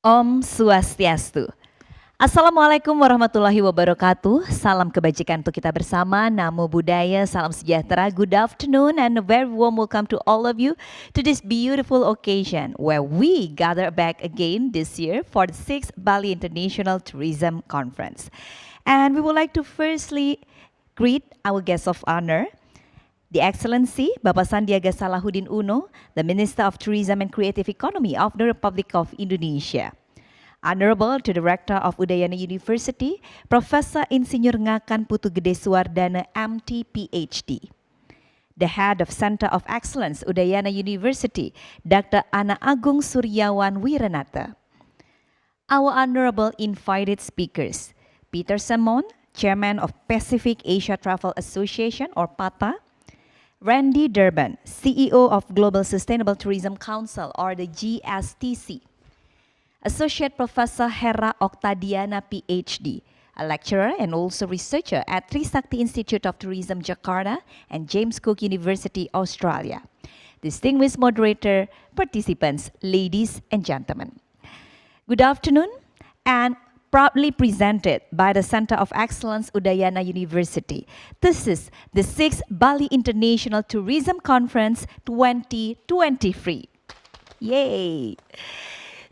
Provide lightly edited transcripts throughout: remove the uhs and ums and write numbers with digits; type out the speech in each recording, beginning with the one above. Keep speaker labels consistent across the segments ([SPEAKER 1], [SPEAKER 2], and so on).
[SPEAKER 1] Om Swastiastu. Assalamualaikum warahmatullahi wabarakatuh. Salam kebajikan untuk kita bersama. Namo Buddhaya, salam sejahtera. Good afternoon and a very warm welcome to all of you to this beautiful occasion where we gather back again this year for the 6th Bali International Tourism Conference. And we would like to firstly greet our guests of honor, The Excellency Bapak Sandiaga Salahuddin Uno, the Minister of Tourism and Creative Economy of the Republic of Indonesia. Honorable to Director of Udayana University, Professor Insinyur Ngakan Putu Gede Suwardana, MT PhD. The Head of Center of Excellence Udayana University, Dr. Ana Agung Suryawan Wiranata. Our honorable invited speakers, Peter Simon, Chairman of Pacific Asia Travel Association or PATA, Randy Durban, CEO of Global Sustainable Tourism Council or the GSTC. Associate Professor Hera Oktadiana PhD, a lecturer and also researcher at Trisakti Institute of Tourism Jakarta and James Cook University Australia. Distinguished moderator, participants, ladies and gentlemen. Good afternoon and proudly presented by the Center of Excellence Udayana University. This is the 6th Bali International Tourism Conference 2023. Yay!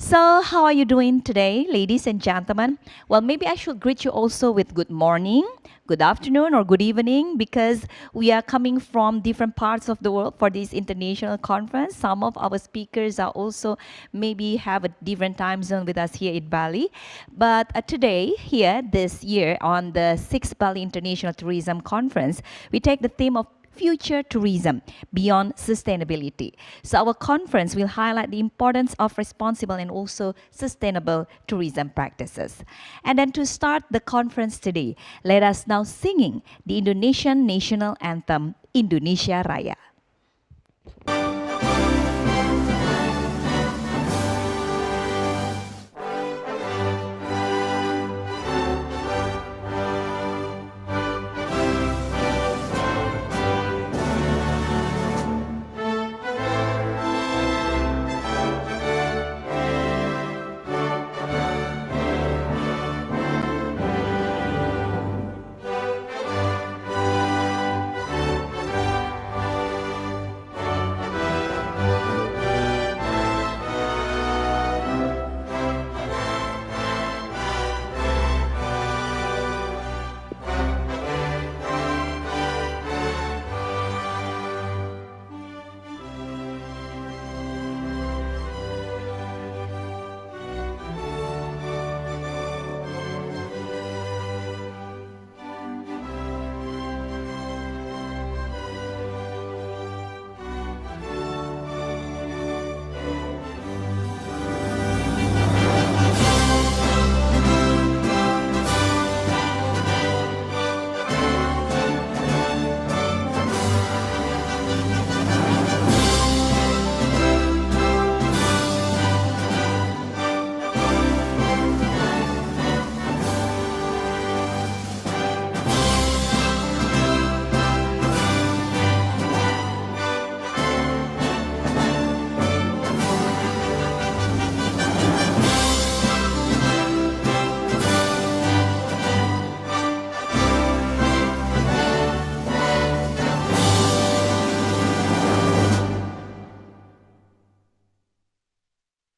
[SPEAKER 1] So, how are you doing today, ladies and gentlemen? Well, maybe I should greet you also with good morning, good afternoon, or good evening, because we are coming from different parts of the world for this international conference. Some of our speakers are also maybe have a different time zone with us here in Bali. But today, here, this year, on the 6th Bali International Tourism Conference, we take the theme of Future Tourism Beyond Sustainability. So our conference will highlight the importance of responsible and also sustainable tourism practices. And then to start the conference today, let us now singing the Indonesian national anthem, Indonesia Raya.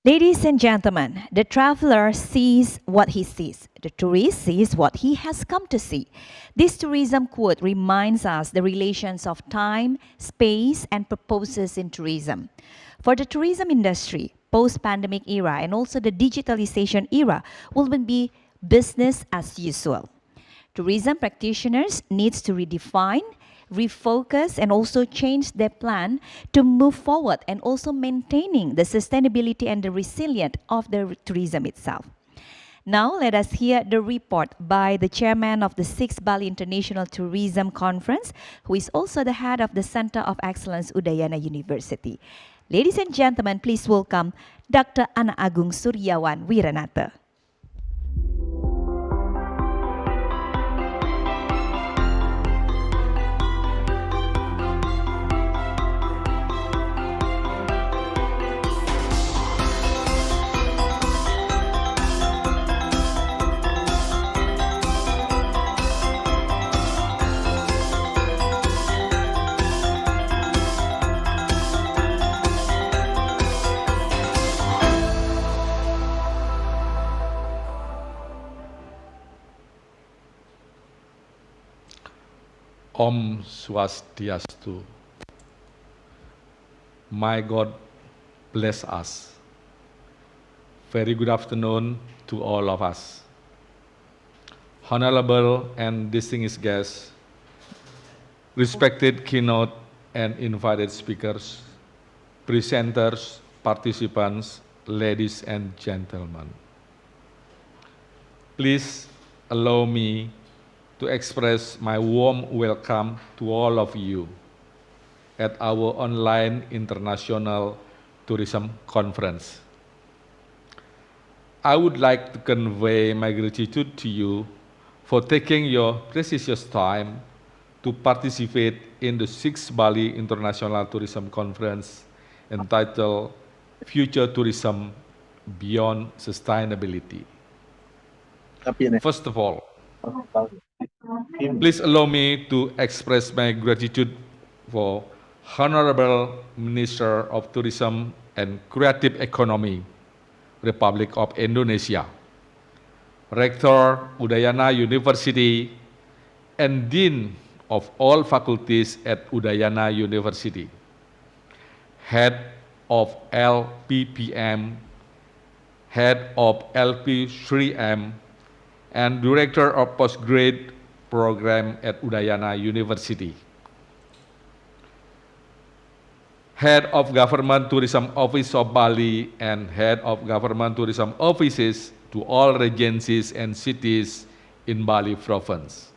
[SPEAKER 1] Ladies and gentlemen, the traveler sees what he sees. The tourist sees what he has come to see. This tourism quote reminds us the relations of time, space, and purposes in tourism. For the tourism industry, post-pandemic era and also the digitalization era will be business as usual. Tourism practitioners needs to redefine, refocus, and also change their plan to move forward and also maintaining the sustainability and the resilience of the tourism itself. Now let us hear the report by the chairman of the 6th Bali International Tourism Conference, who is also the head of the Center of Excellence Udayana University. Ladies and gentlemen, please welcome Dr. Ana Agung Suryawan Wiranata.
[SPEAKER 2] Om Swastiastu. My God bless us. Very good afternoon to all of us. Honorable and distinguished guests, respected keynote and invited speakers, presenters, participants, ladies and gentlemen. Please allow me to express my warm welcome to all of you at our online international tourism conference. I would like to convey my gratitude to you for taking your precious time to participate in the 6th Bali International Tourism Conference entitled Future Tourism Beyond Sustainability. First of all, please allow me to express my gratitude for Honorable Minister of Tourism and Creative Economy, Republic of Indonesia, Rector Udayana University, and Dean of all faculties at Udayana University, Head of LPPM, Head of LP3M, and Director of Postgrad Program at Udayana University, Head of Government Tourism Office of Bali, and Head of Government Tourism Offices to all regencies and cities in Bali Province,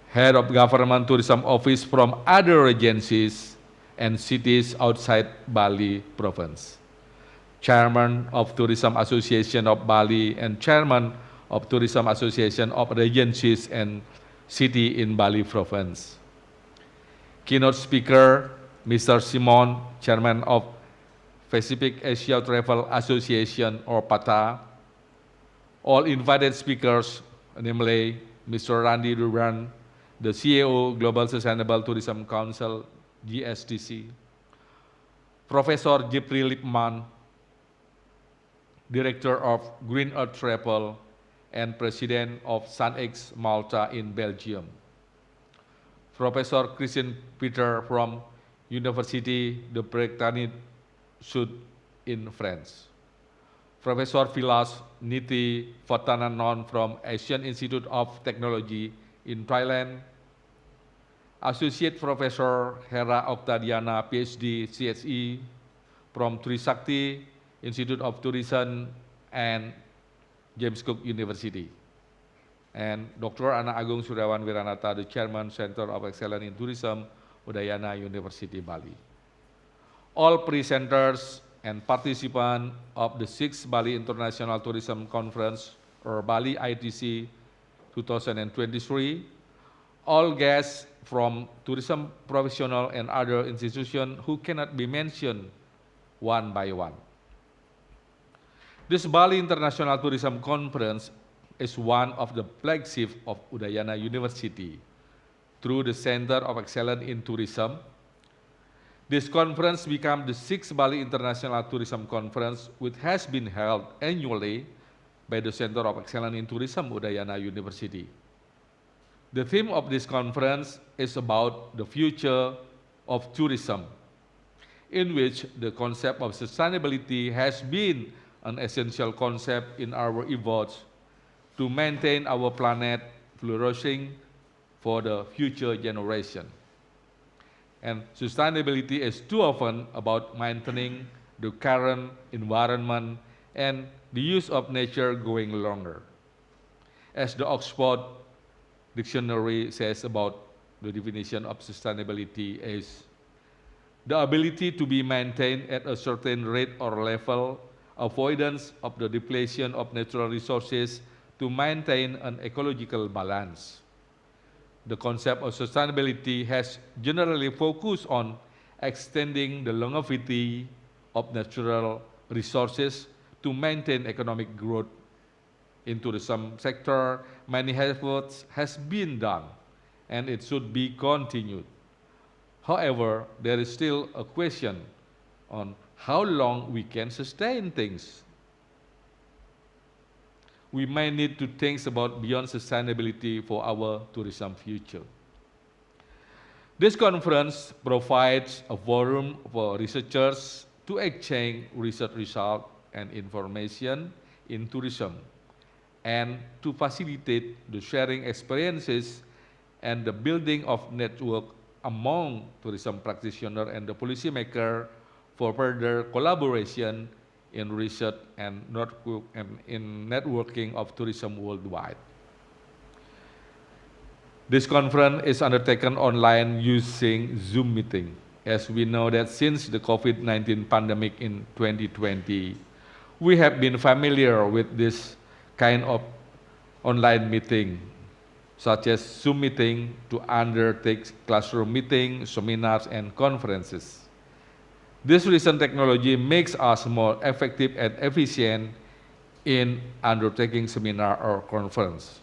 [SPEAKER 2] Head of Government Tourism Office from other regencies and cities outside Bali Province, Chairman of Tourism Association of Bali and Chairman of Tourism Association of Regencies and City in Bali Province. Keynote speaker, Mr. Simon, Chairman of Pacific Asia Travel Association or PATA. All invited speakers, namely Mr. Randy Duran, the CEO, Global Sustainable Tourism Council, GSTC, Professor Jeffrey Lipman, Director of Green Earth Travel and President of SunX Malta in Belgium, Professor Christian Peter from Université de Bretagne Sud in France, Professor Vilas Niti Vatananon from Asian Institute of Technology in Thailand, Associate Professor Hera Oktadiana, PhD, CSE, from Trisakti Institute of Tourism and James Cook University, and Dr. Ana Agung Suryawan Wiranata, the Chairman Center of Excellence in Tourism, Udayana University, Bali. All presenters and participants of the 6th Bali International Tourism Conference, or Bali ITC 2023, all guests from tourism professional and other institutions who cannot be mentioned one by one. This Bali International Tourism Conference is one of the flagship of Udayana University through the Center of Excellence in Tourism. This conference became the 6th Bali International Tourism Conference, which has been held annually by the Center of Excellence in Tourism, Udayana University. The theme of this conference is about the future of tourism, in which the concept of sustainability has been an essential concept in our efforts to maintain our planet flourishing for the future generation. And sustainability is too often about maintaining the current environment and the use of nature going longer. As the Oxford Dictionary says about the definition of sustainability is the ability to be maintained at a certain rate or level, avoidance of the depletion of natural resources to maintain an ecological balance. The concept of sustainability has generally focused on extending the longevity of natural resources to maintain economic growth. In tourism sector, many efforts has been done, and it should be continued. However, there is still a question on how long we can sustain things. we may need to think about beyond sustainability for our tourism future. This conference provides a forum for researchers to exchange research results and information in tourism, and to facilitate the sharing experiences and the building of network among tourism practitioners and the policymaker for further collaboration in research and in networking of tourism worldwide. This conference is undertaken online using Zoom meeting, as we know that since the COVID-19 pandemic in 2020, we have been familiar with this kind of online meeting, such as Zoom meeting to undertake classroom meetings, seminars, and conferences. This recent technology makes us more effective and efficient in undertaking seminar or conference.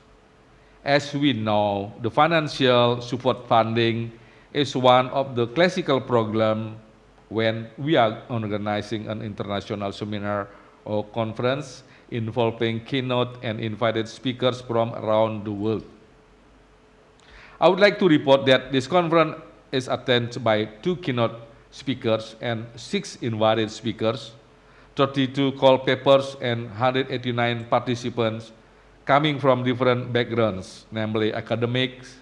[SPEAKER 2] As we know, the financial support funding is one of the classical problems when we are organizing an international seminar or conference involving keynote and invited speakers from around the world. I would like to report that this conference is attended by 2 keynote speakers and 6 invited speakers, 32 call papers, and 189 participants coming from different backgrounds, namely academics,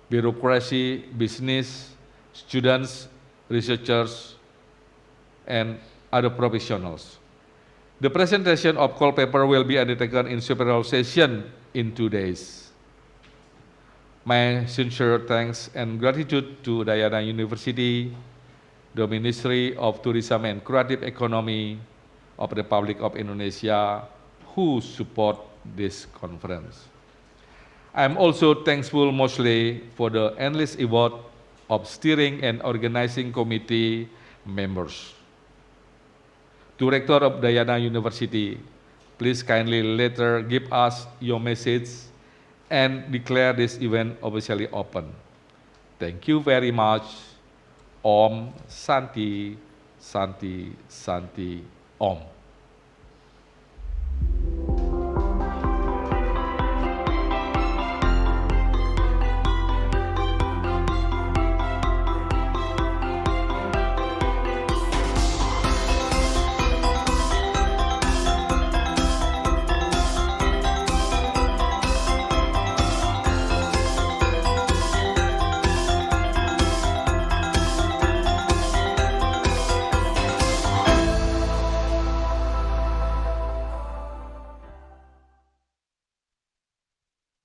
[SPEAKER 2] bureaucracy, business, students, researchers, and other professionals. The presentation of call paper will be undertaken in several sessions in 2 days. My sincere thanks and gratitude to Udayana University, the Ministry of Tourism and Creative Economy of the Republic of Indonesia, who support this conference. I am also thankful mostly for the endless effort of steering and organizing committee members. Director of Udayana University, please kindly later give us your message and declare this event officially open. Thank you very much. Om Santi, Santi, Santi, Om.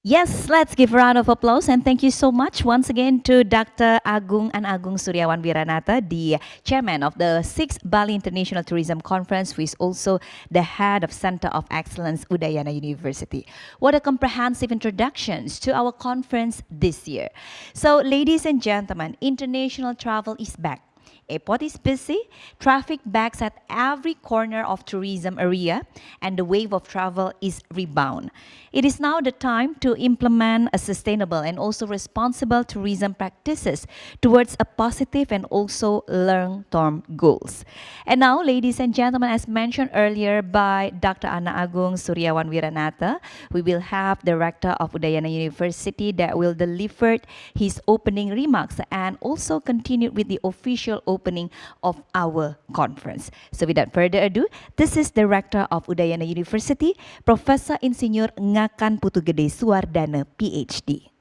[SPEAKER 1] Yes, let's give a round of applause and thank you so much once again to Dr. Agung Suryawan Wiranata, the chairman of the 6th Bali International Tourism Conference, who is also the head of Center of Excellence Udayana University. What a comprehensive introduction to our conference this year. So, ladies and gentlemen, international travel is back. Airport is busy, traffic backs at every corner of tourism area, and the wave of travel is rebound. It is now the time to implement a sustainable and also responsible tourism practices towards a positive and also long-term goals. And now, ladies and gentlemen, as mentioned earlier by Dr. Anna Agung Suryawan Wiranata, we will have Director of Udayana University that will deliver his opening remarks and also continue with the official opening of our conference. So without further ado, this is Director of Udayana University, Profesor Insinyur Ngakan Putugede Suwardana, PhD.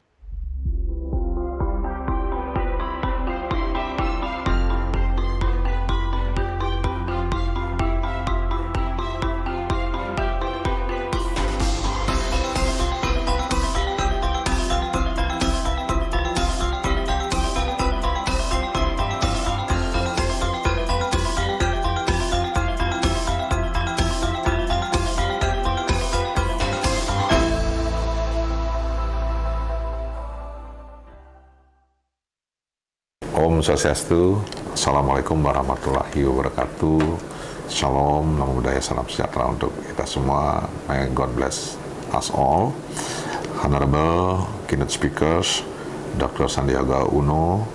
[SPEAKER 3] Om Swastiastu, Assalamualaikum warahmatullahi wabarakatuh. Shalom, Namo Buddhaya, salam sejahtera untuk kita semua. May God bless us all. Honorable keynote speakers, Dr. Sandiaga Uno,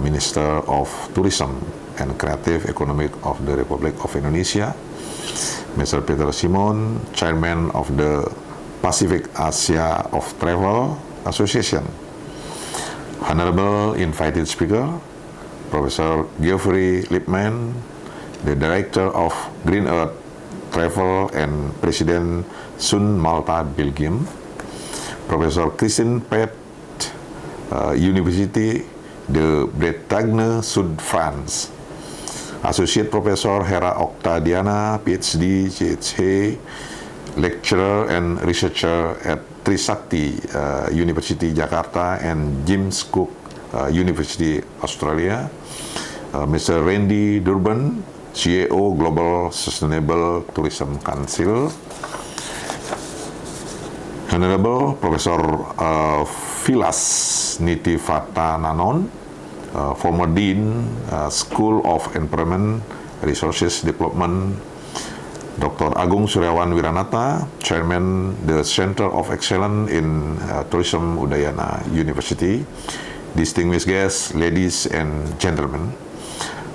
[SPEAKER 3] Minister of Tourism and Creative Economy of the Republic of Indonesia, Mr. Peter Simon, Chairman of the Pacific Asia of Travel Association. Honorable invited speaker, Professor Geoffrey Lipman, the Director of Green Earth Travel and President Sun Malta, Belgium. Professor Christine Pett, University de Bretagne, Sud France. Associate Professor Hera Oktadiana, PhD, GHA, lecturer and researcher at Trisakti University Jakarta and James Cook University Australia. Mr. Randy Durban, CEO Global Sustainable Tourism Council. Honorable Professor Vilas Nitifata Nanon, former Dean, School of Environment Resources Development. Dr. Agung Suryawan Wiranata, Chairman the Center of Excellence in Tourism Udayana University. Distinguished guests, ladies and gentlemen.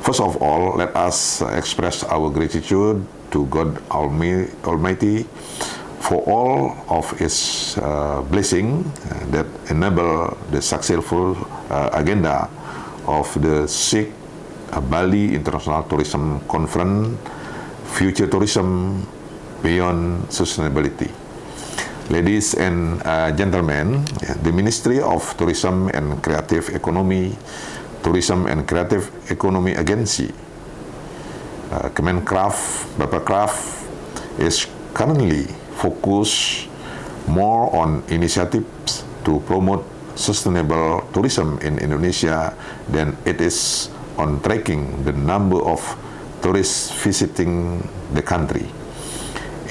[SPEAKER 3] First of all, let us express our gratitude to God Almighty for all of His blessing that enable the successful agenda of the 6th Bali International Tourism Conference, Future Tourism Beyond Sustainability. Ladies and gentlemen, the Ministry of Tourism and Creative Economy, Tourism and Creative Economy Agency, Kemenkraf, Bappekraf, is currently focused more on initiatives to promote sustainable tourism in Indonesia than it is on tracking the number of tourists visiting the country.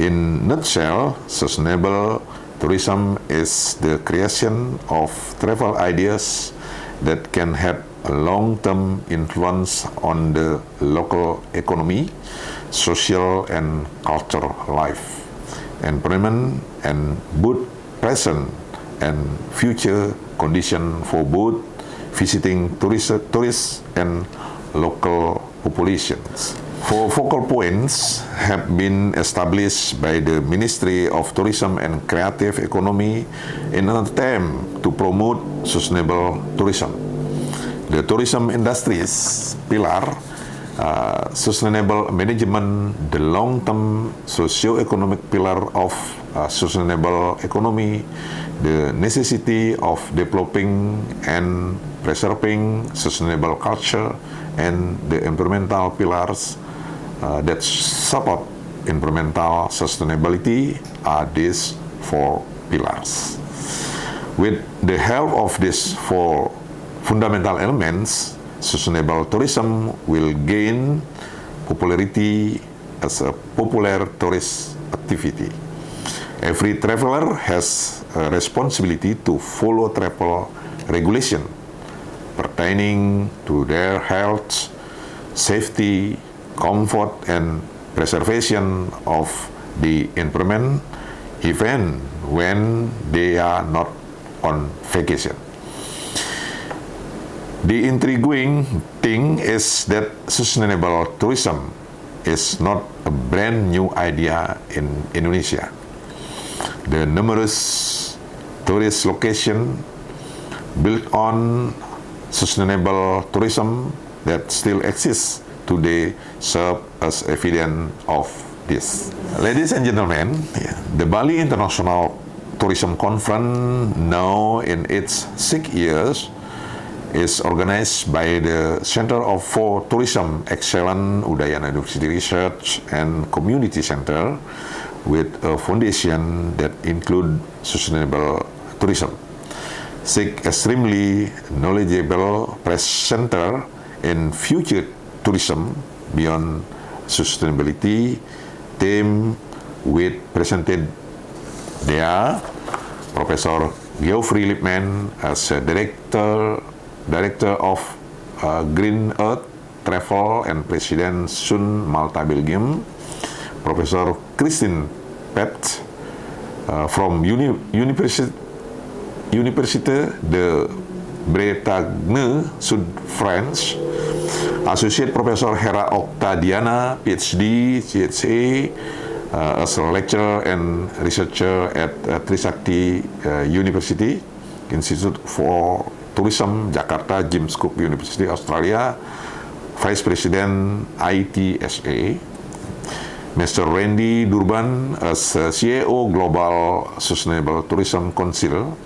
[SPEAKER 3] In a nutshell, sustainable tourism is the creation of travel ideas that can have a long-term influence on the local economy, social and cultural life, environment, and both present and future condition for both visiting tourists and local populations. Four focal points have been established by the Ministry of Tourism and Creative Economy in an attempt to promote sustainable tourism. The tourism industry's pillar, sustainable management, the long-term socio-economic pillar of sustainable economy, the necessity of developing and preserving sustainable culture, and the environmental pillars that support environmental sustainability are these four pillars. With the help of these four fundamental elements, sustainable tourism will gain popularity as a popular tourist activity. Every traveler has a responsibility to follow travel regulation pertaining to their health, safety, comfort, and preservation of the environment, even when they are not on vacation. The intriguing thing is that sustainable tourism is not a brand new idea in Indonesia. The numerous tourist locations built on sustainable tourism that still exists today serve as evidence of this. Ladies and gentlemen, the Bali International Tourism Conference, now in its 6th year, is organized by the Center for Tourism Excellence, Udayana University Research and Community Center, with a foundation that includes sustainable tourism. SIG extremely knowledgeable presenter in future tourism beyond sustainability theme with presented there Professor Geoffrey Lipman as Director of Green Earth Travel and President Sun Malta, Belgium, Professor Christine Pett from Université de Bretagne, Sud France, Associate Professor Hera Oktadiana, PhD, GHA, as a lecturer and researcher at Trisakti University, Institute for Tourism, Jakarta, James Cook University, Australia, Vice President ITSA, Mr. Randy Durban as CEO Global Sustainable Tourism Council,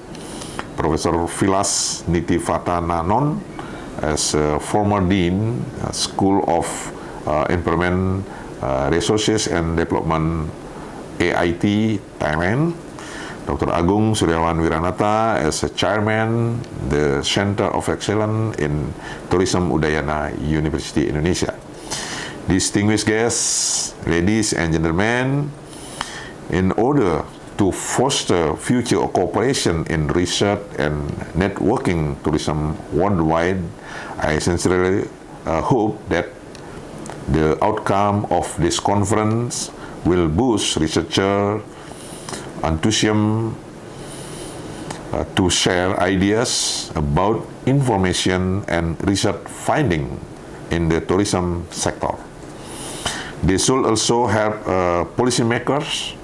[SPEAKER 3] Professor Vilas Nitivatananon as former Dean, School of Environment Resources and Development, AIT, Thailand, Dr. Agung Suryawan Wiranata as a Chairman, the Center of Excellence in Tourism Udayana University, Indonesia. Distinguished guests, ladies and gentlemen, in order to foster future cooperation in research and networking tourism worldwide, I sincerely hope that the outcome of this conference will boost researcher enthusiasm to share ideas about information and research finding in the tourism sector. This will also help policymakers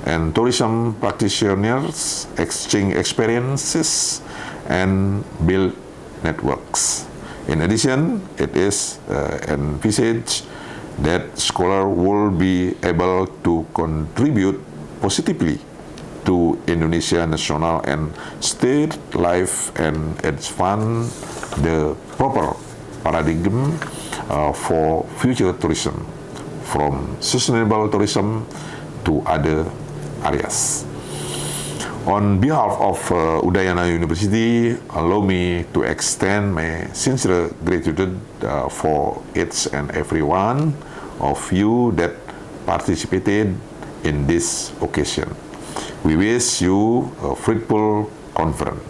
[SPEAKER 3] and tourism practitioners exchange experiences and build networks. In addition, it is envisaged that scholars will be able to contribute positively to Indonesia national and state life and advance the proper paradigm for future tourism, from sustainable tourism to other areas. On behalf of Udayana University, allow me to extend my sincere gratitude for each and every one of you that participated in this occasion. We wish you a fruitful conference.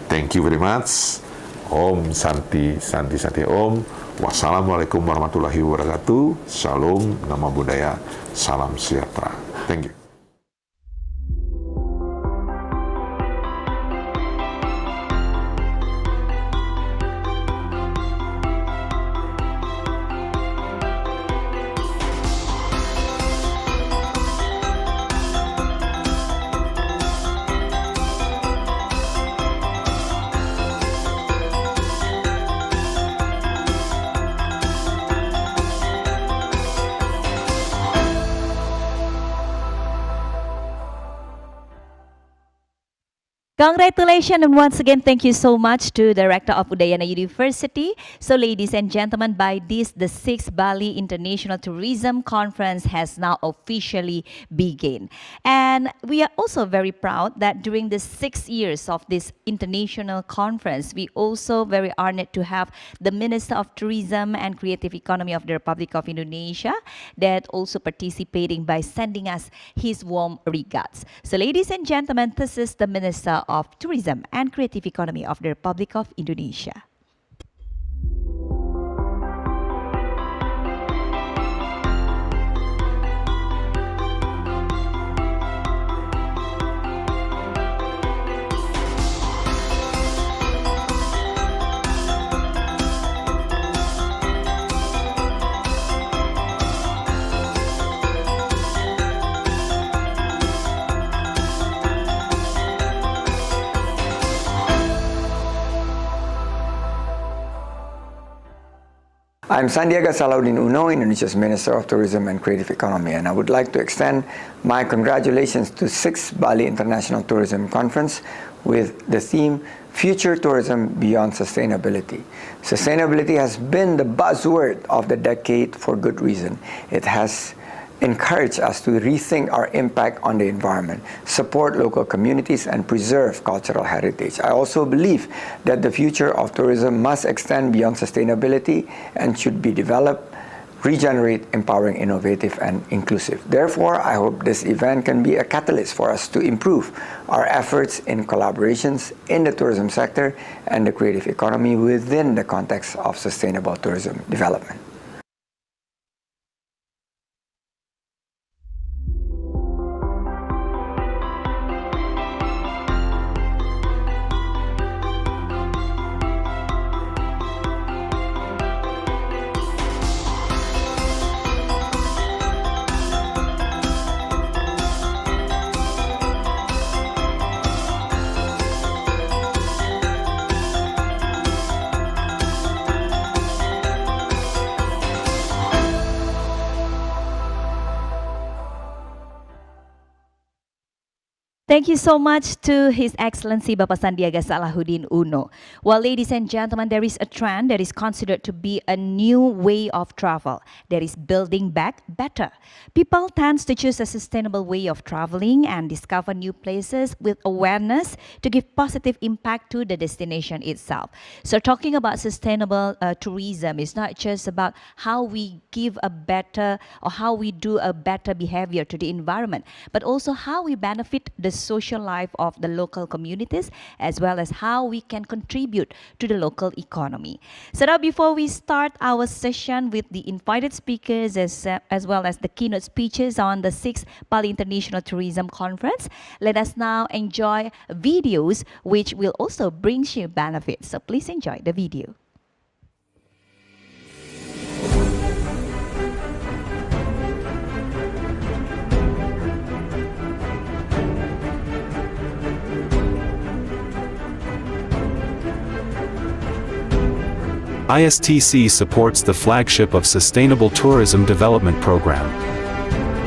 [SPEAKER 3] Thank you very much. Om Santi Santi Santi Om. Wassalamualaikum warahmatullahi wabarakatuh. Shalom, nama budaya, salam sejahtera. Thank you.
[SPEAKER 1] Congratulations, and once again, thank you so much to Director of Udayana University. So ladies and gentlemen, by this, the 6th Bali International Tourism Conference has now officially begun. And we are also very proud that during the 6 years of this international conference, we also very honored to have the Minister of Tourism and Creative Economy of the Republic of Indonesia that also participating by sending us his warm regards. So ladies and gentlemen, this is the Minister of Tourism and Creative Economy of the Republic of Indonesia.
[SPEAKER 4] I'm Sandiaga Salahuddin Uno, Indonesia's Minister of Tourism and Creative Economy, and I would like to extend my congratulations to 6th Bali International Tourism Conference with the theme Future Tourism Beyond Sustainability. Sustainability has been the buzzword of the decade for good reason. It has encouraged us to rethink our impact on the environment, support local communities, and preserve cultural heritage. I also believe that the future of tourism must extend beyond sustainability and should be developed, regenerate, empowering, innovative, and inclusive. Therefore, I hope this event can be a catalyst for us to improve our efforts in collaborations in the tourism sector and the creative economy within the context of sustainable tourism development.
[SPEAKER 1] Thank you so much to His Excellency Bapak Sandiaga Salahuddin Uno. Well, ladies and gentlemen, there is a trend that is considered to be a new way of travel. That is building back better. People tend to choose a sustainable way of traveling and discover new places with awareness to give positive impact to the destination itself. So talking about sustainable tourism is not just about how we give a better or how we do a better behavior to the environment, but also how we benefit the social life of the local communities, as well as how we can contribute to the local economy. So now, before we start our session with the invited speakers as well as the keynote speeches on the 6th Bali International Tourism Conference, let us now enjoy videos which will also bring you benefits. So please enjoy the video.
[SPEAKER 5] ISTC supports the flagship of Sustainable Tourism Development Program,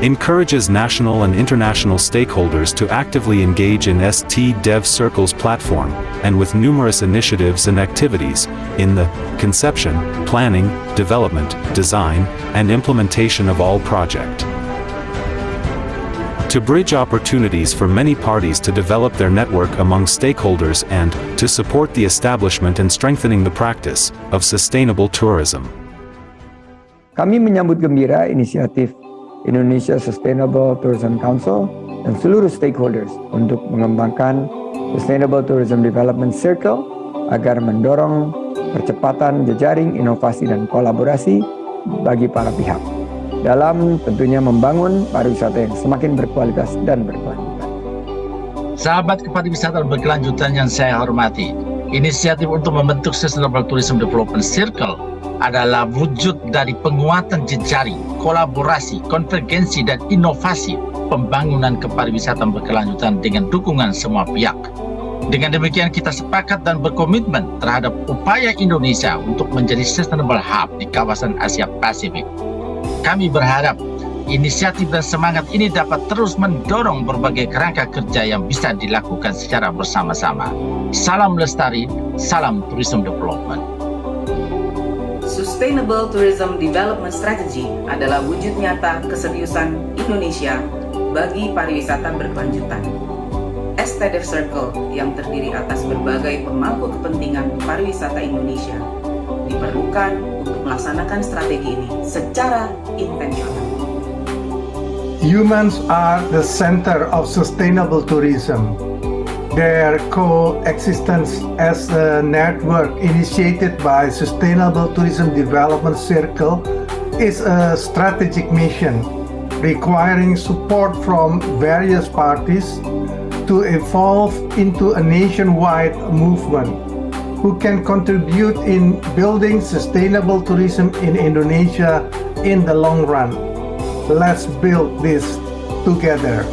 [SPEAKER 5] encourages national and international stakeholders to actively engage in ST Dev Circles platform, and with numerous initiatives and activities in the conception, planning, development, design, and implementation of all project. To bridge opportunities for many parties to develop their network among stakeholders and to support the establishment and strengthening the practice of sustainable tourism.
[SPEAKER 4] Kami menyambut gembira inisiatif Indonesia Sustainable Tourism Council dan seluruh stakeholders untuk mengembangkan Sustainable Tourism Development Circle agar mendorong percepatan jejaring inovasi dan kolaborasi bagi para pihak dalam tentunya membangun pariwisata yang semakin berkualitas dan berkelanjutan.
[SPEAKER 6] Sahabat kepariwisataan berkelanjutan yang saya hormati, inisiatif untuk membentuk Sustainable Tourism Development Circle adalah wujud dari penguatan jejaring, kolaborasi, konvergensi, dan inovasi pembangunan kepariwisataan berkelanjutan dengan dukungan semua pihak. Dengan demikian kita sepakat dan berkomitmen terhadap upaya Indonesia untuk menjadi Sustainable Hub di kawasan Asia Pasifik. Kami berharap inisiatif dan semangat ini dapat terus mendorong berbagai kerangka kerja yang bisa dilakukan secara bersama-sama. Salam lestari, salam tourism development.
[SPEAKER 7] Sustainable Tourism Development Strategy adalah wujud nyata keseriusan Indonesia bagi pariwisata berkelanjutan. ST Dev Circle yang terdiri atas berbagai pemangku kepentingan pariwisata Indonesia diperlukan untuk melaksanakan strategi ini secara intensional.
[SPEAKER 8] Humans are the center of sustainable tourism. Their coexistence as a network initiated by Sustainable Tourism Development Circle is a strategic mission requiring support from various parties to evolve into a nationwide movement who can contribute in building sustainable tourism in Indonesia in the long run. Let's build this together.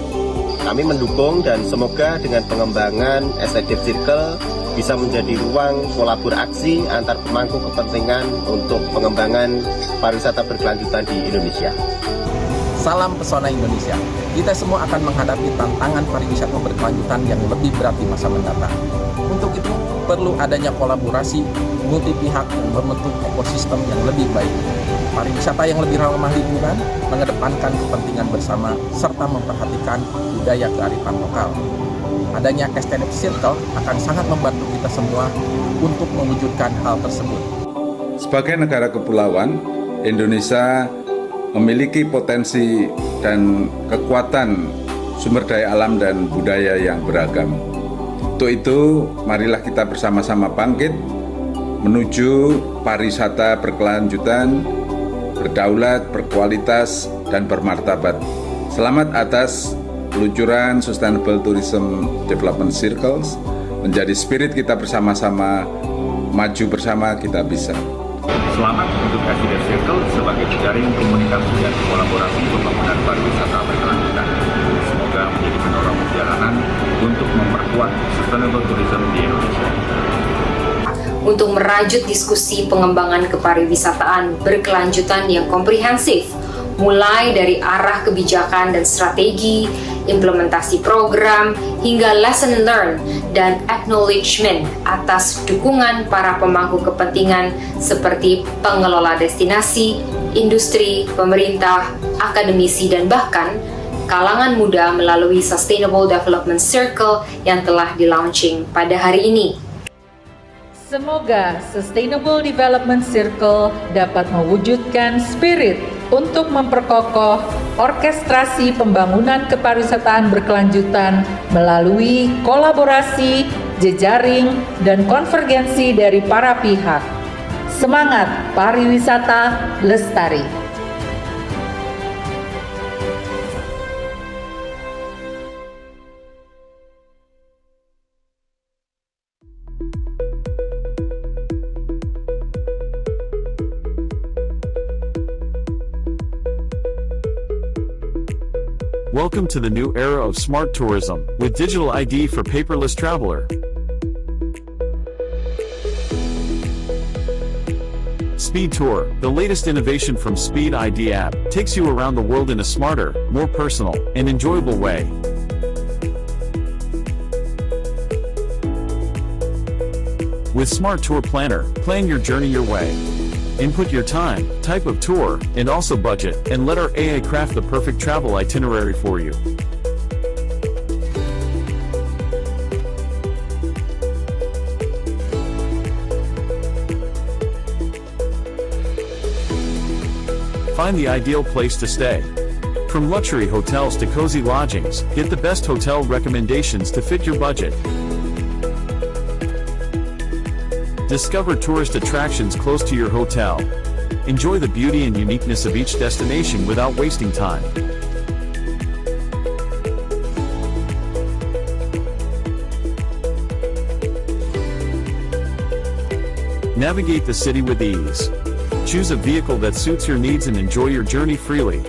[SPEAKER 9] Kami mendukung dan semoga dengan pengembangan ST Dev Circle bisa menjadi ruang kolaborasi antar pemangku kepentingan untuk pengembangan pariwisata berkelanjutan di Indonesia.
[SPEAKER 10] Salam pesona Indonesia. Kita semua akan menghadapi tantangan pariwisata berkelanjutan yang lebih berat di masa mendatang. Untuk itu, perlu adanya kolaborasi multi pihak yang membentuk ekosistem yang lebih baik. Pariwisata yang lebih ramah lingkungan, mengedepankan kepentingan bersama, serta memperhatikan budaya kearifan lokal. Adanya ST Dev Circle akan sangat membantu kita semua untuk mewujudkan hal tersebut.
[SPEAKER 11] Sebagai negara kepulauan, Indonesia memiliki potensi dan kekuatan sumber daya alam dan budaya yang beragam. Untuk itu, marilah kita bersama-sama bangkit menuju pariwisata berkelanjutan, berdaulat, berkualitas, dan bermartabat. Selamat atas peluncuran Sustainable Tourism Development Circles, menjadi spirit kita bersama-sama, maju bersama kita bisa.
[SPEAKER 12] Selamat untuk ST Dev Circle sebagai jejaring komunikasi dan kolaborasi pembangunan pariwisata berkelanjutan. Semoga menjadi pendorong perjalanan untuk memperkuat sustainable tourism di Indonesia.
[SPEAKER 13] Untuk merajut diskusi pengembangan kepariwisataan berkelanjutan yang komprehensif, mulai dari arah kebijakan dan strategi implementasi program, hingga lesson learned dan acknowledgement atas dukungan para pemangku kepentingan seperti pengelola destinasi, industri, pemerintah, akademisi, dan bahkan kalangan muda melalui Sustainable Development Circle yang telah di-launching pada hari ini.
[SPEAKER 14] Semoga Sustainable Development Circle dapat mewujudkan spirit untuk memperkokoh orkestrasi pembangunan kepariwisataan berkelanjutan melalui kolaborasi, jejaring, dan konvergensi dari para pihak. Semangat pariwisata lestari.
[SPEAKER 5] Welcome to the new era of smart tourism, with digital ID for paperless traveler. Speed Tour, the latest innovation from Speed ID app, takes you around the world in a smarter, more personal, and enjoyable way. With Smart Tour Planner, plan your journey your way. Input your time, type of tour, and also budget, and let our AI craft the perfect travel itinerary for you. Find the ideal place to stay. From luxury hotels to cozy lodgings, get the best hotel recommendations to fit your budget. Discover tourist attractions close to your hotel. Enjoy the beauty and uniqueness of each destination without wasting time. Navigate the city with ease. Choose a vehicle that suits your needs and enjoy your journey freely.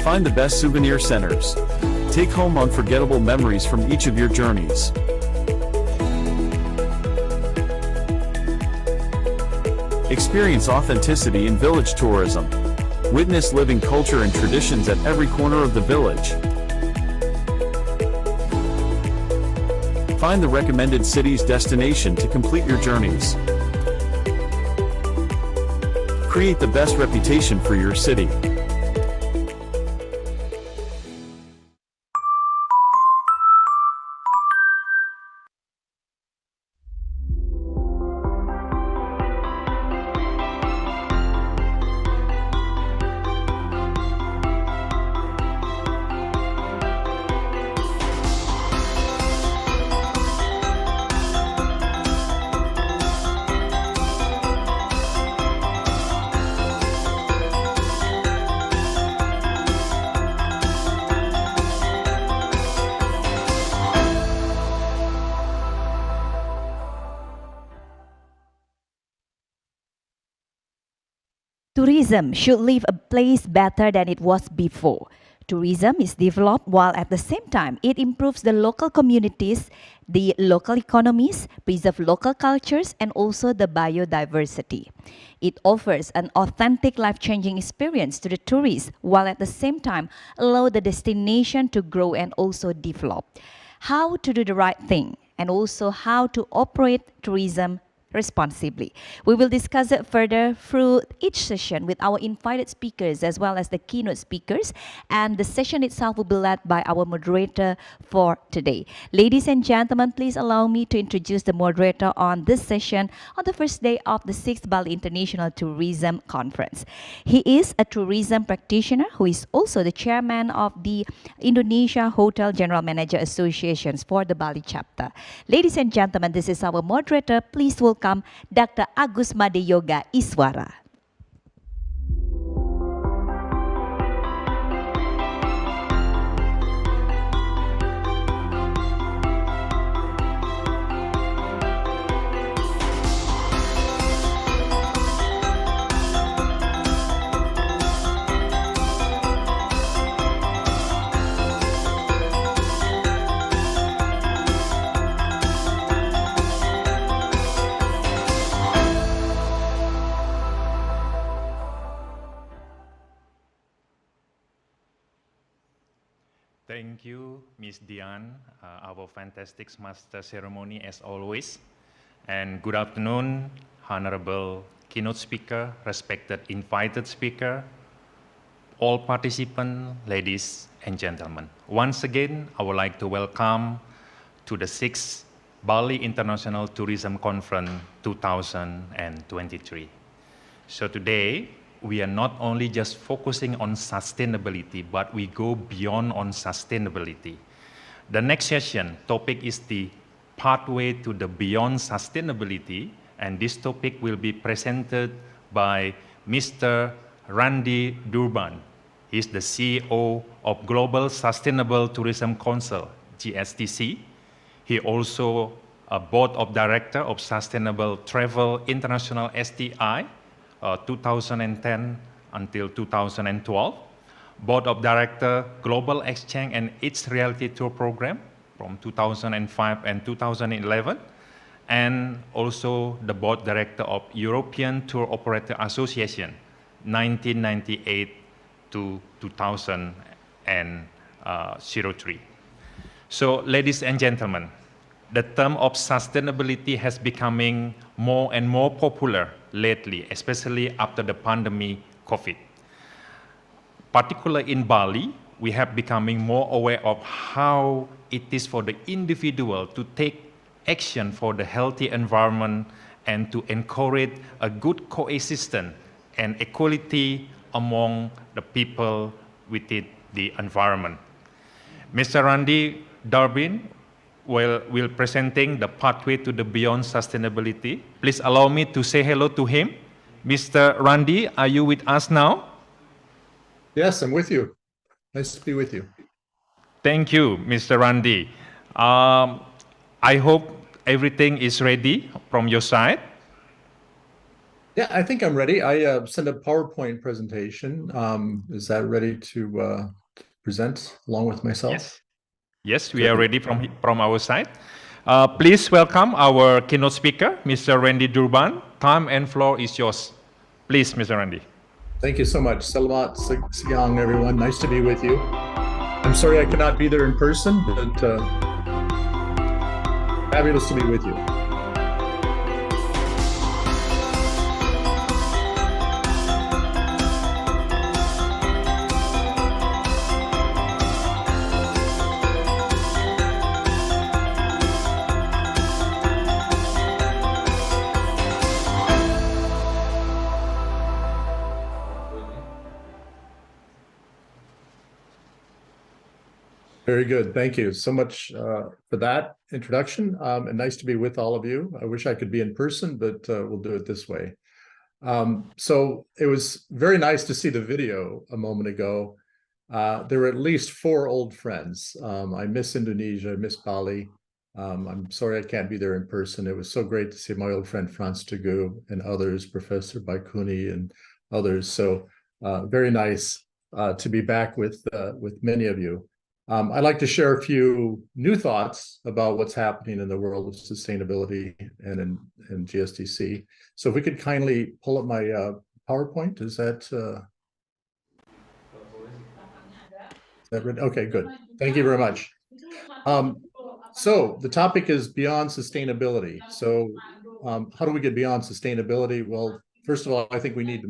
[SPEAKER 5] Find the best souvenir centers. Take home unforgettable memories from each of your journeys. Experience authenticity in village tourism. Witness living culture and traditions at every corner of the village. Find the recommended city's destination to complete your journeys. Create the best reputation for your city.
[SPEAKER 1] Tourism should leave a place better than it was before. Tourism is developed while at the same time it improves the local communities, the local economies, preserve local cultures, and also the biodiversity. It offers an authentic life-changing experience to the tourists while at the same time allow the destination to grow and also develop. How to do the right thing and also how to operate tourism responsibly. We will discuss it further through each session with our invited speakers as well as the keynote speakers, and the session itself will be led by our moderator for today. Ladies and gentlemen, please allow me to introduce the moderator on this session on the first day of the 6th Bali International Tourism Conference. He is a tourism practitioner who is also the chairman of the Indonesia Hotel General Manager Associations for the Bali chapter. Ladies and gentlemen, this is our moderator. Please welcome Dr. Agus Made Yoga Iswara.
[SPEAKER 15] Thank you, Ms. Dian, our fantastic master ceremony as always. And good afternoon, honorable keynote speaker, respected invited speaker, all participants, ladies and gentlemen. Once again, I would like to welcome to the 6th Bali International Tourism Conference 2023. So today, we are not only just focusing on sustainability, but we go beyond on sustainability. The next session topic is the pathway to the beyond sustainability, and this topic will be presented by Mr. Randy Durban. He's the CEO of Global Sustainable Tourism Council, GSTC. He also a board of director of Sustainable Travel International STI, 2010 until 2012. Board of Director Global Exchange and its Reality Tour Program from 2005 and 2011. And also the Board Director of European Tour Operator Association, 1998 to 2003. So, ladies and gentlemen, the term of sustainability has becoming more and more popular lately, especially after the pandemic COVID. Particularly in Bali, we have becoming more aware of how it is for the individual to take action for the healthy environment and to encourage a good coexistence and equality among the people within the environment. Mr. Randy Durbin will presenting the pathway to the beyond sustainability. Please allow me to say hello to him. Mr. Randy, are you with us now?
[SPEAKER 16] Yes, I'm with you. Nice to be with you.
[SPEAKER 15] Thank you, Mr. Randy. I hope everything is ready from your side.
[SPEAKER 16] Yeah, I think I'm ready. I sent a PowerPoint presentation. Is that ready to present along with myself?
[SPEAKER 15] Yes. Yes, we are ready from our side. Please welcome our keynote speaker, Mr. Randy Durban. Time and floor is yours. Please, Mr. Randy.
[SPEAKER 16] Thank you so much. Selamat siang, everyone. Nice to be with you. I'm sorry I could not be there in person, but fabulous to be with you. Very good. Thank you so much for that introduction, and nice to be with all of you. I wish I could be in person, but we'll do it this way. So it was very nice to see the video a moment ago. There were at least 4 old friends. I miss Indonesia, I miss Bali. I'm sorry I can't be there in person. It was so great to see my old friend Franz Teguh and others, Professor Baikuni and others. So very nice to be back with many of you. I'd like to share a few new thoughts about what's happening in the world of sustainability and in GSTC. So if we could kindly pull up my PowerPoint, is that ready? Okay, good. Thank you very much. So the topic is beyond sustainability. So how do we get beyond sustainability? Well, first of all, I think we need to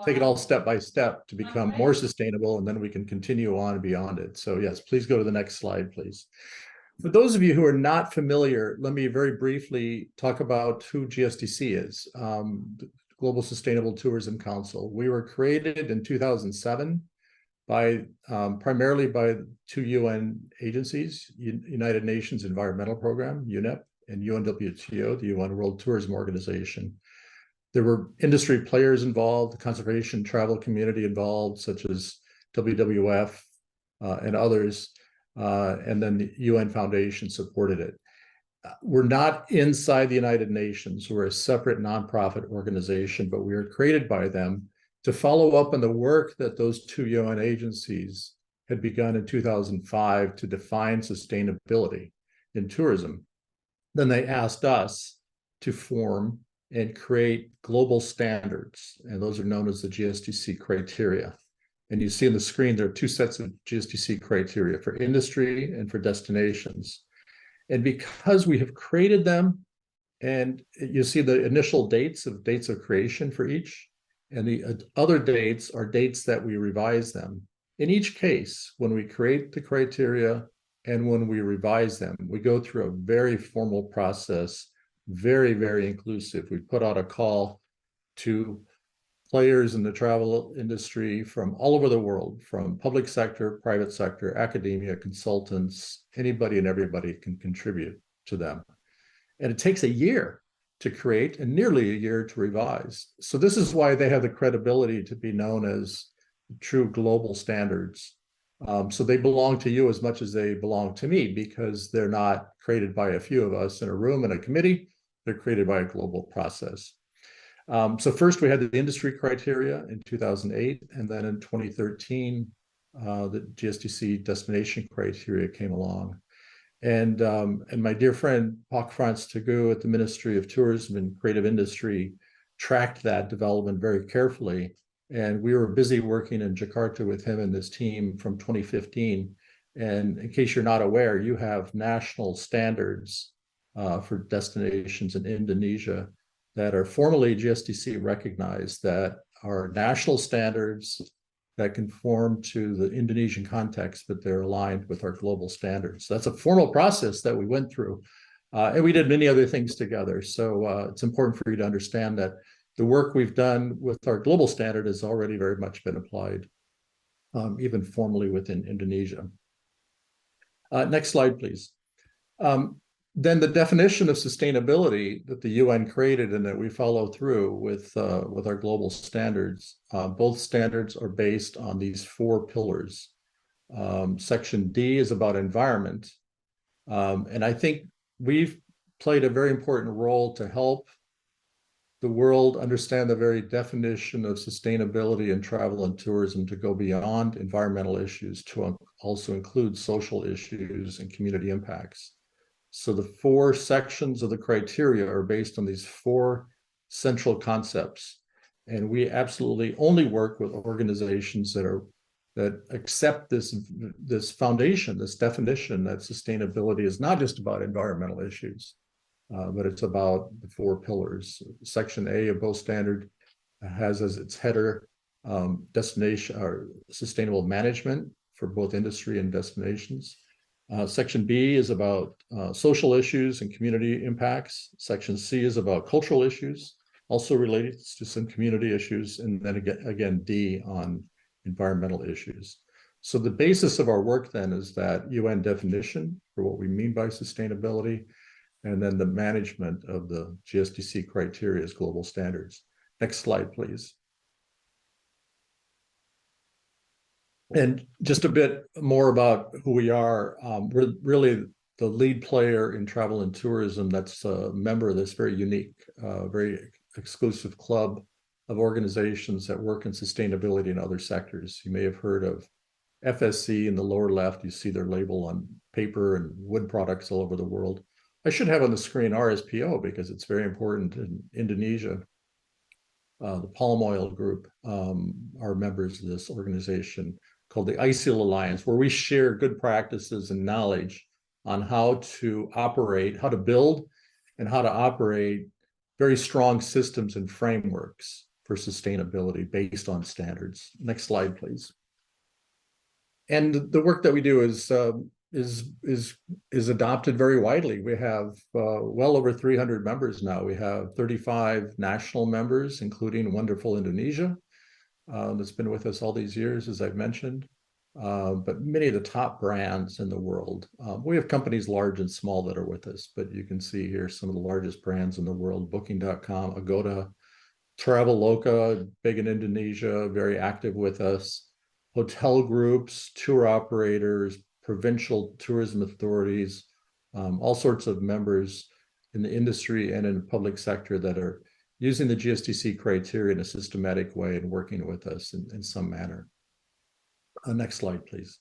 [SPEAKER 16] take it all step by step to become more sustainable, and then we can continue on beyond it. So yes, please go to the next slide, please. For those of you who are not familiar, let me very briefly talk about who GSTC is, the Global Sustainable Tourism Council. We were created in 2007 primarily by 2 UN agencies, United Nations Environmental Program, UNEP, and UNWTO, the UN World Tourism Organization. There were industry players involved, the conservation travel community involved, such as WWF and others, and then the UN Foundation supported it. We're not inside the United Nations. We're a separate nonprofit organization, but we were created by them to follow up on the work that those 2 UN agencies had begun in 2005 to define sustainability in tourism. Then they asked us to form and create global standards, and those are known as the GSTC criteria. And you see on the screen, there are two sets of GSTC criteria for industry and for destinations. And because we have created them, and you see the initial dates of creation for each, and the other dates are dates that we revise them. In each case, when we create the criteria and when we revise them, we go through a very formal process, very, very inclusive. We put out a call to players in the travel industry from all over the world, from public sector, private sector, academia, consultants, anybody and everybody can contribute to them. And it takes a year to create and nearly a year to revise. So this is why they have the credibility to be known as true global standards. So they belong to you as much as they belong to me, because they're not created by a few of us in a room in a committee. They're created by a global process. So first we had the industry criteria in 2008, and then in 2013, the GSTC destination criteria came along. And my dear friend, Franz Tagu at the Ministry of Tourism and Creative Industry tracked that development very carefully. And we were busy working in Jakarta with him and his team from 2015. And in case you're not aware, you have national standards for destinations in Indonesia that are formally GSTC recognized, that are national standards that conform to the Indonesian context, but they're aligned with our global standards. So that's a formal process that we went through. And we did many other things together. So it's important for you to understand that the work we've done with our global standard has already very much been applied, even formally within Indonesia. Next slide, please. Then the definition of sustainability that the UN created and that we follow through with our global standards, both standards are based on these four pillars. Section D is about environment. And I think we've played a very important role to help the world understand the very definition of sustainability in travel and tourism, to go beyond environmental issues to also include social issues and community impacts. So the four sections of the criteria are based on these four central concepts. And we absolutely only work with organizations that accept this foundation, this definition, that sustainability is not just about environmental issues, but it's about the four pillars. Section A of both standard has as its header destination or sustainable management for both industry and destinations. Section B is about social issues and community impacts. Section C is about cultural issues, also related to some community issues. And then again, D on environmental issues. So the basis of our work then is that UN definition for what we mean by sustainability, and then the management of the GSTC criteria as global standards. Next slide, please. And just a bit more about who we are. We're really the lead player in travel and tourism that's a member of this very unique, very exclusive club of organizations that work in sustainability in other sectors. You may have heard of FSC in the lower left. You see their label on paper and wood products all over the world. I should have on the screen RSPO because it's very important in Indonesia. The palm oil group are members of this organization called the ISIL Alliance, where we share good practices and knowledge on how to operate, how to build, and how to operate very strong systems and frameworks for sustainability based on standards. Next slide, please. And the work that we do is adopted very widely. We have well over 300 members now. We have 35 national members, including wonderful Indonesia, that's been with us all these years, as I've mentioned, but many of the top brands in the world. We have companies large and small that are with us, but you can see here some of the largest brands in the world: Booking.com, Agoda, Traveloka, big in Indonesia, very active with us, hotel groups, tour operators, provincial tourism authorities, all sorts of members in the industry and in the public sector that are using the GSTC criteria in a systematic way and working with us in some manner. Next slide, please.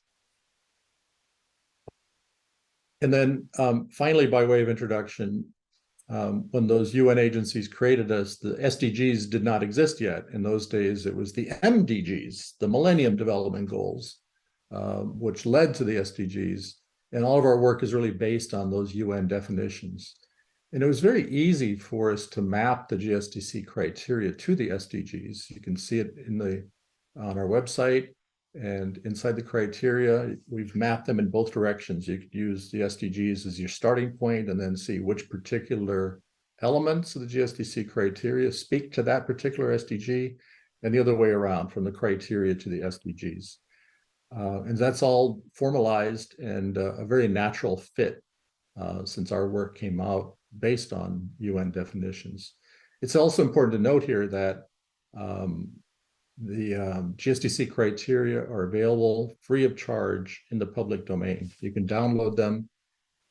[SPEAKER 16] And then finally, by way of introduction, when those UN agencies created us, the SDGs did not exist yet. In those days, it was the MDGs, the Millennium Development Goals, which led to the SDGs. And all of our work is really based on those UN definitions. And it was very easy for us to map the GSDC criteria to the SDGs. You can see it on our website, and inside the criteria, we've mapped them in both directions. You could use the SDGs as your starting point and then see which particular elements of the GSDC criteria speak to that particular SDG, and the other way around, from the criteria to the SDGs. And that's all formalized and a very natural fit since our work came out based on UN definitions. It's also important to note here that the GSDC criteria are available free of charge in the public domain. You can download them.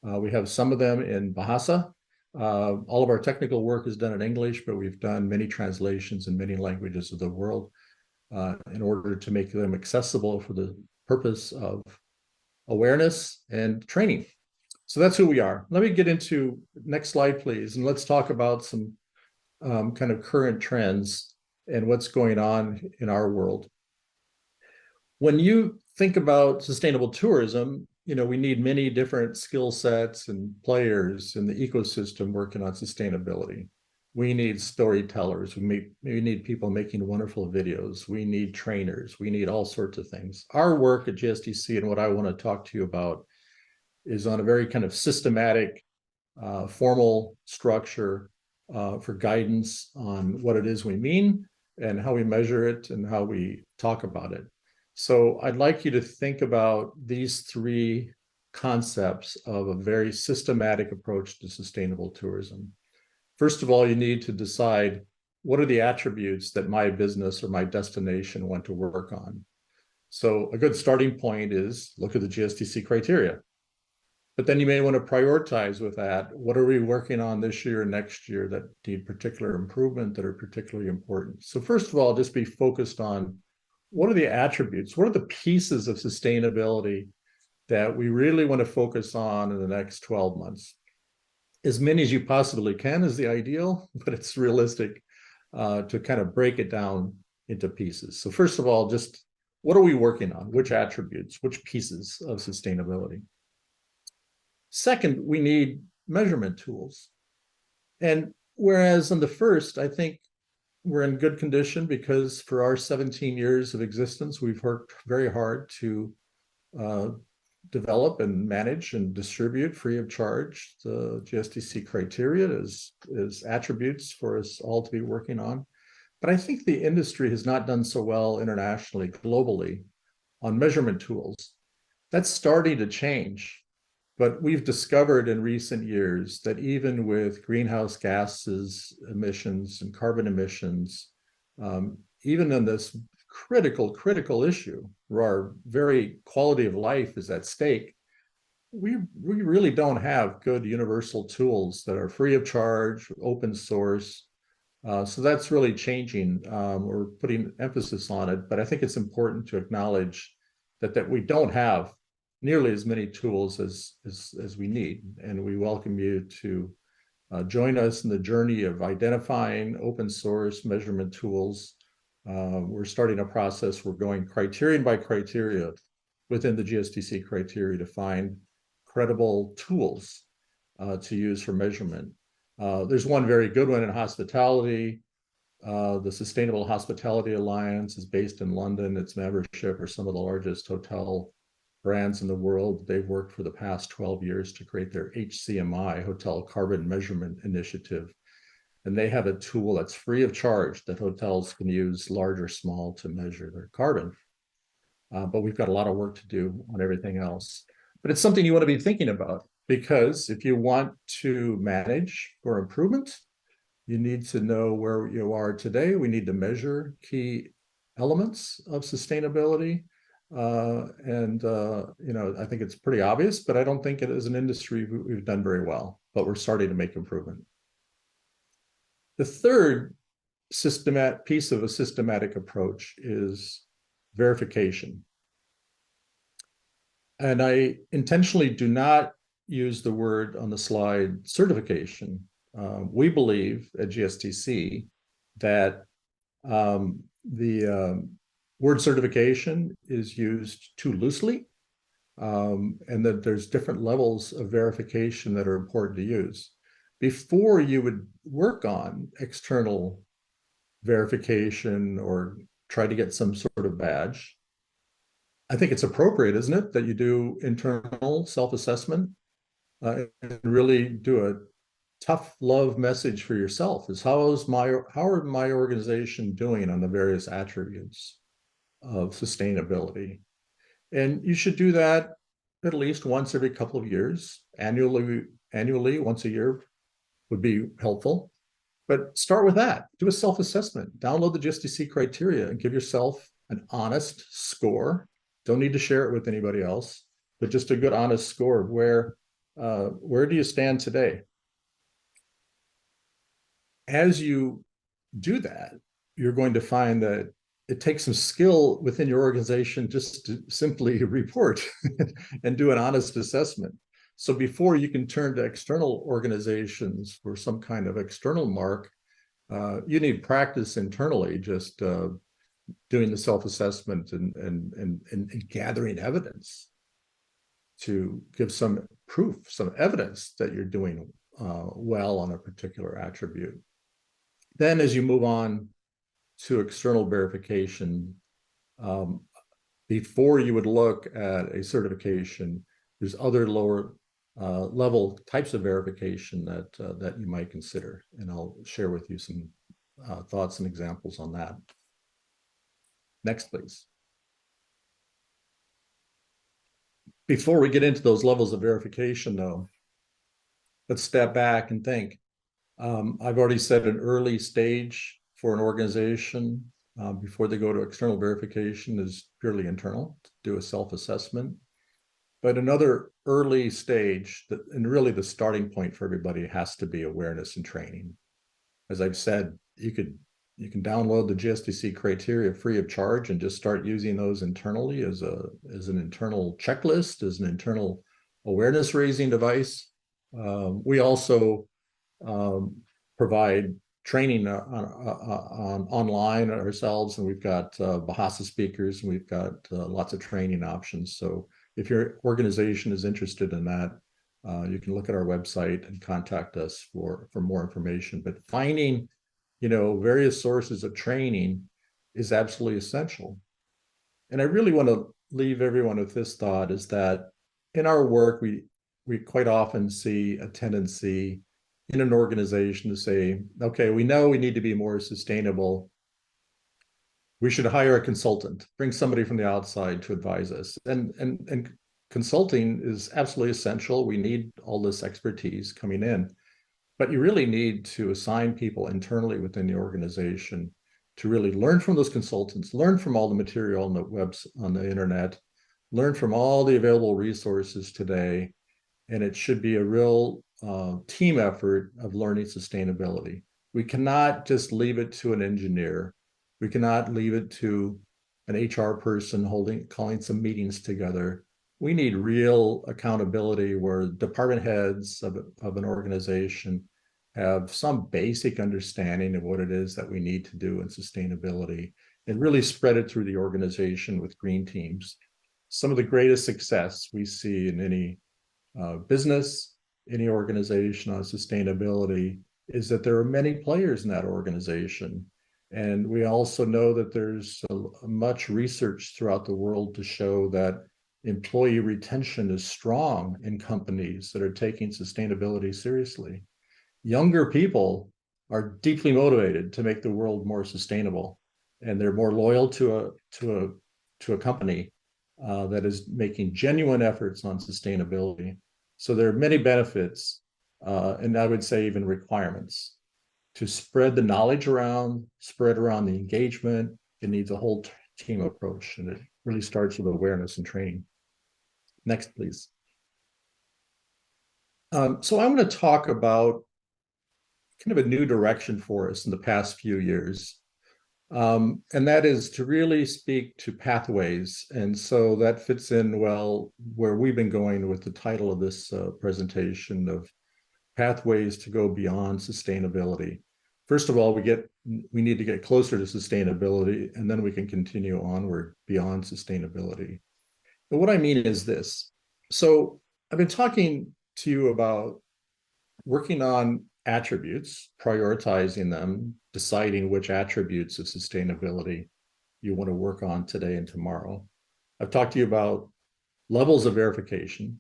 [SPEAKER 16] We have some of them in Bahasa. All of our technical work is done in English, but we've done many translations in many languages of the world in order to make them accessible for the purpose of awareness and training. So that's who we are. Let me get into, next slide, please, and let's talk about some kind of current trends and what's going on in our world. When you think about sustainable tourism, we need many different skill sets and players in the ecosystem working on sustainability. We need storytellers. We need people making wonderful videos. We need trainers. We need all sorts of things. Our work at GSDC and what I want to talk to you about is on a very kind of systematic, formal structure for guidance on what it is we mean and how we measure it and how we talk about it. So I'd like you to think about these three concepts of a very systematic approach to sustainable tourism. First of all, you need to decide what are the attributes that my business or my destination want to work on. So a good starting point is look at the GSDC criteria. But then you may want to prioritize with that. What are we working on this year and next year that need particular improvement, that are particularly important? So first of all, just be focused on what are the attributes, what are the pieces of sustainability that we really want to focus on in the next 12 months? As many as you possibly can is the ideal, but it's realistic to kind of break it down into pieces. So first of all, just what are we working on? Which attributes, which pieces of sustainability? Second, we need measurement tools. And whereas on the first, I think we're in good condition because for our 17 years of existence, we've worked very hard to develop and manage and distribute free of charge the GSDC criteria as attributes for us all to be working on. But I think the industry has not done so well internationally, globally, on measurement tools. That's starting to change. But we've discovered in recent years that even with greenhouse gases emissions and carbon emissions, even in this critical issue where our very quality of life is at stake, we really don't have good universal tools that are free of charge, open source. So that's really changing. We're putting emphasis on it, but I think it's important to acknowledge that we don't have nearly as many tools as we need. And we welcome you to join us in the journey of identifying open source measurement tools. We're starting a process. We're going criterion by criteria within the GSDC criteria to find credible tools to use for measurement. There's one very good one in hospitality. The Sustainable Hospitality Alliance is based in London. Its membership are some of the largest hotel brands in the world. They've worked for the past 12 years to create their HCMI, Hotel Carbon Measurement Initiative. And they have a tool that's free of charge that hotels can use, large or small, to measure their carbon. But we've got a lot of work to do on everything else. But it's something you want to be thinking about, because if you want to manage for improvement, you need to know where you are today. We need to measure key elements of sustainability. I think it's pretty obvious, but I don't think it as an industry we've done very well, but we're starting to make improvement. The third piece of a systematic approach is verification. And I intentionally do not use the word on the slide certification. we believe at GSTC that the word certification is used too loosely, and that there's different levels of verification that are important to use. Before you would work on external verification or try to get some sort of badge, I think it's appropriate, isn't it, that you do internal self-assessment and really do a tough love message for yourself. Is how are my organization doing on the various attributes of sustainability? And you should do that at least once every couple of years. Annually, once a year would be helpful. But start with that. Do a self-assessment. Download the GSTC criteria and give yourself an honest score. Don't need to share it with anybody else, but just a good, honest score of where do you stand today? As you do that, you're going to find that it takes some skill within your organization just to simply report and do an honest assessment. So before you can turn to external organizations for some kind of external mark, you need practice internally, just doing the self-assessment and gathering evidence to give some proof, some evidence that you're doing well on a particular attribute. Then as you move on to external verification, before you would look at a certification, there's other lower level types of verification that you might consider. And I'll share with you some thoughts and examples on that. Next, please. Before we get into those levels of verification, though, let's step back and think. I've already said an early stage for an organization before they go to external verification is purely internal, to do a self-assessment. But another early stage, and really the starting point for everybody, has to be awareness and training. As I've said, you can download the GSTC criteria free of charge and just start using those internally as an internal checklist, as an internal awareness raising device. We also provide training online ourselves, and we've got Bahasa speakers, and we've got lots of training options. So if your organization is interested in that, you can look at our website and contact us for more information. But finding, various sources of training is absolutely essential. And I really want to leave everyone with this thought, is that in our work, we quite often see a tendency in an organization to say, okay, we know we need to be more sustainable. We should hire a consultant, bring somebody from the outside to advise us. And consulting is absolutely essential. We need all this expertise coming in, but you really need to assign people internally within the organization to really learn from those consultants, learn from all the material on the internet, learn from all the available resources today. And it should be a real team effort of learning sustainability. We cannot just leave it to an engineer. We cannot leave it to an HR person calling some meetings together. We need real accountability where department heads of an organization have some basic understanding of what it is that we need to do in sustainability, and really spread it through the organization with green teams. Some of the greatest success we see in any business, any organization on sustainability is that there are many players in that organization. And we also know that there's much research throughout the world to show that employee retention is strong in companies that are taking sustainability seriously. Younger people are deeply motivated to make the world more sustainable, and they're more loyal to a company that is making genuine efforts on sustainability. So there are many benefits, and I would say even requirements, to spread the knowledge around, spread around the engagement. It needs a whole team approach, and it really starts with awareness and training. Next, please. So I'm going to talk about kind of a new direction for us in the past few years. And that is to really speak to pathways. And so that fits in well where we've been going with the title of this presentation of pathways to go beyond sustainability. First of all, we need to get closer to sustainability, and then we can continue onward beyond sustainability. And what I mean is this. So I've been talking to you about working on attributes, prioritizing them, deciding which attributes of sustainability you want to work on today and tomorrow. I've talked to you about levels of verification.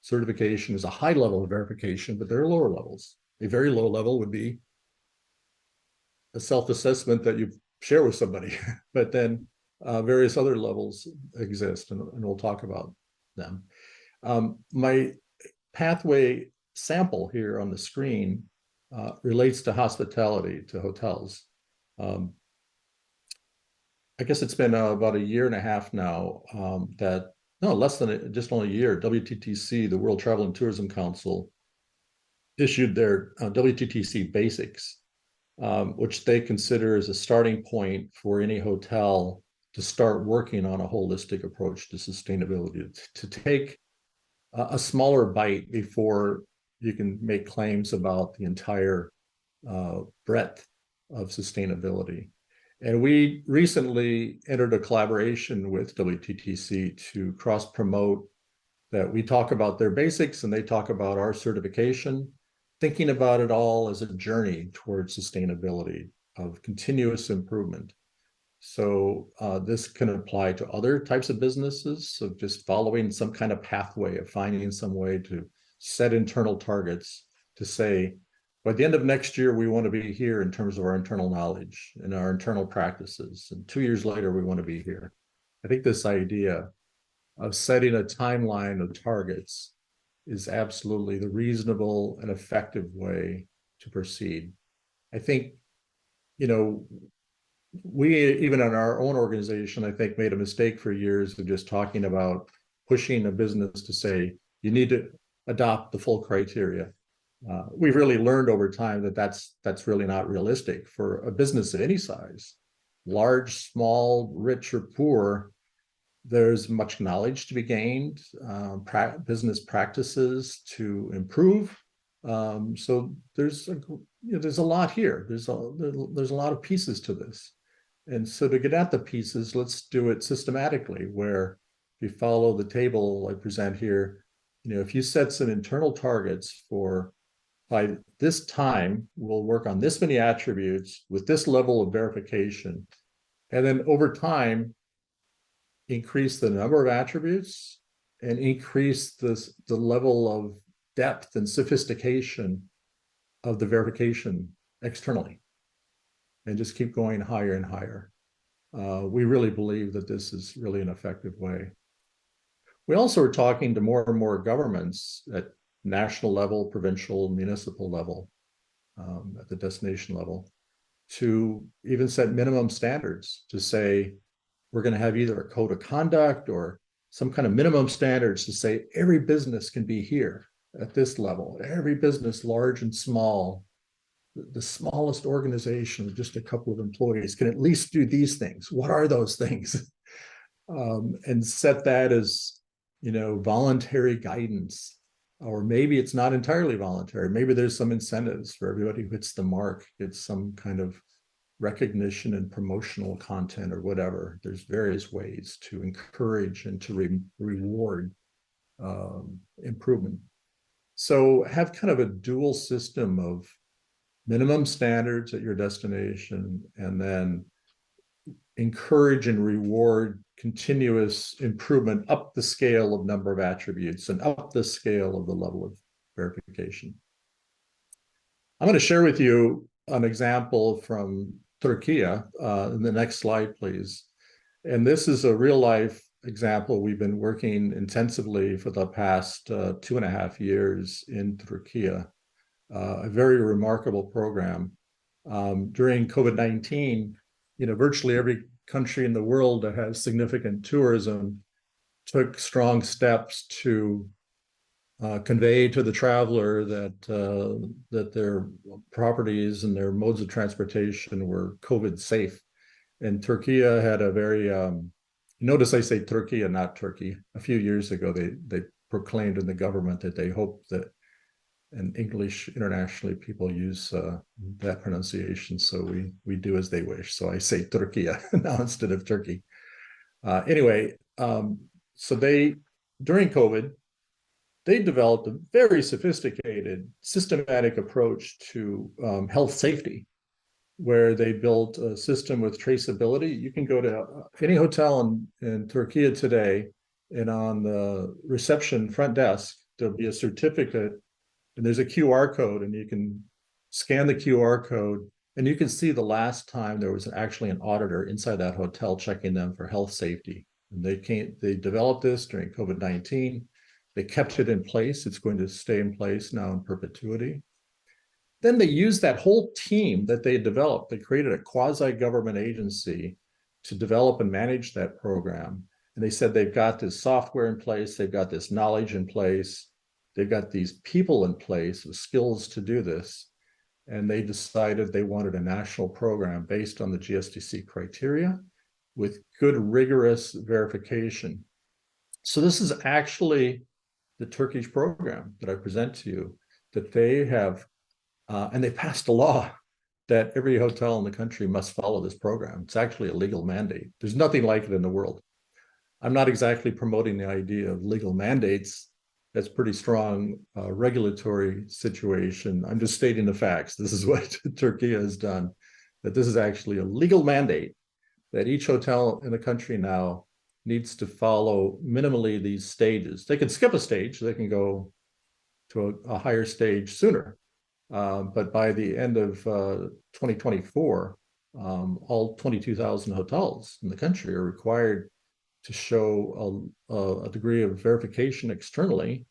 [SPEAKER 16] Certification is a high level of verification, but there are lower levels. A very low level would be a self-assessment that you share with somebody, but then various other levels exist, and we'll talk about them. My pathway sample here on the screen relates to hospitality, to hotels. I guess it's been about a year and a half now less than just only a year, WTTC, the World Travel and Tourism Council, issued their WTTC Basics, which they consider as a starting point for any hotel to start working on a holistic approach to sustainability, to take a smaller bite before you can make claims about the entire breadth of sustainability. And we recently entered a collaboration with WTTC to cross-promote that we talk about their basics and they talk about our certification, thinking about it all as a journey towards sustainability of continuous improvement. So this can apply to other types of businesses, of just following some kind of pathway, of finding some way to set internal targets to say, by the end of next year, we want to be here in terms of our internal knowledge and our internal practices. And 2 years later, we want to be here. I think this idea of setting a timeline of targets is absolutely the reasonable and effective way to proceed. I think, we, even in our own organization, I think made a mistake for years of just talking about pushing a business to say, you need to adopt the full criteria. We've really learned over time that that's really not realistic for a business of any size, large, small, rich, or poor. There's much knowledge to be gained, business practices to improve. So there's a lot here. There's a lot of pieces to this. And so to get at the pieces, let's do it systematically, where if you follow the table I present here, if you set some internal targets for, by this time, we'll work on this many attributes with this level of verification. And then over time, increase the number of attributes and increase the level of depth and sophistication of the verification externally. And just keep going higher and higher. We really believe that this is really an effective way. We also are talking to more and more governments at national level, provincial, municipal level, at the destination level, to even set minimum standards to say, we're going to have either a code of conduct or some kind of minimum standards to say every business can be here at this level. Every business, large and small, the smallest organization with just a couple of employees can at least do these things. What are those things? And set that as, voluntary guidance. Or maybe it's not entirely voluntary. Maybe there's some incentives for everybody who hits the mark, gets some kind of recognition and promotional content or whatever. There's various ways to encourage and to reward improvement. So have kind of a dual system of minimum standards at your destination, and then encourage and reward continuous improvement up the scale of number of attributes and up the scale of the level of verification. I'm going to share with you an example from Turkey. In the next slide, please. And this is a real life example. We've been working intensively for the past 2.5 years in Turkey. A very remarkable program. During COVID-19, virtually every country in the world that has significant tourism took strong steps to convey to the traveler that their properties and their modes of transportation were COVID safe. And Turkey had a very, notice I say Turkey and not Turkey. A few years ago, they proclaimed in the government that they hoped that and English internationally, people use that pronunciation, so we do as they wish. So I say Turkey now instead of Turkey. So during COVID, they developed a very sophisticated, systematic approach to health safety, where they built a system with traceability. You can go to any hotel in Turkey today, and on the reception front desk, there'll be a certificate, and there's a QR code, and you can scan the QR code, and you can see the last time there was actually an auditor inside that hotel checking them for health safety. And they developed this during COVID-19. They kept it in place. It's going to stay in place now in perpetuity. Then they used that whole team that they developed. They created a quasi-government agency to develop and manage that program. And they said they've got this software in place, they've got this knowledge in place, they've got these people in place with skills to do this. And they decided they wanted a national program based on the GSTC criteria with good, rigorous verification. So this is actually the Turkish program that I present to you, that they have, and they passed a law that every hotel in the country must follow this program. It's actually a legal mandate. There's nothing like it in the world. I'm not exactly promoting the idea of legal mandates. That's pretty strong regulatory situation. I'm just stating the facts. This is what Turkey has done, that this is actually a legal mandate that each hotel in the country now needs to follow minimally these stages. They can skip a stage, they can go to a higher stage sooner. But by the end of 2024, all 22,000 hotels in the country are required to show a degree of verification externally.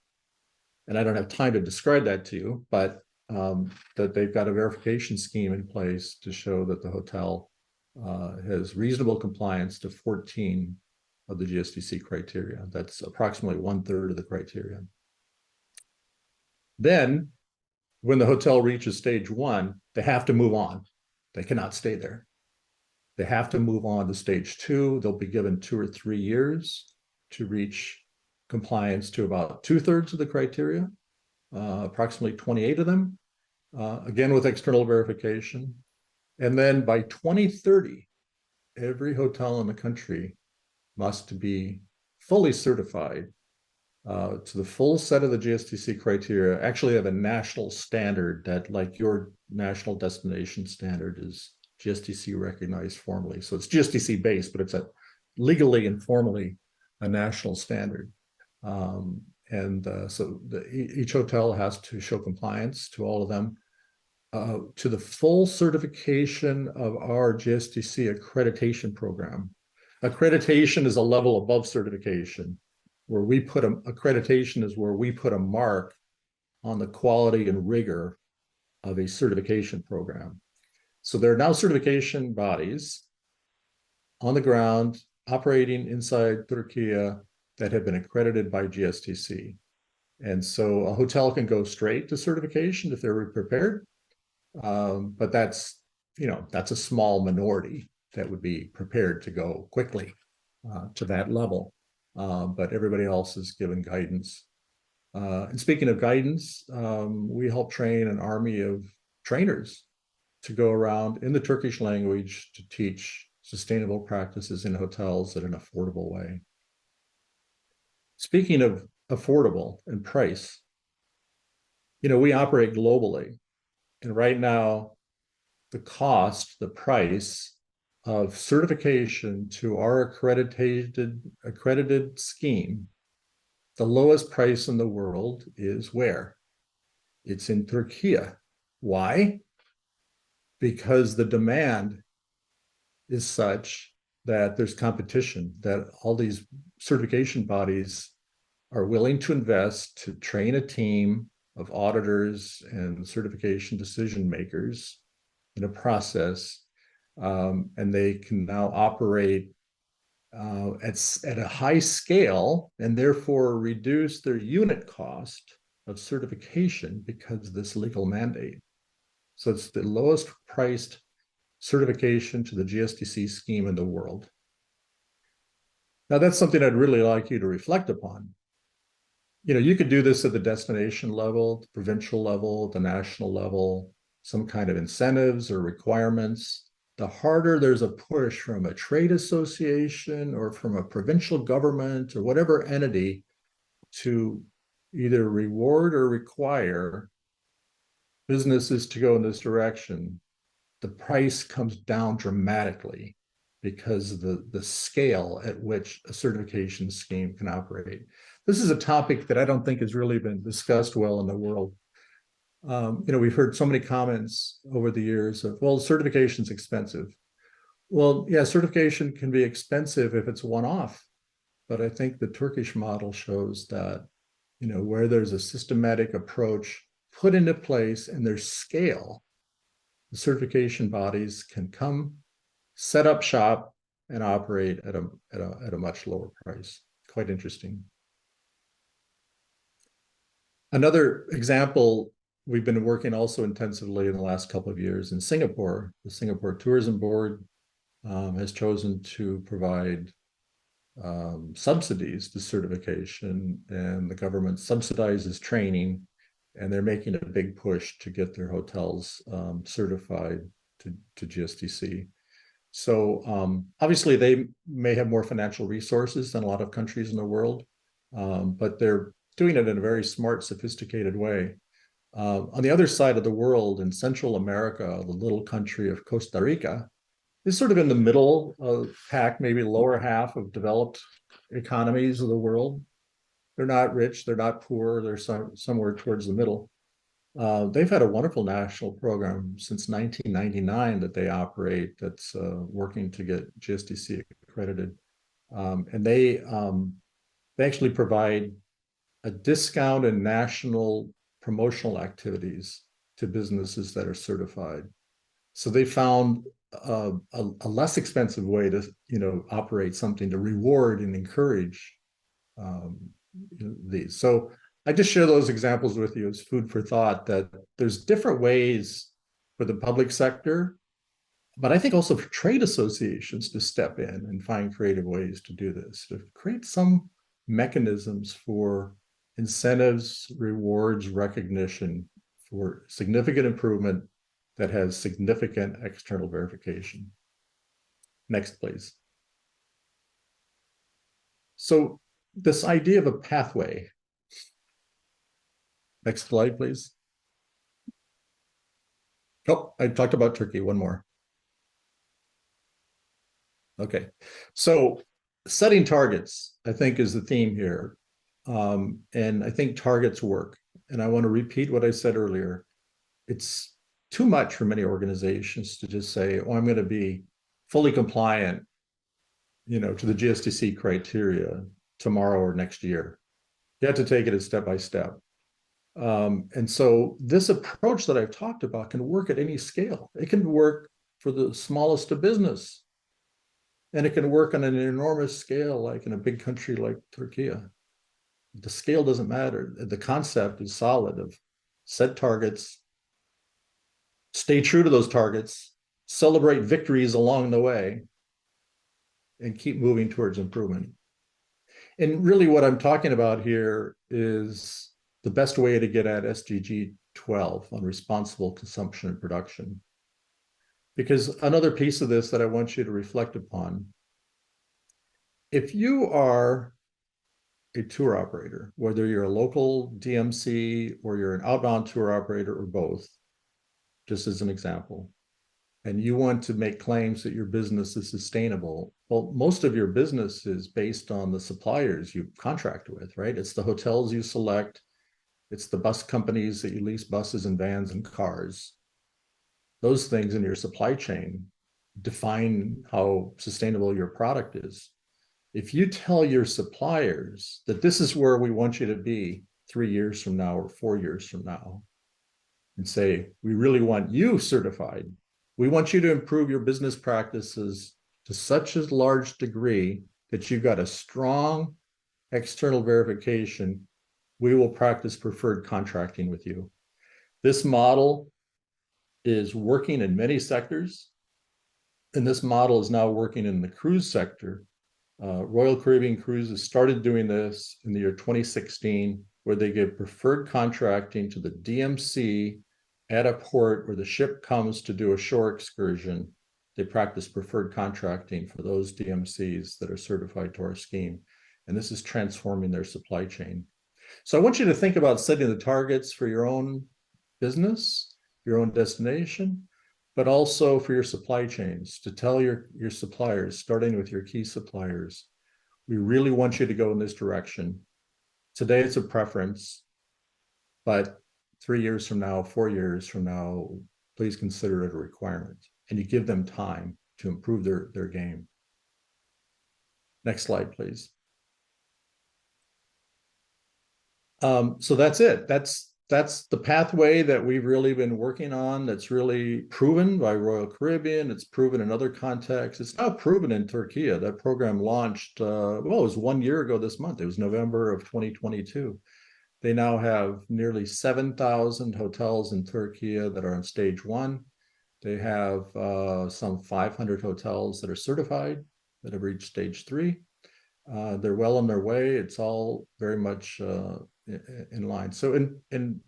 [SPEAKER 16] And I don't have time to describe that to you, but that they've got a verification scheme in place to show that the hotel has reasonable compliance to 14 of the GSTC criteria. That's approximately 1/3 of the criteria. Then, when the hotel reaches stage 1, they have to move on. They cannot stay there. They have to move on to stage 2. They'll be given 2 or 3 years to reach compliance to about 2/3 of the criteria, approximately 28 of them, again with external verification. And then by 2030, every hotel in the country must be fully certified to the full set of the GSTC criteria. Actually have a national standard that, like your national destination standard, is GSTC recognized formally. So it's GSTC based, but it's legally and formally a national standard. So each hotel has to show compliance to all of them, to the full certification of our GSTC accreditation program. Accreditation is a level above certification, where we put accreditation is where we put a mark on the quality and rigor of a certification program. So there are now certification bodies on the ground operating inside Turkey that have been accredited by GSTC. And so a hotel can go straight to certification if they're prepared. But that's a small minority that would be prepared to go quickly to that level. But everybody else is given guidance. And speaking of guidance, we help train an army of trainers to go around in the Turkish language to teach sustainable practices in hotels in an affordable way. Speaking of affordable and price, we operate globally. And right now, the price of certification to our accredited scheme, the lowest price in the world is where? It's in Turkey. Why? Because the demand is such that there's competition, that all these certification bodies are willing to invest to train a team of auditors and certification decision makers in a process, and they can now operate at a high scale and therefore reduce their unit cost of certification because of this legal mandate. So it's the lowest priced certification to the GSTC scheme in the world. Now that's something I'd really like you to reflect upon. you could do this at the destination level, the provincial level, the national level, some kind of incentives or requirements. The harder there's a push from a trade association or from a provincial government or whatever entity to either reward or require businesses to go in this direction, the price comes down dramatically because of the scale at which a certification scheme can operate. This is a topic that I don't think has really been discussed well in the world. We've heard so many comments over the years of, well, certification's expensive. Well, yeah, certification can be expensive if it's one-off, but I think the Turkish model shows that, where there's a systematic approach put into place and there's scale, the certification bodies can come, set up shop, and operate at a much lower price. Quite interesting. Another example, we've been working also intensively in the last couple of years in Singapore. The Singapore Tourism Board has chosen to provide subsidies to certification, and the government subsidizes training, and they're making a big push to get their hotels certified to GSTC. So obviously they may have more financial resources than a lot of countries in the world, but they're doing it in a very smart, sophisticated way. On the other side of the world, in Central America, the little country of Costa Rica is sort of in the middle of pack, maybe lower half of developed economies of the world. They're not rich, they're not poor, they're somewhere towards the middle. They've had a wonderful national program since 1999 that they operate that's working to get GSTC accredited. And they actually provide a discount in national promotional activities to businesses that are certified. So they found a less expensive way to operate something to reward and encourage these. So I just share those examples with you as food for thought, that there's different ways for the public sector, but I think also for trade associations to step in and find creative ways to do this, to create some mechanisms for incentives, rewards, recognition for significant improvement that has significant external verification. Next, please. So this idea of a pathway. Next slide, please. Oh, I talked about Turkey, one more. Okay, so setting targets, I think, is the theme here. And I think targets work. And I want to repeat what I said earlier. It's too much for many organizations to just say, oh, I'm going to be fully compliant, to the GSTC criteria tomorrow or next year. You have to take it step by step. And so this approach that I've talked about can work at any scale. It can work for the smallest of business, and it can work on an enormous scale, like in a big country like Turkey. The scale doesn't matter. The concept is solid of set targets, stay true to those targets, celebrate victories along the way, and keep moving towards improvement. And really what I'm talking about here is the best way to get at SDG 12 on responsible consumption and production. Because another piece of this that I want you to reflect upon, if you are a tour operator, whether you're a local DMC or you're an outbound tour operator or both, just as an example, and you want to make claims that your business is sustainable, well, most of your business is based on the suppliers you contract with, right? It's the hotels you select, it's the bus companies that you lease buses and vans and cars. Those things in your supply chain define how sustainable your product is. If you tell your suppliers that this is where we want you to be 3 years from now or 4 years from now, and say, we really want you certified, we want you to improve your business practices to such a large degree that you've got a strong external verification, we will practice preferred contracting with you. This model is working in many sectors, and this model is now working in the cruise sector. Royal Caribbean Cruises started doing this in the year 2016. where they give preferred contracting to the DMC at a port where the ship comes to do a shore excursion. They practice preferred contracting for those DMCs that are certified to our scheme. And this is transforming their supply chain. So I want you to think about setting the targets for your own business, your own destination, but also for your supply chains, to tell your suppliers, starting with your key suppliers, we really want you to go in this direction. Today it's a preference, but 3 years from now, 4 years from now, please consider it a requirement. And you give them time to improve their game. Next slide, please. So that's it. That's the pathway that we've really been working on. That's really proven by Royal Caribbean. It's proven in other contexts. It's now proven in Turkey. That program launched, well, it was 1 year ago this month. It was November of 2022. They now have nearly 7,000 hotels in Turkey that are on stage 1. They have some 500 hotels that are certified that have reached stage 3. They're well on their way. It's all very much in line. So in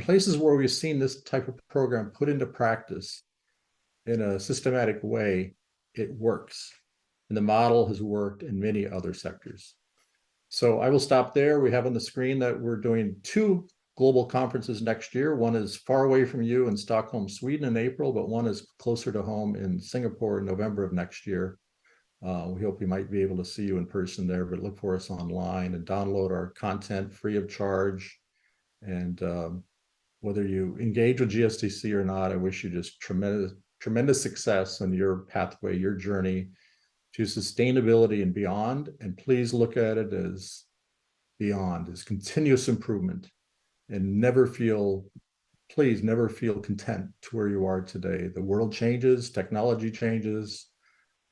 [SPEAKER 16] places where we've seen this type of program put into practice in a systematic way, it works. And the model has worked in many other sectors. So I will stop there. We have on the screen that we're doing 2 global conferences next year. One is far away from you in Stockholm, Sweden in April, but one is closer to home in Singapore in November of next year. We hope we might be able to see you in person there, but look for us online and download our content free of charge. And whether you engage with GSTC or not, I wish you just tremendous success on your pathway, your journey to sustainability and beyond. And please look at it as beyond, as continuous improvement, and please never feel content to where you are today. The world changes, technology changes.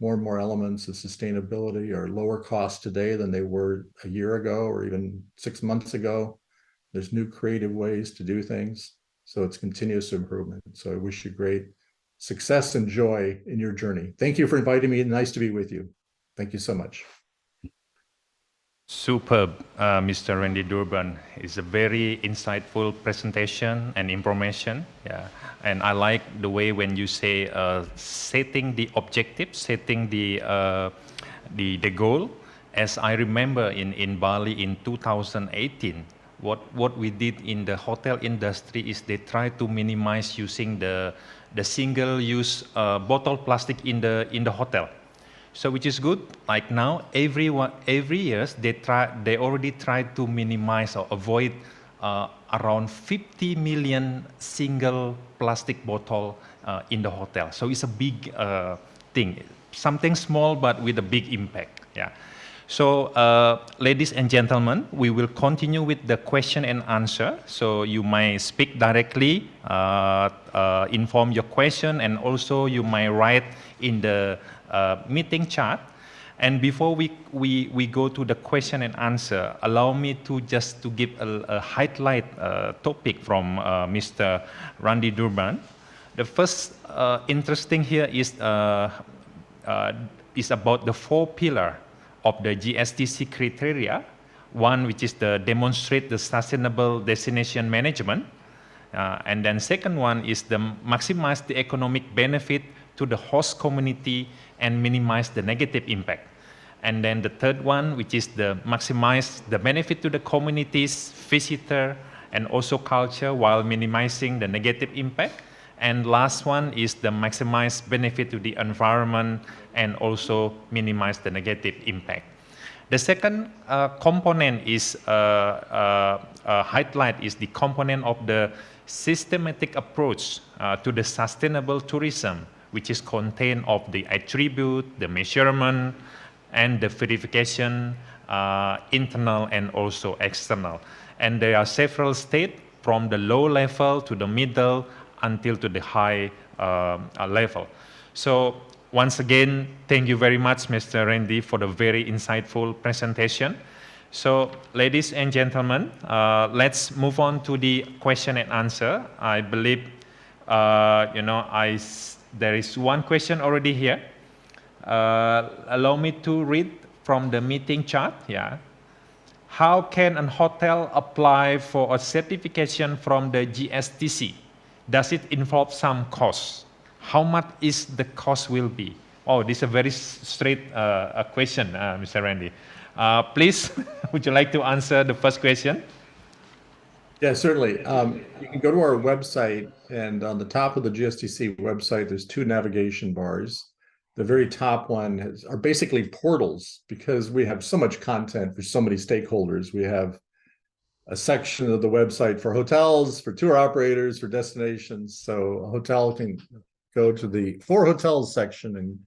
[SPEAKER 16] More and more elements of sustainability are lower cost today than they were a year ago or even 6 months ago. There's new creative ways to do things. So it's continuous improvement. So I wish you great success and joy in your journey. Thank you for inviting me. Nice to be with you. Thank you so much.
[SPEAKER 15] Superb, Mr. Randy Durban. It's a very insightful presentation and information. Yeah, and I like the way when you say setting the objective, setting the goal. As I remember in Bali in 2018, what we did in the hotel industry is they try to minimize using the single-use bottle plastic in the hotel. So which is good. Like now, every year they already try to minimize or avoid around 50 million single plastic bottle in the hotel. So it's a big thing, something small but with a big impact. Yeah. So ladies and gentlemen, we will continue with the question and answer. So you may speak directly, inform your question, and also you may write in the meeting chat. And before we go to the question and answer, allow me to just to give a highlight topic from Mr. Randy Durban. The first interesting here is about the 4 pillars of the GSTC criteria. One, which is the demonstrate the sustainable destination management. And then second one is the maximize the economic benefit to the host community and minimize the negative impact. And then the third one, which is the maximize the benefit to the communities, visitor, and also culture while minimizing the negative impact. And last one is the maximize benefit to the environment and also minimize the negative impact. The second component is highlight is the component of the systematic approach to the sustainable tourism, which is contained of the attribute, the measurement, and the verification, internal and also external. And there are several stages from the low level to the middle until to the high level. So once again, thank you very much, Mr. Randy, for the very insightful presentation. So ladies and gentlemen, let's move on to the question and answer. I believe, there is one question already here. Allow me to read from the meeting chat. Yeah. how can a hotel apply for a certification from the GSTC? Does it involve some cost? How much is the cost will be? Oh, this is a very straight question, Mr. Randy. Please, would you like to answer the first question?
[SPEAKER 16] Yeah, certainly. You can go to our website, and on the top of the GSTC website, there's two navigation bars. The very top one are basically portals, because we have so much content for so many stakeholders. We have a section of the website for hotels, for tour operators, for destinations. So a hotel can go to the For Hotels section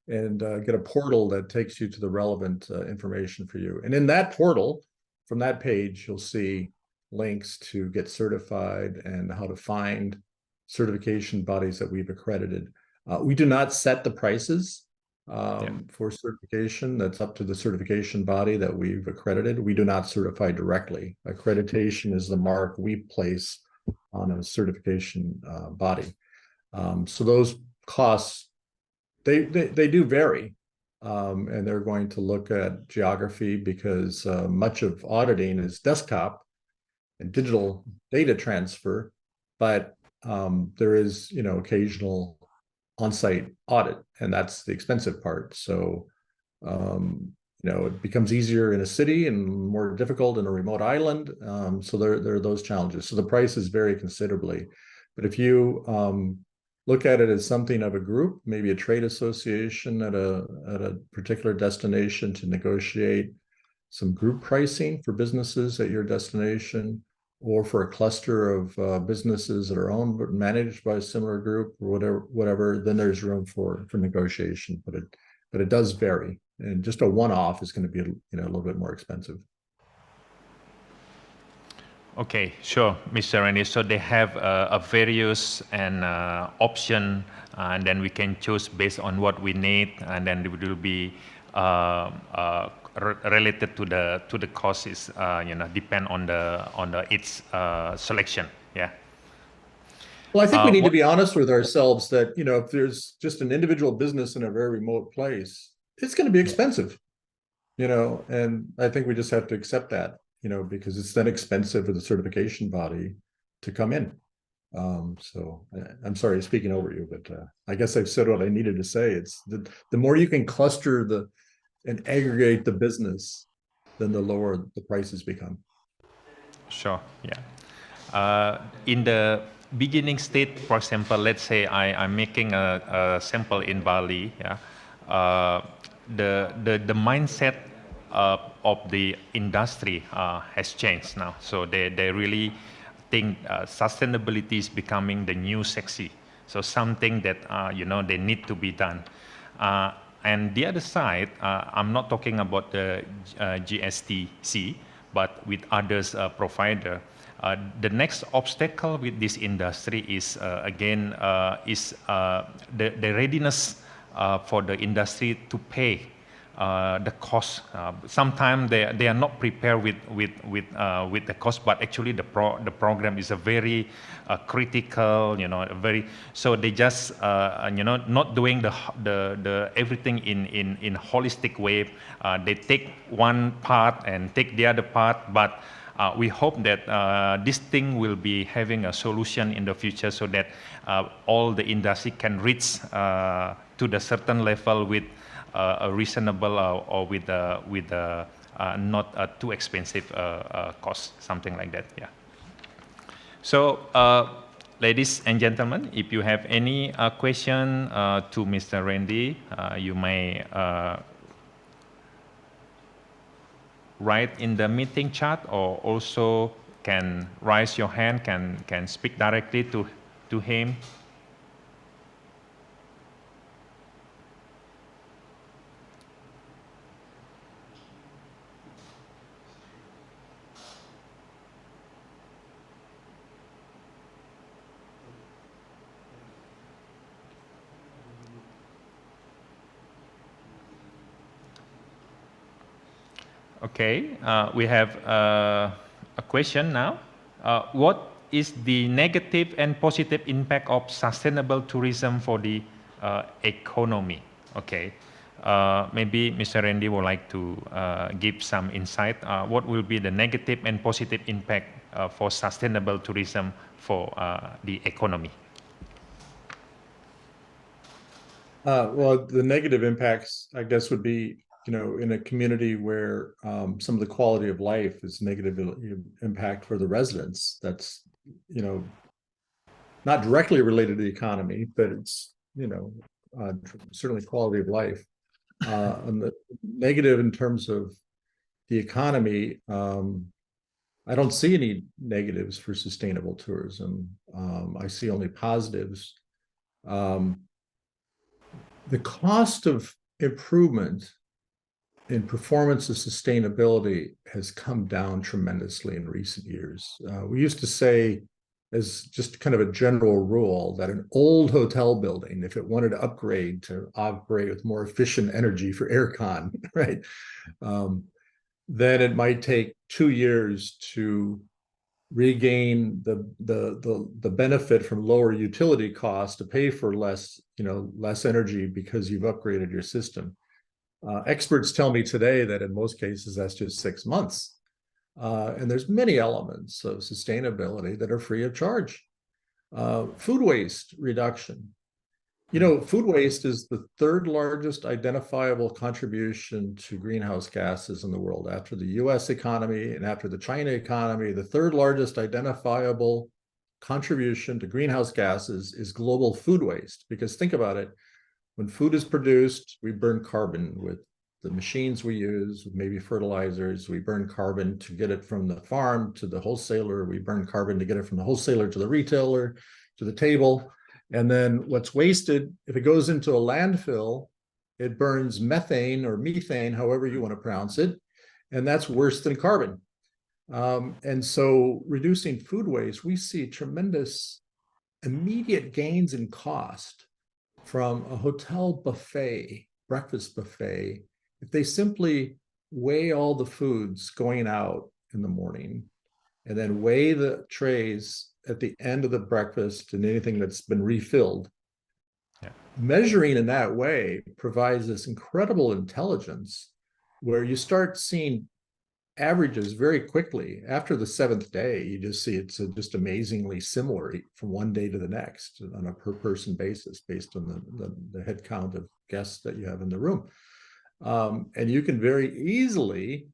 [SPEAKER 16] and get a portal that takes you to the relevant information for you. And in that portal, from that page, you'll see links to get certified and how to find certification bodies that we've accredited. We do not set the prices for certification. That's up to the certification body that we've accredited. We do not certify directly. Accreditation is the mark we place on a certification body. So those costs, they do vary. And they're going to look at geography, because much of auditing is desktop and digital data transfer, but there is, occasional on-site audit, and that's the expensive part. So, it becomes easier in a city and more difficult in a remote island. So there are those challenges. So the prices vary considerably. But if you look at it as something of a group, maybe a trade association at a particular destination to negotiate some group pricing for businesses at your destination, or for a cluster of businesses that are owned but managed by a similar group, or whatever, then there's room for negotiation. But it does vary, and just a one-off is going to be a little bit more expensive.
[SPEAKER 15] Okay, sure, Mr. Randy. So they have a various and option, and then we can choose based on what we need, and then it will be related to the costs. Depend on its selection. Yeah.
[SPEAKER 16] Well, I think we need to be honest with ourselves that if there's just an individual business in a very remote place, it's going to be expensive. And I think we just have to accept that. Because it's then expensive for the certification body to come in. So I'm sorry, speaking over you, but I guess I've said what I needed to say. It's the more you can cluster and aggregate the business, then the lower the prices become.
[SPEAKER 15] Sure, yeah. In the beginning state, for example, let's say I'm making a sample in Bali, yeah. The mindset of the industry has changed now. So they really think sustainability is becoming the new sexy. So something that they need to be done. And the other side, I'm not talking about the GSTC, but with others provider. The next obstacle with this industry is the readiness for the industry to pay the cost. Sometimes they are not prepared with the cost, but actually the program is a very critical, so they just not doing the everything in holistic way. They take one part and take the other part, but we hope that this thing will be having a solution in the future, so that all the industry can reach to the certain level with a reasonable or with not too expensive cost, something like that. Yeah. So, ladies and gentlemen, if you have any question to Mr. Randy, you may write in the meeting chat, or also can raise your hand, can speak directly to him. Okay, we have a question now. What is the negative and positive impact of sustainable tourism for the economy? Okay, Maybe Mr. Randy would like to give some insight. What will be the negative and positive impact for sustainable tourism for the economy?
[SPEAKER 16] Well, the negative impacts, I guess, would be, in a community where some of the quality of life is negatively impact for the residents. That's, not directly related to the economy, but it's, certainly quality of life. And the negative in terms of the economy, I don't see any negatives for sustainable tourism. I see only positives. The cost of improvement in performance and sustainability has come down tremendously in recent years. We used to say, as just kind of a general rule, that an old hotel building, if it wanted to upgrade to operate with more efficient energy for aircon, right, then it might take 2 years to regain the benefit from lower utility costs to pay for less energy because you've upgraded your system. Experts tell me today that in most cases that's just 6 months. And there's many elements of sustainability that are free of charge. Food waste reduction. Food waste is the third largest identifiable contribution to greenhouse gases in the world, after the US economy and after the China economy. The third largest identifiable contribution to greenhouse gases is global food waste. Because think about it, when food is produced, we burn carbon with the machines we use, maybe fertilizers. We burn carbon to get it from the farm to the wholesaler. We burn carbon to get it from the wholesaler to the retailer, to the table. And then what's wasted, if it goes into a landfill, it burns methane or methane, however you want to pronounce it. And that's worse than carbon. And so reducing food waste, we see tremendous immediate gains in cost from a hotel buffet, breakfast buffet. If they simply weigh all the foods going out in the morning and then weigh the trays at the end of the breakfast and anything that's been refilled, measuring in that way provides this incredible intelligence where you start seeing averages very quickly. After the 7th day, you just see it's just amazingly similar from one day to the next on a per person basis based on the head count of guests that you have in the room. And you can very easily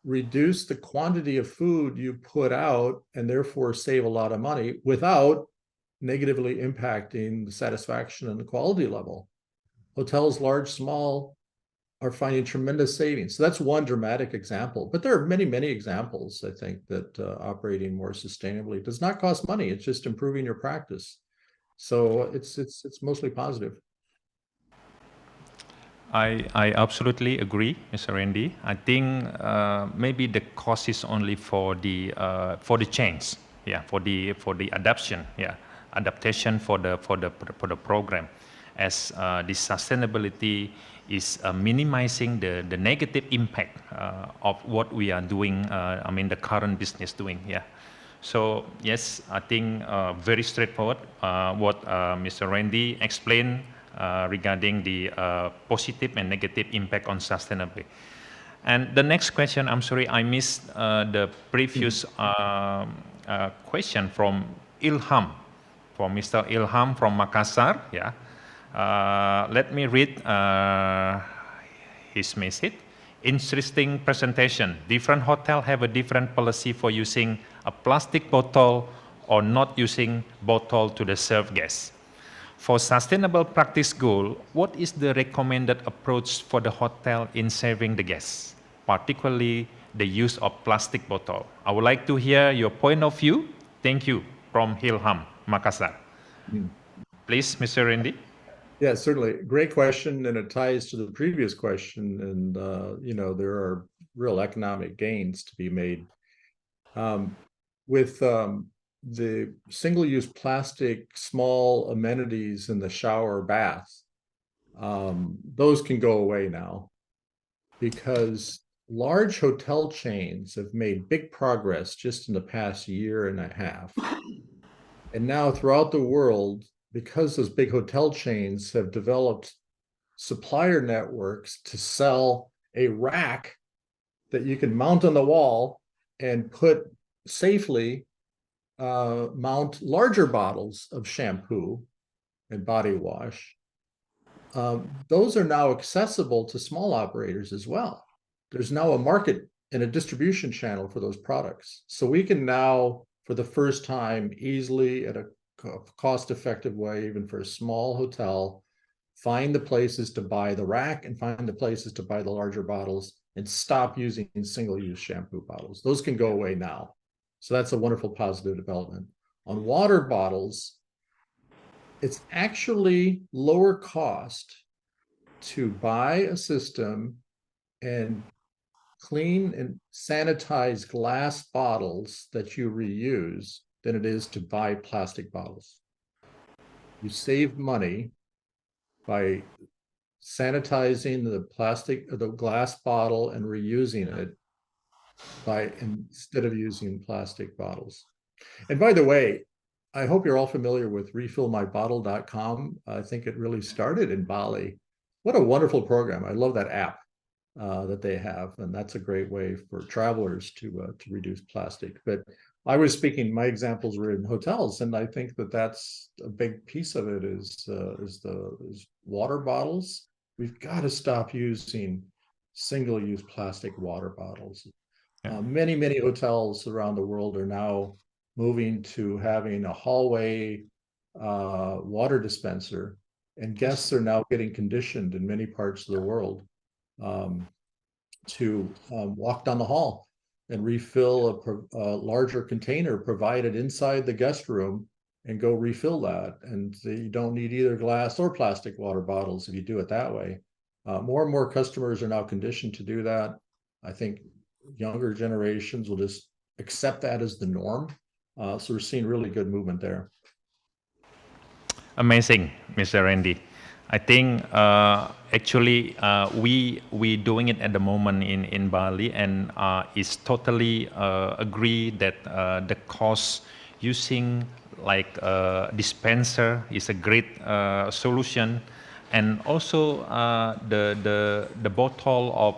[SPEAKER 16] reduce the quantity of food you put out and therefore save a lot of money without negatively impacting the satisfaction and the quality level. Hotels, large, small, are finding tremendous savings. So that's one dramatic example, but there are many, many examples, I think, that operating more sustainably does not cost money. It's just improving your practice. So it's mostly positive.
[SPEAKER 15] I absolutely agree, Mr. Randy. I think maybe the cost is only for the change, for the adaptation for the program, as the sustainability is minimizing the negative impact of what we are doing. The current business doing. So yes, I think very straightforward what Mr. Randy explained. Regarding the positive and negative impact on sustainability. And the next question, I'm sorry, I missed the previous question from Ilham, from Mr. Ilham from Makassar. Let me read his message. Interesting presentation. Different hotels have a different policy for using a plastic bottle or not using bottle to the serve guests. For sustainable practice goal, what is the recommended approach for the hotel in serving the guests, particularly the use of plastic bottle? I would like to hear your point of view. Thank you. From Ilham, Makassar. Please, Mr. Randy.
[SPEAKER 16] Yeah, certainly. Great question, and it ties to the previous question. And, there are real economic gains to be made. With the single-use plastic small amenities in the shower bath, those can go away now, because large hotel chains have made big progress just in the past year and a half. And now throughout the world, because those big hotel chains have developed supplier networks to sell a rack that you can mount on the wall and put safely, mount larger bottles of shampoo and body wash. Those are now accessible to small operators as well. There's now a market and a distribution channel for those products. So we can now, for the first time, easily at a cost-effective way, even for a small hotel, find the places to buy the rack and find the places to buy the larger bottles and stop using single-use shampoo bottles. Those can go away now. So that's a wonderful positive development. On water bottles, it's actually lower cost to buy a system and clean and sanitize glass bottles that you reuse than it is to buy plastic bottles. You save money by sanitizing the glass bottle and reusing it instead of using plastic bottles. And by the way, I hope you're all familiar with refillmybottle.com. I think it really started in Bali. What a wonderful program. I love that app that they have, and that's a great way for travelers to reduce plastic. But I was speaking, my examples were in hotels, and I think that that's a big piece of it is water bottles. We've got to stop using single-use plastic water bottles. Many hotels around the world are now moving to having a hallway water dispenser, and guests are now getting conditioned in many parts of the world to walk down the hall and refill a larger container provided inside the guest room and go refill that. And you don't need either glass or plastic water bottles if you do it that way. More and more customers are now conditioned to do that. I think younger generations will just accept that as the norm. So we're seeing really good movement there.
[SPEAKER 15] Amazing, Mr. Randy. I think actually we doing it at the moment in Bali, and it's totally agree that the cost using like dispenser is a great solution, and also the bottle of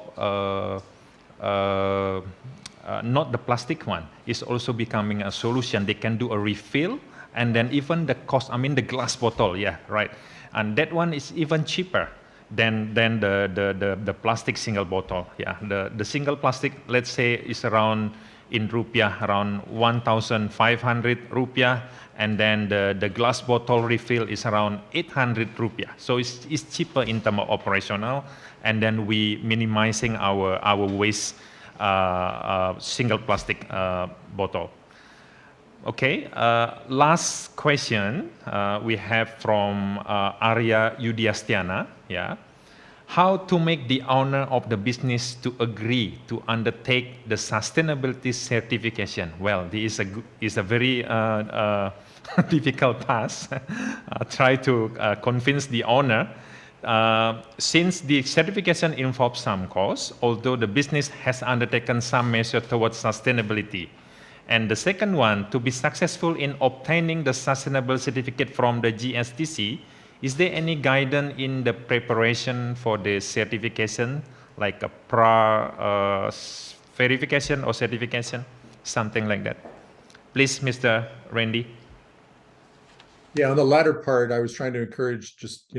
[SPEAKER 15] not the plastic one is also becoming a solution. They can do a refill, and then even the cost, I mean the glass bottle, yeah, right. And that one is even cheaper than the plastic single bottle. Yeah, the single plastic, let's say, is around in rupiah around 1,500 rupiah, and then the glass bottle refill is around 800 rupiah. So it's cheaper in terms of operational, and then we minimizing our waste single plastic bottle. Okay, last question we have from Arya Yudiastiana. Yeah, how to make the owner of the business to agree to undertake the sustainability certification? Well, this is a very difficult task. Try to convince the owner. Since the certification involves some cost, although the business has undertaken some measure towards sustainability. And the second one, to be successful in obtaining the sustainable certificate from the GSTC, is there any guidance in the preparation for the certification, like a verification or certification, something like that? Please, Mr. Randy.
[SPEAKER 16] Yeah, on the latter part, I was trying to encourage just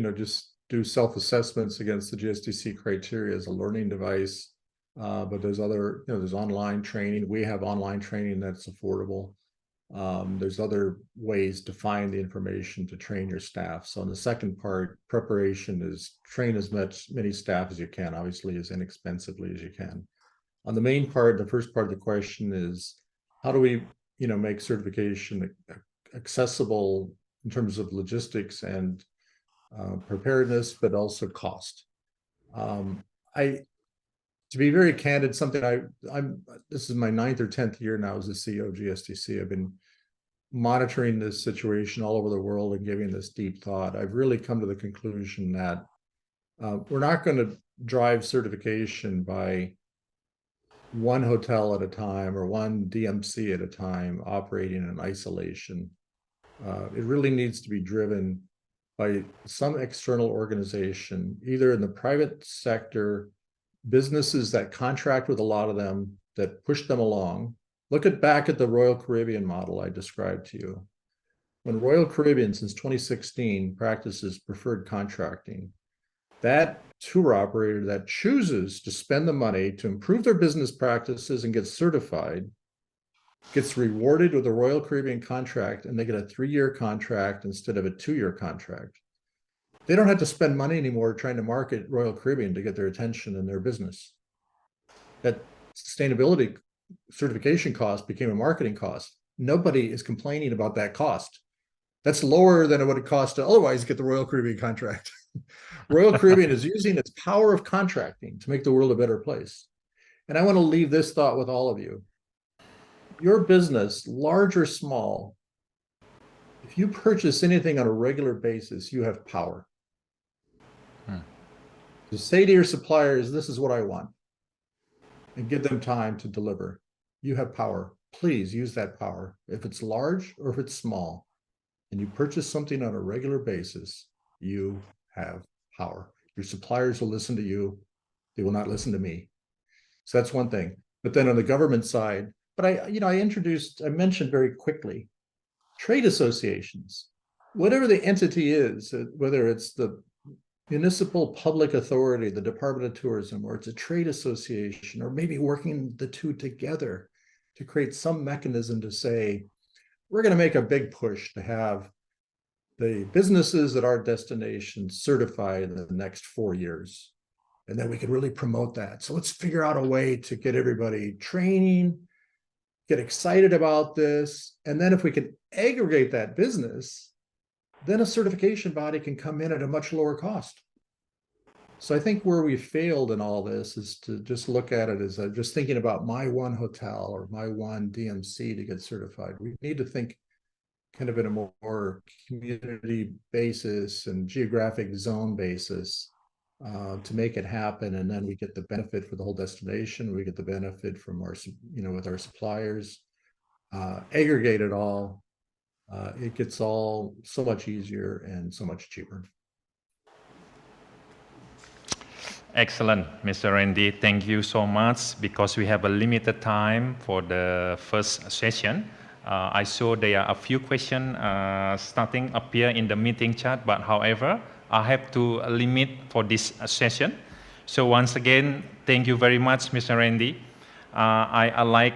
[SPEAKER 16] do self-assessments against the GSTC criteria as a learning device. But there's other, there's online training. We have online training that's affordable. There's other ways to find the information to train your staff. So on the second part, preparation is train as many staff as you can, obviously as inexpensively as you can. On the main part, the first part of the question is, how do we, make certification accessible in terms of logistics and preparedness, but also cost. To be very candid, something this is my 9th or 10th year now as the CEO of GSTC. I've been monitoring this situation all over the world and giving this deep thought. I've really come to the conclusion that we're not going to drive certification by one hotel at a time or one DMC at a time operating in isolation. It really needs to be driven by some external organization, either in the private sector, businesses that contract with a lot of them, that push them along. Look back at the Royal Caribbean model I described to you. When Royal Caribbean, since 2016, practices preferred contracting, that tour operator that chooses to spend the money to improve their business practices and get certified gets rewarded with a Royal Caribbean contract, and they get a 3-year contract instead of a 2-year contract. They don't have to spend money anymore trying to market Royal Caribbean to get their attention and their business. That sustainability certification cost became a marketing cost. Nobody is complaining about that cost. That's lower than it would have cost to otherwise get the Royal Caribbean contract. Royal Caribbean is using its power of contracting to make the world a better place. And I want to leave this thought with all of you. Your business, large or small, if you purchase anything on a regular basis, you have power. To say to your suppliers, this is what I want, and give them time to deliver. You have power. Please use that power. If it's large or if it's small, and you purchase something on a regular basis, you have power. Your suppliers will listen to you. They will not listen to me. So that's one thing. But then on the government side, but I mentioned very quickly, trade associations, whatever the entity is, whether it's the municipal public authority, the Department of Tourism, or it's a trade association, or maybe working the two together to create some mechanism to say, we're going to make a big push to have the businesses at our destination certified in the next 4 years. And then we can really promote that. So let's figure out a way to get everybody training, get excited about this. And then if we can aggregate that business, then a certification body can come in at a much lower cost. So I think where we failed in all this is to just look at it as just thinking about my one hotel or my one DMC to get certified. We need to think kind of in a more community basis and geographic zone basis to make it happen. And then we get the benefit for the whole destination. We get the benefit from our, with our suppliers, aggregate it all. It gets all so much easier and so much cheaper.
[SPEAKER 15] Excellent, Mr. Randy. Thank you so much. Because we have a limited time for the first session, I saw there are a few questions starting appear in the meeting chat, but however, I have to limit for this session. So once again, thank you very much, Mr. Randy. I like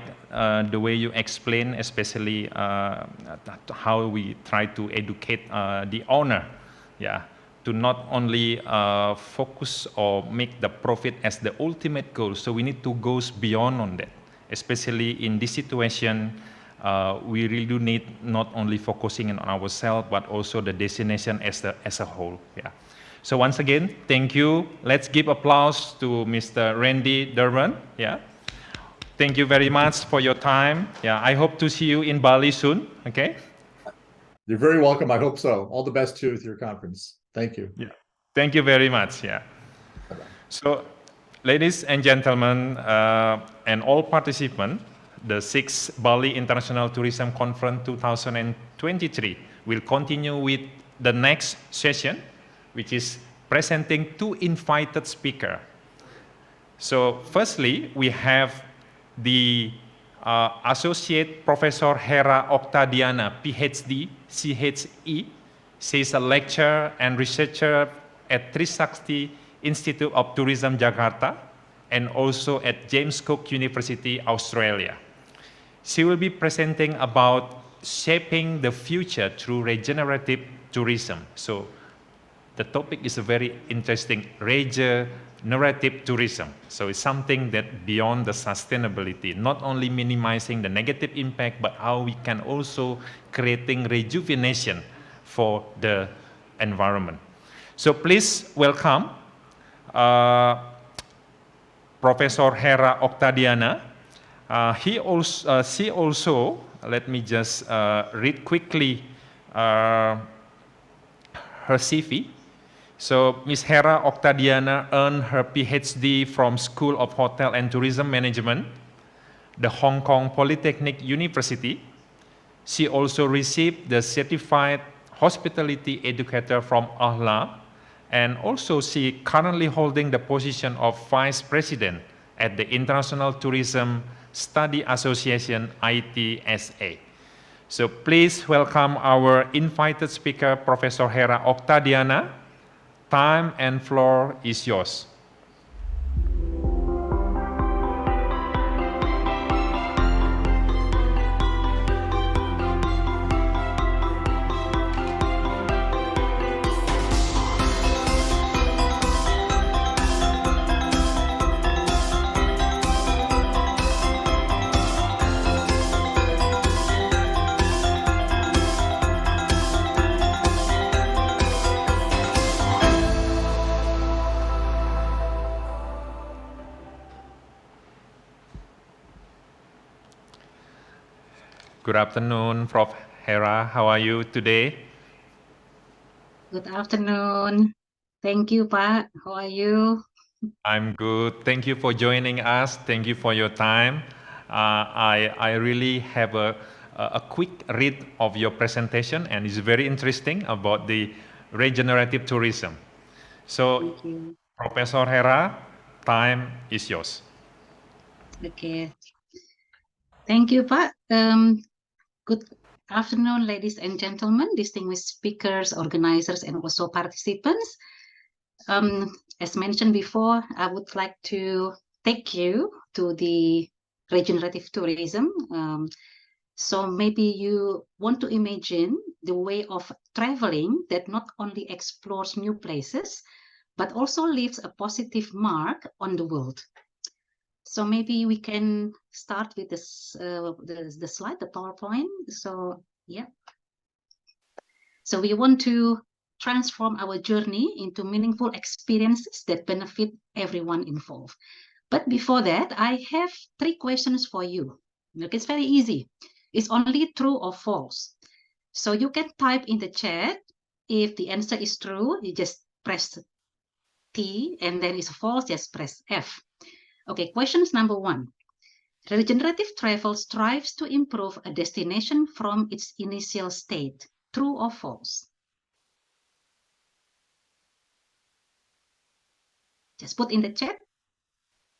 [SPEAKER 15] the way you explain, especially how we try to educate the owner, to not only focus or make the profit as the ultimate goal. So we need to go beyond on that, especially in this situation. We really do need not only focusing on ourselves, but also the destination as a whole. So once again, thank you. Let's give applause to Mr. Randy Durban. Thank you very much for your time. I hope to see you in Bali soon. Okay.
[SPEAKER 16] You're very welcome. I hope so. All the best to you with your conference. Thank you.
[SPEAKER 15] Thank you very much. So, ladies and gentlemen, and all participants, the 6th Bali International Tourism Conference 2023 will continue with the next session, which is presenting 2 invited speakers. So firstly, we have the Associate Professor Hera Oktadiana, PhD, CHE. She's a lecturer and researcher at Trisakti Institute of Tourism, Jakarta, and also at James Cook University, Australia. She will be presenting about shaping the future through regenerative tourism. So the topic is a very interesting, regenerative tourism. So it's something that beyond the sustainability, not only minimizing the negative impact, but how we can also creating rejuvenation for the environment. So please welcome Professor Hera Oktadiana. She also, let me just read quickly her CV. So Ms. Hera Oktadiana earned her PhD from School of Hotel and Tourism Management, the Hong Kong Polytechnic University. She also received the Certified hospitality educator from AHLA, and also she currently holding the position of Vice President at the International Tourism Study Association, ITSA. So please welcome our invited speaker, Professor Hera Oktadiana. Time and floor is yours. Good afternoon, Prof. Hera. How are you today?
[SPEAKER 17] Good afternoon. Thank you, Pak. How are you?
[SPEAKER 15] I'm good. Thank you for joining us. Thank you for your time. I really have a quick read of your presentation, and it's very interesting about the regenerative tourism. So, Professor Hera, time is yours.
[SPEAKER 17] Okay. Thank you, Pak. Good afternoon, ladies and gentlemen, distinguished speakers, organizers, and also participants. As mentioned before, I would like to take you to the regenerative tourism. So maybe you want to imagine the way of traveling that not only explores new places, but also leaves a positive mark on the world. So maybe we can start with this, the slide, the PowerPoint. So yeah. So we want to transform our journey into meaningful experiences that benefit everyone involved. But before that, I have 3 questions for you. Look, it's very easy. It's only true or false. So you can type in the chat. If the answer is true, you just press T, and then it's false, just press F. Okay, questions number 1. Regenerative travel strives to improve a destination from its initial state. True or false? Just put in the chat.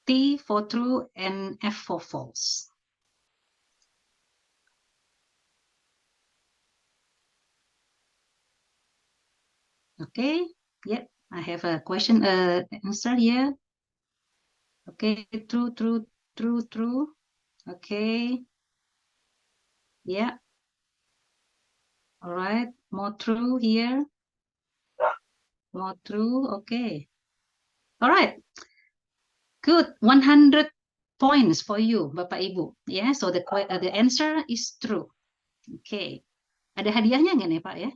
[SPEAKER 17] T for true and F for false. Okay, yeah, I have a question, answer here. Okay, true, true, true, true. Okay. Yeah. All right, more true here. More true, okay. All right. Good, 100 points for you, Bapak Ibu. Yeah, so the answer is true. Okay. Ada hadiahnya nggak nih, Pak ya?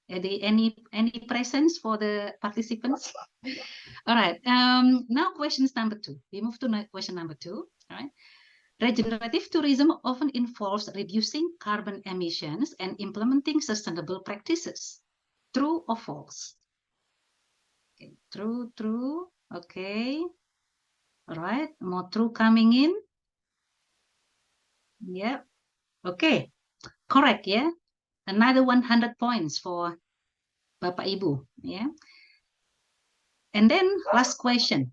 [SPEAKER 17] Any presents for the participants? All right. Now questions number 2. We move to question number 2. All right. Regenerative tourism often involves reducing carbon emissions and implementing sustainable practices. True or false? Okay. True, true. Okay. All right. More true coming in. Yeah. Okay. Correct. Yeah. Another 100 points for Bapak Ibu. Yeah. And then last question.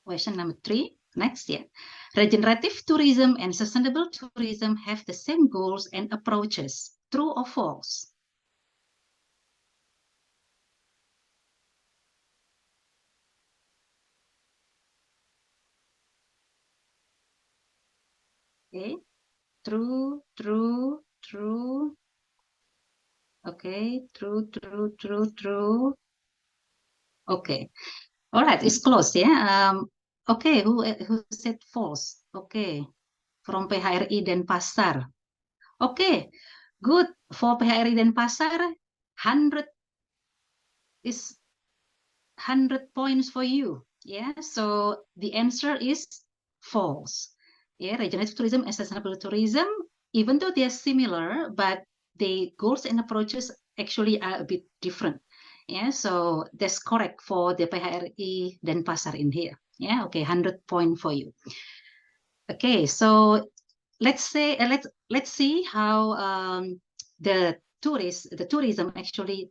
[SPEAKER 17] Question number 3. Next, yeah. Regenerative tourism and sustainable tourism have the same goals and approaches. True or false? Okay. True, true, true. Okay. True, true, true, true. Okay. All right. It's close, yeah. Okay. Who said false? Okay. From PHRI Denpasar. Okay. Good. For PHRI Denpasar, 100 is 100 points for you. Yeah. So the answer is false. Yeah. Regenerative tourism and sustainable tourism, even though they are similar, but the goals and approaches actually are a bit different. Yeah. So that's correct for the PHRI Denpasar in here. Yeah. Okay. 100 point for you. Okay. So let's say let's see how the the tourism actually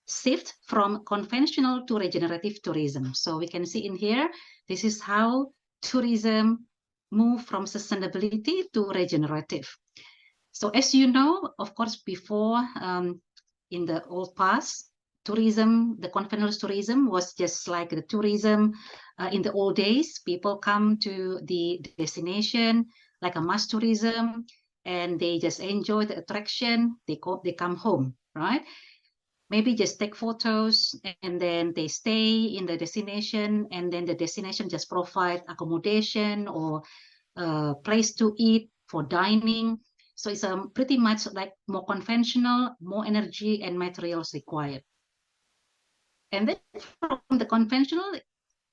[SPEAKER 17] shift from conventional to regenerative tourism. So we can see in here, this is how tourism move from sustainability to regenerative. So as you know, of course, before in the old past, tourism, the conventional tourism was just like the tourism in the old days. People come to the destination like a mass tourism, and they just enjoy the attraction. They come home, right? Maybe just take photos, and then they stay in the destination, and then the destination just provide accommodation or place to eat for dining. So it's pretty much like more conventional, more energy and materials required. And then from the conventional,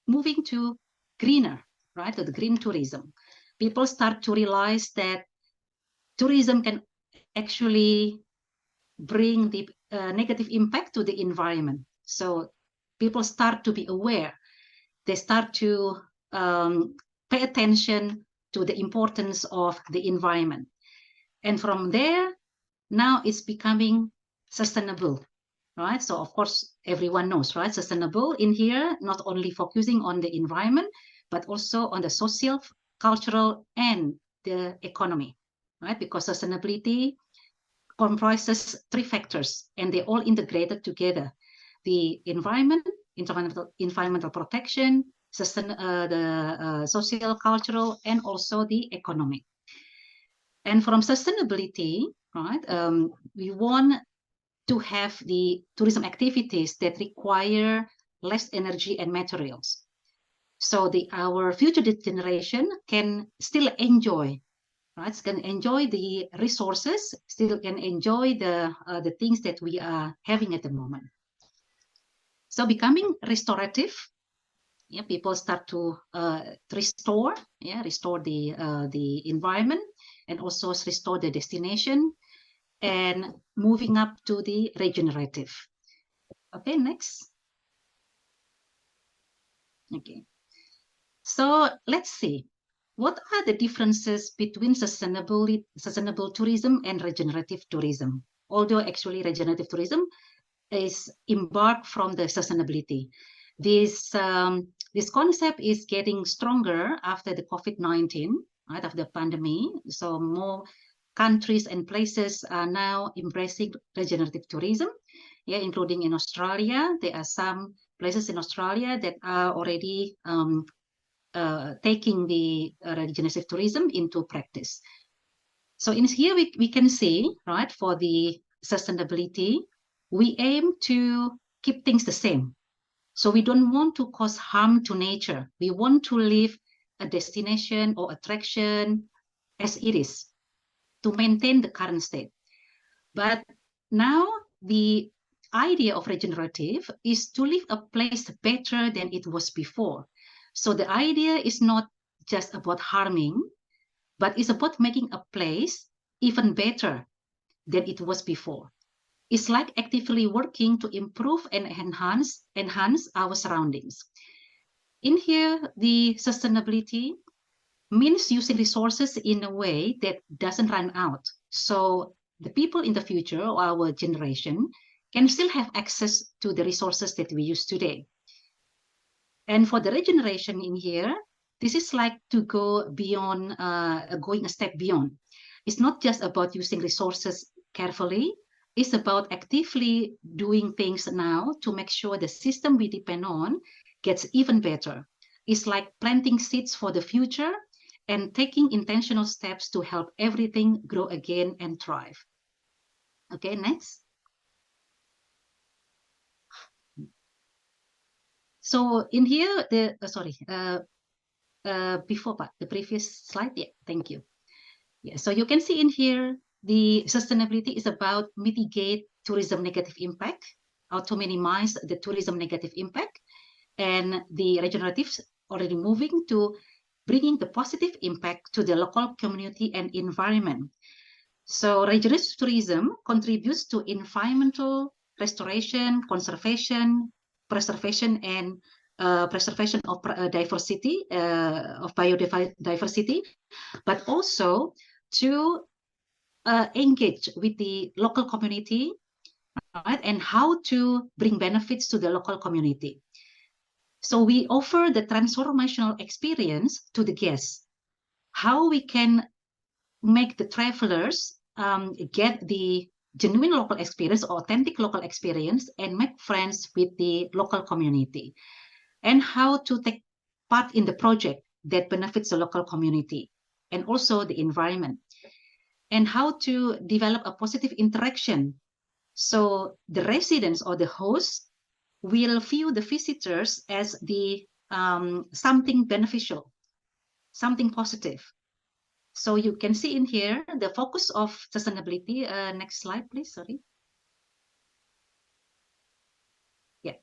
[SPEAKER 17] moving to greener, right, to the green tourism. People start to realize that tourism can actually bring the negative impact to the environment. So people start to be aware. They start to pay attention to the importance of the environment. And from there, now it's becoming sustainable, right? So of course, everyone knows, right? Sustainable in here, not only focusing on the environment, but also on the social, cultural, and the economy, right? Because sustainability comprises three factors, and they all integrated together: the environment, environmental protection, the social, cultural, and also the economic. And from sustainability, right, we want to have the tourism activities that require less energy and materials. So our future generation can still enjoy, right? Can enjoy the resources, still can enjoy the things that we are having at the moment. So becoming restorative, yeah, people start to restore the environment, and also restore the destination, and moving up to the regenerative. Okay, next. Okay. So let's see, what are the differences between sustainable tourism and regenerative tourism? Although actually regenerative tourism is embarked from the sustainability. This concept is getting stronger after the COVID-19, right, after the pandemic. So more countries and places are now embracing regenerative tourism, yeah, including in Australia. There are some places in Australia that are already taking the regenerative tourism into practice. So in here we can see, right, for the sustainability, we aim to keep things the same. So we don't want to cause harm to nature. We want to leave a destination or attraction as it is, to maintain the current state. But now the idea of regenerative is to leave a place better than it was before. So the idea is not just about harming, but it's about making a place even better than it was before. It's like actively working to improve and enhance our surroundings. In here, the sustainability means using resources in a way that doesn't run out. So the people in the future, or our generation, can still have access to the resources that we use today. And for the regeneration in here, this is like to go beyond, going a step beyond. It's not just about using resources carefully. It's about actively doing things now to make sure the system we depend on gets even better. It's like planting seeds for the future and taking intentional steps to help everything grow again and thrive. Okay, next. So in here, before the previous slide, yeah, thank you. Yeah, so you can see in here, the sustainability is about mitigate tourism negative impact, how to minimize the tourism negative impact, and the regeneratives already moving to bringing the positive impact to the local community and environment. So regenerative tourism contributes to environmental restoration, conservation, preservation, and preservation of diversity, of biodiversity, but also to engage with the local community right? And how to bring benefits to the local community. So we offer the transformational experience to the guests, how we can make the travelers get the genuine local experience, authentic local experience, and make friends with the local community, and how to take part in the project that benefits the local community and also the environment, and how to develop a positive interaction. So the residents or the hosts will view the visitors as the something beneficial, something positive. So you can see in here the focus of sustainability. Next slide, please. Sorry. Yeah.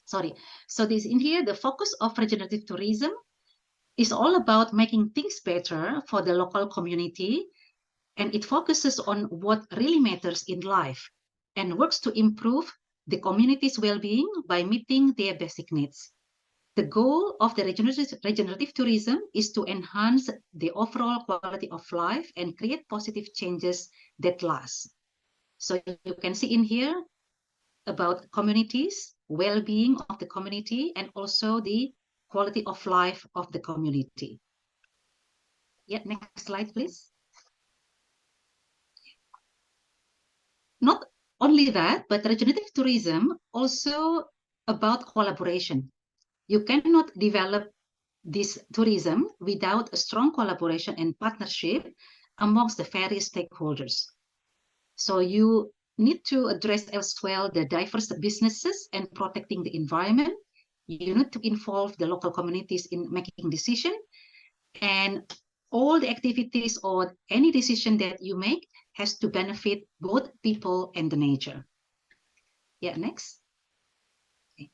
[SPEAKER 17] Sorry. So this in here, the focus of regenerative tourism is all about making things better for the local community, and it focuses on what really matters in life and works to improve the community's well-being by meeting their basic needs. The goal of the regenerative tourism is to enhance the overall quality of life and create positive changes that last. So you can see in here about communities, well-being of the community, and also the quality of life of the community. Yeah, next slide, please. Not only that, but regenerative tourism also about collaboration. You cannot develop this tourism without a strong collaboration and partnership amongst the various stakeholders. So you need to address as well the diverse businesses and protecting the environment. You need to involve the local communities in making decisions, and all the activities or any decision that you make has to benefit both people and the nature. Yeah, next. Okay.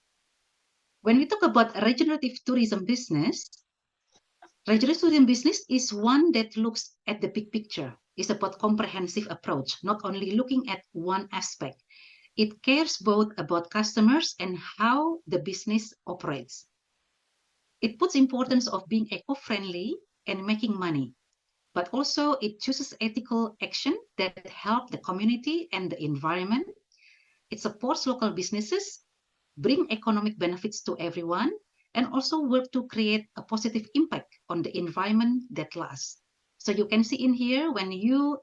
[SPEAKER 17] When we talk about regenerative tourism business, regenerative tourism business is one that looks at the big picture. It's about comprehensive approach, not only looking at one aspect. It cares both about customers and how the business operates. It puts importance of being eco-friendly and making money, but also it chooses ethical action that help the community and the environment. It supports local businesses, bring economic benefits to everyone, and also work to create a positive impact on the environment that lasts. So you can see in here, when you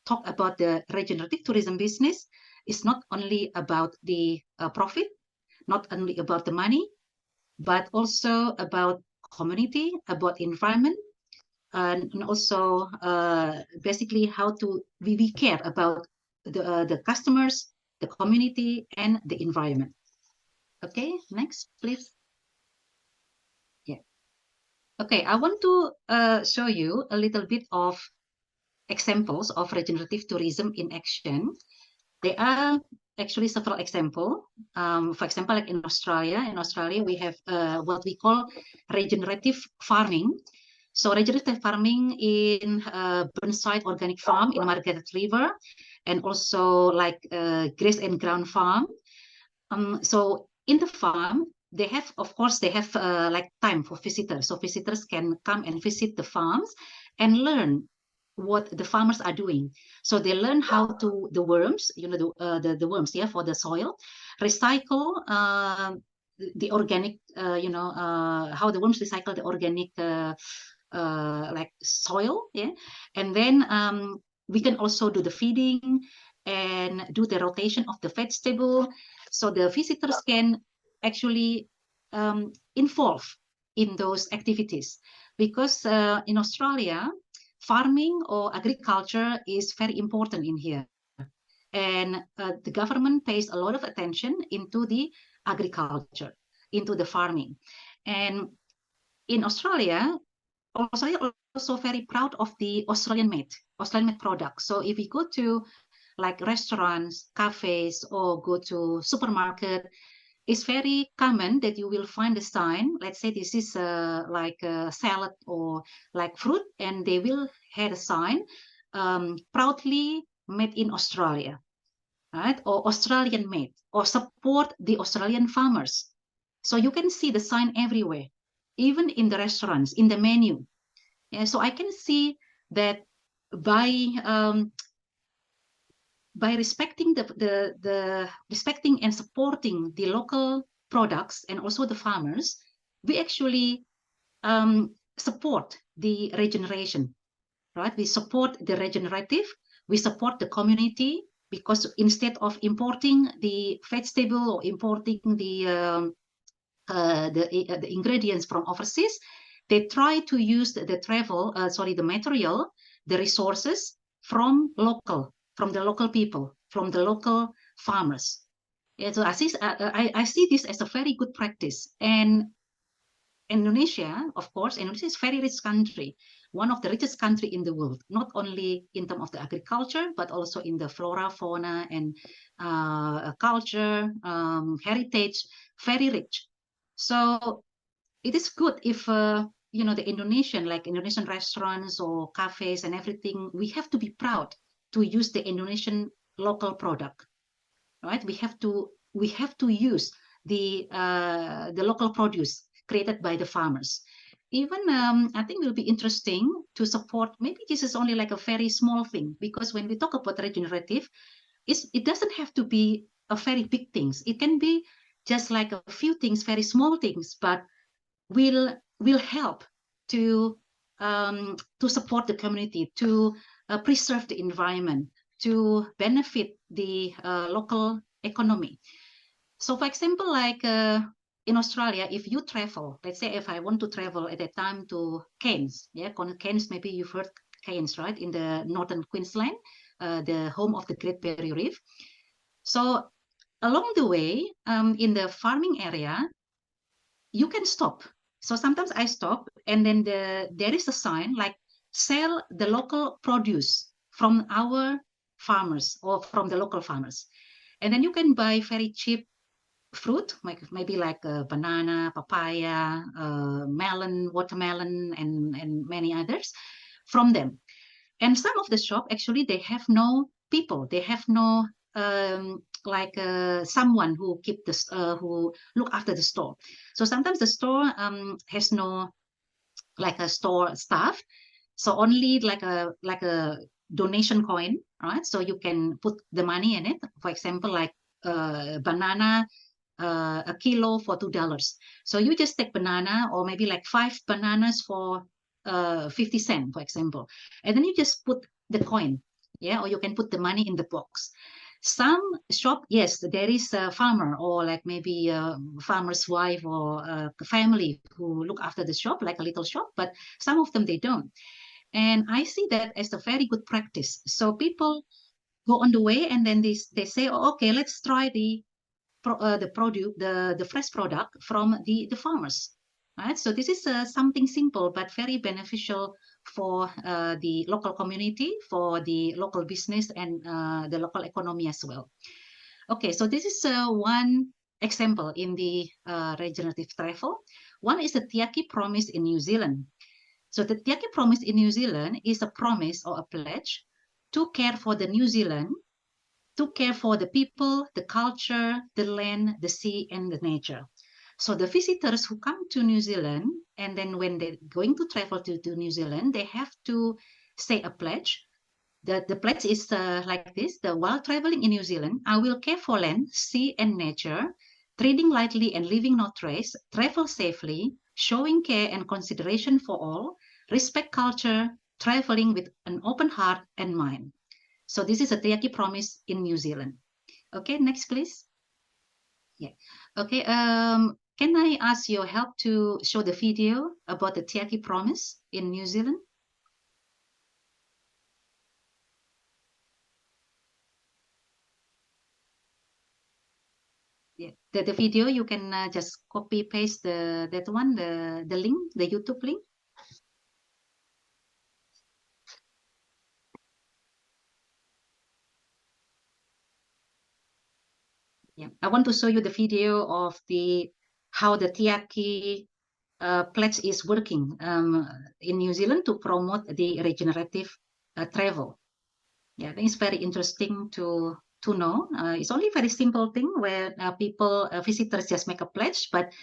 [SPEAKER 17] talk about the regenerative tourism business, it's not only about the profit, not only about the money, but also about community, about environment, and also basically how to we care about the customers, the community, and the environment. Okay, next, please. Yeah. Okay, I want to show you a little bit of examples of regenerative tourism in action. There are actually several examples. For example, like in Australia we have what we call regenerative farming. So regenerative farming in Burnside Organic Farm in Margaret River, and also like Grace and Ground Farm. So in the farm, they have, of course, they have like time for visitors. So visitors can come and visit the farms and learn what the farmers are doing. So they learn how to, the worms, you know, the worms, yeah, for the soil, recycle the organic, how the worms recycle the organic like soil, yeah. And then we can also do the feeding and do the rotation of the vegetable. So the visitors can actually involve in those activities, because in Australia, farming or agriculture is very important in here. And the government pays a lot of attention into the agriculture, into the farming. And in Australia also very proud of the Australian-made products. So if we go to like restaurants, cafes, or go to supermarket, it's very common that you will find a sign. Let's say this is like a salad or like fruit, and they will have a sign, proudly made in Australia, right? Or Australian made, or support the Australian farmers. So you can see the sign everywhere, even in the restaurants, in the menu. Yeah, so I can see that by by respecting respecting and supporting the local products and also the farmers, we actually support the regeneration, right? We support the regenerative, we support the community, because instead of importing the vegetable or importing the ingredients from overseas, they try to use the material, the resources from the local people, from the local farmers. Yeah, so I see this as a very good practice. And Indonesia, of course, Indonesia is a very rich country, one of the richest country in the world, not only in terms of the agriculture, but also in the flora, fauna, and culture, heritage, very rich. So it is good if, the Indonesian restaurants or cafes and everything, we have to be proud to use the Indonesian local product, right? We have to use the local produce created by the farmers. Even I think it will be interesting to support, maybe this is only like a very small thing, because when we talk about regenerative, it doesn't have to be a very big things. It can be just like a few things, very small things, but will help to support the community, to preserve the environment, to benefit the local economy. So for example, like in Australia, if you travel, let's say if I want to travel at that time to Cairns, Cairns, maybe you've heard Cairns, right, in the northern Queensland, the home of the Great Barrier Reef. So along the way, in the farming area, you can stop. So sometimes I stop, and then there is a sign like sell the local produce from our farmers or from the local farmers. And then you can buy very cheap fruit, maybe like banana, papaya, melon, watermelon, and many others from them. And some of the shop, actually, they have no people. They have no someone who keep this, who look after the store. So sometimes the store has no like a store staff. So only like a donation coin, right? So you can put the money in it. For example, like banana, a kilo for $2. So you just take banana, or maybe like 5 bananas for 50 cents, for example, and then you just put the coin, or you can put the money in the box. Some shop, yes, there is a farmer, or like maybe a farmer's wife or a family who look after the shop, like a little shop, but some of them, they don't. And I see that as a very good practice. So people go on the way, and then they say, oh, okay, let's try the fresh product from the farmers. Right? So this is something simple but very beneficial for the local community, for the local business, and the local economy as well. Okay, so this is one example in the regenerative travel. One is the Tiaki Promise in New Zealand. So the Tiaki Promise in New Zealand is a promise or a pledge to care for the New Zealand, to care for the people, the culture, the land, the sea, and the nature. So the visitors who come to New Zealand, and then when they're going to travel to New Zealand, they have to say a pledge. The pledge is like this: while traveling in New Zealand, I will care for land, sea, and nature, treading lightly and leaving no trace, travel safely, showing care and consideration for all, respect culture, traveling with an open heart and mind. So this is a Tiaki Promise in New Zealand. Okay, next please. Yeah. Okay. Can I ask your help to show the video about the Tiaki Promise in New Zealand? Yeah. The video, you can just copy paste that one, the link, the YouTube link. Yeah, I want to show you the video of how the Tiaki pledge is working in New Zealand to promote the regenerative travel. Yeah, I think it's very interesting to know. It's only a very simple thing where visitors just make a pledge, but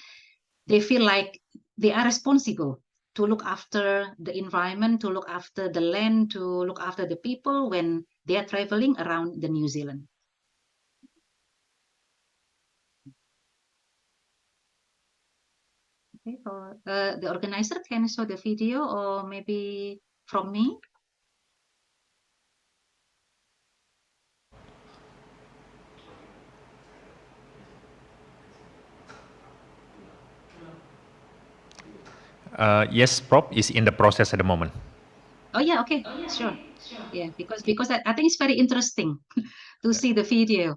[SPEAKER 17] they feel like they are responsible to look after the environment, to look after the land, to look after the people when they are traveling around the New Zealand. Okay, for the organizer, can you show the video or maybe from me?
[SPEAKER 15] Yes, Prof is in the process at the moment.
[SPEAKER 17] Oh yeah, okay, sure. Yeah, because I think it's very interesting to see the video.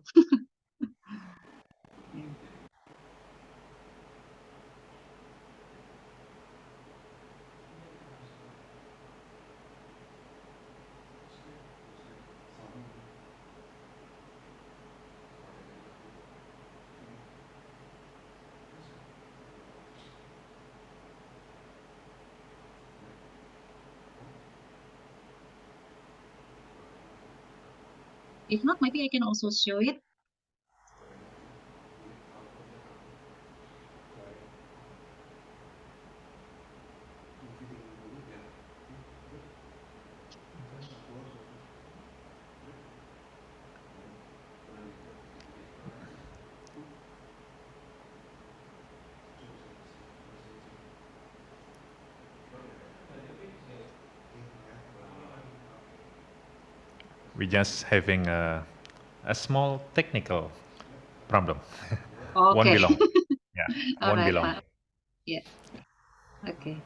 [SPEAKER 17] If not, maybe I can also show it.
[SPEAKER 15] We're just having a small technical problem.
[SPEAKER 17] Okay.
[SPEAKER 15] Won't be long. Yeah,
[SPEAKER 17] All
[SPEAKER 15] won't be
[SPEAKER 17] right,
[SPEAKER 15] long.
[SPEAKER 17] Pak. Yeah. Okay.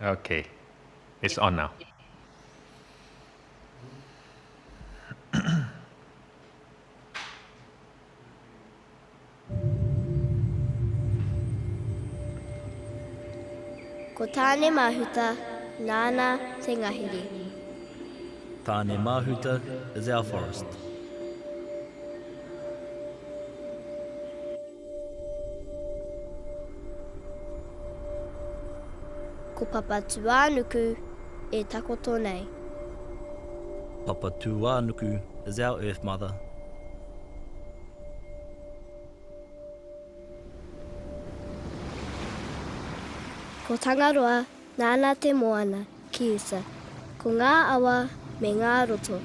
[SPEAKER 15] Okay, it's on now.
[SPEAKER 18] Ko tāne mahuta, nāna te ngahiri.
[SPEAKER 19] Tāne mahuta is our forest.
[SPEAKER 18] Ko papa tuānuku e takoto nei.
[SPEAKER 19] Papa Tuanuku is our Earth Mother.
[SPEAKER 18] Ko Tangaroa, nāna te moana, ki usa. Ko ngā awa me ngā roto.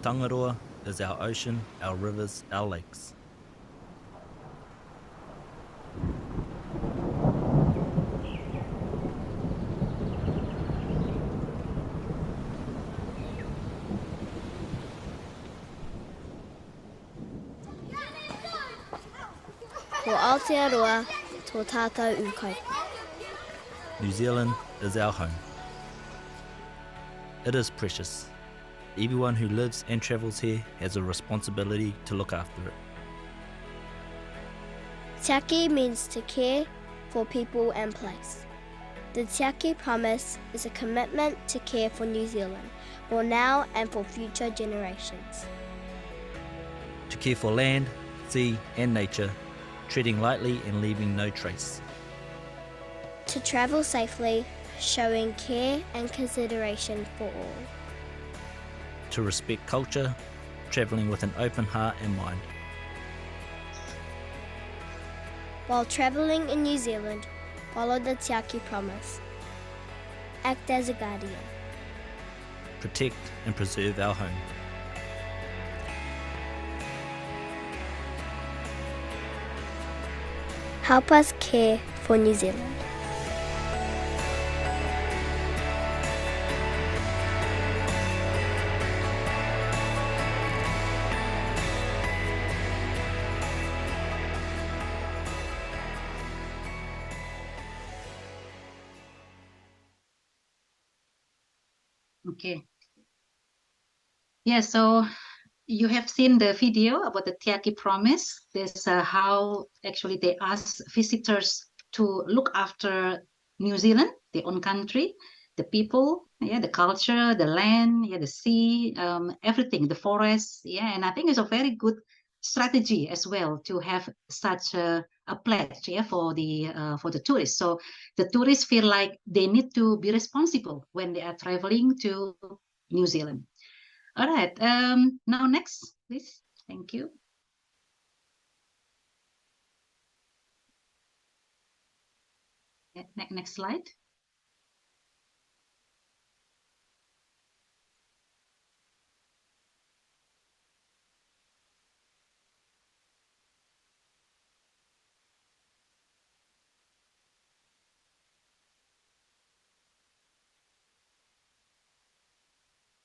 [SPEAKER 19] Tangaroa is our ocean, our rivers, our lakes.
[SPEAKER 18] Ko Aotearoa, tō tātou ukai.
[SPEAKER 19] New Zealand is our home. It is precious. Everyone who lives and travels here has a responsibility to look after it.
[SPEAKER 18] Te Aki means to care for people and place. The Te Aki promise is a commitment to care for New Zealand, for now and for future generations.
[SPEAKER 19] To care for land, sea and nature, treading lightly and leaving no trace.
[SPEAKER 18] To travel safely, showing care and consideration for all.
[SPEAKER 19] To respect culture, travelling with an open heart and mind.
[SPEAKER 18] While travelling in New Zealand, follow the Te Aki promise. Act as a guardian.
[SPEAKER 19] Protect and preserve our home.
[SPEAKER 18] Help us care for New Zealand.
[SPEAKER 17] Okay. Yeah, so you have seen the video about the Te Aki promise. This how actually they ask visitors to look after New Zealand, their own country, the people, yeah, the culture, the land, yeah, the sea, everything, the forest, yeah. And I think it's a very good strategy as well to have such a pledge, yeah, for the tourists. So the tourists feel like they need to be responsible when they are traveling to New Zealand. All right. Now next, please. Thank you. Next slide.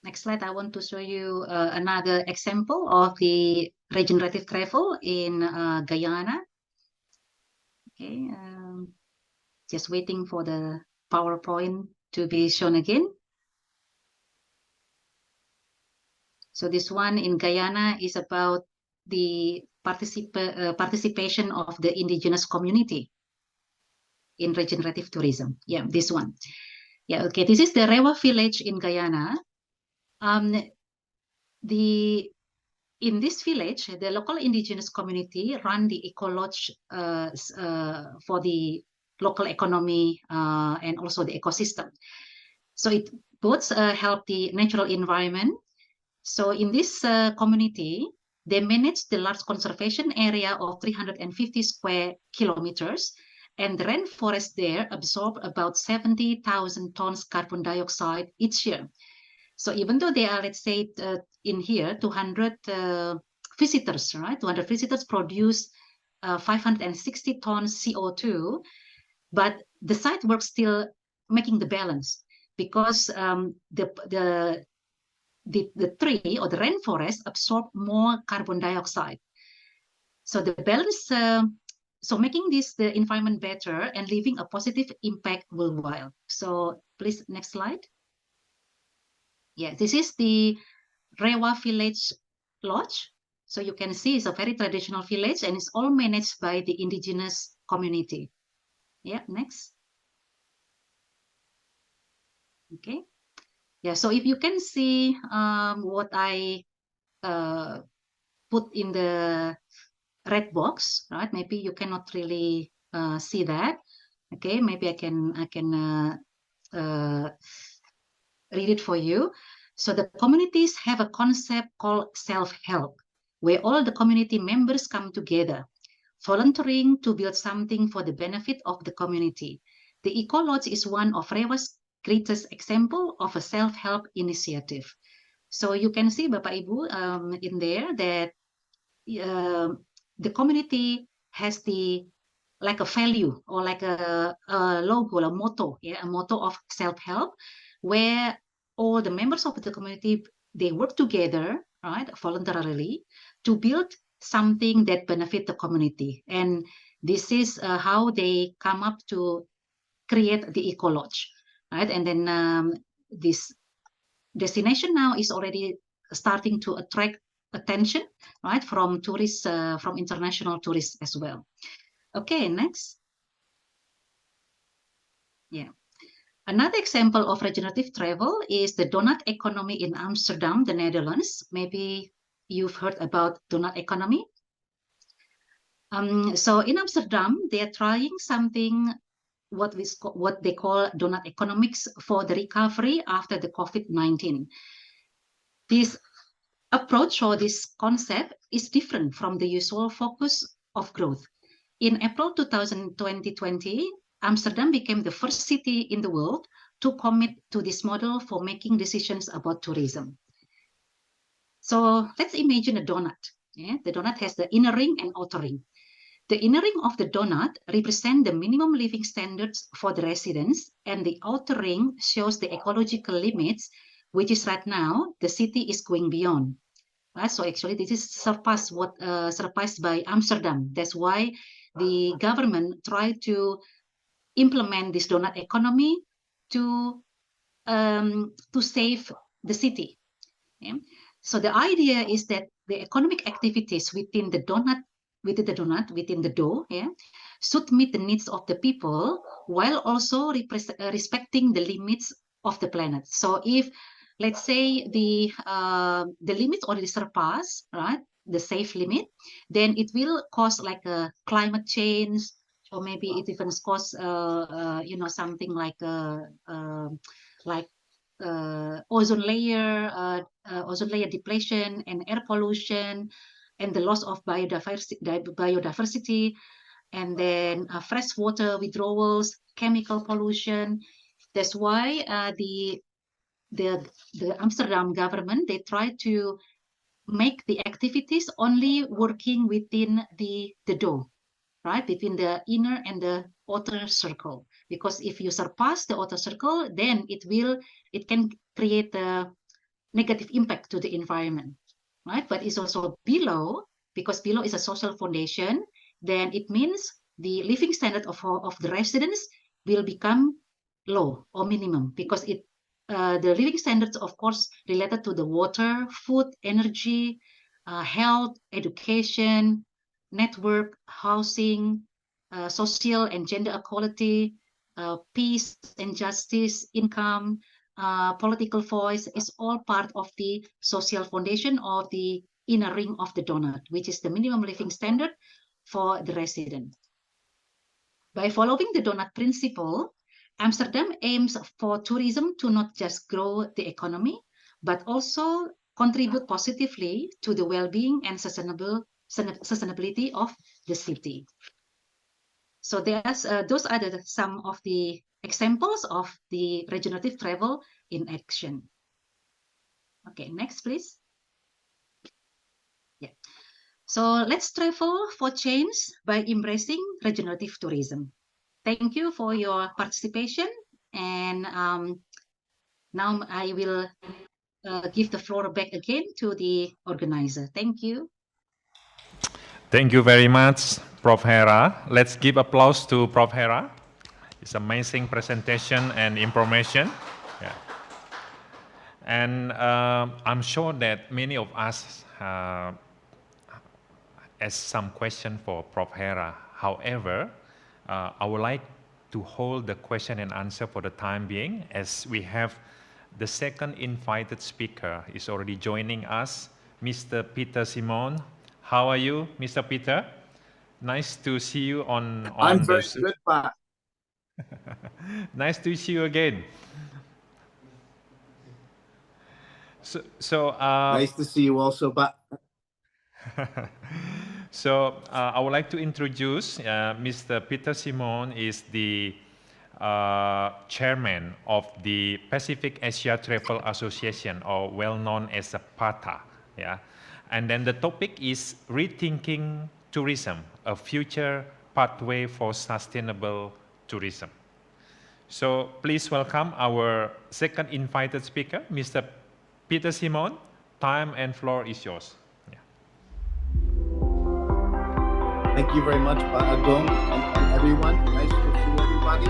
[SPEAKER 17] Next slide, I want to show you another example of the regenerative travel in Guyana. Okay, just waiting for the PowerPoint to be shown again. So this one in Guyana is about the participation of the indigenous community in regenerative tourism. Yeah, this one. Yeah, okay, this is the Rewa village in Guyana. In this village, the local indigenous community run the eco-lodge for the local economy and also the ecosystem. So it both help the natural environment. So in this community, they manage the large conservation area of 350 square kilometers, and the rainforest there absorb about 70,000 tons carbon dioxide each year. So even though they are, let's say, in here, 200 visitors, right? 200 visitors produce 560 tons CO2, but the site works still making the balance because the tree or the rainforest absorb more carbon dioxide. So the balance, so making this the environment better and leaving a positive impact worldwide. So please, next slide. Yeah, this is the Rewa Village Lodge. So you can see it's a very traditional village and it's all managed by the indigenous community. Yeah, next. Okay. Yeah, so if you can see what I put in the red box, right? Maybe you cannot really see that. Okay, maybe I can read it for you. So the communities have a concept called self-help, where all the community members come together, volunteering to build something for the benefit of the community. The Eco Lodge is one of Rewa's greatest example of a self-help initiative. So you can see, Bapak Ibu, in there that the community has the like a value or like a logo, a motto, yeah, a motto of self-help, where all the members of the community, they work together, right, voluntarily to build something that benefit the community. And this is how they come up to create the Eco Lodge, right? And then this destination now is already starting to attract attention, right, from tourists, from international tourists as well. Okay, next. Yeah. Another example of regenerative travel is the donut economy in Amsterdam, the Netherlands. Maybe you've heard about donut economy. So in Amsterdam, they are trying something what they call donut economics for the recovery after the COVID-19. This approach or this concept is different from the usual focus of growth. In April 2020, Amsterdam became the first city in the world to commit to this model for making decisions about tourism. So let's imagine a donut. Yeah? The donut has the inner ring and outer ring. The inner ring of the donut represents the minimum living standards for the residents, and the outer ring shows the ecological limits, which is right now the city is going beyond. So actually, this is surpassed by Amsterdam. That's why the government tried to implement this donut economy to save the city. Yeah? So the idea is that the economic activities within the dough, yeah, should meet the needs of the people while also respecting the limits of the planet. So if, let's say, the limits already surpass, right, the safe limit, then it will cause like a climate change, or maybe it even cause something like ozone layer depletion and air pollution, and the loss of biodiversity, and then freshwater withdrawals, chemical pollution. That's why the Amsterdam government, they try to make the activities only working within the dome, right, between the inner and the outer circle. Because if you surpass the outer circle, then it can create a negative impact to the environment, right? But it's also below, because below is a social foundation, then it means the living standard of the residents will become low or minimum, because the living standards, of course, related to the water, food, energy, health, education, network, housing, social and gender equality, peace and justice, income, political voice is all part of the social foundation of the inner ring of the donut, which is the minimum living standard for the resident. By following the donut principle, Amsterdam aims for tourism to not just grow the economy, but also contribute positively to the well-being and sustainability of the city. So those are some of the examples of the regenerative travel in action. Okay, next, please. Yeah. So let's travel for change by embracing regenerative tourism. Thank you for your participation. And now I will give the floor back again to the organizer. Thank you.
[SPEAKER 15] Thank you very much, Prof. Hera. Let's give applause to Prof. Hera. It's amazing presentation and information. Yeah. And I'm sure that many of us ask some question for Prof. Hera. However, I would like to hold the question and answer for the time being, as we have the second invited speaker is already joining us, Mr. Peter Simon. How are you, Mr. Peter? Nice to see you on
[SPEAKER 20] I'm very good, Pak.
[SPEAKER 15] Nice to see you again. So
[SPEAKER 20] nice to see you also, Pak.
[SPEAKER 15] So I would like to introduce Mr. Peter Simon is the chairman of the Pacific Asia Travel Association, or well known as the PATA. Yeah, and then the topic is rethinking tourism, a future pathway for sustainable tourism. So please welcome our second invited speaker, Mr. Peter Simon. Time and floor is yours.
[SPEAKER 20] Thank you very much, Pak Agong, and everyone. Nice to see everybody.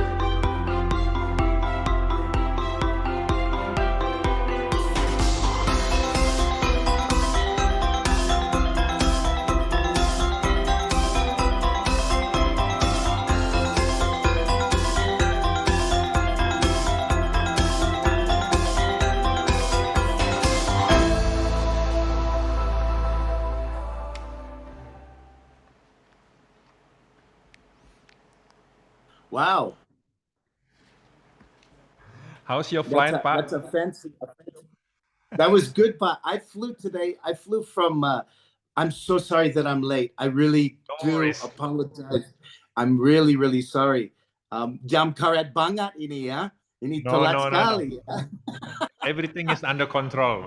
[SPEAKER 20] Wow.
[SPEAKER 15] How's your flight, Pak?
[SPEAKER 20] That's a fancy. That was good, Pak. I flew today. I flew from, I'm so sorry that I'm late. I really do apologize. I'm really, really sorry. Jam karet banget ini ya. Ini telat sekali.
[SPEAKER 15] No. Everything is under control,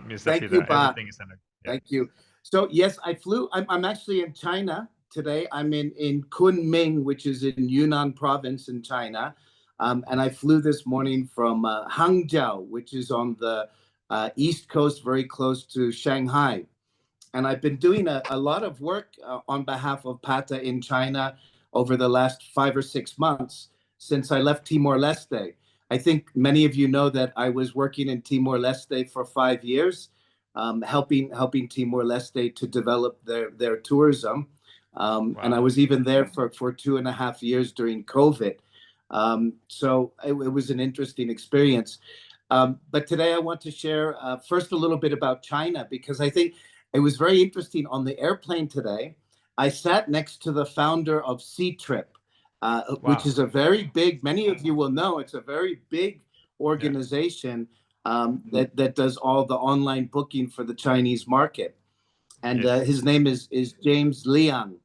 [SPEAKER 15] Mr.
[SPEAKER 20] Thank
[SPEAKER 15] Peter.
[SPEAKER 20] You, Pak.
[SPEAKER 15] Everything is under control.
[SPEAKER 20] Yeah. Thank you. So yes, I flew. I'm actually in China today. I'm in Kunming, which is in Yunnan province in China. And I flew this morning from Hangzhou, which is on the East Coast, very close to Shanghai. And I've been doing a lot of work on behalf of PATA in China over the last 5 or 6 months since I left Timor-Leste. I think many of you know that I was working in Timor-Leste for 5 years, helping Timor-Leste to develop their tourism. Wow. And I was even there for 2.5 years during COVID. So it was an interesting experience. But today I want to share first a little bit about China, because I think it was very interesting on the airplane today. I sat next to the founder of Sea Trip, wow. Which is a very big, many of you will know, it's a very big organization that does all the online booking for the Chinese market. And his name is James Liang.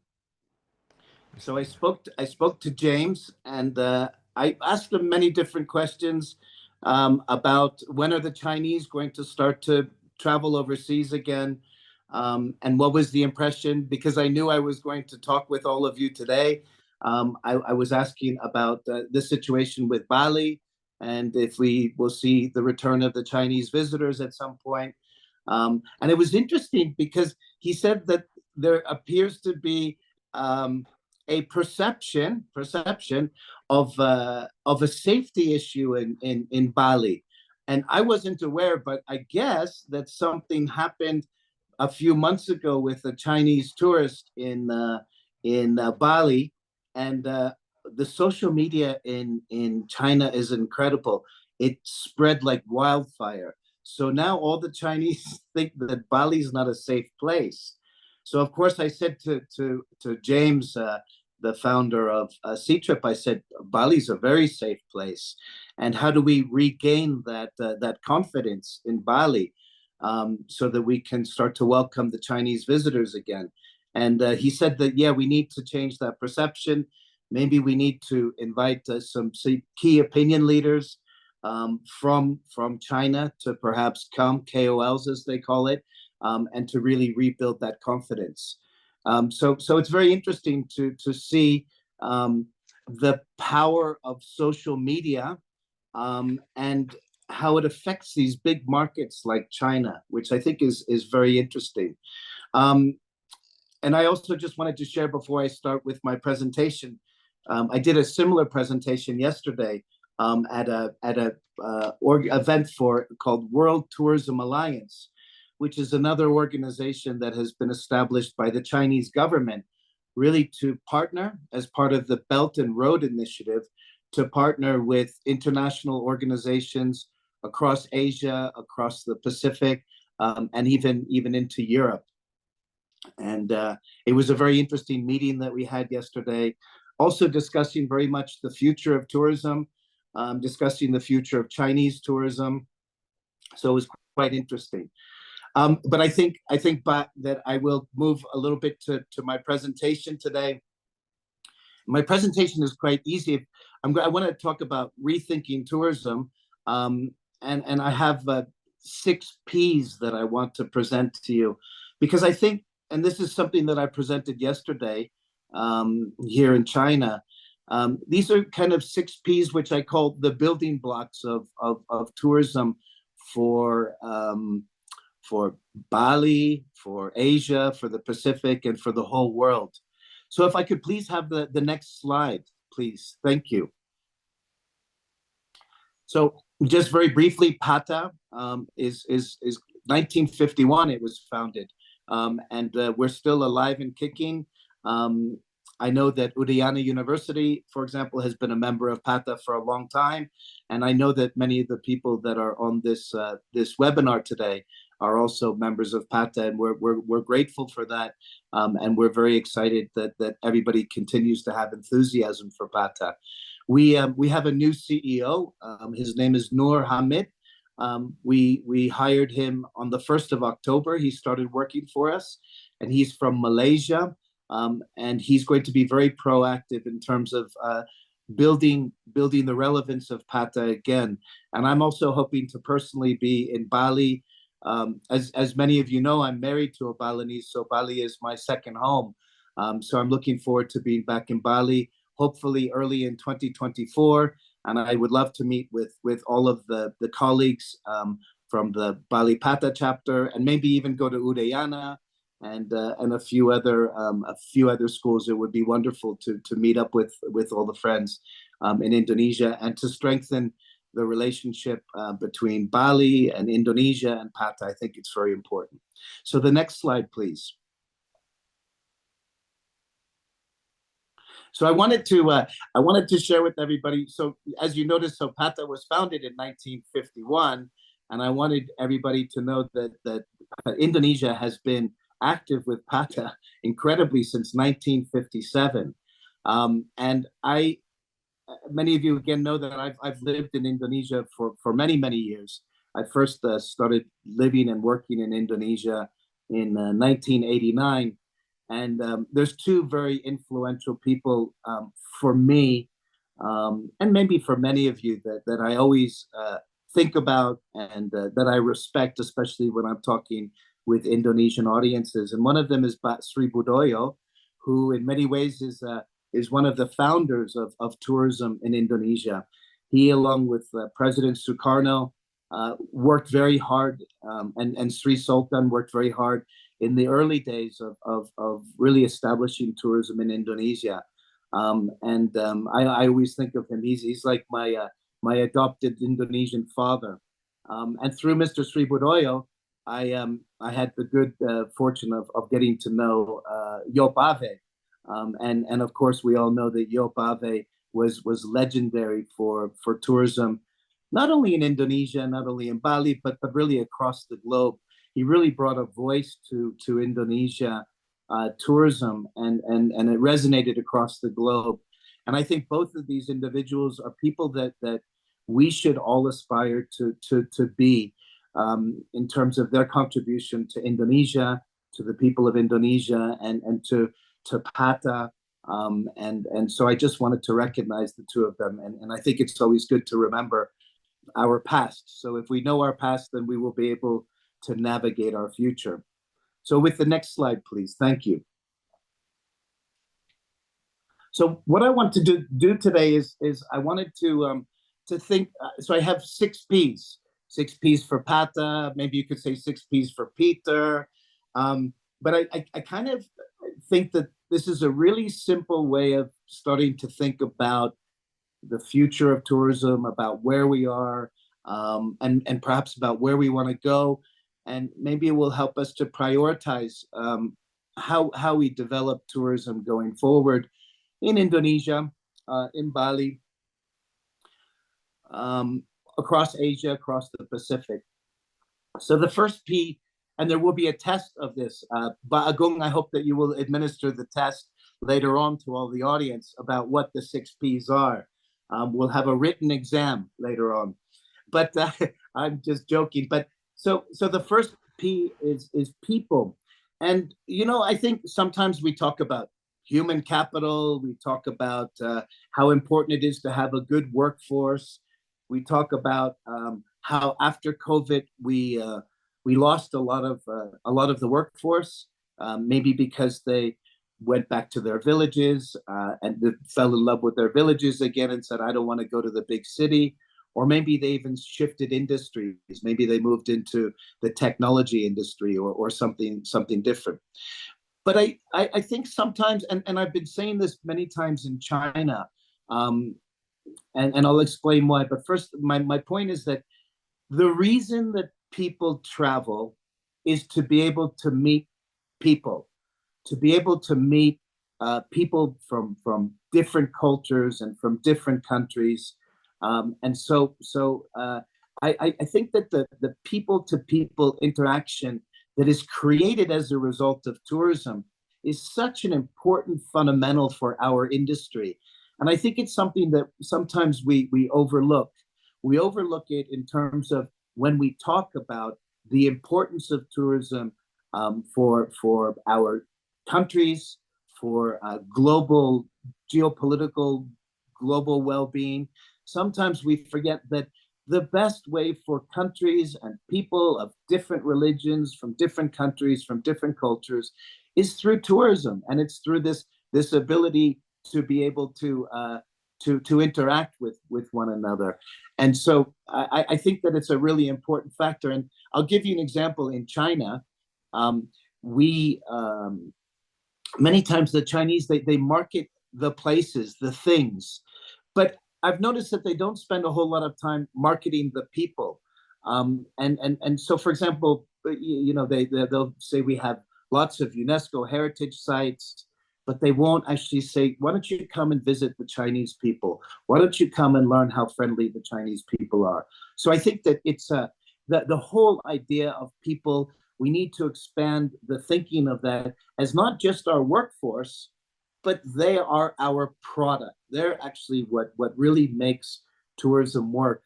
[SPEAKER 20] So I spoke to James, and I asked him many different questions about when are the Chinese going to start to travel overseas again, and what was the impression, because I knew I was going to talk with all of you today. I was asking about the situation with Bali, and if we will see the return of the Chinese visitors at some point. And it was interesting because he said that there appears to be a perception of a safety issue in Bali, and I wasn't aware, but I guess that something happened a few months ago with a Chinese tourist in Bali, and the social media in China is incredible. It spread like wildfire. So now all the Chinese think that Bali is not a safe place. So of course I said to James, the founder of C-Trip, I said, Bali's a very safe place. And how do we regain that confidence in Bali so that we can start to welcome the Chinese visitors again? And he said that, yeah, we need to change that perception. Maybe we need to invite some key opinion leaders from China to perhaps come, KOLs as they call it, and to really rebuild that confidence. So it's very interesting to see the power of social media and how it affects these big markets like China, which I think is very interesting. And I also just wanted to share before I start with my presentation, I did a similar presentation yesterday at a event called World Tourism Alliance, which is another organization that has been established by the Chinese government, really to partner as part of the Belt and Road Initiative, to partner with international organizations across Asia, across the Pacific, and even into Europe. And it was a very interesting meeting that we had yesterday, also discussing very much the future of tourism, discussing the future of Chinese tourism. So it was quite interesting. But I think that I will move a little bit to my presentation today. My presentation is quite easy. I want to talk about rethinking tourism, and I have 6 Ps that I want to present to you, because I think, and this is something that I presented yesterday here in China. These are kind of 6 Ps, which I call the building blocks of tourism for Bali, for Asia, for the Pacific, and for the whole world. So if I could please have the next slide, please. Thank you. So just very briefly, PATA is 1951, it was founded. And we're still alive and kicking. I know that Udayana University, for example, has been a member of PATA for a long time. And I know that many of the people that are on this webinar today are also members of PATA, and we're grateful for that. And we're very excited that everybody continues to have enthusiasm for PATA. We have a new CEO. His name is Noor Hamid. We hired him on the 1st of October. He started working for us, and he's from Malaysia. And he's going to be very proactive in terms of building the relevance of PATA again. And I'm also hoping to personally be in Bali. As many of you know, I'm married to a Balinese, so Bali is my second home. So I'm looking forward to being back in Bali, hopefully early in 2024. And I would love to meet with all of the colleagues from the Bali PATA chapter, and maybe even go to Udayana and a few other schools. It would be wonderful to meet up with all the friends in Indonesia, and to strengthen the relationship between Bali and Indonesia and PATA. I think it's very important. So the next slide, please. So I wanted to share with everybody. So as you notice, so PATA was founded in 1951, and I wanted everybody to know that Indonesia has been active with PATA incredibly since 1957. And many of you again know that I've lived in Indonesia for many, many years. I first started living and working in Indonesia in 1989. And there's two very influential people for me, and maybe for many of you, that I always think about and that I respect, especially when I'm talking with Indonesian audiences. And one of them is Pak Sri Budoyo, who in many ways is one of the founders of tourism in Indonesia. He, along with President Sukarno, worked very hard, and Sri Sultan worked very hard in the early days of really establishing tourism in Indonesia. I always think of him, he's like my adopted Indonesian father. And through Mr. Sri Budoyo, I had the good fortune of getting to know Yop Ave. And of course, we all know that Yop Ave was legendary for tourism, not only in Indonesia, not only in Bali, but really across the globe. He really brought a voice to Indonesia tourism, and it resonated across the globe. And I think both of these individuals are people that we should all aspire to be, in terms of their contribution to Indonesia, to the people of Indonesia, and to Pata. And so I just wanted to recognize the two of them. And I think it's always good to remember our past. So if we know our past, then we will be able to navigate our future. So with the next slide, please. Thank you. So what I want to do today is I wanted to think. So I have 6 P's. 6 P's for Pata. Maybe you could say 6 P's for Peter. But I kind of think that this is a really simple way of starting to think about the future of tourism, about where we are, and perhaps about where we want to go. And maybe it will help us to prioritize how we develop tourism going forward in Indonesia, in Bali, across Asia, across the Pacific. So the first P, and there will be a test of this. Ba Agung, I hope that you will administer the test later on to all the audience about what the 6 P's are. We'll have a written exam later on, but I'm just joking. But so the first P is people. And, you know, I think sometimes we talk about human capital. We talk about how important it is to have a good workforce. We talk about how after COVID we lost a lot of the workforce, maybe because they went back to their villages and fell in love with their villages again and said, I don't want to go to the big city. Or maybe they even shifted industries. Maybe they moved into the technology industry or something different. But I think sometimes, and I've been saying this many times in China, and I'll explain why. But first, my point is that the reason that people travel is to be able to meet people, to be able to meet people from different cultures and from different countries. And so I think that the people-to-people interaction that is created as a result of tourism is such an important fundamental for our industry. And I think it's something that sometimes we overlook. We overlook it in terms of when we talk about the importance of tourism for our countries, for global geopolitical, global well-being. Sometimes we forget that the best way for countries and people of different religions, from different countries, from different cultures, is through tourism, and it's through this ability to be able to interact with one another. And so I think that it's a really important factor. And I'll give you an example. In China, many times the Chinese, they market the places, the things, but I've noticed that they don't spend a whole lot of time marketing the people. And so, for example, you know, they'll say we have lots of UNESCO heritage sites, but they won't actually say, why don't you come and visit the Chinese people? Why don't you come and learn how friendly the Chinese people are? So I think that it's the whole idea of people, we need to expand the thinking of that as not just our workforce, but they are our product. They're actually what really makes tourism work.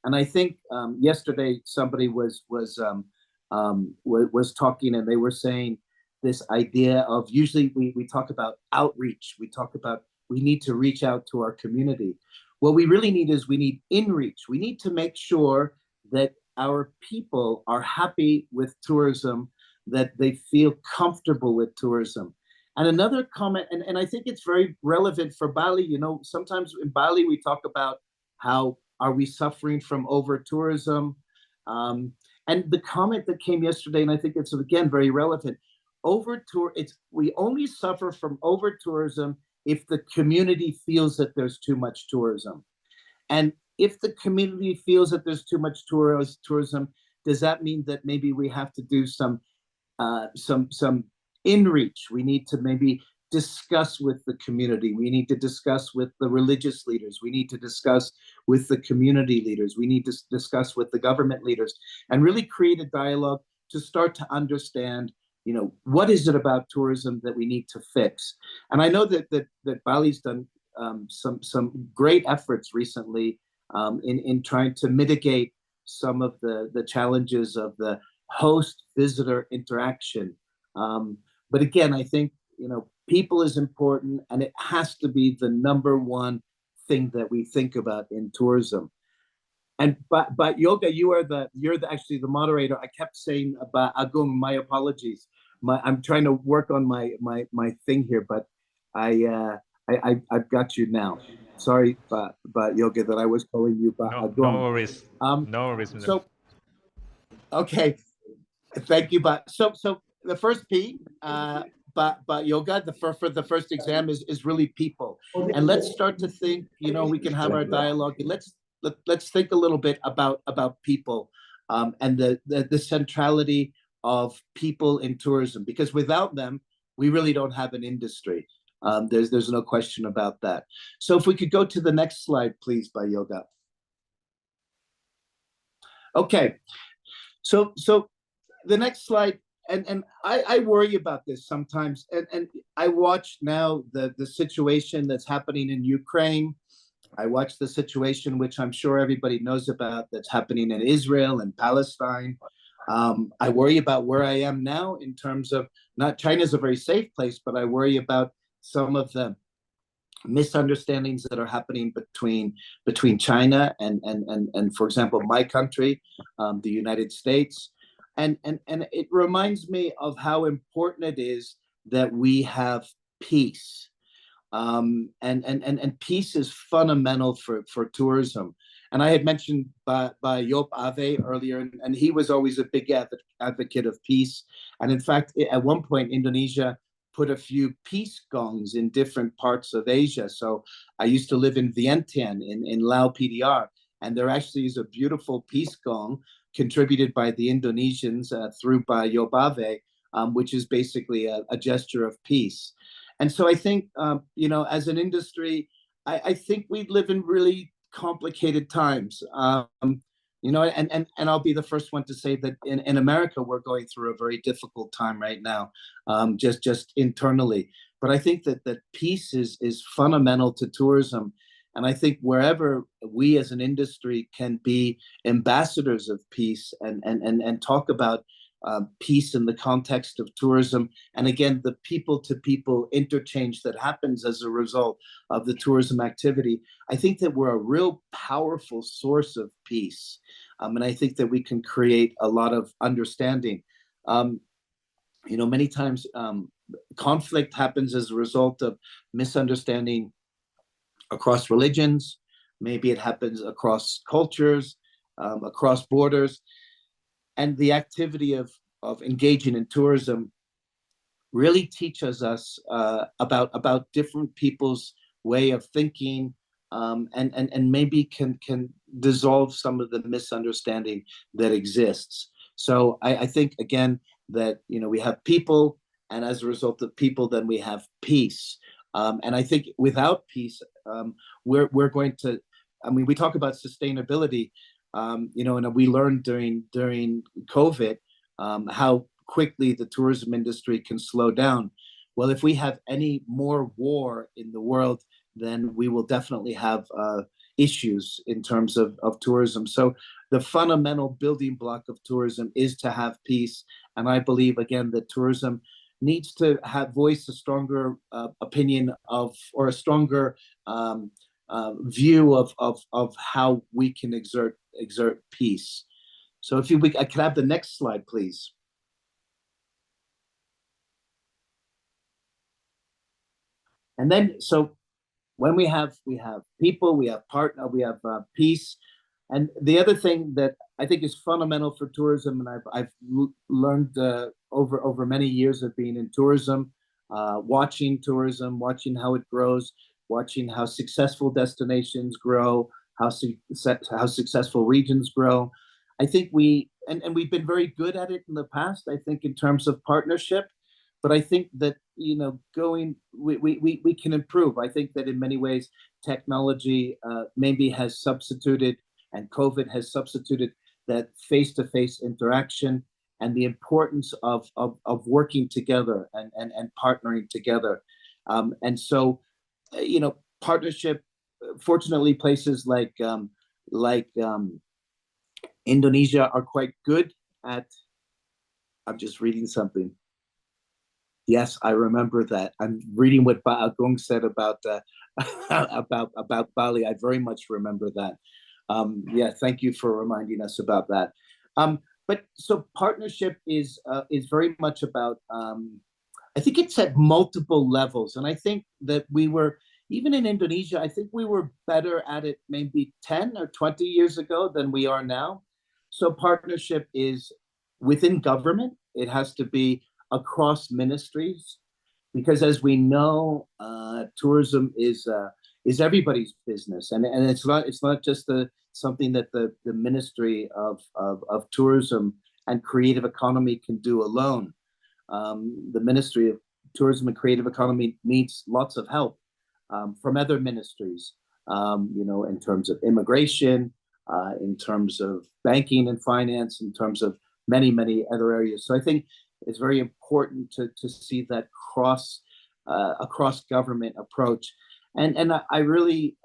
[SPEAKER 20] And I think yesterday somebody was talking, and they were saying this idea of, usually we talk about outreach. We talk about we need to reach out to our community. What we really need is we need in-reach. We need to make sure that our people are happy with tourism, that they feel comfortable with tourism. And another comment, and I think it's very relevant for Bali, you know, sometimes in Bali we talk about how are we suffering from over-tourism? And the comment that came yesterday, and I think it's again very relevant, we only suffer from over-tourism if the community feels that there's too much tourism. And if the community feels that there's too much tourism, does that mean that maybe we have to do some in-reach? We need to maybe discuss with the community. We need to discuss with the religious leaders. We need to discuss with the community leaders. We need to discuss with the government leaders, and really create a dialogue to start to understand, you know, what is it about tourism that we need to fix? And I know that Bali's done some great efforts recently in trying to mitigate some of the challenges of the host-visitor interaction. But again, I think, you know, people is important, and it has to be the number one thing that we think about in tourism. And but Yoga, you're actually the moderator. I kept saying about Agung. My apologies. I'm trying to work on my thing here, but I've got you now. Sorry, but Yoga, that I was calling you Agung.
[SPEAKER 15] No worries. No worries.
[SPEAKER 20] So, okay, thank you. But so the first P, but Yoga, for the first exam is really people. And let's start to think, you know, we can have our dialogue. Let's think a little bit about people and the centrality of people in tourism, because without them, we really don't have an industry. There's no question about that. So if we could go to the next slide, please, by Yoga. Okay, so the next slide, and I worry about this sometimes, and I watch now the situation that's happening in Ukraine. I watch the situation, which I'm sure everybody knows about, that's happening in Israel and Palestine. I worry about where I am now in terms of, not China's a very safe place, but I worry about some of the misunderstandings that are happening between China and for example, my country, the United States. And it reminds me of how important it is that we have peace. And peace is fundamental for tourism. And I had mentioned by Joop Ave earlier, and he was always a big advocate of peace. And in fact, at one point, Indonesia put a few peace gongs in different parts of Asia. So I used to live in Vientiane in Lao PDR, and there actually is a beautiful peace gong contributed by the Indonesians through by Joop Ave, which is basically a gesture of peace. And so I think, you know, as an industry, I think we live in really complicated times. You know, and I'll be the first one to say that in America, we're going through a very difficult time right now, just internally. But I think that peace is fundamental to tourism. And I think wherever we as an industry can be ambassadors of peace and talk about peace in the context of tourism, and again, the people-to-people interchange that happens as a result of the tourism activity, I think that we're a real powerful source of peace. And I think that we can create a lot of understanding. You know, many times conflict happens as a result of misunderstanding across religions. Maybe it happens across cultures, across borders. And the activity of engaging in tourism really teaches us about different people's way of thinking, and maybe can dissolve some of the misunderstanding that exists. So I think, again, that, you know, we have people, and as a result of people, then we have peace. And I think without peace, we're going to, I mean, we talk about sustainability, you know, and we learned during COVID how quickly the tourism industry can slow down. well, if we have any more war in the world, then we will definitely have issues in terms of tourism. So the fundamental building block of tourism is to have peace. And I believe, again, that tourism needs to voice a stronger opinion of, or a stronger view of how we can exert peace. So if I could have the next slide, please. And then, so when we have people, we have partner, we have peace. And the other thing that I think is fundamental for tourism, and I've learned over many years of being in tourism, watching how it grows, watching how successful destinations grow, how successful regions grow. I think we've been very good at it in the past, I think, in terms of partnership. But I think that, we can improve. I think that in many ways, technology maybe has substituted, and COVID has substituted, that face-to-face interaction and the importance of working together and partnering together. And so, partnership, fortunately, places like Indonesia are quite good at, I'm just reading something. Yes, I remember that. I'm reading what Pak Agong said about about Bali. I very much remember that. Yeah, thank you for reminding us about that. But so partnership is very much about. I think it's at multiple levels, and I think that we were, even in Indonesia, I think we were better at it maybe 10 or 20 years ago than we are now. So partnership is within government. It has to be across ministries, because as we know, tourism is everybody's business, and it's not just something that the Ministry of Tourism and Creative Economy can do alone. The Ministry of Tourism and Creative Economy needs lots of help from other ministries, in terms of immigration, in terms of banking and finance, in terms of many other areas. So I think it's very important to see that across government approach. And I really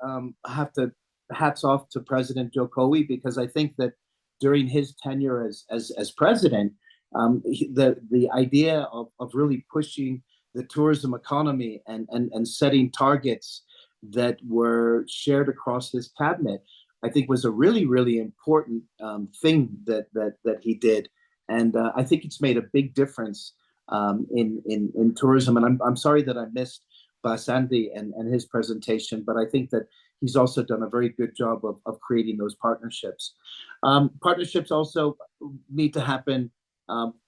[SPEAKER 20] have to hats off to President Jokowi, because I think that during his tenure as president, the idea of really pushing the tourism economy and setting targets that were shared across his cabinet, I think was a really important thing that he did. And I think it's made a big difference in tourism. And I'm sorry that I missed Sandy and his presentation, but I think that he's also done a very good job of creating those partnerships. Partnerships also need to happen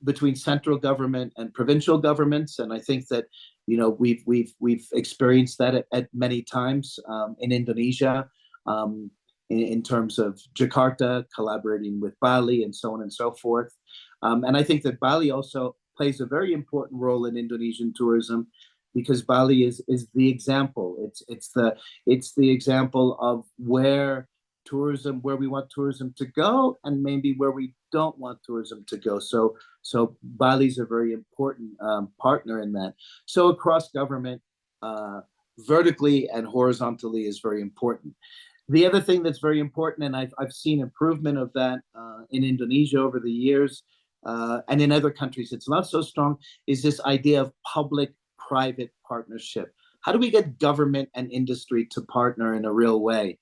[SPEAKER 20] between central government and provincial governments, and I think that we've experienced that at many times in Indonesia. In terms of Jakarta collaborating with Bali and so on and so forth. And I think that Bali also plays a very important role in Indonesian tourism, because Bali is the example. It's the example of where we want tourism to go, and maybe where we don't want tourism to go. So Bali's a very important partner in that. So across government, vertically and horizontally, is very important. The other thing that's very important, and I've seen improvement of that in Indonesia over the years, and in other countries it's not so strong, is this idea of public-private partnership. How do we get government and industry to partner in a real way?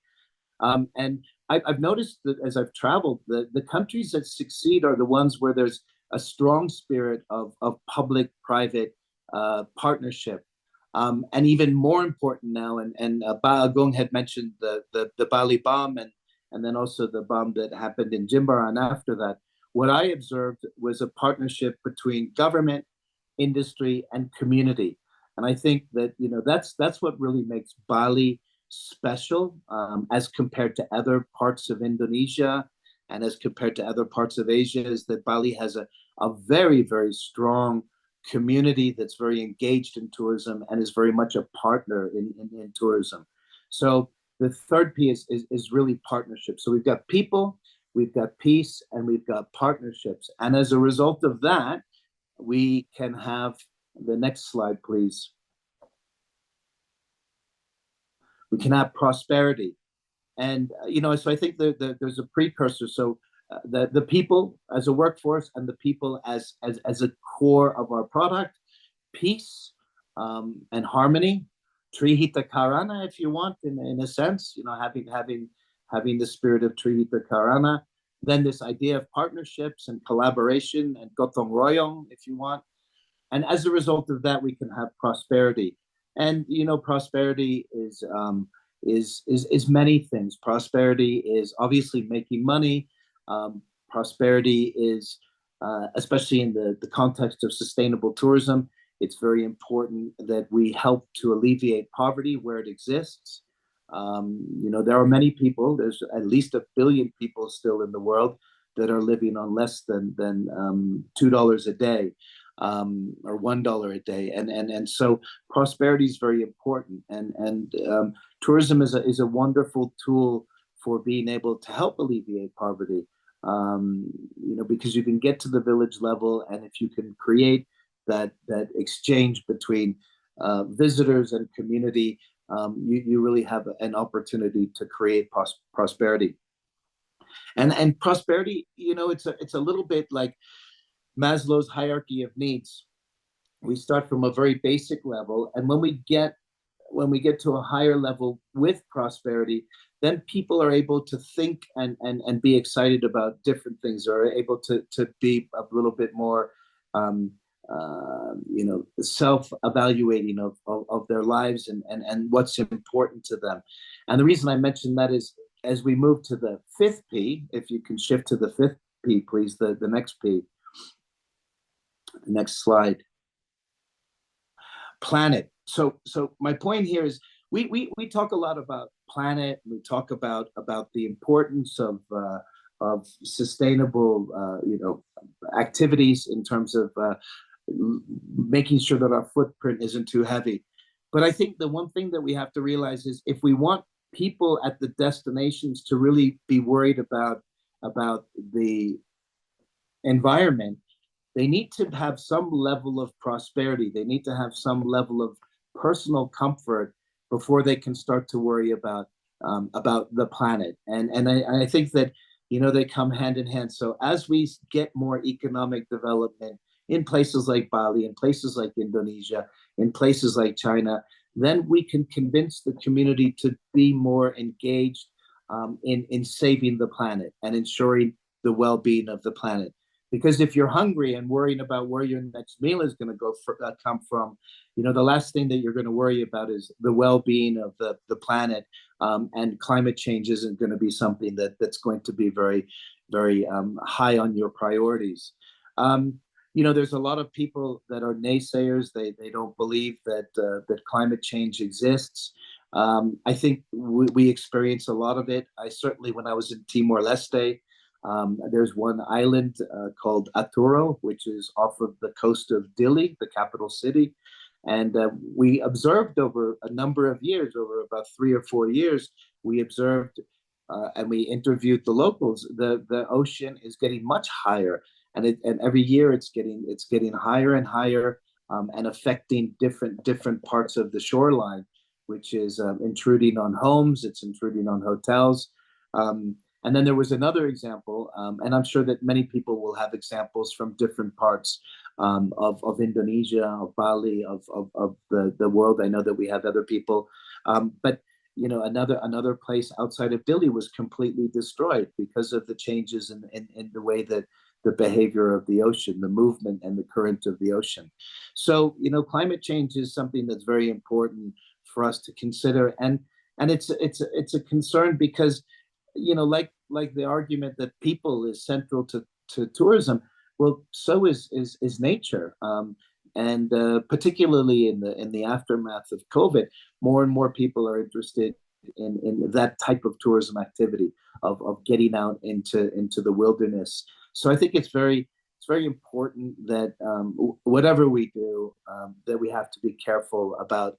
[SPEAKER 20] And I've noticed that as I've traveled, the countries that succeed are the ones where there's a strong spirit of public-private partnership. And even more important now, and Ba Agong had mentioned the Bali bomb, and then also the bomb that happened in Jimbaran after that. What I observed was a partnership between government, industry, and community. And I think that that's what really makes Bali special as compared to other parts of Indonesia and as compared to other parts of Asia, is that Bali has a very strong community that's very engaged in tourism and is very much a partner in tourism. So the third P is really partnership. So we've got people, we've got peace, and we've got partnerships. And as a result of that, we can have The next slide, please. We can have prosperity. And, so I think there's a precursor. So the people as a workforce and the people as a core of our product, peace and harmony, Trihita Karana, if you want, in a sense, having the spirit of Trihita Karana. Then this idea of partnerships and collaboration and gotong royong, if you want. And as a result of that, we can have prosperity. And prosperity is many things. Prosperity is obviously making money. Prosperity is, especially in the context of sustainable tourism, it's very important that we help to alleviate poverty where it exists. There are many people, there's at least 1 billion people still in the world that are living on less than $2 a day. Or $1 a day, and so prosperity is very important, and tourism is a wonderful tool for being able to help alleviate poverty. Because you can get to the village level, and if you can create that exchange between visitors and community, you really have an opportunity to create prosperity. And prosperity, it's a little bit like Maslow's hierarchy of needs. We start from a very basic level, and when we get to a higher level with prosperity, then people are able to think and be excited about different things, or are able to be a little bit more self-evaluating of their lives and what's important to them. And the reason I mentioned that is, as we move to the 5th P, if you can shift to the 5th P, please, the next P. Next slide. Planet. So my point here is we talk a lot about planet. We talk about the importance of sustainable activities in terms of making sure that our footprint isn't too heavy. But I think the one thing that we have to realize is, if we want people at the destinations to really be worried about the environment, they need to have some level of prosperity. They need to have some level of personal comfort before they can start to worry about the planet. And I think that they come hand in hand. So as we get more economic development in places like Bali, in places like Indonesia, in places like China, then we can convince the community to be more engaged in saving the planet and ensuring the well-being of the planet. Because if you're hungry and worrying about where your next meal is going to come from, the last thing that you're going to worry about is the well-being of the planet, and climate change isn't going to be something that's going to be very, very high on your priorities. There's a lot of people that are naysayers. They don't believe that climate change exists. I think we experience a lot of it. I certainly, when I was in Timor-Leste, there's one island called Aturo, which is off of the coast of Dili, the capital city. And we observed over a number of years, over about 3 or 4 years, we observed and we interviewed the locals. The ocean is getting much higher, and every year it's getting higher and higher, and affecting different parts of the shoreline, which is intruding on homes, it's intruding on hotels. And then there was another example, and I'm sure that many people will have examples from different parts of Indonesia, of Bali, of the world. I know that we have other people, but another place outside of Dili was completely destroyed because of the changes in the way that the behavior of the ocean, the movement and the current of the ocean. So climate change is something that's very important for us to consider, and it's a concern because like the argument that people is central to tourism. Well, so is nature, and particularly in the aftermath of COVID, more and more people are interested in that type of tourism activity of getting out into the wilderness. So I think it's very important that whatever we do, that we have to be careful about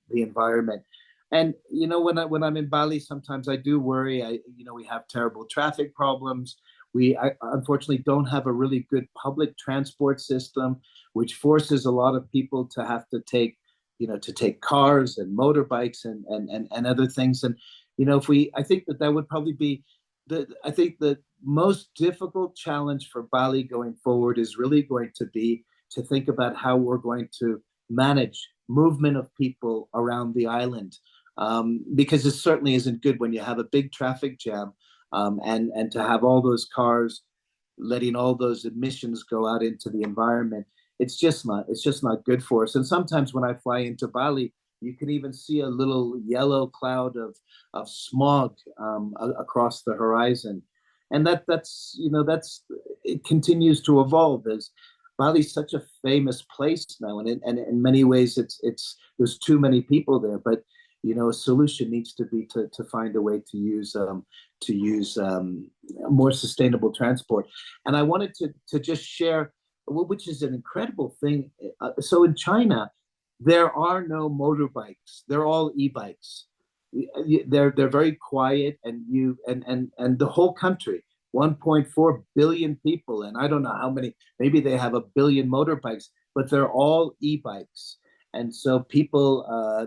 [SPEAKER 20] the environment. And when I'm in Bali, sometimes I do worry. We have terrible traffic problems. unfortunately don't have a really good public transport system, which forces a lot of people to have to take, to take cars and motorbikes and other things. And, I think that would probably be I think the most difficult challenge for Bali going forward is really going to be to think about how we're going to manage movement of people around the island. Because it certainly isn't good when you have a big traffic jam, and to have all those cars letting all those emissions go out into the environment. It's just not good for us. And sometimes when I fly into Bali, you can even see a little yellow cloud of smog across the horizon. And that's it continues to evolve. As Bali's such a famous place now, and in many ways there's too many people there. But a solution needs to be to find a way to use more sustainable transport. And I wanted to just share, which is an incredible thing. So in China, there are no motorbikes; they're all e-bikes. They're very quiet, and the whole country, 1.4 billion people, and I don't know how many. Maybe they have 1 billion motorbikes, but they're all e-bikes. And so people,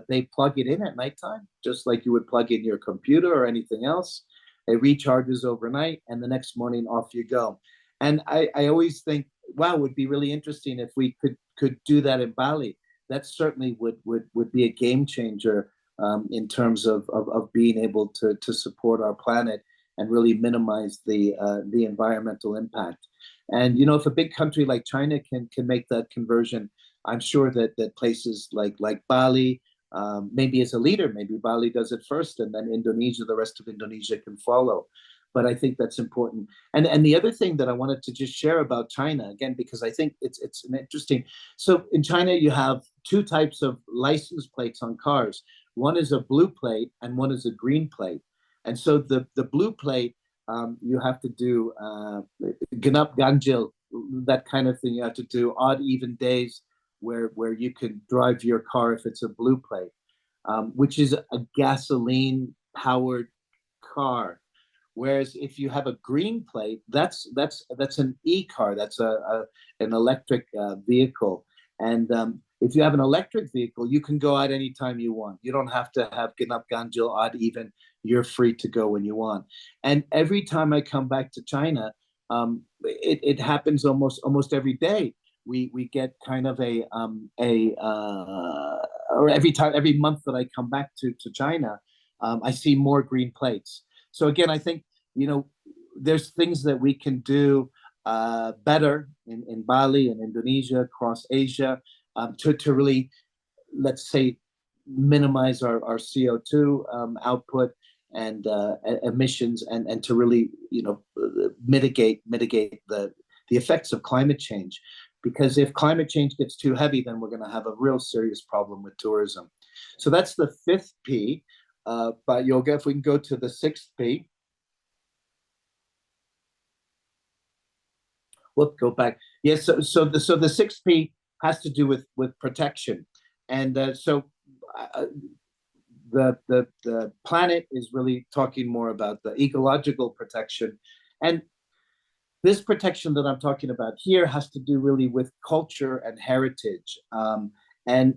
[SPEAKER 20] they plug it in at nighttime, just like you would plug in your computer or anything else. It recharges overnight, and the next morning off you go. And I always think, wow, it would be really interesting if we could do that in Bali. That certainly would be a game changer in terms of being able to support our planet and really minimize the environmental impact. And if a big country like China can make that conversion, I'm sure that places like Bali, maybe as a leader, maybe Bali does it first, and then Indonesia, the rest of Indonesia can follow. But I think that's important. And the other thing that I wanted to just share about China, again, because I think it's an interesting. So in China, you have two types of license plates on cars. One is a blue plate and one is a green plate. And so the blue plate, you have to do ganap ganjil, that kind of thing. You have to do odd, even days where you can drive your car if it's a blue plate, which is a gasoline-powered car. Whereas if you have a green plate, that's an e-car, that's an electric vehicle. And if you have an electric vehicle, you can go out anytime you want. You don't have to have ganap ganjil, odd even. You're free to go when you want. And every time I come back to China, it happens almost every day. We get kind of or every month that I come back to China, I see more green plates. So again, I think there's things that we can do better in Bali and Indonesia, across Asia, to really, let's say, minimize our CO2 output and emissions, and to really mitigate the effects of climate change. Because if climate change gets too heavy, then we're going to have a real serious problem with tourism. So that's the 5th P. But Yoga, if we can go to the 6th P. We'll go back. Yes, so the 6th P has to do with protection. And the planet is really talking more about the ecological protection. And this protection that I'm talking about here has to do really with culture and heritage. And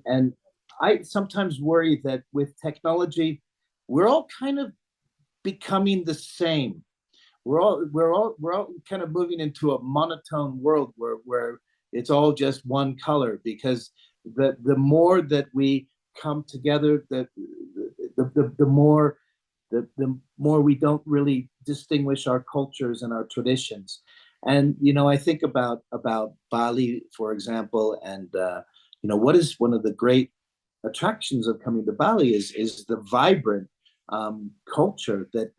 [SPEAKER 20] I sometimes worry that with technology, we're all kind of becoming the same. We're all kind of moving into a monotone world where it's all just one color, because the more that we come together, the more we don't really distinguish our cultures and our traditions. And I think about Bali, for example, and what is one of the great attractions of coming to Bali is the vibrant culture, that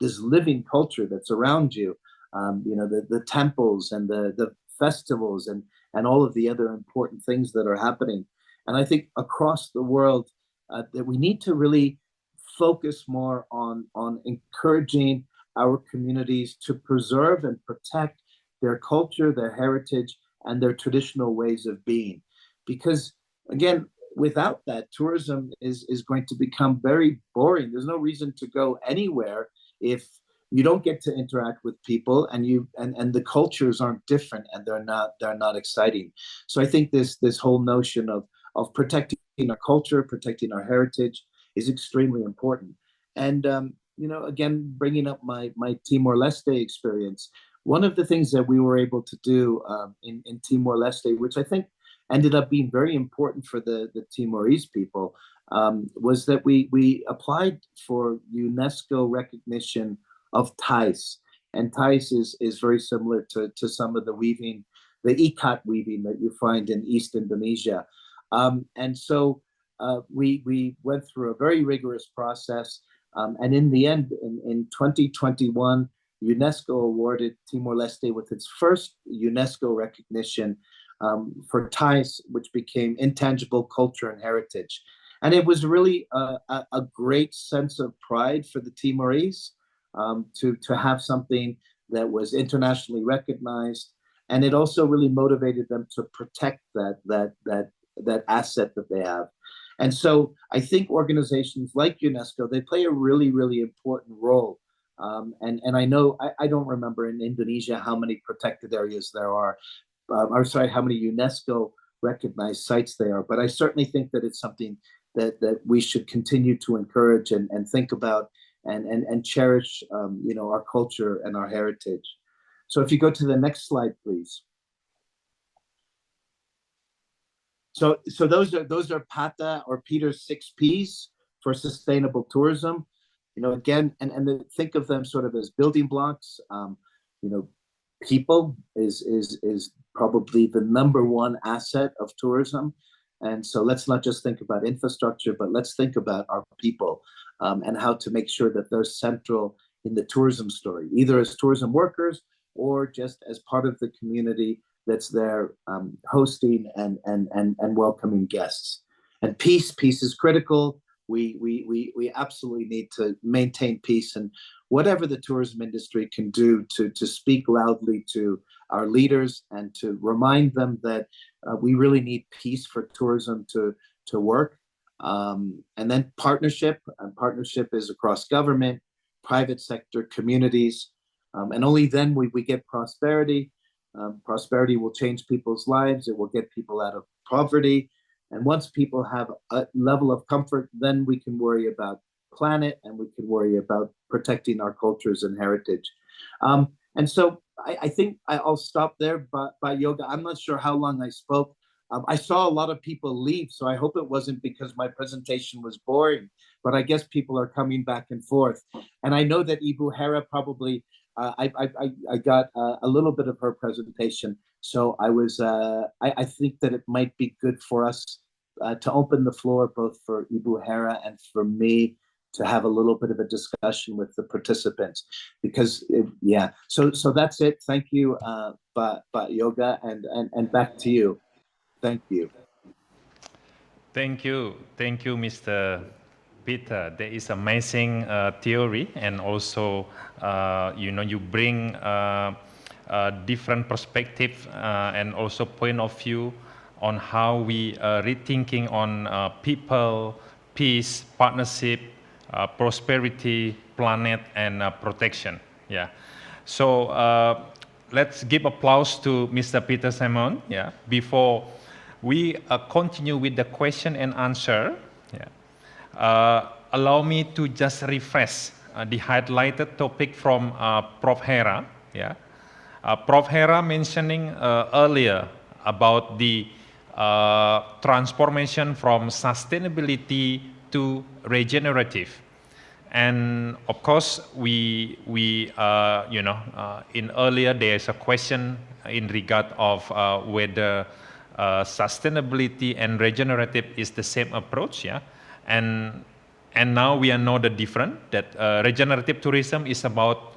[SPEAKER 20] this living culture that's around you. The temples and the festivals and all of the other important things that are happening. And I think across the world that we need to really focus more on encouraging our communities to preserve and protect their culture, their heritage, and their traditional ways of being. Because again, without that, tourism is going to become very boring. There's no reason to go anywhere if you don't get to interact with people, and the cultures aren't different, and they're not exciting. So I think this whole notion of protecting our culture, protecting our heritage is extremely important. And again, bringing up my Timor-Leste experience, one of the things that we were able to do in Timor-Leste, which I think ended up being very important for the Timorese people, was that we applied for UNESCO recognition of Thais. And Thais is very similar to some of the weaving, the ikat weaving that you find in East Indonesia. And so we went through a very rigorous process. And in the end, in 2021, UNESCO awarded Timor-Leste with its first UNESCO recognition for Thais, which became intangible culture and heritage. And it was really a great sense of pride for the Timorese to have something that was internationally recognized. And it also really motivated them to protect that asset that they have. And so I think organizations like UNESCO, they play a really, really important role. And I know, I don't remember in Indonesia how many protected areas there are, or sorry, how many UNESCO recognized sites there are. But I certainly think that it's something that we should continue to encourage and think about and cherish, our culture and our heritage. So if you go to the next slide, please. So those are PATA, or Peter's 6 Ps for sustainable tourism. Again, and think of them sort of as building blocks. People is probably the number one asset of tourism. And so let's not just think about infrastructure, but let's think about our people and how to make sure that they're central in the tourism story, either as tourism workers or just as part of the community that's there hosting and welcoming guests. And peace is critical. We absolutely need to maintain peace, and whatever the tourism industry can do to speak loudly to our leaders and to remind them that we really need peace for tourism to work. And then partnership is across government, private sector, communities, and only then we get prosperity. Prosperity will change people's lives. It will get people out of poverty. And once people have a level of comfort, then we can worry about planet, and we can worry about protecting our cultures and heritage. And so I think I'll stop there, but Yoga, I'm not sure how long I spoke. I saw a lot of people leave, so I hope it wasn't because my presentation was boring, but I guess people are coming back and forth. And I know that Ibu Hera probably, I got a little bit of her presentation. So I think that it might be good for us to open the floor both for Ibu Hera and for me to have a little bit of a discussion with the participants, because so that's it. Thank you, Yoga, and back to you. Thank you.
[SPEAKER 15] Thank you, Mr. Peter. There is amazing theory, and also you bring different perspective and also point of view on how we rethinking on people, peace, partnership, prosperity, planet, and protection. Yeah. So let's give applause to Mr. Peter Simon. Yeah. Before we continue with the question and answer, allow me to just refresh the highlighted topic from Prof. Hera. Yeah. Prof. Hera mentioning earlier about the transformation from sustainability to regenerative. And of course, we in earlier there's a question in regard of whether sustainability and regenerative is the same approach, yeah. And now we know the difference, that regenerative tourism is about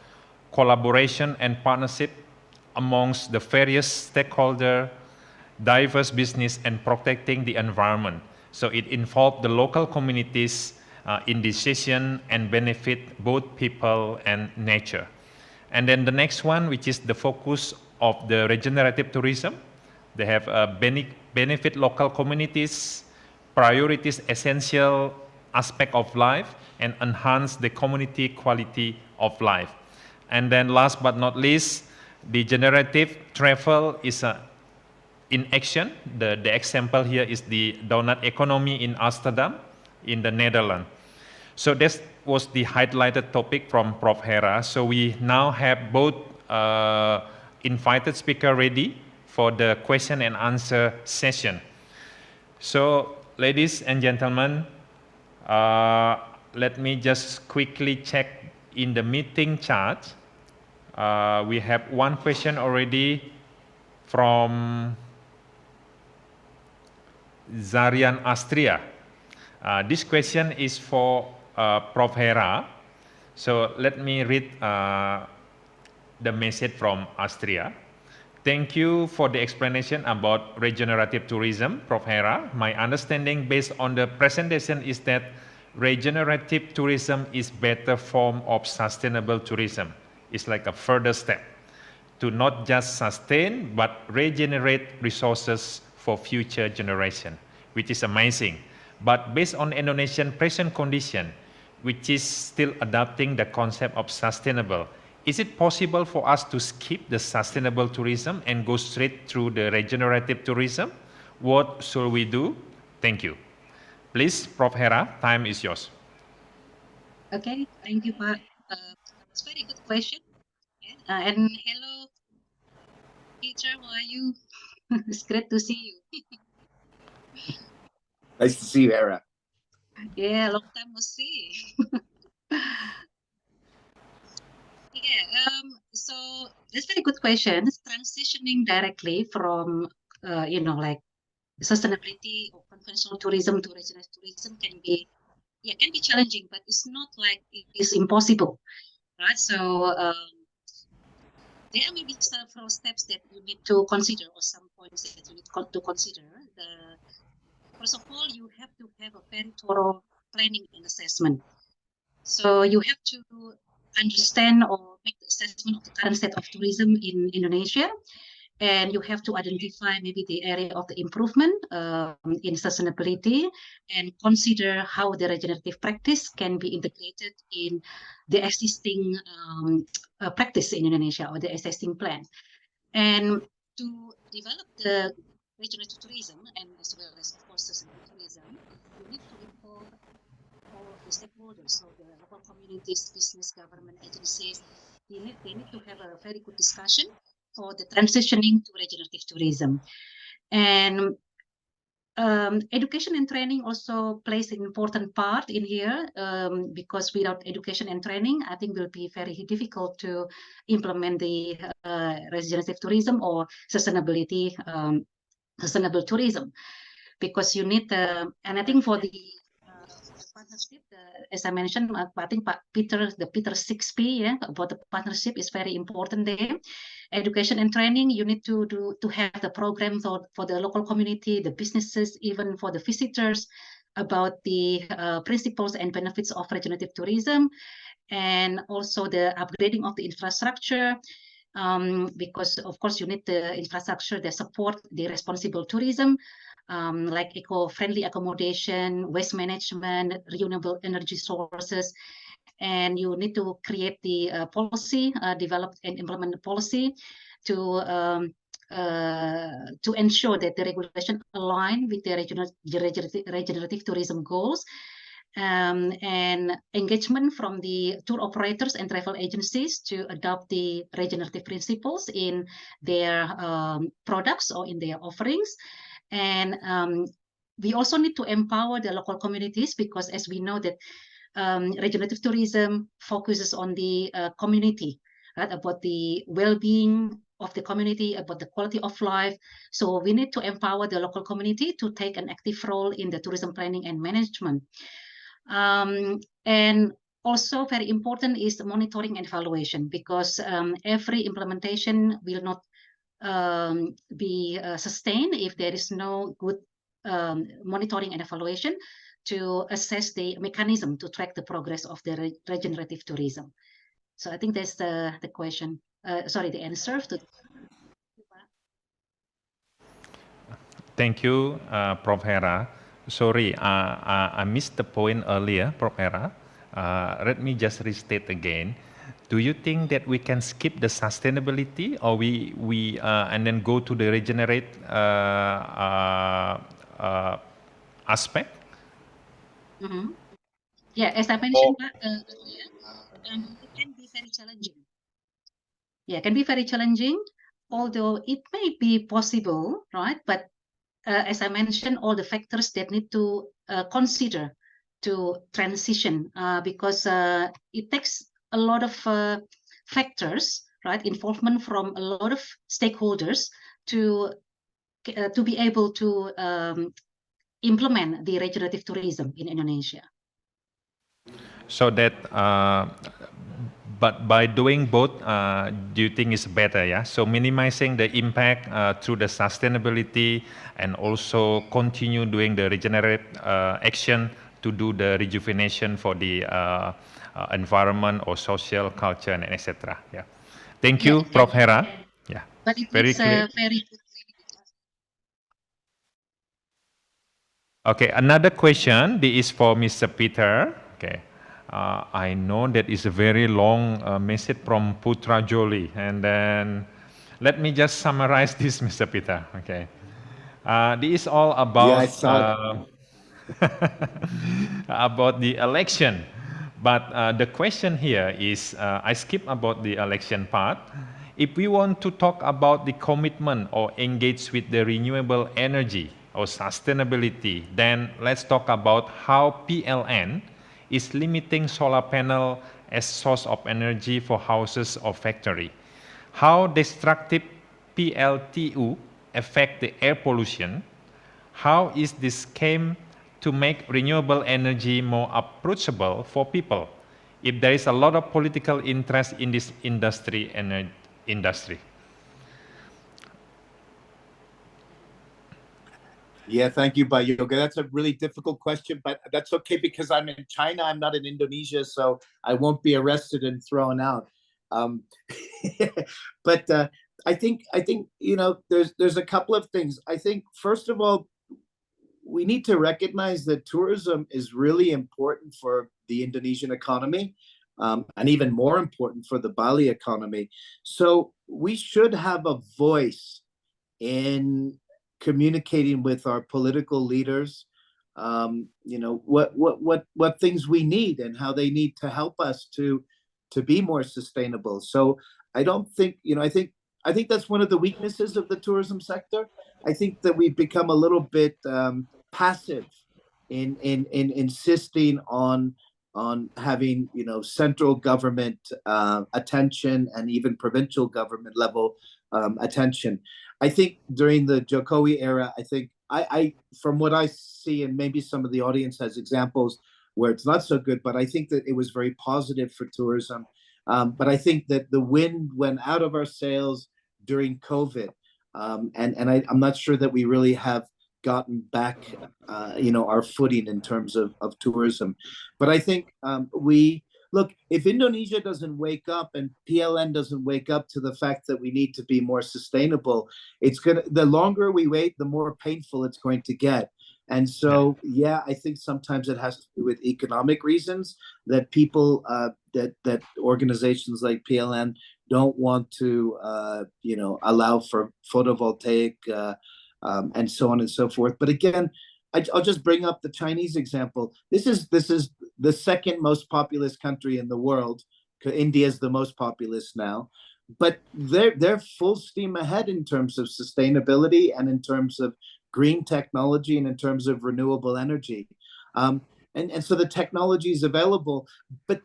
[SPEAKER 15] collaboration and partnership amongst the various stakeholders, diverse business, and protecting the environment. So it involves the local communities in decision and benefit both people and nature. And then the next one, which is the focus of the regenerative tourism, they have benefit local communities, priorities essential aspect of life, and enhance the community quality of life. And then last but not least, the generative travel is in action. The example here is the donut economy in Amsterdam, in the Netherlands. So this was the highlighted topic from Prof. Hera. So we now have both invited speaker ready for the question and answer session. So ladies and gentlemen, let me just quickly check in the meeting chat. We have one question already from Zarian Astria. This question is for Prof. Hera. So let me read the message from Astria. Thank you for the explanation about regenerative tourism, Prof. Hera. My understanding based on the presentation is that regenerative tourism is better form of sustainable tourism. It's like a further step to not just sustain, but regenerate resources for future generation, which is amazing. But based on Indonesian present condition, which is still adapting the concept of sustainable, is it possible for us to skip the sustainable tourism and go straight through the regenerative tourism? What should we do? Thank you. Please, Prof. Hera, time is yours.
[SPEAKER 17] Okay, thank you, Pak. It's a very good question. And hello, teacher, how are you? It's great to see you.
[SPEAKER 20] Nice to see you, Hera.
[SPEAKER 17] Yeah, long time no see. So that's very good question. Transitioning directly from, like sustainability or conventional tourism to regenerative tourism can be challenging, but it's not like it is impossible, right? So there may be several steps that you need to consider, or some points that you need to consider. First of all, you have to have a very thorough planning and assessment. So you have to understand or make the assessment of the current state of tourism in Indonesia, and you have to identify maybe the area of the improvement in sustainability, and consider how the regenerative practice can be integrated in the existing practice in Indonesia, or the existing plan. And to develop the regenerative tourism, and as well as, of course, sustainable tourism, you need to involve all of the stakeholders, so the local communities, business, government agencies. They need to have a very good discussion for the transitioning to regenerative tourism. And education and training also plays an important part in here, because without education and training, I think it will be very difficult to implement the regenerative tourism or sustainability, sustainable tourism, because you need, and I think for the partnership, as I mentioned, I think the Peter 6P, yeah, about the partnership is very important there. Education and training, you need to have the programs for the local community, the businesses, even for the visitors, about the principles and benefits of regenerative tourism, and also the upgrading of the infrastructure, because of course you need the infrastructure that support the responsible tourism, like eco-friendly accommodation, waste management, renewable energy sources. And you need to create the policy, develop and implement the policy to ensure that the regulation align with the regenerative tourism goals, and engagement from the tour operators and travel agencies to adopt the regenerative principles in their products or in their offerings. And we also need to empower the local communities, because as we know that regenerative tourism focuses on the community, right? About the well-being of the community, about the quality of life. So we need to empower the local community to take an active role in the tourism planning and management. And also very important is the monitoring and evaluation, because every implementation will not be sustained if there is no good monitoring and evaluation to assess the mechanism to track the progress of the regenerative tourism. So I think that's the question. Sorry, the answer to.
[SPEAKER 15] Thank you, Prof. Hera. Sorry, I missed the point earlier, Prof. Hera. Let me just restate again. Do you think that we can skip the sustainability, or we and then go to the regenerate aspect?
[SPEAKER 17] Yeah, as I mentioned earlier, it can be very challenging. Yeah, it can be very challenging, although it may be possible, right? But as I mentioned, all the factors that need to consider to transition, because it takes a lot of factors, right? Involvement from a lot of stakeholders to be able to implement the regenerative tourism in Indonesia.
[SPEAKER 15] So that, but by doing both, do you think is better? Yeah. So minimizing the impact through the sustainability, and also continue doing the regenerate action to do the rejuvenation for the environment or social culture and etc. Yeah. Thank you, Prof. Hera. Yeah.
[SPEAKER 17] But it
[SPEAKER 15] Very
[SPEAKER 17] is
[SPEAKER 15] clear.
[SPEAKER 17] very good.
[SPEAKER 15] Okay, another question. This is for Mr. Peter. Okay, I know that is a very long message from Putra Joli, and then let me just summarize this, Mr. Peter. Okay, this is all about about the election, but the question here is, I skip about the election part. If we want to talk about the commitment or engage with the renewable energy or sustainability, then let's talk about how PLN is limiting solar panel as source of energy for houses or factory. How destructive PLTU affect the air pollution? How is this scheme to make renewable energy more approachable for people if there is a lot of political interest in this industry?
[SPEAKER 20] Yeah, thank you, Bayoga. That's a really difficult question, but that's okay because I'm in China. I'm not in Indonesia, so I won't be arrested and thrown out. But I think there's a couple of things. I think first of all, we need to recognize that tourism is really important for the Indonesian economy, and even more important for the Bali economy. So we should have a voice in communicating with our political leaders, what things we need and how they need to help us to be more sustainable. So I don't think, I think that's one of the weaknesses of the tourism sector. I think that we've become a little bit passive in insisting on having central government attention and even provincial government level attention. I think during the Jokowi era, I think I from what I see, and maybe some of the audience has examples where it's not so good, but I think that it was very positive for tourism. But I think that the wind went out of our sails during COVID, and I'm not sure that we really have gotten back, our footing in terms of tourism. But I think look, if Indonesia doesn't wake up and PLN doesn't wake up to the fact that we need to be more sustainable, the longer we wait, the more painful it's going to get. And so, yeah, I think sometimes it has to do with economic reasons that people, that organizations like PLN don't want to, allow for photovoltaic and so on and so forth. But again, I'll just bring up the Chinese example. This is the second most populous country in the world. India is the most populous now, but they're full steam ahead in terms of sustainability and in terms of green technology and in terms of renewable energy. And so the technology is available, but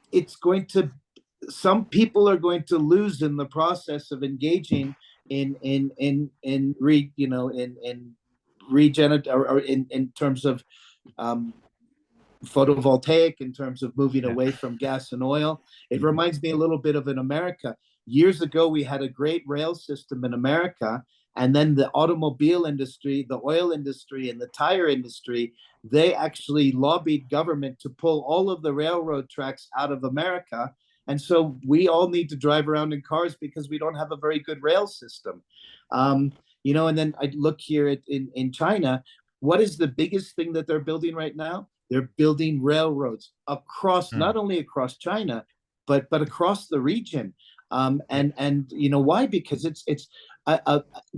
[SPEAKER 20] some people are going to lose in the process of engaging in regenerate, or in terms of photovoltaic, in terms of moving away from gas and oil. It reminds me a little bit of in America. Years ago, we had a great rail system in America, and then the automobile industry, the oil industry, and the tire industry, they actually lobbied government to pull all of the railroad tracks out of America. And so we all need to drive around in cars because we don't have a very good rail system. And then I look here in China. What is the biggest thing that they're building right now? They're building railroads across, not only across China, but across the region. And you know why? Because it's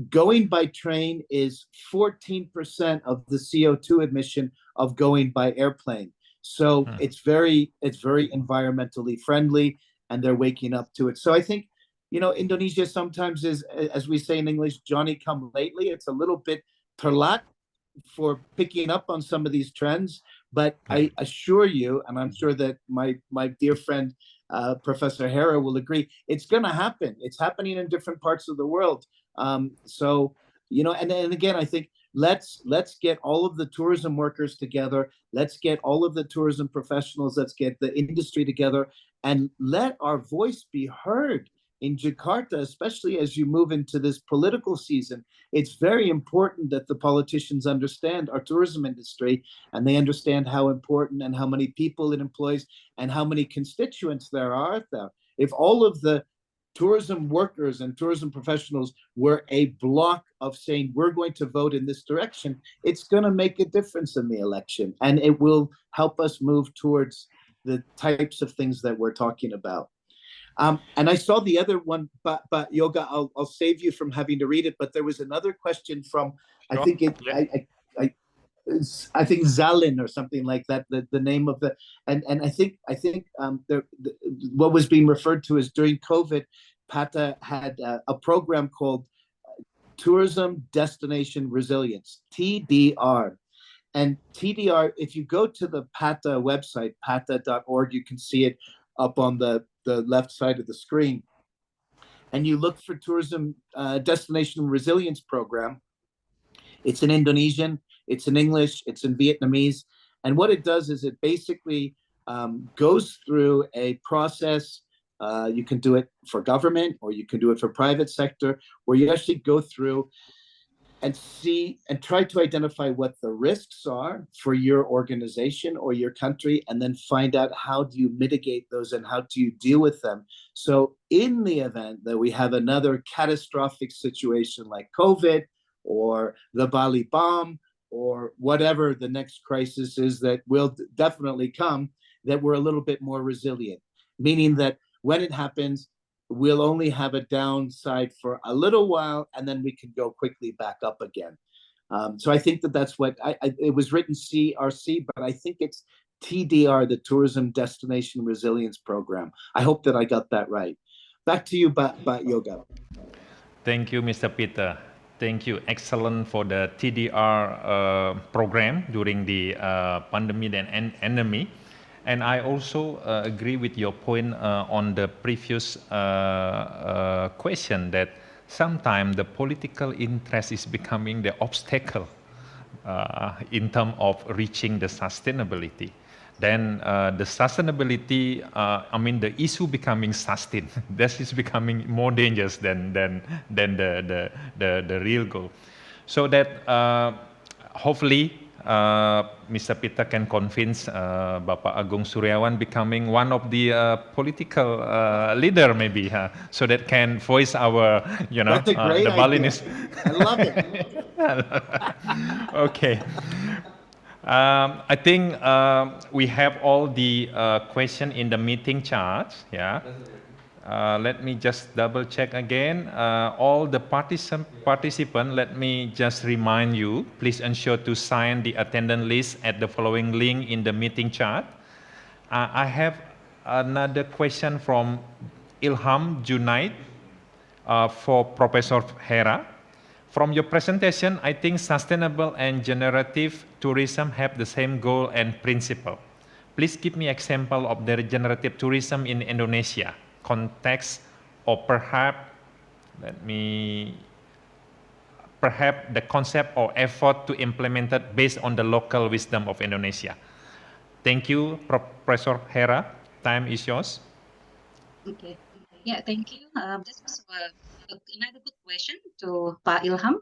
[SPEAKER 20] going by train is 14% of the CO2 emission of going by airplane. So it's very environmentally friendly, and they're waking up to it. So I think, you know, Indonesia sometimes is, as we say in English, Johnny come lately. It's a little bit telat for picking up on some of these trends, but I assure you, and I'm sure that my dear friend Professor Hera will agree, it's going to happen. It's happening in different parts of the world. So, you know, and again, I think let's get all of the tourism workers together. Let's get all of the tourism professionals. Let's get the industry together, and let our voice be heard. In Jakarta, especially as you move into this political season, it's very important that the politicians understand our tourism industry, and they understand how important and how many people it employs and how many constituents there are there. If all of the tourism workers and tourism professionals were a block of saying, we're going to vote in this direction, it's going to make a difference in the election, and it will help us move towards the types of things that we're talking about. And I saw the other one, but Yoga, I'll save you from having to read it. But there was another question from, I think I think Zalin or something like that. The name of the and I think what was being referred to is during COVID, PATA had a program called Tourism Destination Resilience, TDR. And TDR, if you go to the PATA website, pata.org, you can see it up on the left side of the screen, and you look for Tourism Destination Resilience Program. It's in Indonesian, it's in English, it's in Vietnamese, and what it does is it basically goes through a process. You can do it for government, or you can do it for private sector, where you actually go through and see and try to identify what the risks are for your organization or your country, and then find out how do you mitigate those and how do you deal with them. So in the event that we have another catastrophic situation like COVID or the Bali bomb or whatever the next crisis is that will definitely come, that we're a little bit more resilient, meaning that when it happens, we'll only have a downside for a little while, and then we can go quickly back up again. So I think that's what it was written CRC, but I think it's TDR, the Tourism Destination Resilience Program. I hope that I got that right. Back to you, Yoga.
[SPEAKER 15] Thank you, Mr. Peter. Thank you. Excellent for the TDR program during the pandemic and endemic. And I also agree with your point on the previous question, that sometimes the political interest is becoming the obstacle in terms of reaching the sustainability. Then the sustainability, the issue becoming sustained, that is becoming more dangerous than the real goal. So that hopefully Mr. Peter can convince Bapak Agung Suryawan becoming one of the political leader maybe, so that can voice our,
[SPEAKER 20] That's a great
[SPEAKER 15] the Balinese.
[SPEAKER 20] I love it.
[SPEAKER 15] Okay. I think we have all the question in the meeting chart. Yeah. Let me just double check again. All the participants, let me just remind you, please ensure to sign the attendance list at the following link in the meeting chart. I have another question from Ilham Junaid for Professor Hera. From your presentation, I think sustainable and generative tourism have the same goal and principle. Please give me example of the regenerative tourism in Indonesia context, or perhaps the concept or effort to implement it based on the local wisdom of Indonesia. Thank you, Professor Hera. Time is yours.
[SPEAKER 17] Okay. Yeah, thank you. This was another good question to Pak Ilham.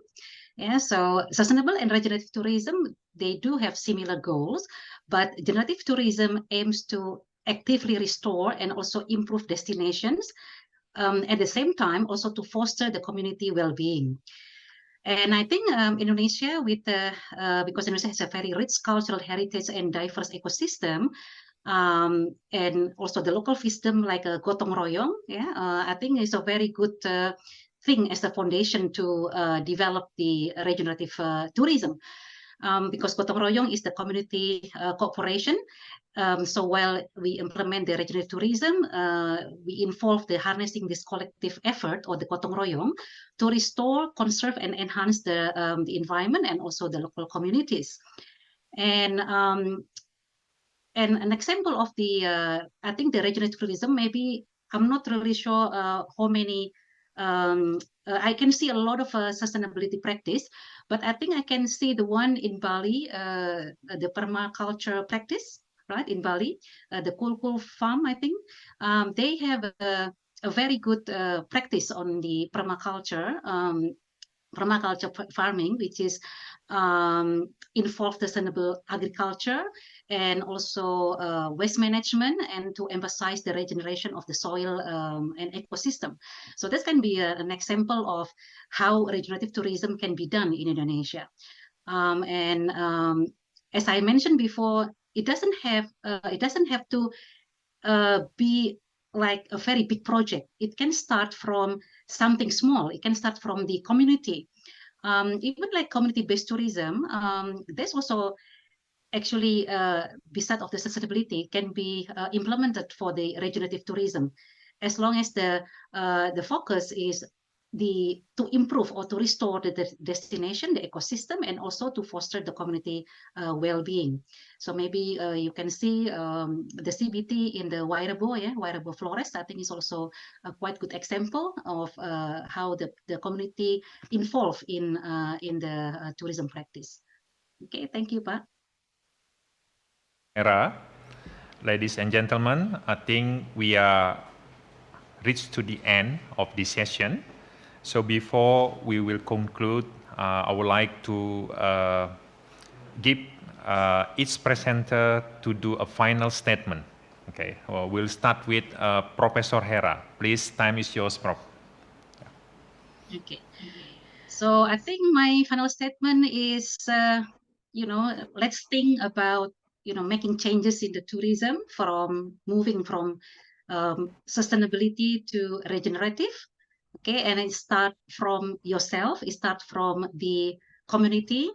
[SPEAKER 17] Yeah, so sustainable and regenerative tourism, they do have similar goals, but generative tourism aims to actively restore and also improve destinations, at the same time also to foster the community well-being. And I think Indonesia, because Indonesia has a very rich cultural heritage and diverse ecosystem, and also the local wisdom like gotong royong. Yeah, I think is a very good thing as a foundation to develop the regenerative tourism. Because gotong royong is the community cooperation. So while we implement the regenerative tourism, we involve the harnessing this collective effort or the gotong royong to restore, conserve, and enhance the environment and also the local communities. And an example of the, I think the regenerative tourism, maybe I'm not really sure how many. I can see a lot of sustainability practice, but I think I can see the one in Bali, the permaculture practice, right, in Bali, the Kulkul farm, I think. They have a very good practice on the permaculture farming, which is involve sustainable agriculture and also waste management, and to emphasize the regeneration of the soil and ecosystem. So this can be an example of how regenerative tourism can be done in Indonesia. As I mentioned before, it doesn't have to be like a very big project. It can start from something small. It can start from the community. Even like community-based tourism, there's also actually, besides of the sustainability, can be implemented for the regenerative tourism, as long as the focus is to improve or to restore the destination, the ecosystem, and also to foster the community well-being. So maybe you can see the CBT in the Wairebo, Wairebo Flores, I think is also a quite good example of how the community involved in the tourism practice. Okay, thank you, Pak.
[SPEAKER 15] Ladies and gentlemen, I think we are reached to the end of this session. So before we will conclude, I would like to give each presenter to do a final statement. Okay, well, we'll start with Professor Hera. Please, time is yours, Prof.
[SPEAKER 17] Okay. So I think my final statement is, let's think about, making changes in the tourism, from moving from sustainability to regenerative. Okay, and it start from yourself. It start from the community.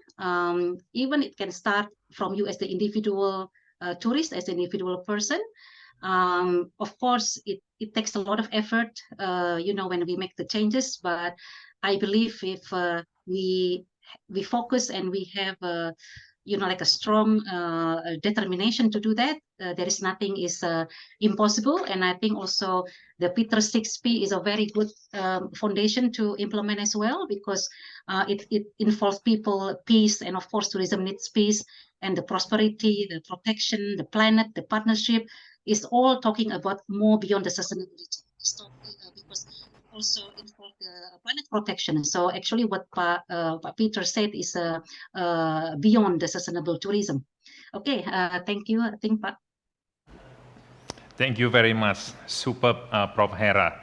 [SPEAKER 17] Even it can start from you as the individual tourist, as an individual person. Of course, it takes a lot of effort, when we make the changes. But I believe if we focus and we have like a strong determination to do that, there is nothing is impossible. And I think also the Peter 6P is a very good foundation to implement as well, because it involves people, peace, and of course tourism needs peace, and the prosperity, the protection, the planet, the partnership is all talking about more beyond the sustainability. Because also involve the planet protection. So actually what Pak Peter said is beyond the sustainable tourism. Okay, thank you. I think, Pak.
[SPEAKER 15] Thank you very much. Superb, Prof. Hera.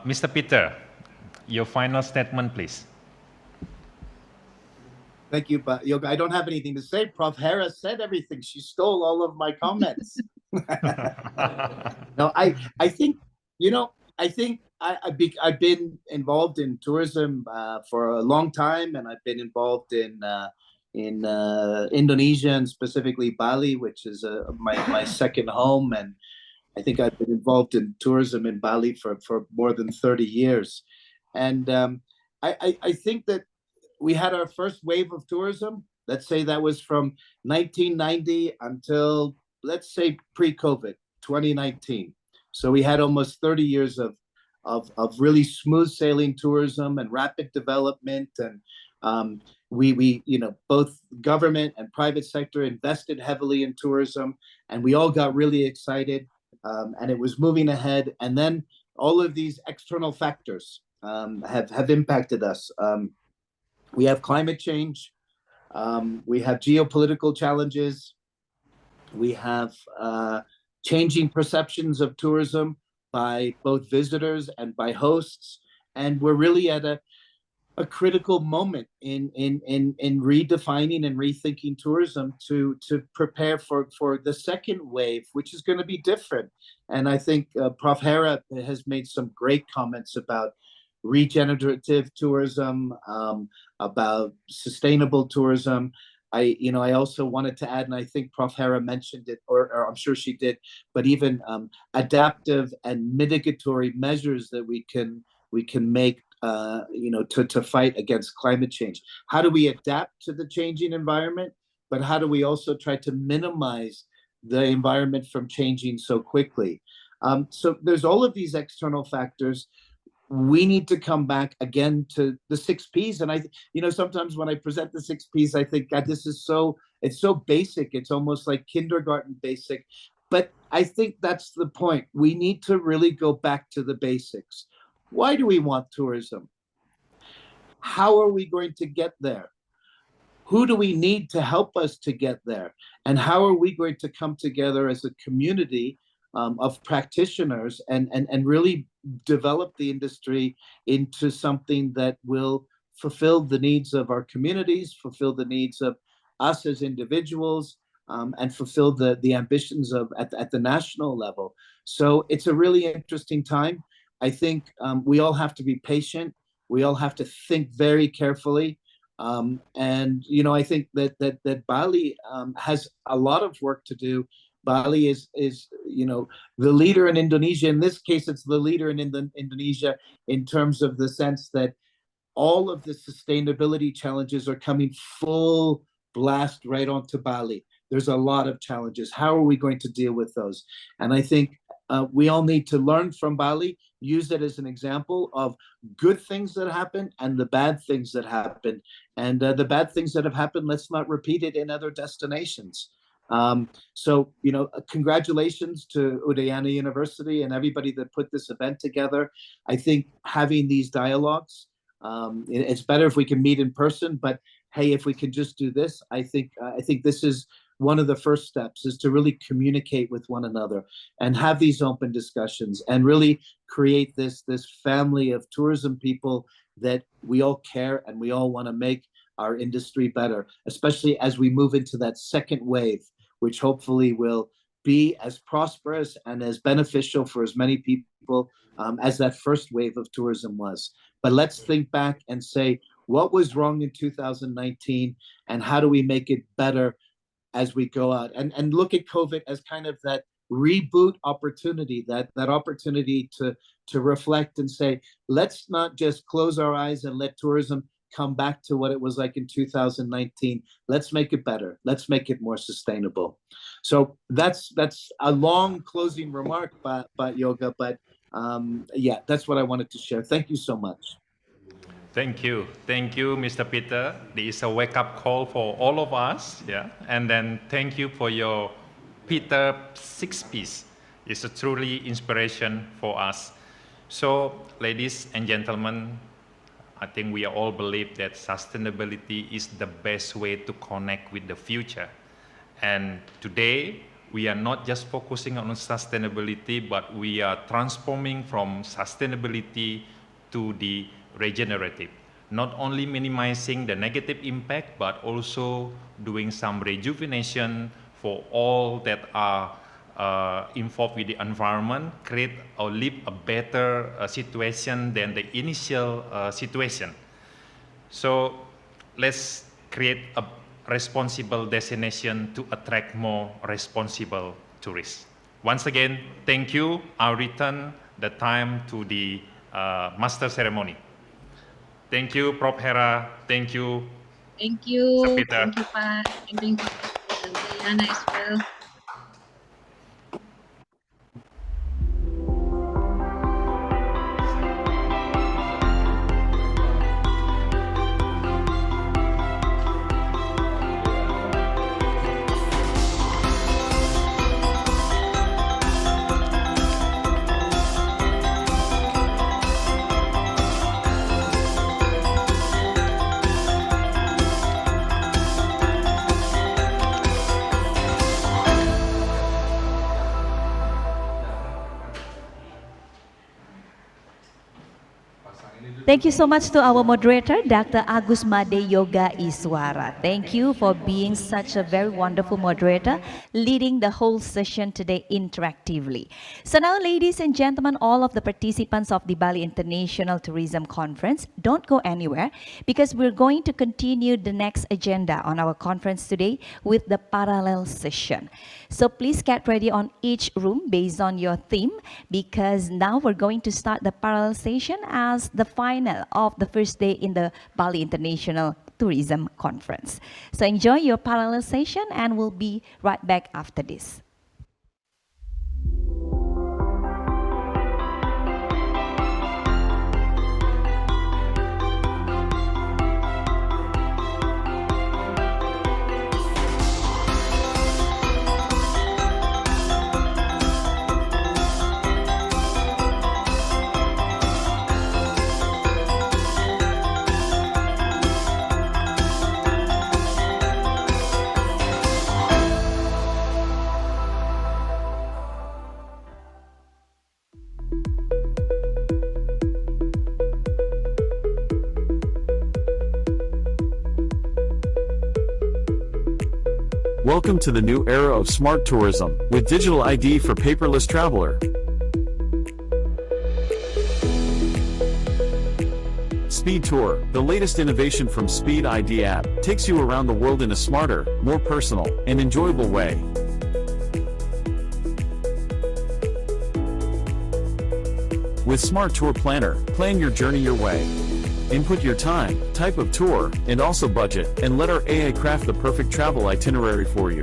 [SPEAKER 15] Mr. Peter, your final statement, please.
[SPEAKER 20] Thank you, but Yoga, I don't have anything to say. Prof. Hera said everything. She stole all of my comments. No, I think, I've been involved in tourism for a long time, and I've been involved in Indonesia, and specifically Bali, which is my second home. And I think I've been involved in tourism in Bali for more than 30 years. And I think that we had our first wave of tourism. Let's say that was from 1990 until, let's say, pre-COVID, 2019. So we had almost 30 years of really smooth sailing tourism and rapid development. And we both government and private sector invested heavily in tourism, and we all got really excited, and it was moving ahead. And then all of these external factors have impacted us. We have climate change, we have geopolitical challenges, we have changing perceptions of tourism by both visitors and by hosts. And we're really at a critical moment in redefining and rethinking tourism to prepare for the second wave, which is going to be different. And I think Prof. Hera has made some great comments about regenerative tourism, about sustainable tourism. I also wanted to add, and I think Prof. Hera mentioned it, or I'm sure she did, but even adaptive and mitigatory measures that we can make to fight against climate change. How do we adapt to the changing environment, but how do we also try to minimize the environment from changing so quickly? So there's all of these external factors. We need to come back again to the 6 Ps. And sometimes when I present the 6 Ps, I think, God, it's so basic. It's almost like kindergarten basic. But I think that's the point. We need to really go back to the basics. Why do we want tourism? How are we going to get there? Who do we need to help us to get there? And how are we going to come together as a community of practitioners and really develop the industry into something that will fulfill the needs of our communities, fulfill the needs of us as individuals, and fulfill the ambitions of at the national level. So it's a really interesting time. I think we all have to be patient. We all have to think very carefully. And I think that Bali has a lot of work to do. Bali is the leader in Indonesia. In this case, it's the leader in Indonesia in terms of the sense that all of the sustainability challenges are coming full blast right onto Bali. There's a lot of challenges. How are we going to deal with those? And I think we all need to learn from Bali, use it as an example of good things that happen and the bad things that happen. And the bad things that have happened, let's not repeat it in other destinations. So, congratulations to Udayana University and everybody that put this event together. I think having these dialogues, it's better if we can meet in person, but hey, if we can just do this, I think this is one of the first steps, is to really communicate with one another and have these open discussions and really create this family of tourism people that we all care and we all want to make our industry better, especially as we move into that second wave, which hopefully will be as prosperous and as beneficial for as many people as that first wave of tourism was. But let's think back and say, what was wrong in 2019 and how do we make it better as we go out, and look at COVID as kind of that reboot opportunity, that opportunity to reflect and say, let's not just close our eyes and let tourism come back to what it was like in 2019. Let's make it better. Let's make it more sustainable. So that's a long closing remark by Yoga, but yeah, that's what I wanted to share. Thank you so much.
[SPEAKER 15] Thank you, Mr. Peter. This is a wake-up call for all of us, yeah. And then thank you for your Peter 6 Ps. It's a truly inspiration for us. So, ladies and gentlemen, I think we all believe that sustainability is the best way to connect with the future. And today, we are not just focusing on sustainability, but we are transforming from sustainability to the regenerative, not only minimizing the negative impact, but also doing some rejuvenation for all that are involved with the environment, create or live a better situation than the initial situation. So let's create a responsible destination to attract more responsible tourists. Once again, thank you. I'll return the time to the master ceremony. Thank you, Prof. Hera. Thank you.
[SPEAKER 17] Thank you.
[SPEAKER 15] Sir Peter.
[SPEAKER 17] Thank you, Pak. And thank you, Diana, as well.
[SPEAKER 1] Thank you so much to our moderator, Dr. Agus Made Yoga Iswara. Thank you for being such a very wonderful moderator, leading the whole session today interactively. So now, ladies and gentlemen, all of the participants of the Bali International Tourism Conference, don't go anywhere because we're going to continue the next agenda on our conference today with the parallel session. So please get ready on each room based on your theme, because now we're going to start the parallel session as the final of the first day in the Bali International Tourism Conference. So enjoy your parallel session and we'll be right back after this.
[SPEAKER 5] Welcome to the new era of smart tourism, with digital ID for paperless traveler. Speed Tour, the latest innovation from Speed ID app, takes you around the world in a smarter, more personal, and enjoyable way. With Smart Tour Planner, plan your journey your way. Input your time, type of tour, and also budget, and let our AI craft the perfect travel itinerary for you.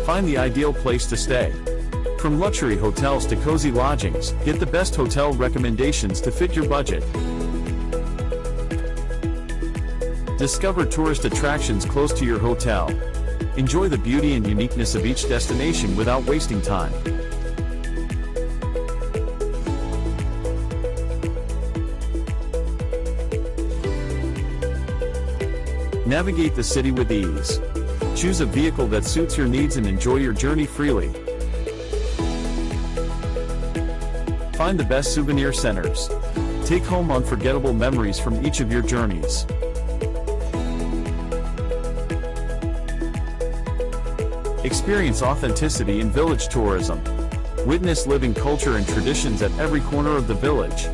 [SPEAKER 5] Find the ideal place to stay. From luxury hotels to cozy lodgings, get the best hotel recommendations to fit your budget. Discover tourist attractions close to your hotel. Enjoy the beauty and uniqueness of each destination without wasting time. Navigate the city with ease. Choose a vehicle that suits your needs and enjoy your journey freely. Find the best souvenir centers. Take home unforgettable memories from each of your journeys. Experience authenticity in village tourism. Witness living culture and traditions at every corner of the village.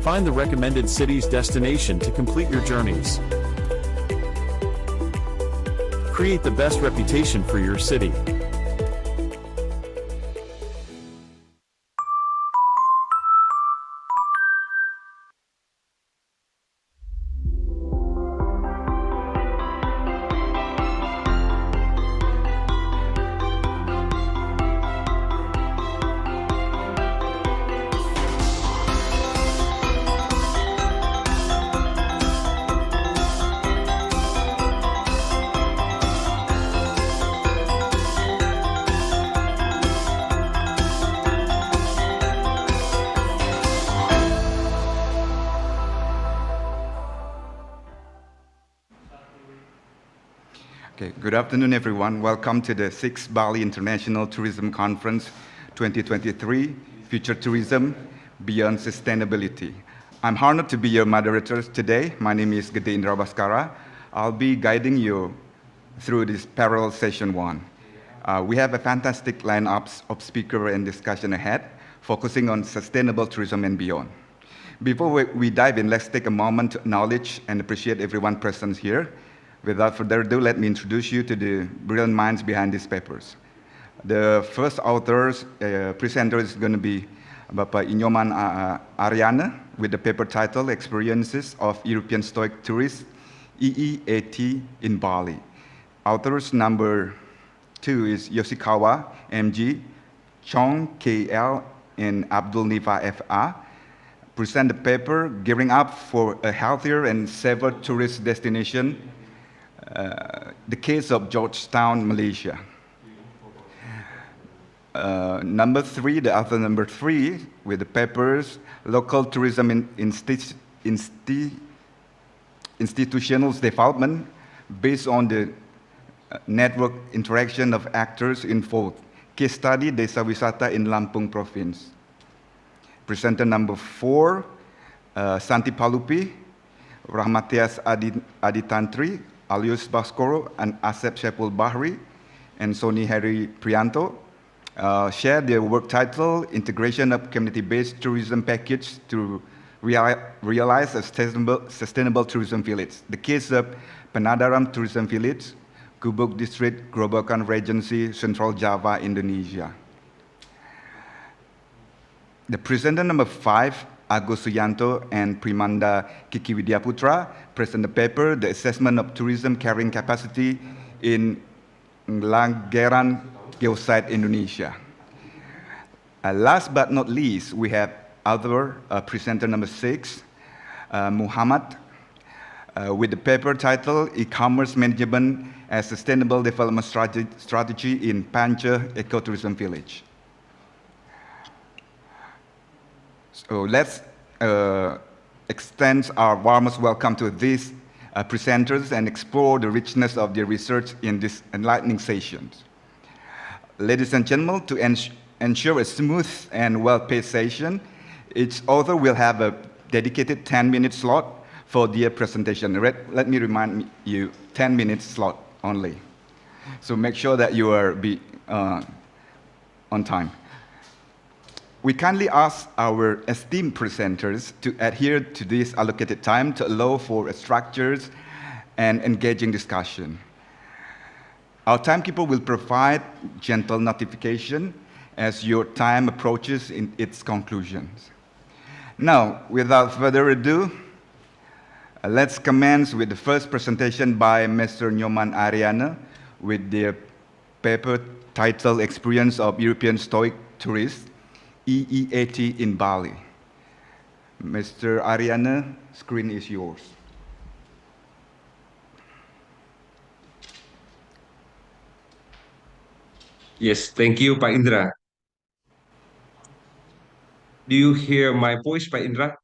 [SPEAKER 5] Find the recommended city's destination to complete your journeys. Create the best reputation for your city.
[SPEAKER 21] Good afternoon, everyone. Welcome to the 6th Bali International Tourism Conference 2023, Future Tourism Beyond Sustainability. I'm honored to be your moderator today. My name is Gede Indra Baskara. I'll be guiding you through this parallel session 1. We have a fantastic lineup of speaker and discussion ahead, focusing on sustainable tourism and beyond. Before we dive in, let's take a moment to acknowledge and appreciate everyone present here. Without further ado, let me introduce you to the brilliant minds behind these papers. The first presenter is going to be Bapak Inyoman Ariana with the paper title, Experiences of European Stoic Tourists, EEAT in Bali. Authors number 2 is Yoshikawa, MG, Chong, KL, and Abdul Niva, FA. Present the paper, Gearing Up for a Healthier and Safer Tourist Destination, the case of Georgetown, Malaysia. Number 3, the author number 3, with the papers, Local Tourism institutional development based on the network interaction of actors involved. Case study Desa Wisata in Lampung Province. Presenter number 4, Santi Palupi, Rahmatias Aditantri, Alius Baskoro, and Asep Syepul Bahri, and Sony Heri Prianto share their work title, Integration of Community-Based Tourism Package to Realize a Sustainable Tourism Village. The case of Penadaram Tourism Village, Gubuk District, Grobogan Regency, Central Java, Indonesia. The presenter number 5, Agus Suyanto and Primanda Kiki Widyaputra, present the paper, The Assessment of Tourism Carrying Capacity in Langeran Geosite, Indonesia. Last but not least, we have other presenter number 6, Muhammad, with the paper title, E-Commerce Management as Sustainable Development Strategy in Panca Ecotourism Village. So let's extend our warmest welcome to these presenters and explore the richness of their research in this enlightening sessions. Ladies and gentlemen, to ensure a smooth and well-paced session, each author will have a dedicated 10-minute slot for their presentation. Let me remind you, 10-minute slot only. So make sure that you are on time. We kindly ask our esteemed presenters to adhere to this allocated time to allow for a structured and engaging discussion. Our timekeeper will provide gentle notification as your time approaches in its conclusions. Now, without further ado, let's commence with the first presentation by Mr. Nyoman Ariana with their paper titled Experience of European Stoic Tourists, EEAT in Bali. Mr. Ariana, screen is yours.
[SPEAKER 2] Yes, thank you, Pak Indra. Do you hear my voice, Pak Indra?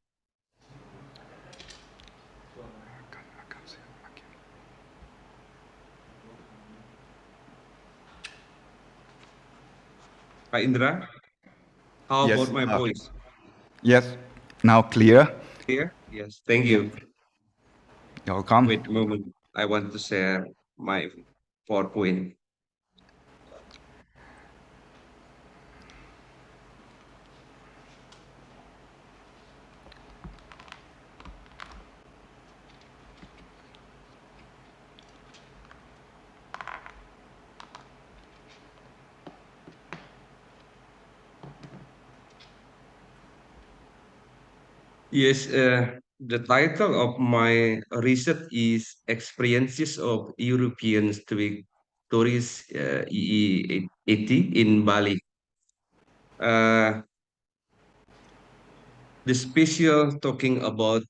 [SPEAKER 2] Pak Indra, how
[SPEAKER 21] Yes,
[SPEAKER 2] about my voice?
[SPEAKER 21] Yes, now clear.
[SPEAKER 2] Clear? Yes, thank you.
[SPEAKER 21] You're welcome.
[SPEAKER 2] Wait a moment, I want to share my PowerPoint. Yes, the title of my research is Experiences of European Tourists EEAT in Bali. The special talking about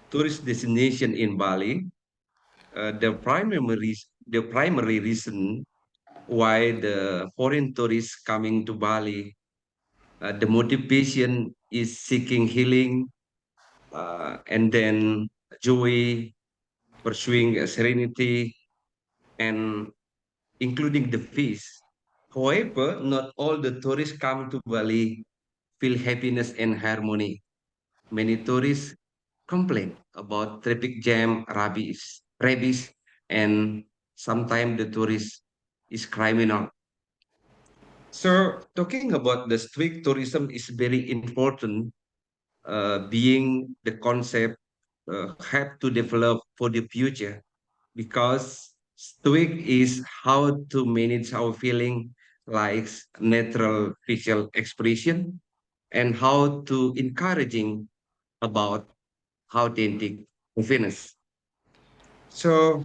[SPEAKER 2] tourist destination in Bali, the primary reason why the foreign tourists coming to Bali, the motivation is seeking healing, and then joy, pursuing serenity, and including the peace. However, not all the tourists come to Bali feel happiness and harmony. Many tourists complain about traffic jam, rabies, and sometimes the tourist is criminal. So talking about the strict tourism is very important, being the concept have to develop for the future, because stoic is how to manage our feeling like natural facial expression, and how to encouraging about authentic happiness. So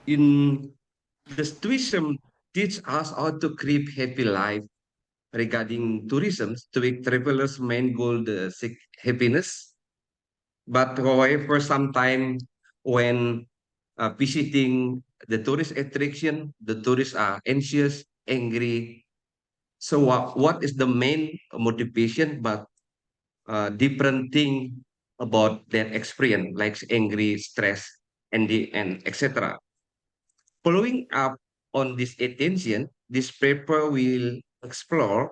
[SPEAKER 2] in the tourism teach us how to create happy life. Regarding tourism, stoic travelers main goal the seek happiness. But however, sometimes when visiting the tourist attraction, the tourists are anxious, angry. So what is the main motivation? But different thing about their experience, like angry, stress, and etc. Following up on this attention, this paper will explore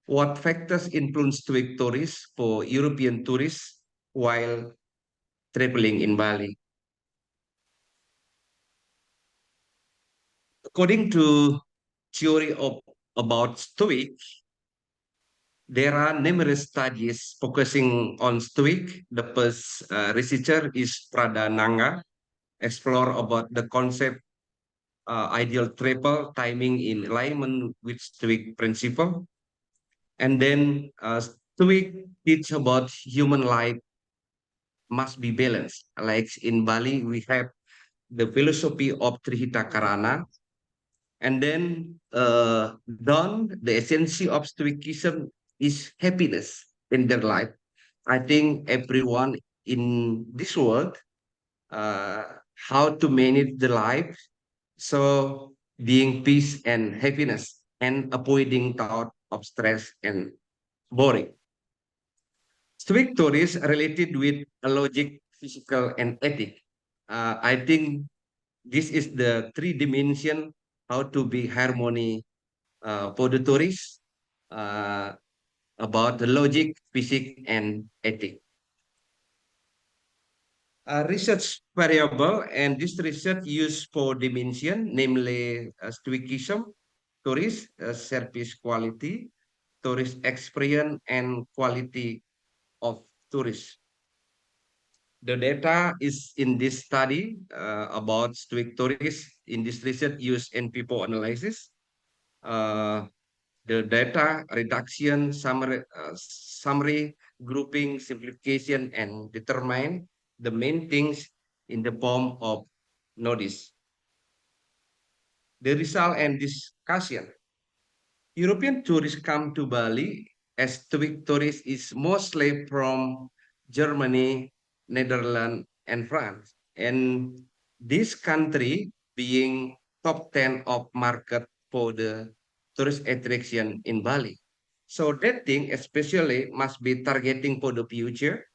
[SPEAKER 2] what factors influence TWIC tourists for European tourists while traveling in Bali. According to theory about TWIC, there are numerous studies focusing on TWIC. The first researcher is Prada Nanga, explore about the concept ideal travel timing in alignment with TWIC principle. And then TWIC teach about human life must be balanced. Like in Bali, we have the philosophy of Trihita Karana. And then Don, the essence of Stoicism is happiness in their life. I think everyone in this world, how to manage the life. So being peace and happiness and avoiding thought of stress and boring. Stoic theories related with a logic, physical, and ethic. I think this is the three dimension how to be harmony for the tourists about the logic, physics, and ethic. Research variable, and this research used for dimension, namely stoicism, tourist service quality, tourist experience, and quality of tourists. The data is in this study about stoic tourists. In this research, use NPPO analysis. The data reduction, summary, grouping, simplification, and determine the main things in the form of notice. The result and discussion. European tourists come to Bali as TWIC tourists is mostly from Germany, Netherlands, and France. And this country being top 10 of market for the tourist attraction in Bali. So that thing especially must be targeting for the future,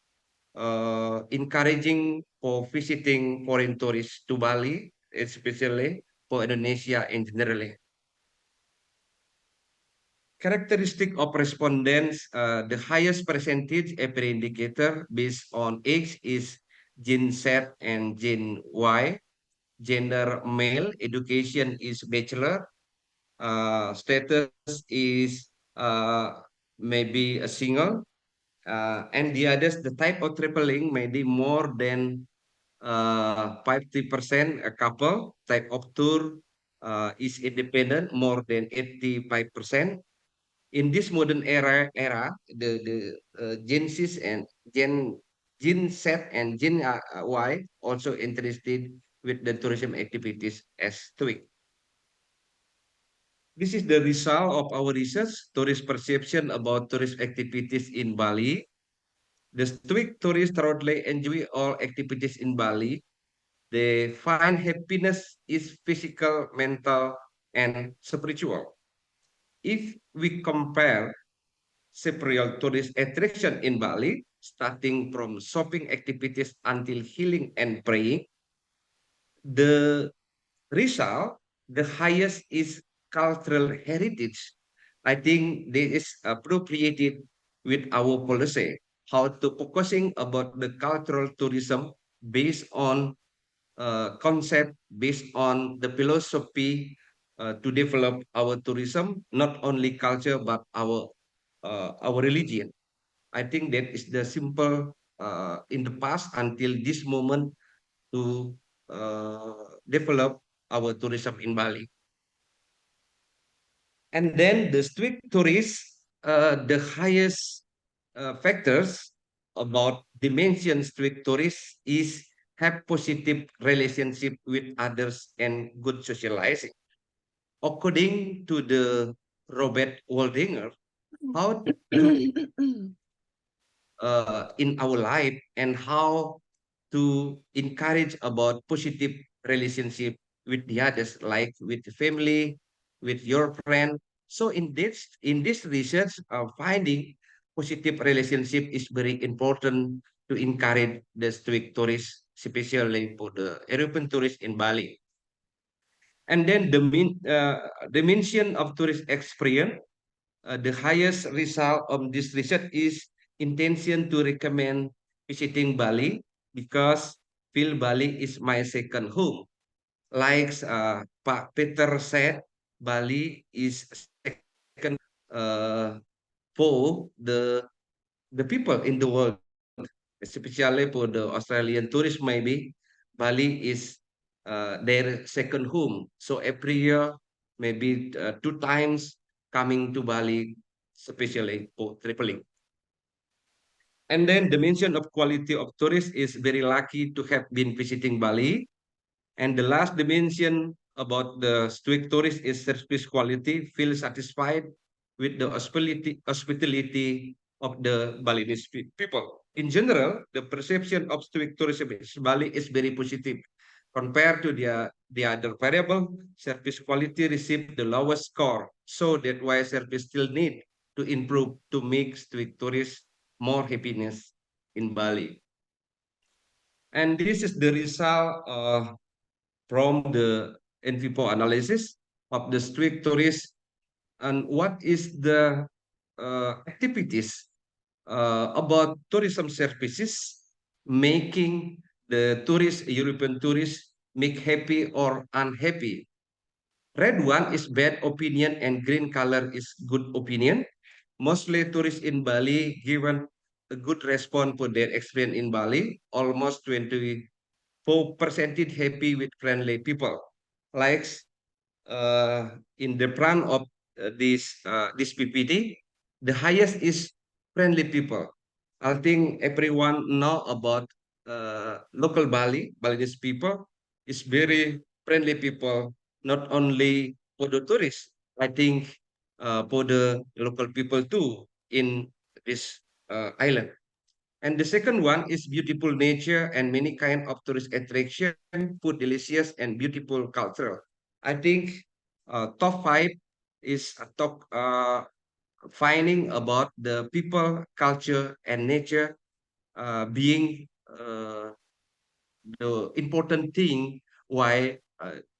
[SPEAKER 2] encouraging for visiting foreign tourists to Bali, especially for Indonesia and generally. Characteristic of respondents, the highest percentage every indicator based on age is Gen Z and Gen Y. Gender male, education is bachelor, status is maybe a single, and the others, the type of tripling may be more than 50% a couple, type of tour is independent, more than 85%. In this modern era, the Gen Z and Gen Z and Gen Y also interested with the tourism activities as TWIC. This is the result of our research, tourist perception about tourist activities in Bali. The TWIC tourists thoroughly enjoy all activities in Bali. They find happiness is physical, mental, and spiritual. If we compare several tourist attraction in Bali, starting from shopping activities until healing and praying, the result, the highest is cultural heritage. I think this is appropriated with our policy, how to focusing about the cultural tourism based on concept, based on the philosophy to develop our tourism, not only culture, but our religion. I think that is the simple in the past until this moment to develop our tourism in Bali. And then the street tourists, the highest factors about dimension street tourists is have positive relationship with others and good socializing. According to the Robert Waldinger, how to in our life and how to encourage about positive relationship with the others, like with the family, with your friend. So in this research, finding positive relationship is very important to encourage the Stoic tourists, especially for the European tourists in Bali. And then the dimension of tourist experience, the highest result of this research is intention to recommend visiting Bali because feel Bali is my second home. Like Pak Peter said, Bali is second for the people in the world, especially for the Australian tourists. Maybe Bali is their second home. So every year, maybe 2 times coming to Bali, especially for traveling. And then the mention of quality of tourists is very lucky to have been visiting Bali. And the last dimension about the Stoic tourist is service quality. Feel satisfied with the hospitality of the Balinese people. In general, the perception of Stoic tourism in Bali is very positive. Compared to the other variable, service quality received the lowest score. So that's why service still need to improve to make Stoic tourists more happiness in Bali. And this is the result from the NVPO analysis of the Stoic tourists and what is the activities about tourism services making the European tourists make happy or unhappy. Red one is bad opinion and green color is good opinion. Mostly tourists in Bali given a good response for their experience in Bali. Almost 24% happy with friendly people. Likes in the front of this PPT, the highest is friendly people. I think everyone know about local Balinese people is very friendly people, not only for the tourists. I think for the local people too in this island. And the second one is beautiful nature and many kind of tourist attraction, food delicious and beautiful culture. I think top 5 is a top finding about the people, culture, and nature being the important thing why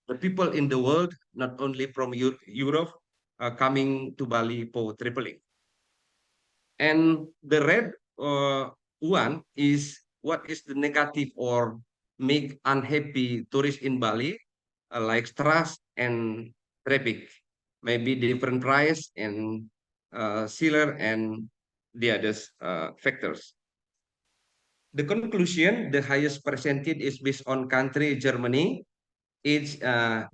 [SPEAKER 2] the people in the world, not only from Europe, are coming to Bali for traveling. And the red one is what is the negative or make unhappy tourists in Bali, like trust and traffic, maybe different price and seller and the other factors. The conclusion, the highest percentage is based on country, Germany, age,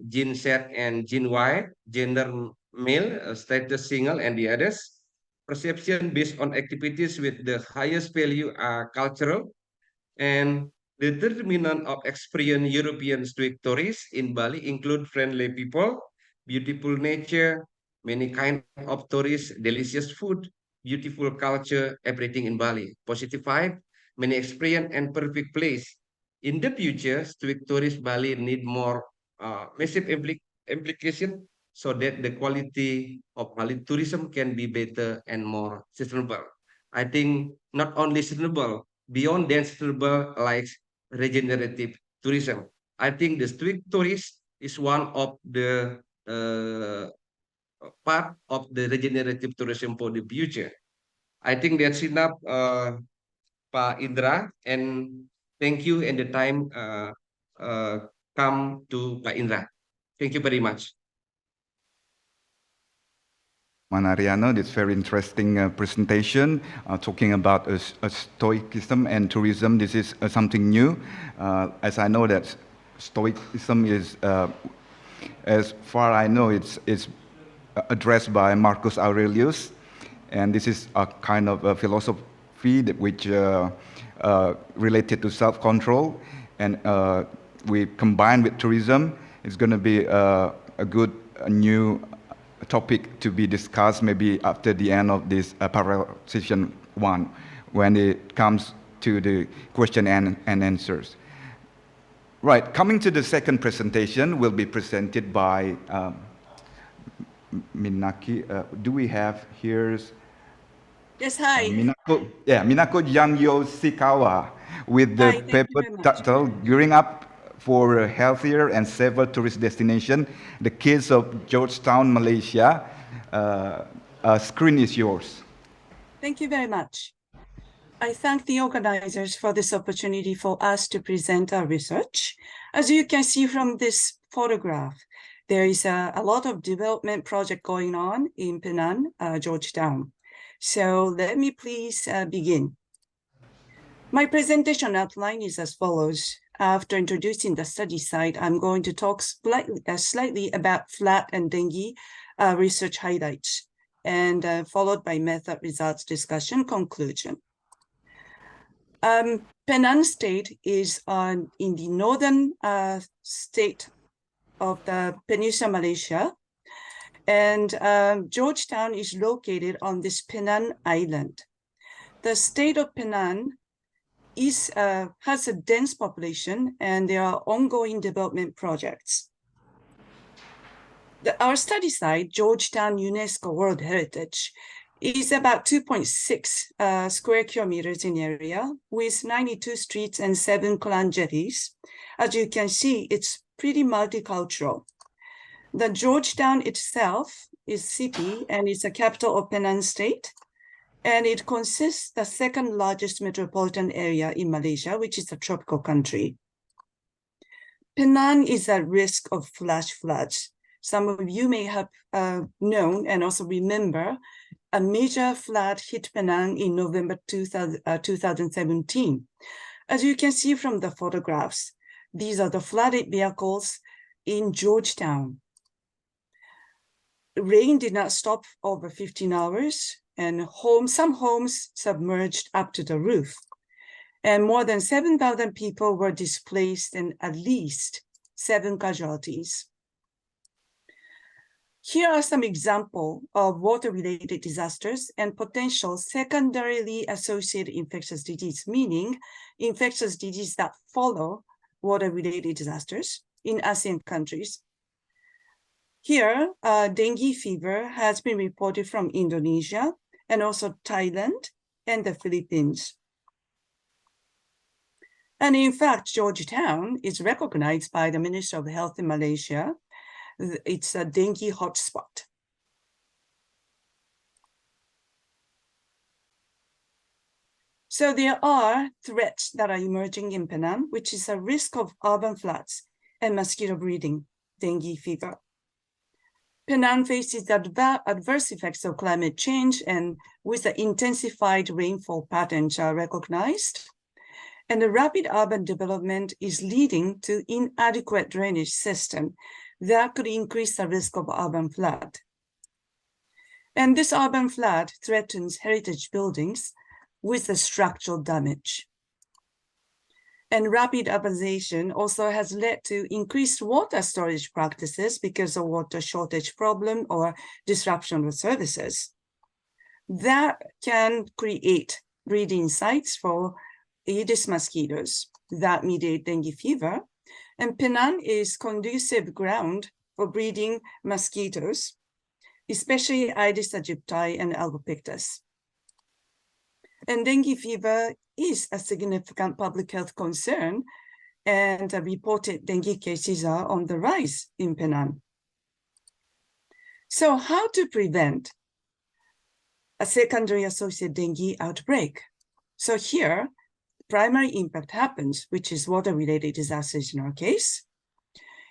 [SPEAKER 2] Gen Z and Gen Y, gender male, status single, and the others. Perception based on activities with the highest value are cultural, and the determinant of experience European Stoic tourists in Bali include friendly people, beautiful nature, many kind of tourists, delicious food, beautiful culture, everything in Bali. Positive vibe, many experience and perfect place. In the future, Stoic tourist Bali need more massive implication so that the quality of Bali tourism can be better and more sustainable. I think not only sustainable, beyond that sustainable like regenerative tourism. I think the Stoic tourist is one of the part of the regenerative tourism for the future. I think that's enough, Pak Indra, and thank you and the time come to Pak Indra. Thank you very much.
[SPEAKER 21] Manariano, this very interesting presentation talking about Stoicism and tourism. This is something new. As I know that Stoicism is, as far I know, it's addressed by Marcus Aurelius, and this is a kind of a philosophy that which related to self-control, and we combine with tourism. It's going to be a good new topic to be discussed maybe after the end of this parallel session 1, when it comes to the question and answers. Right, coming to the second presentation will be presented by Minaki. Do we have here
[SPEAKER 3] Yes, hi.
[SPEAKER 21] Minako Janyo Sikawa with the
[SPEAKER 3] Hi, thank you
[SPEAKER 21] paper
[SPEAKER 3] very much.
[SPEAKER 21] title Gearing Up for a Healthier and Safer Tourist Destination, the case of Georgetown, Malaysia. Screen is yours.
[SPEAKER 3] Thank you very much. I thank the organizers for this opportunity for us to present our research. As you can see from this photograph, there is a lot of development project going on in Penang, Georgetown. So let me please begin. My presentation outline is as follows. After introducing the study site, I'm going to talk slightly about flat and dengue research highlights, and followed by method results discussion conclusion. Penang State is in the northern state of the Peninsula Malaysia, and Georgetown is located on this Penang Island. The state of Penang has a dense population, and there are ongoing development projects. Our study site, Georgetown UNESCO World Heritage, is about 2.6 square kilometers in area with 92 streets and 7 clan jetties. As you can see, it's pretty multicultural. The Georgetown itself is city and it's a capital of Penang State. And it consists the second largest metropolitan area in Malaysia, which is a tropical country. Penang is at risk of flash floods. Some of you may have known and also remember a major flood hit Penang in November 2017. As you can see from the photographs, these are the flooded vehicles in Georgetown. Rain did not stop over 15 hours, and some homes submerged up to the roof. And more than 7,000 people were displaced and at least 7 casualties. Here are some examples of water-related disasters and potential secondarily associated infectious disease, meaning infectious disease that follow water-related disasters in ASEAN countries. Here, dengue fever has been reported from Indonesia and also Thailand and the Philippines. And in fact, Georgetown is recognized by the Minister of Health in Malaysia. It's a dengue hotspot. So there are threats that are emerging in Penang, which is a risk of urban floods and mosquito breeding, dengue fever. Penang faces the adverse effects of climate change, and with the intensified rainfall patterns are recognized. And the rapid urban development is leading to inadequate drainage system that could increase the risk of urban flood. And this urban flood threatens heritage buildings with the structural damage. And rapid urbanization also has led to increased water storage practices because of water shortage problem or disruption of services. That can create breeding sites for Aedes mosquitoes that mediate dengue fever. And Penang is conducive ground for breeding mosquitoes, especially Aedes aegypti and albopictus. And dengue fever is a significant public health concern, and reported dengue cases are on the rise in Penang. So how to prevent a secondary associated dengue outbreak? So here, primary impact happens, which is water-related disasters in our case.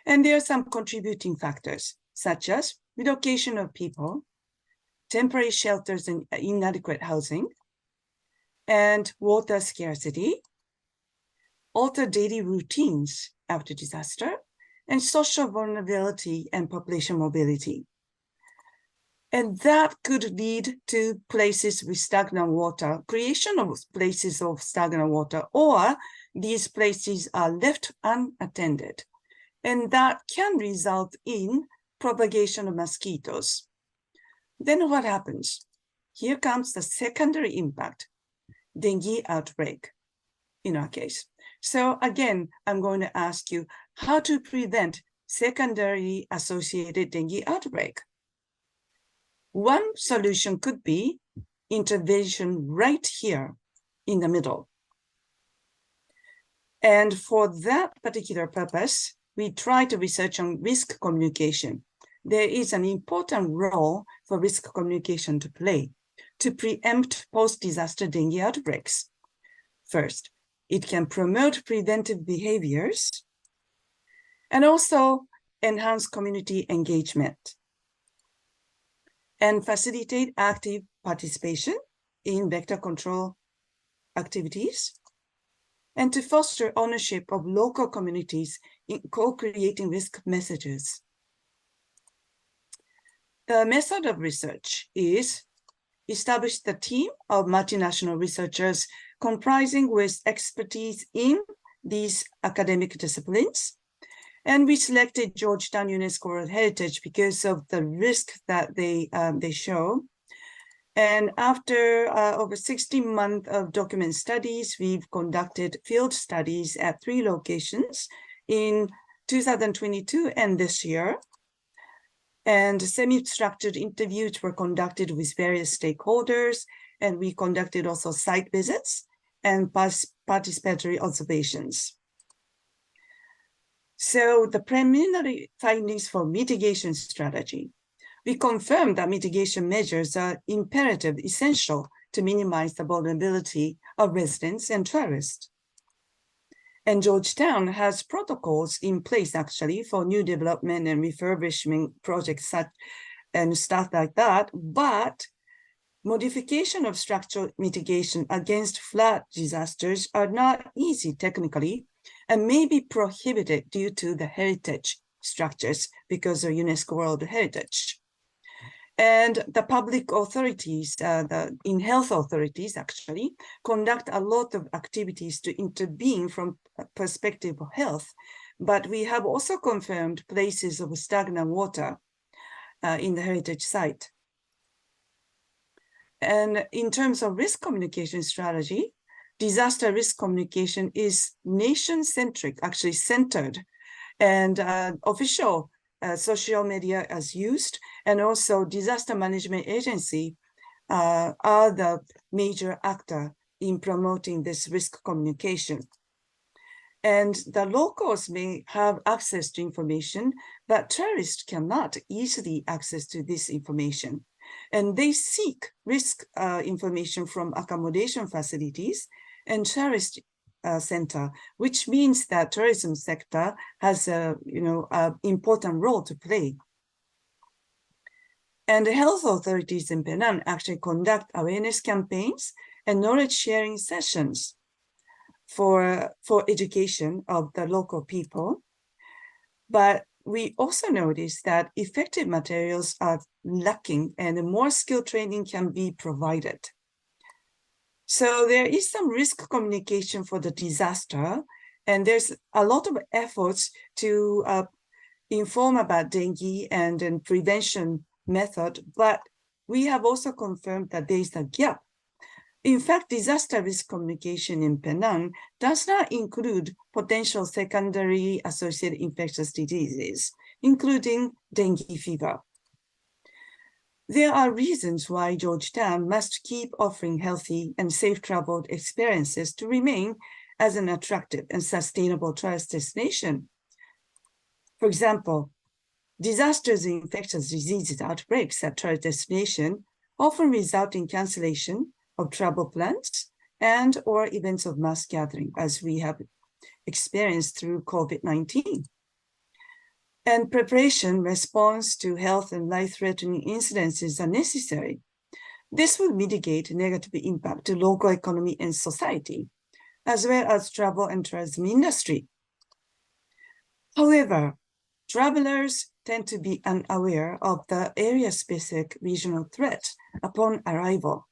[SPEAKER 3] And there are some contributing factors, such as relocation of people, temporary shelters and inadequate housing, and water scarcity, altered daily routines after disaster, and social vulnerability and population mobility. And that could lead to places with stagnant water, creation of places of stagnant water, or these places are left unattended. And that can result in propagation of mosquitoes. Then what happens? Here comes the secondary impact, dengue outbreak in our case. So again, I'm going to ask you how to prevent secondary associated dengue outbreak. One solution could be intervention right here in the middle. And for that particular purpose, we try to research on risk communication. There is an important role for risk communication to play to preempt post-disaster dengue outbreaks. First, it can promote preventive behaviors and also enhance community engagement and facilitate active participation in vector control activities, and to foster ownership of local communities in co-creating risk messages. The method of research is establish the team of multinational researchers comprising with expertise in these academic disciplines. And we selected Georgetown UNESCO World Heritage because of the risk that they show. And after over 60 months of document studies, we've conducted field studies at 3 locations in 2022 and this year. And semi-structured interviews were conducted with various stakeholders, and we conducted also site visits and participatory observations. So the preliminary findings for mitigation strategy. We confirmed that mitigation measures are imperative, essential to minimize the vulnerability of residents and tourists. And Georgetown has protocols in place actually for new development and refurbishment projects and stuff like that, but modification of structural mitigation against flood disasters are not easy technically and may be prohibited due to the heritage structures because of UNESCO World Heritage. And the public authorities, in health authorities actually, conduct a lot of activities to intervene from a perspective of health. But we have also confirmed places of stagnant water in the heritage site. And in terms of risk communication strategy, disaster risk communication is nation-centric, actually centered, and official social media is used, and also disaster management agency are the major actor in promoting this risk communication. And the locals may have access to information, but tourists cannot easily access to this information. And they seek risk information from accommodation facilities and tourist center, which means that tourism sector has a important role to play. And the health authorities in Penang actually conduct awareness campaigns and knowledge sharing sessions for education of the local people. But we also noticed that effective materials are lacking and more skill training can be provided. So there is some risk communication for the disaster, and there's a lot of efforts to inform about dengue and then prevention method, but we have also confirmed that there is a gap. In fact, disaster risk communication in Penang does not include potential secondary associated infectious diseases, including dengue fever. There are reasons why Georgetown must keep offering healthy and safe travel experiences to remain as an attractive and sustainable tourist destination. For example, disasters in infectious diseases outbreaks at tourist destination often result in cancellation of travel plans and or events of mass gathering, as we have experienced through COVID-19. And preparation, response to health and life-threatening incidences are necessary. This will mitigate negative impact to local economy and society, as well as travel and tourism industry. However, travelers tend to be unaware of the area-specific regional threat upon arrival.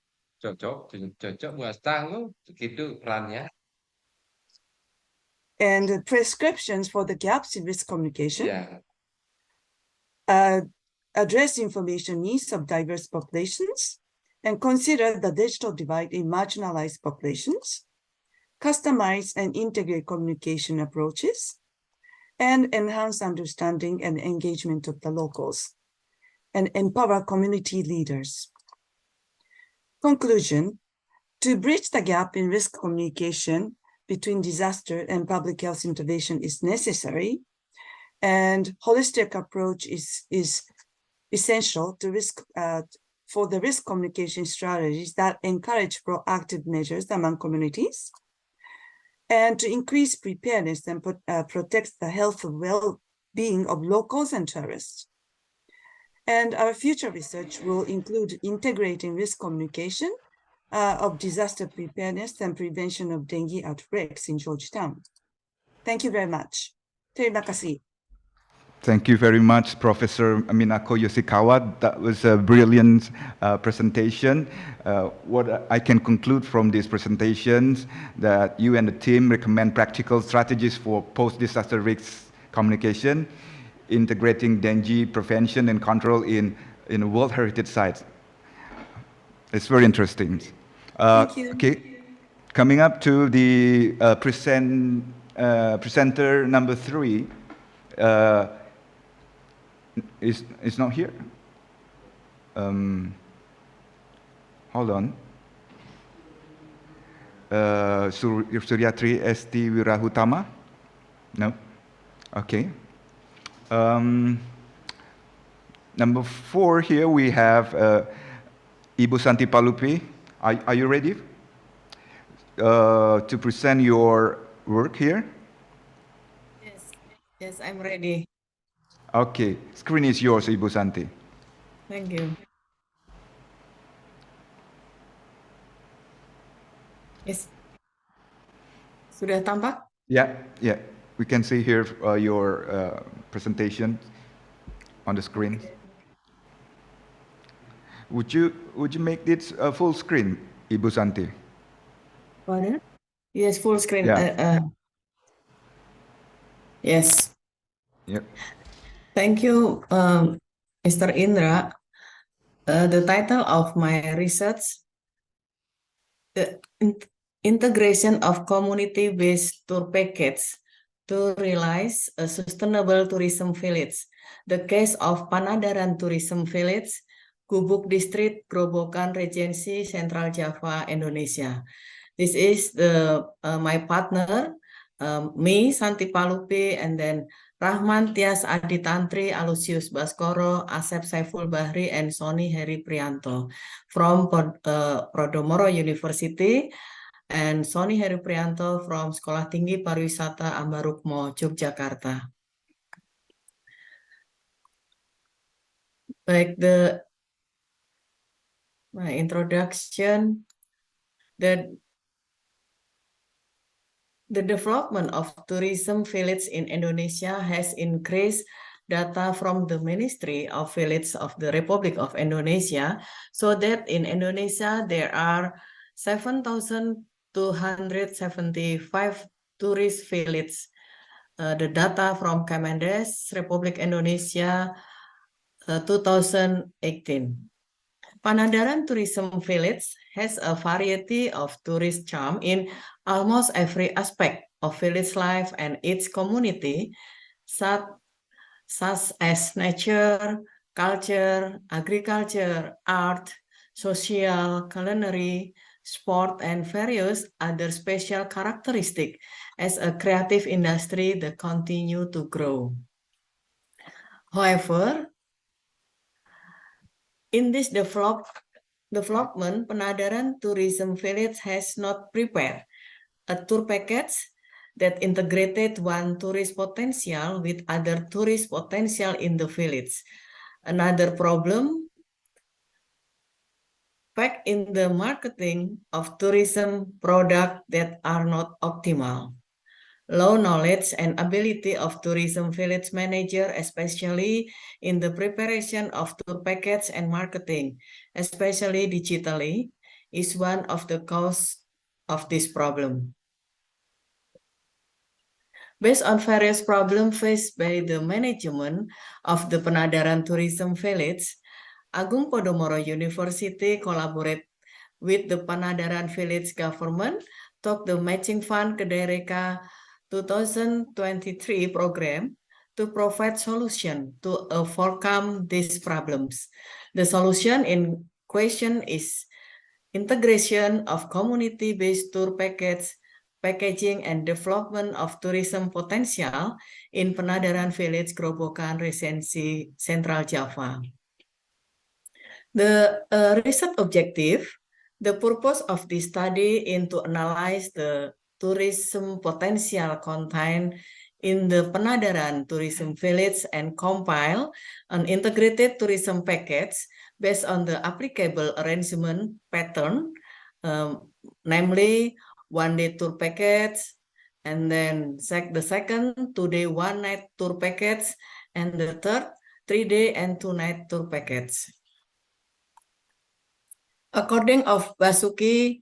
[SPEAKER 3] And prescriptions for the gaps in risk communication address information needs of diverse populations and consider the digital divide in marginalized populations, customize and integrate communication approaches, and enhance understanding and engagement of the locals, and empower community leaders. Conclusion: to bridge the gap in risk communication between disaster and public health intervention is necessary, and holistic approach is essential to for the risk communication strategies that encourage proactive measures among communities, and to increase preparedness and protect the health and well-being of locals and tourists. And our future research will include integrating risk communication of disaster preparedness and prevention of dengue outbreaks in Georgetown. Thank you very much. Terima kasih.
[SPEAKER 21] Thank you very much, Professor Minako Yoshikawa. That was a brilliant presentation. What I can conclude from these presentations that you and the team recommend practical strategies for post-disaster risk communication, integrating dengue prevention and control in World Heritage Sites. It's very interesting.
[SPEAKER 3] Thank you.
[SPEAKER 21] Okay, coming up to the presenter number 3. Is not here. Hold on. Suryatri Esti Wirahutama? No? Okay. Number 4 here we have Ibu Santi Palupi. Are you ready to present your work here?
[SPEAKER 4] Yes, I'm ready.
[SPEAKER 21] Okay, screen is yours, Ibu Santi.
[SPEAKER 4] Thank you. Yes. Sudah tampak?
[SPEAKER 21] Yeah, we can see here your presentation on the screen. Would you make this a full screen, Ibu Santi?
[SPEAKER 4] Pardon? Yes, full screen.
[SPEAKER 21] Yeah.
[SPEAKER 4] Yes.
[SPEAKER 21] Yep.
[SPEAKER 4] Thank you, Mr. Indra. The title of my research, the integration of community-based tour packets to realize a sustainable tourism village. The case of Panadaran Tourism Village, Gubuk District, Grobogan Regency, Central Java, Indonesia. This is my partner, me, Santi Palupi, and then Rahman Tias Aditantri, Alusius Baskoro, Asep Saiful Bahri, and Sony Heri Prianto from Podomoro University, and Sony Heri Prianto from Sekolah Tinggi Pariwisata Ambarukmo, Yogyakarta. Like my introduction, the development of tourism village in Indonesia has increased data from the Ministry of Village of the Republic of Indonesia, so that in Indonesia there are 7,275 tourist villages. The data from Kemendes, Republik Indonesia, 2018. Panadaran Tourism Village has a variety of tourist charm in almost every aspect of village life and its community, such as nature, culture, agriculture, art, social, culinary, sport, and various other special characteristics as a creative industry that continue to grow. However, in this development, Panadaran Tourism Village has not prepared a tour package that integrated one tourist potential with other tourist potential in the village. Another problem, fact in the marketing of tourism products that are not optimal. Low knowledge and ability of tourism village manager, especially in the preparation of tour package and marketing, especially digitally, is one of the causes of this problem. Based on various problems faced by the management of the Panadaran Tourism Village, Agung Podomoro University collaborate with the Panadaran Village government, took the Matching Fund Kedereka 2023 program to provide solution to overcome these problems. The solution in question is integration of community-based tour packaging and development of tourism potential in Penadaran Village, Grobogan, Regency, Central Java. The research objective, the purpose of this study is to analyze the tourism potential contained in the Penadaran Tourism Village and compile an integrated tourism package based on the applicable arrangement pattern, namely one-day tour package, and then the second 2-day 1-night tour package, and the third 3-day and 2-night tour package. According of Basuki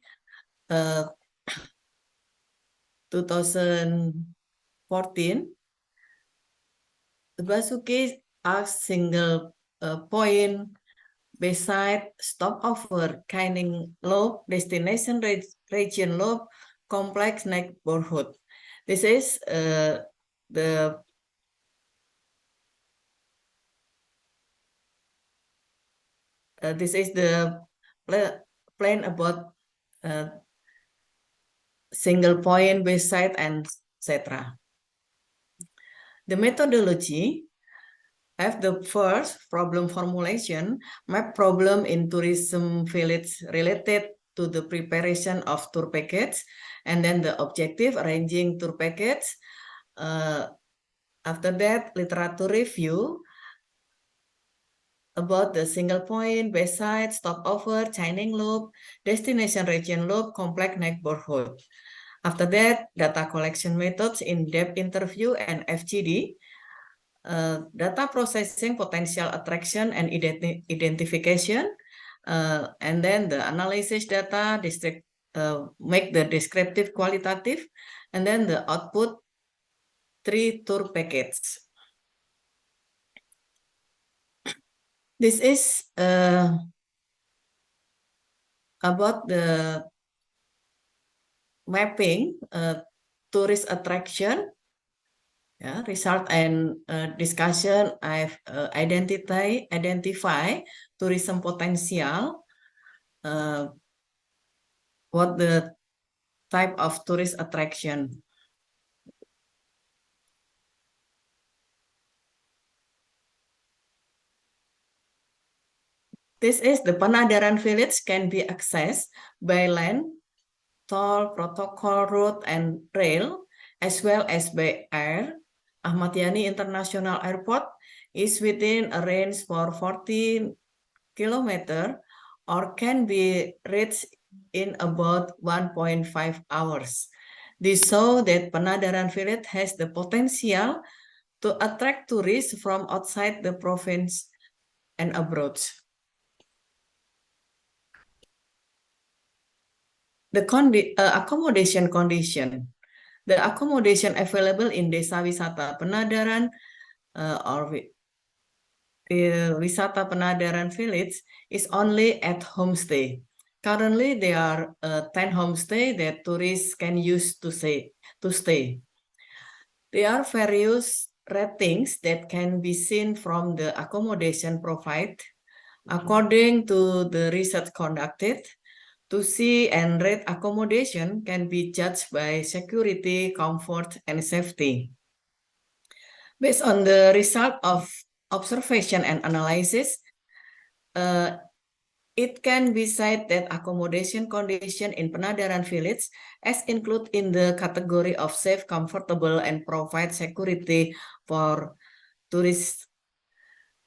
[SPEAKER 4] 2014, Basuki asked single point beside stopover Canning Loop, destination region loop, complex neighborhood. This is this is the plan about single point, beside, and etc. The methodology have the first problem formulation, map problem in tourism village related to the preparation of tour package, and then the objective arranging tour package. After that, literature review about the single point, bayside, stopover, Canning Loop, destination region loop, complex neighborhood. After that, data collection methods, in-depth interview, and FGD. Data processing, potential attraction, and identification. And then the analysis data, make the descriptive qualitative, and then the output 3 tour package. This is about the mapping tourist attraction, result and discussion. I've identify tourism potential, what the type of tourist attraction. This is the Penadaran village can be accessed by land, toll, protocol, road, and rail, as well as by air. Ahmad Yani International Airport is within a range for 14 kilometers or can be reached in about 1.5 hours. This shows that Penadaran village has the potential to attract tourists from outside the province and abroad. The accommodation condition. The accommodation available in Desa Wisata Penadaran or Wisata Penadaran village is only at homestay. Currently, there are 10 homestay that tourists can use to stay. There are various ratings that can be seen from the accommodation provided. According to the research conducted, to see and rate accommodation can be judged by security, comfort, and safety. Based on the result of observation and analysis, it can be said that accommodation condition in Penadaran village as included in the category of safe, comfortable, and provide security for tourists.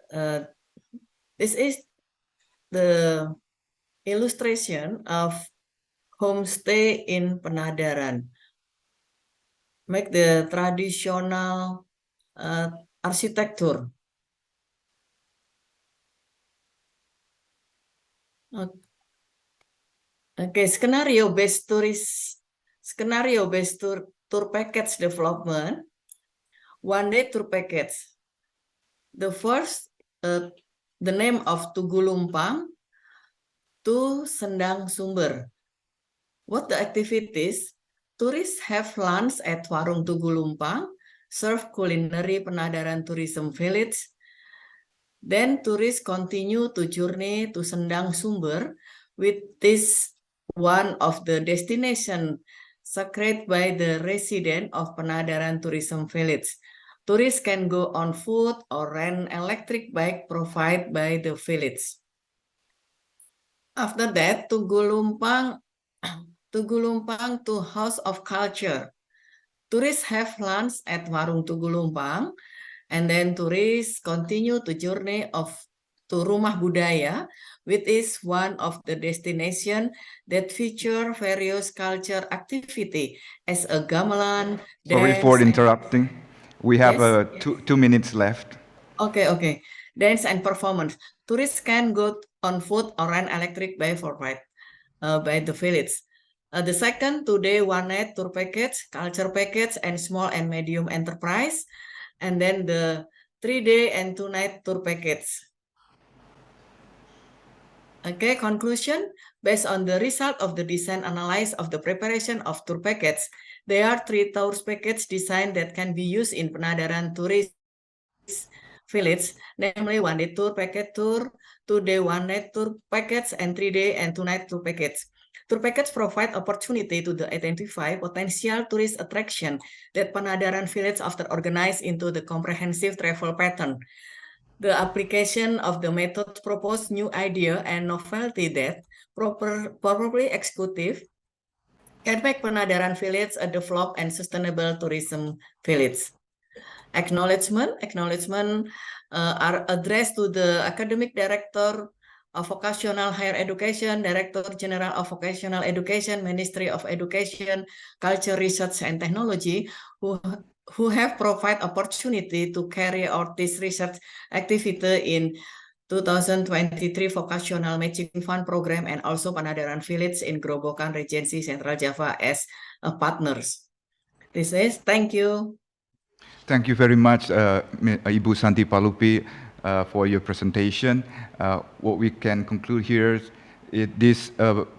[SPEAKER 4] This is the illustration of homestay in Penadaran. Make the traditional architecture. Okay, scenario-based tour package development. 1-day tour package. The first, the name of Tugu Lumpang to Sendang Sumber. What the activities? Tourists have lunch at Warung Tugu Lumpang, serve culinary Penadaran Tourism Village. Then tourists continue to journey to Sendang Sumber, with this one of the destination sacred by the resident of Panadaran Tourism Village. Tourists can go on foot or rent electric bike provided by the village. After that, Tugulumpang to House of Culture. Tourists have lunch at Warung Tugulumpang, and then tourists continue to journey to Rumah Budaya, which is one of the destination that feature various culture activity as a gamelan,
[SPEAKER 21] Sorry
[SPEAKER 4] dance,
[SPEAKER 21] for interrupting. We have
[SPEAKER 4] Yes?
[SPEAKER 21] 2 minutes left.
[SPEAKER 4] Okay. Dance and performance. Tourists can go on foot or rent electric bike provided by the village. The second, 2-day 1-night tour package, culture package, and small and medium enterprise. And then the 3-day and 2-night tour package. Okay, conclusion. Based on the result of the design analysis of the preparation of tour package, there are 3 tour package design that can be used in Panadaran Tourist Village, namely 1-day tour package tour, 2-day 1-night tour package, and 3-day and 2-night tour package. Tour package provide opportunity to identify potential tourist attraction that Panadaran Village after organized into the comprehensive travel pattern. The application of the method proposed new idea and novelty that properly executive can make Panadaran Village a developed and sustainable tourism village. Acknowledgement are addressed to the Academic Director of Vocational Higher Education, Director General of Vocational Education, Ministry of Education, Culture, Research, and Technology, who have provided opportunity to carry out this research activity in 2023 Vocational Matching Fund Program and also Panadaran Village in Grobogan Regency Central Java as partners. This is, thank you.
[SPEAKER 21] Thank you very much, Ibu Santi Palupi, for your presentation. What we can conclude here is this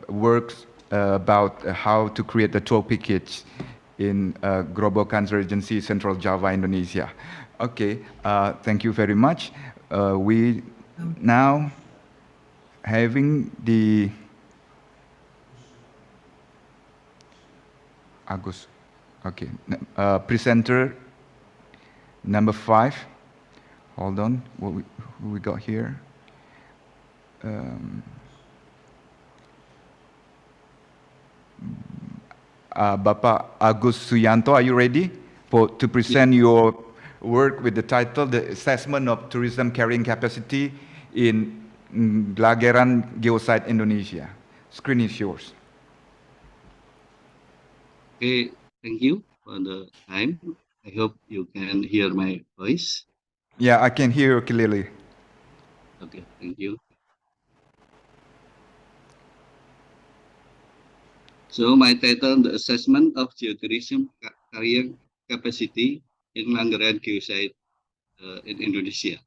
[SPEAKER 21] works about how to create the tour package in Grobogan Regency, Central Java, Indonesia. Okay, thank you very much. We now having the Agus. Okay, presenter number 5. Hold on, what we got here? Bapak Agus Suyanto, are you ready to present your work with the title, The Assessment of Tourism Carrying Capacity in Glageran Geosite, Indonesia? Screen is yours.
[SPEAKER 6] Okay, thank you for the time. I hope you can hear my voice.
[SPEAKER 21] Yeah, I can hear you clearly.
[SPEAKER 6] Okay, thank you. So my title, The Assessment of Geotourism Carrying Capacity in Langeran Geosite in Indonesia.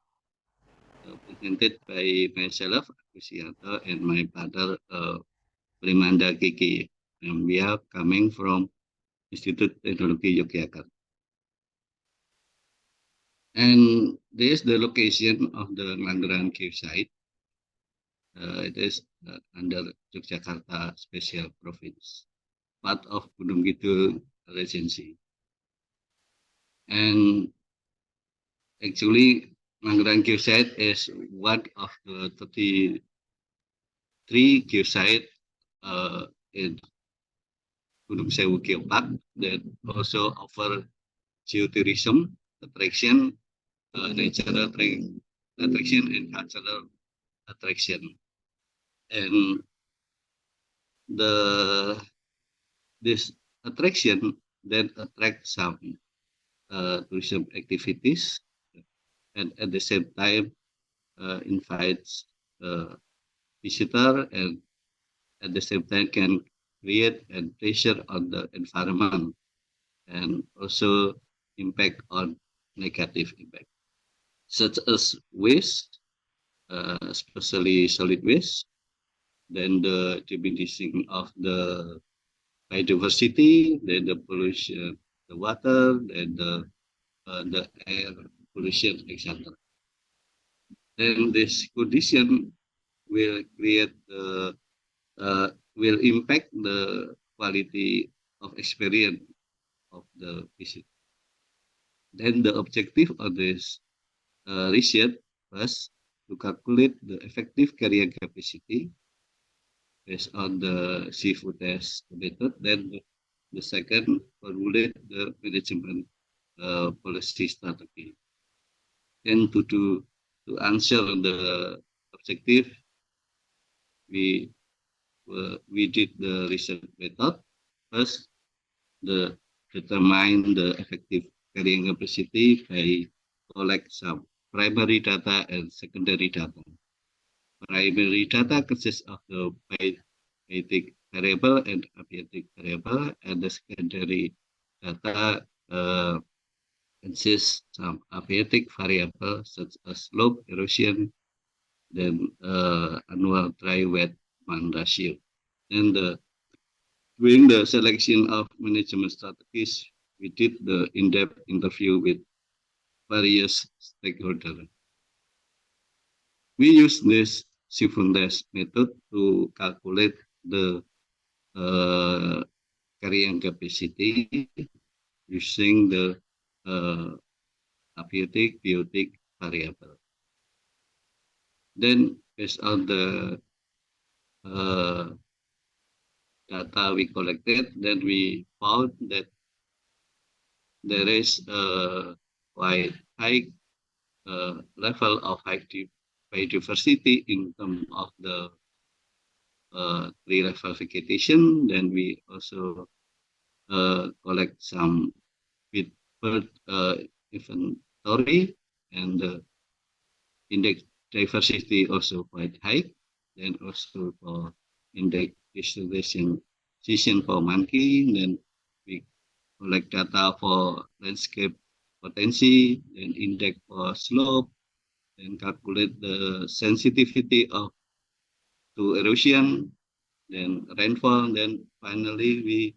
[SPEAKER 6] Presented by myself, Kusianto, and my partner, Primanda Kiki. And we are coming from Institute Teknologi Yogyakarta. And this is the location of the Langeran Geosite. It is under Yogyakarta Special Province, part of Gunung Kidul Regency. And actually, Langeran Geosite is one of the 33 geosites in Gunung Sewu Geopark that also offer geotourism attraction, natural attraction, and cultural attraction. And this attraction then attracts some tourism activities, and at the same time invites visitor, and at the same time can create and pressure on the environment, and also impact on negative impact, such as waste, especially solid waste, then the diminishing of the biodiversity, then the pollution, the water, then the air pollution, etc. Then this condition will create the will impact the quality of experience of the visit. Then the objective of this research was to calculate the effective carrying capacity based on the seafood test method. Then the second, formulate the management policy strategy. And to answer the objective, we did the research method. First, determine the effective carrying capacity by collect some primary data and secondary data. Primary data consists of the biotic variable and abiotic variable, and the secondary data consists some abiotic variable such as slope, erosion, then annual dry wet man ratio. And during the selection of management strategies, we did the in-depth interview with various stakeholders. We use this seafood test method to calculate the carrying capacity using the abiotic, biotic variable. Then, based on the data we collected, then we found that there is a quite high level of biodiversity in terms of the tree level vegetation. Then we also collect some with bird inventory, and the index diversity also quite high. Then also for index distribution season for monkey. Then we collect data for landscape potency, then index for slope, then calculate the sensitivity to erosion, then rainfall, then finally we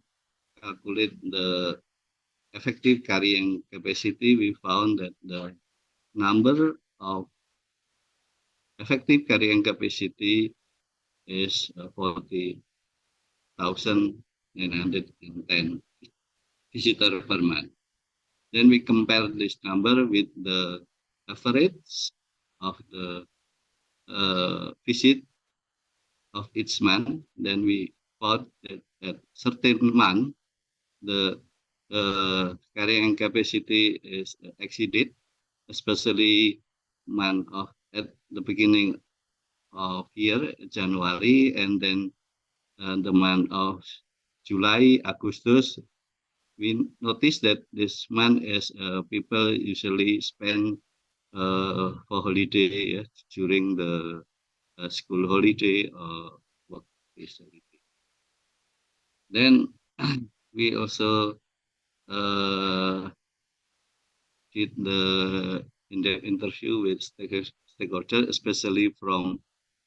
[SPEAKER 6] calculate the effective carrying capacity. We found that the number of effective carrying capacity is 40,910 visitors per month. Then we compare this number with the average of the visit of each month. Then we found that at certain month, the carrying capacity is exceeded, especially month of at the beginning of year, January, and then the month of July, Augustus. We noticed that this month is people usually spend for holiday during the school holiday or workplace holiday. Then we also did the interview with stakeholders, especially from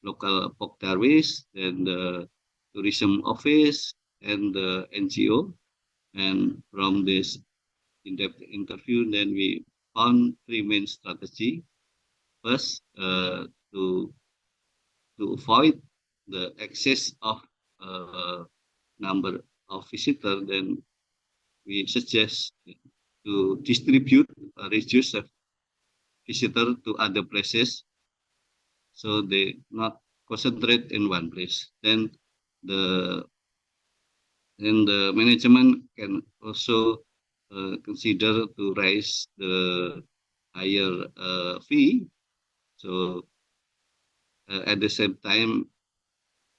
[SPEAKER 6] local Pokdarwis, then the tourism office and the NGO. And from this in-depth interview, then we found three main strategies. First, to avoid the excess of number of visitors, then we suggest to distribute or reduce visitors to other places, so they not concentrate in one place. Then the management can also consider to raise the higher fee. So at the same time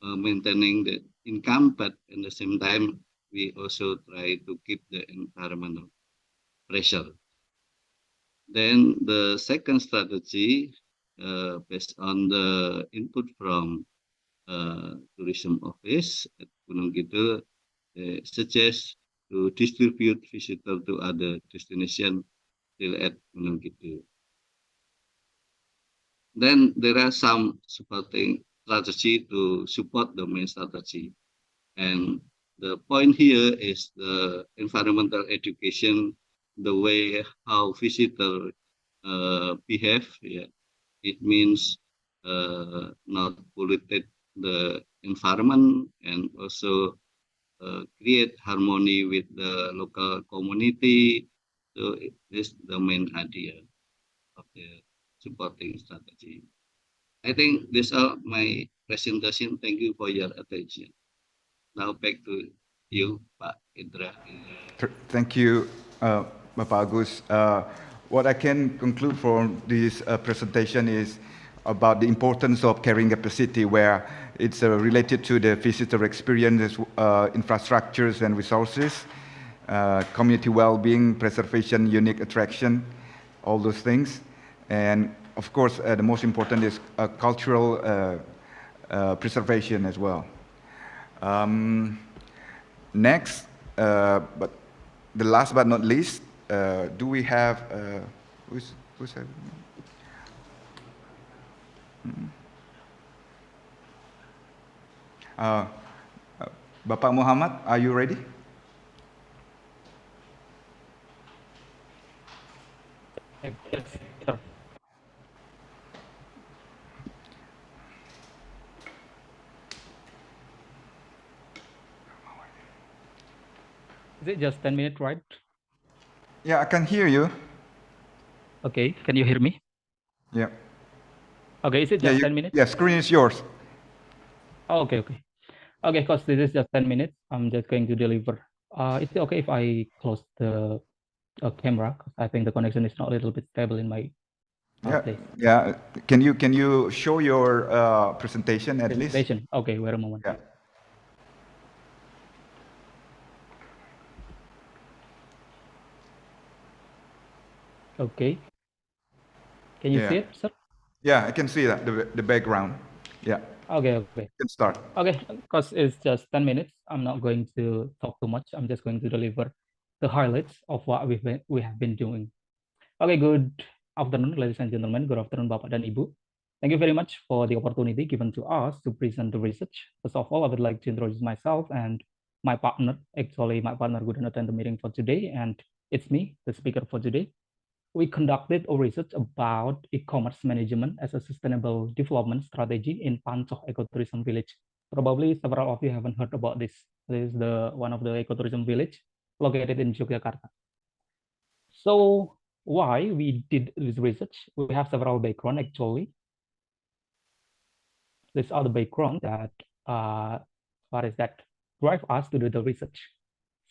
[SPEAKER 6] maintaining the income, but at the same time we also try to keep the environmental pressure. Then the second strategy, based on the input from tourism office at Gunung Kidul, suggest to distribute visitors to other destinations still at Gunung Kidul. Then there are some supporting strategy to support the main strategy, and the point here is the environmental education, the way how visitors behave. Yeah. It means not polluted the environment and also create harmony with the local community. So this is the main idea of the supporting strategy. I think this is my presentation. Thank you for your attention. Now back to you, Pak Indra.
[SPEAKER 21] Thank you, Bapak Agus. What I can conclude from this presentation is about the importance of carrying capacity, where it's related to the visitor experience, infrastructures and resources, community well-being, preservation, unique attraction, all those things. And of course, the most important is cultural preservation as well. Next, but the last but not least, do we have who's having? Bapak Muhammad, are you ready?
[SPEAKER 7] Yes, sir. Is it just 10 minutes, right?
[SPEAKER 21] Yeah, I can hear you.
[SPEAKER 7] Okay, can you hear me?
[SPEAKER 21] Yeah.
[SPEAKER 7] Okay, is it just 10 minutes?
[SPEAKER 21] Yeah, screen is yours.
[SPEAKER 7] Oh, okay. Okay, because this is just 10 minutes, I'm just going to deliver. Is it okay if I close the camera? Because I think the connection is not a little bit stable in my place.
[SPEAKER 21] Yeah. Can you show your presentation at least?
[SPEAKER 7] Okay, wait a moment.
[SPEAKER 21] Yeah.
[SPEAKER 7] Okay. Can you see it, sir?
[SPEAKER 21] Yeah, I can see that, the background. Yeah.
[SPEAKER 7] Okay.
[SPEAKER 21] You can start.
[SPEAKER 7] Okay, because it's just 10 minutes, I'm not going to talk too much. I'm just going to deliver the highlights of what we have been doing. Okay, good afternoon, ladies and gentlemen. Good afternoon, Bapak dan Ibu. Thank you very much for the opportunity given to us to present the research. First of all, I would like to introduce myself and my partner. Actually, my partner couldn't attend the meeting for today, and it's me, the speaker for today. We conducted a research about e-commerce management as a sustainable development strategy in Pancoh Ecotourism Village. Probably several of you haven't heard about this. This is one of the ecotourism village located in Yogyakarta. So why we did this research? We have several background actually. These are the background that drive us to do the research.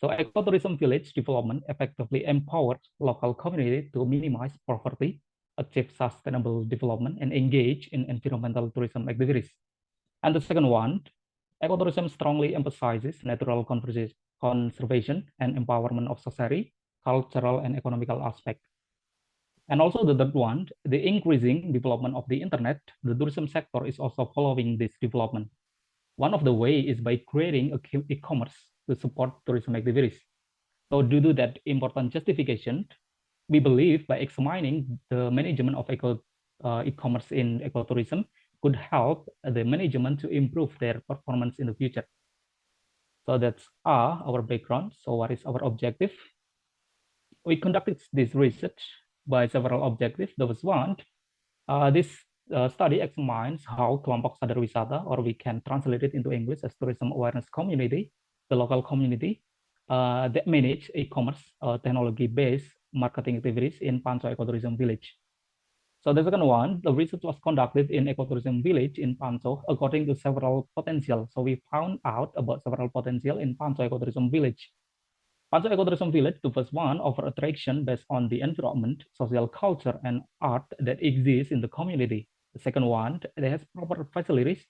[SPEAKER 7] So ecotourism village development effectively empowers local community to minimize poverty, achieve sustainable development, and engage in environmental tourism activities. And the second one, ecotourism strongly emphasizes natural conservation and empowerment of society, cultural and economical aspects. And also the third one, the increasing development of the internet, the tourism sector is also following this development. One of the ways is by creating e-commerce to support tourism activities. So due to that important justification, we believe by examining the management of e-commerce in ecotourism could help the management to improve their performance in the future. So that's our background. So what is our objective? We conducted this research by several objectives. The first one, this study examines how kelompok sadar wisata, or we can translate it into English as tourism awareness community, the local community that manage e-commerce technology-based marketing activities in Pancoh Ecotourism Village. So the second one, the research was conducted in Ecotourism Village in Pancoh according to several potential. So we found out about several potential in Pancoh Ecotourism Village. Pancoh Ecotourism Village, the first one, offer attraction based on the environment, social culture, and art that exists in the community. The second one, they has proper facilities,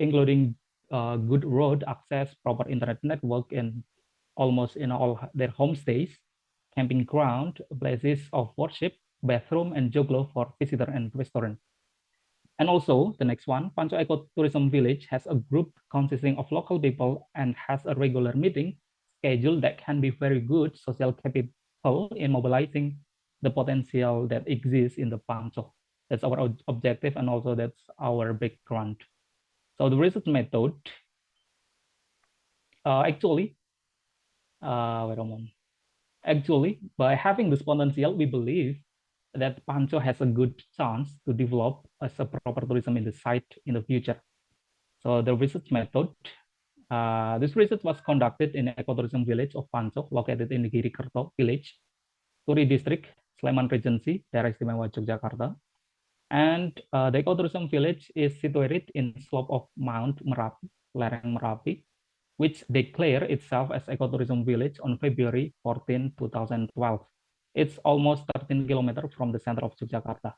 [SPEAKER 7] including good road access, proper internet network, and almost in all their homestays, camping ground, places of worship, bathroom, and joglo for visitor and restaurant. And also the next one, Pancoh Ecotourism Village has a group consisting of local people and has a regular meeting schedule that can be very good social capital in mobilizing the potential that exists in the Pancoh. That's our objective, and also that's our background. So the research method, actually, by having this potential, we believe that Pancoh has a good chance to develop as a proper tourism in the site in the future. So the research method, this research was conducted in ecotourism village of Panco, located in the Girikerto village, Turi district, Sleman Regency, Daerah Istimewa Yogyakarta. And the ecotourism village is situated in slope of Mount Merapi, Lereng Merapi, which declared itself as ecotourism village on February 14, 2012. It's almost 13 kilometers from the center of Yogyakarta.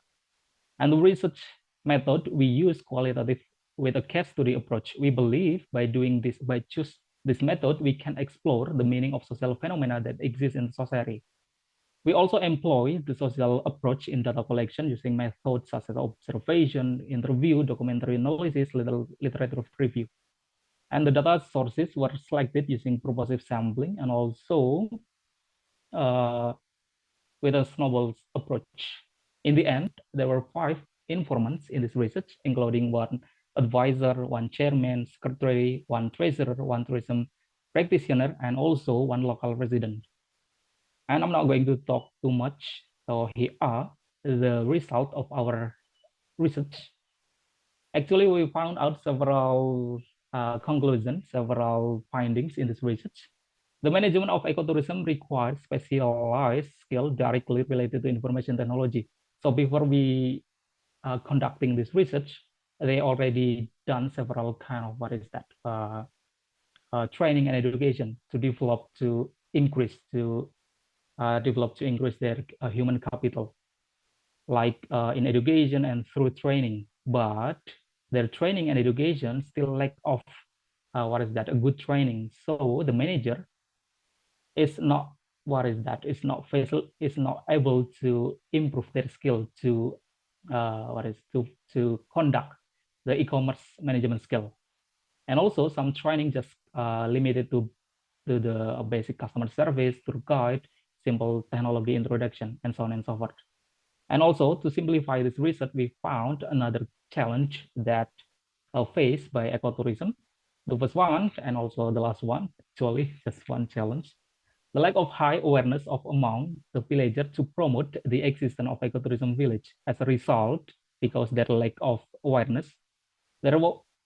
[SPEAKER 7] And the research method, we use qualitative with a case study approach. We believe by doing this, by choose this method, we can explore the meaning of social phenomena that exist in society. We also employ the social approach in data collection using methods such as observation, interview, documentary analysis, literature review. And the data sources were selected using purposive sampling and also with a snowball approach. In the end, there were 5 informants in this research, including 1 advisor, 1 chairman, secretary, 1 treasurer, 1 tourism practitioner, and also 1 local resident. And I'm not going to talk too much. So here are the result of our research. Actually, we found out several conclusions, several findings in this research. The management of ecotourism requires specialized skill directly related to information technology. So before we conducting this research, they already done several kind of training and education to develop to increase their human capital, like in education and through training. But their training and education still lack of a good training. So the manager is not is not able to improve their skill to to conduct the e-commerce management skill. And also some training just limited to the basic customer service, tour guide, simple technology introduction, and so on and so forth. And also to simplify this research, we found another challenge that faced by ecotourism. The first one and also the last one, actually just one challenge. The lack of high awareness of among the villagers to promote the existence of ecotourism village. As a result, because that lack of awareness, there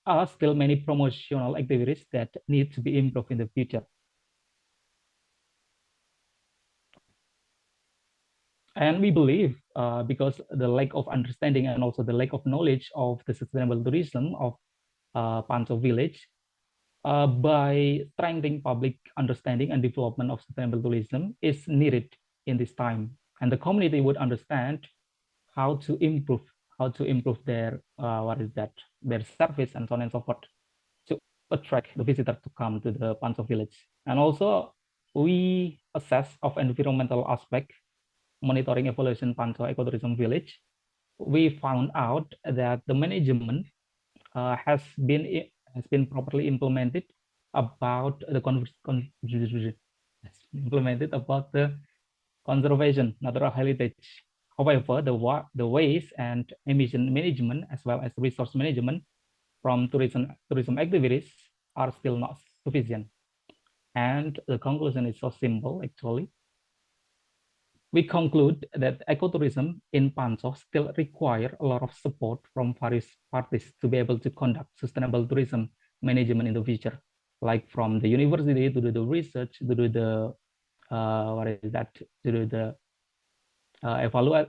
[SPEAKER 7] are still many promotional activities that need to be improved in the future. And we believe because the lack of understanding and also the lack of knowledge of the sustainable tourism of Panco village, by strengthening public understanding and development of sustainable tourism is needed in this time. And the community would understand how to improve their their service and so on and so forth to attract the visitor to come to the Panco village. And also we assess of environmental aspect, monitoring evaluation Panco ecotourism village. We found out that the management has been properly implemented about the conservation natural heritage. However, the waste and emission management as well as resource management from tourism activities are still not sufficient. And the conclusion is so simple, actually. We conclude that ecotourism in Panco still require a lot of support from various parties to be able to conduct sustainable tourism management in the future, like from the university to do the research, to do the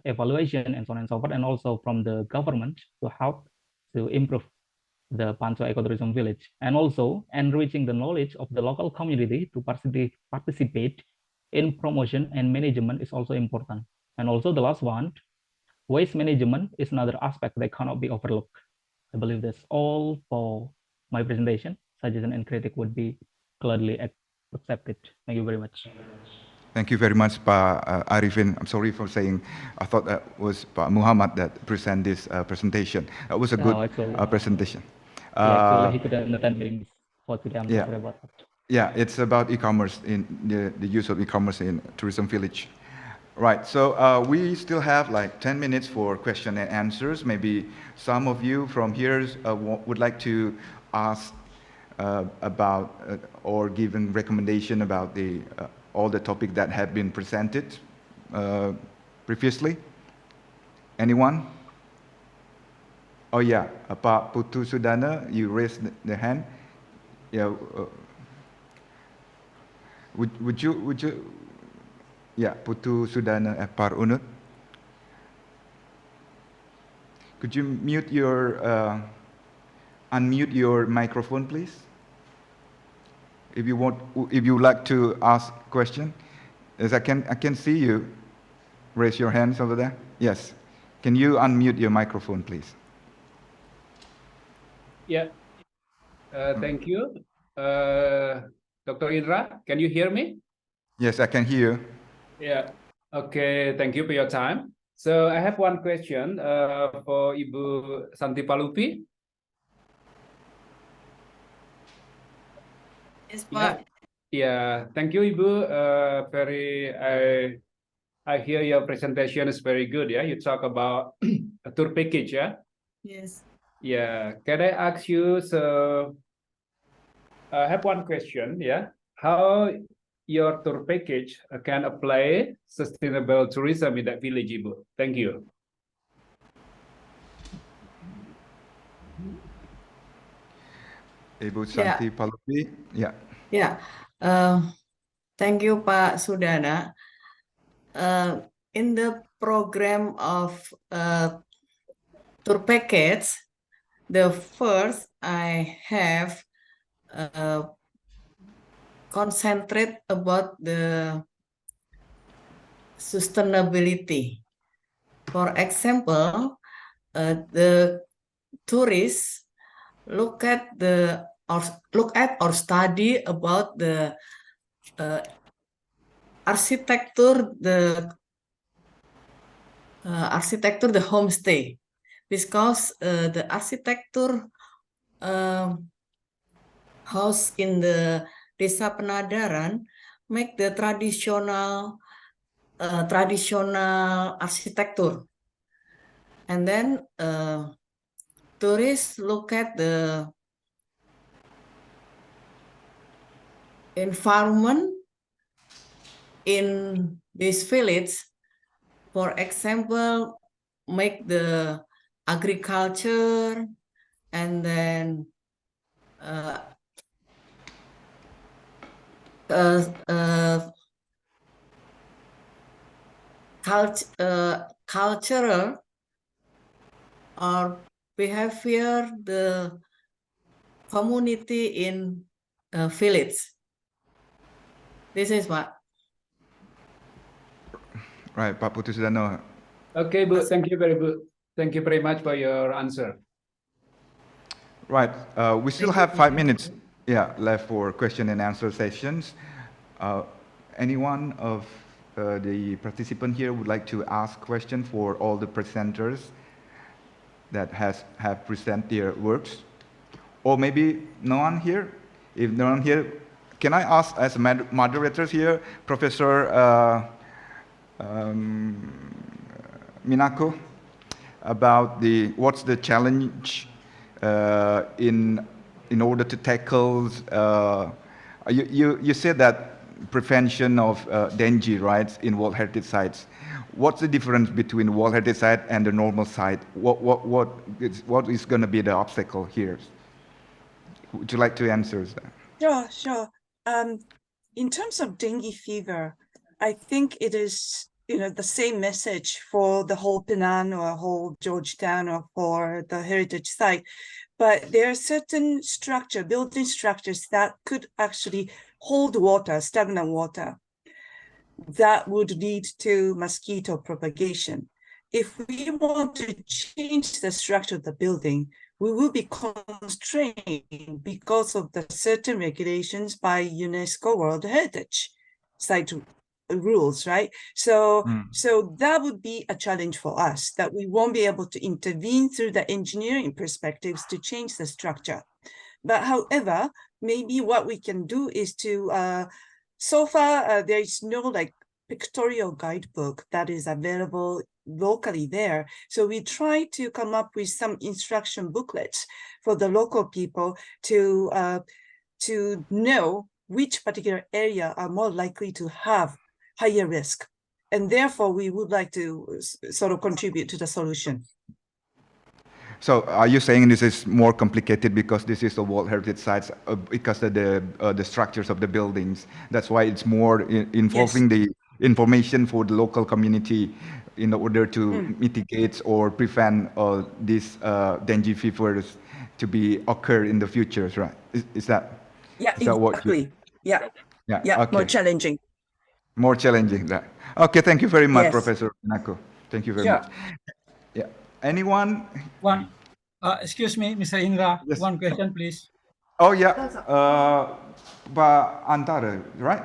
[SPEAKER 7] evaluation and so on and so forth, and also from the government to help to improve the Panco ecotourism village, and also enriching the knowledge of the local community to participate in promotion and management is also important. And also the last one, waste management is another aspect that cannot be overlooked. I believe that's all for my presentation. Suggestion and critique would be gladly accepted. Thank you very much.
[SPEAKER 21] Thank you very much, Pak Arifin. I'm sorry for saying, I thought that was Pak Muhammad that presented this presentation. That was a good presentation.
[SPEAKER 7] Actually, he couldn't attend meetings for today. I'm sorry about that.
[SPEAKER 21] Yeah, it's about e-commerce, in the use of e-commerce in tourism village. Right, so we still have like 10 minutes for question and answers. Maybe some of you from here would like to ask about or give a recommendation about all the topics that have been presented previously. Anyone? Oh yeah, Pak Putu Sudana, you raised the hand. Yeah. Would you? Yeah, Putu Sudana Par Unut. Could you unmute your microphone, please? If you would like to ask a question, as I can see you. Raise your hands over there. Yes. Can you unmute your microphone, please?
[SPEAKER 8] Yeah. Thank you. Dr. Indra, can you hear me?
[SPEAKER 21] Yes, I can hear you.
[SPEAKER 8] Yeah. Okay. Thank you for your time. So I have one question for Ibu Santi Palupi.
[SPEAKER 4] Yes, Pak.
[SPEAKER 8] Yeah. Thank you, Ibu. I hear your presentation is very good. Yeah. You talk about a tour package. Yeah.
[SPEAKER 4] Yes.
[SPEAKER 8] Yeah. Can I ask you? So I have one question. Yeah. How your tour package can apply sustainable tourism in that village, Ibu? Thank you.
[SPEAKER 21] Ibu Santi Palupi. Yeah.
[SPEAKER 4] Yeah. Thank you, Pak Sudana. In the program of tour package, the first I have concentrate about the sustainability. For example, the tourists look at or study about the architecture, the homestay, because the architecture house in the Desa Penadaran make the traditional architecture, and then tourists look at the environment in this village. For example, make the agriculture, and then cultural or behavior the community in village. This is what.
[SPEAKER 21] Right, Pak Putu Sudana.
[SPEAKER 8] Okay, Bu. Thank you very much for your answer.
[SPEAKER 21] Right. We still have 5 minutes. Yeah, left for question and answer sessions. Anyone of the participant here would like to ask question for all the presenters that have present their works? Or maybe no one here? If no one here, can I ask as moderators here, Professor Minako, about what's the challenge in order to tackle? You said that prevention of dengue, right, in World Heritage Sites. What's the difference between World Heritage Site and the normal site? What is going to be the obstacle here? Would you like to answer that?
[SPEAKER 3] Sure. In terms of dengue fever, I think it is, the same message for the whole Penang or whole Georgetown or for the heritage site. But there are certain building structures that could actually hold water, stagnant water, that would lead to mosquito propagation. If we want to change the structure of the building, we will be constrained because of the certain regulations by UNESCO World Heritage Site rules, right? So that would be a challenge for us, that we won't be able to intervene through the engineering perspectives to change the structure. But however, maybe what we can do is to, so far there is no pictorial guidebook that is available locally there. So we try to come up with some instruction booklets for the local people to know which particular area are more likely to have higher risk. And therefore, we would like to sort of contribute to the solution.
[SPEAKER 21] So are you saying this is more complicated because this is a World Heritage Sites because of the structures of the buildings? That's why it's more involving the information for the local community in order to mitigate or prevent these dengue fevers to be occur in the future, right? Is that?
[SPEAKER 3] Yeah,
[SPEAKER 21] Is that
[SPEAKER 3] exactly. Yeah.
[SPEAKER 21] Yeah. Okay.
[SPEAKER 3] More challenging.
[SPEAKER 21] More challenging. That. Okay. Thank you very much,
[SPEAKER 3] Yes.
[SPEAKER 21] Professor Nako. Thank you very
[SPEAKER 9] Yeah.
[SPEAKER 21] much. Yeah. Anyone?
[SPEAKER 9] Excuse me, Mr. Indra.
[SPEAKER 21] Yes.
[SPEAKER 9] One question, please.
[SPEAKER 21] Oh yeah, Pak Antara, right?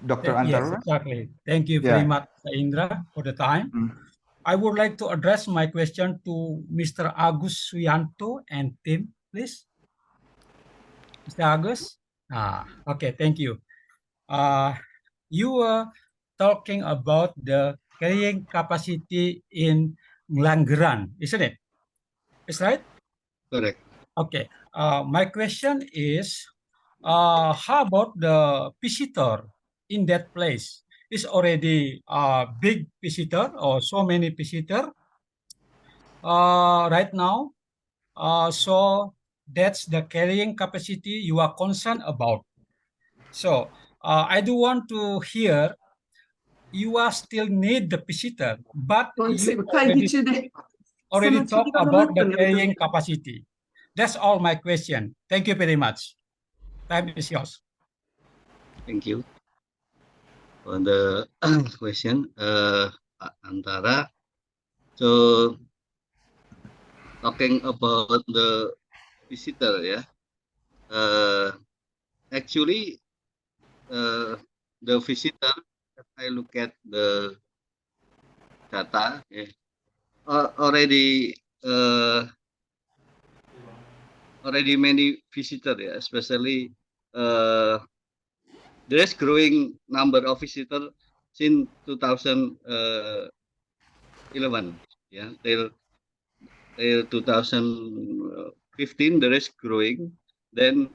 [SPEAKER 21] Dr. Antara,
[SPEAKER 9] Yes,
[SPEAKER 21] right?
[SPEAKER 9] exactly. Thank you very much, Mr. Indra, for the time. I would like to address my question to Mr. Agus Suyanto and team, please. Mr. Agus? Okay, thank you. You were talking about the carrying capacity in Ngelanggeran, isn't it? Is right?
[SPEAKER 6] Correct.
[SPEAKER 9] Okay. My question is, how about the visitor in that place? Is already a big visitor or so many visitor right now? So that's the carrying capacity you are concerned about. So I do want to hear you are still need the visitor, but you already talk about the carrying capacity. That's all my question. Thank you very much. Time is yours.
[SPEAKER 6] Thank you for the question, Antara. So talking about the visitor, yeah. Actually, the visitor, if I look at the data, already many visitor, yeah, especially there is growing number of visitors since 2011, yeah, till 2015 there is growing. Then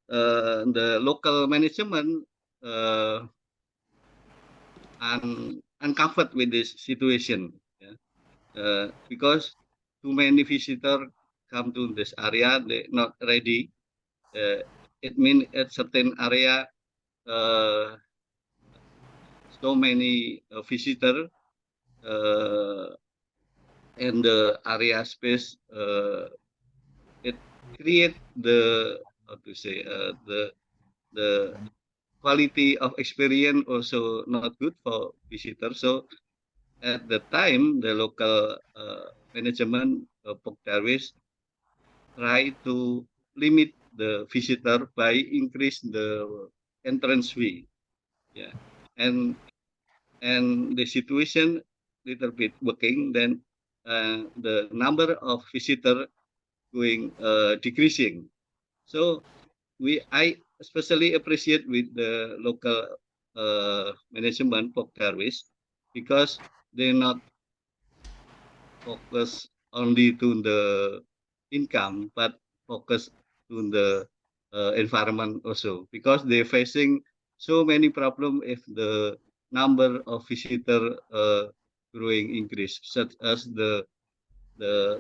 [SPEAKER 6] the local management uncovered with this situation, yeah? Because too many visitors come to this area, they're not ready. It means at certain area, so many visitors and the area space, it create the how to say the quality of experience also not good for visitors. So at the time, the local management of Pokdarwis try to limit the visitor by increase the entrance fee. Yeah, and the situation little bit working. Then the number of visitor going decreasing. So I especially appreciate with the local management Pokdarwis because they not focus only to the income, but focus to the environment also, because they're facing so many problems if the number of visitor growing increase, such as the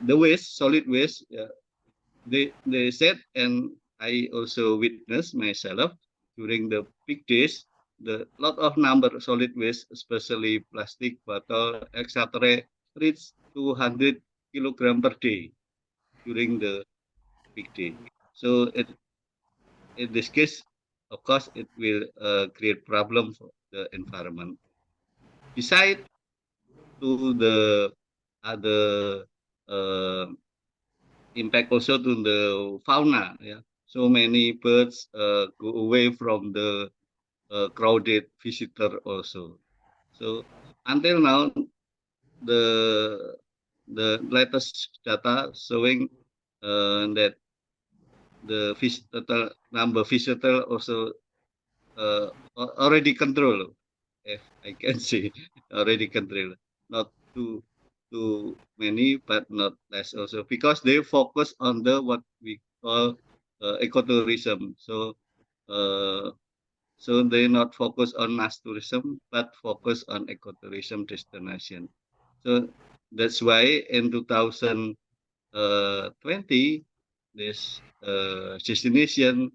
[SPEAKER 6] waste, solid waste. They said, and I also witnessed myself during the peak days, the lot of number of solid waste, especially plastic bottle, etc., reach 200 kilogram per day during the peak day. So in this case, of course, it will create problem for the environment. Besides to the other impact also to the fauna, yeah. So many birds go away from the crowded visitor also. So until now, the latest data showing that the total number of visitor also already control, if I can say, already control, not too many, but not less also, because they focus on the what we call ecotourism. So so they not focus on mass tourism, but focus on ecotourism destination. So that's why in 2015 2020, this destination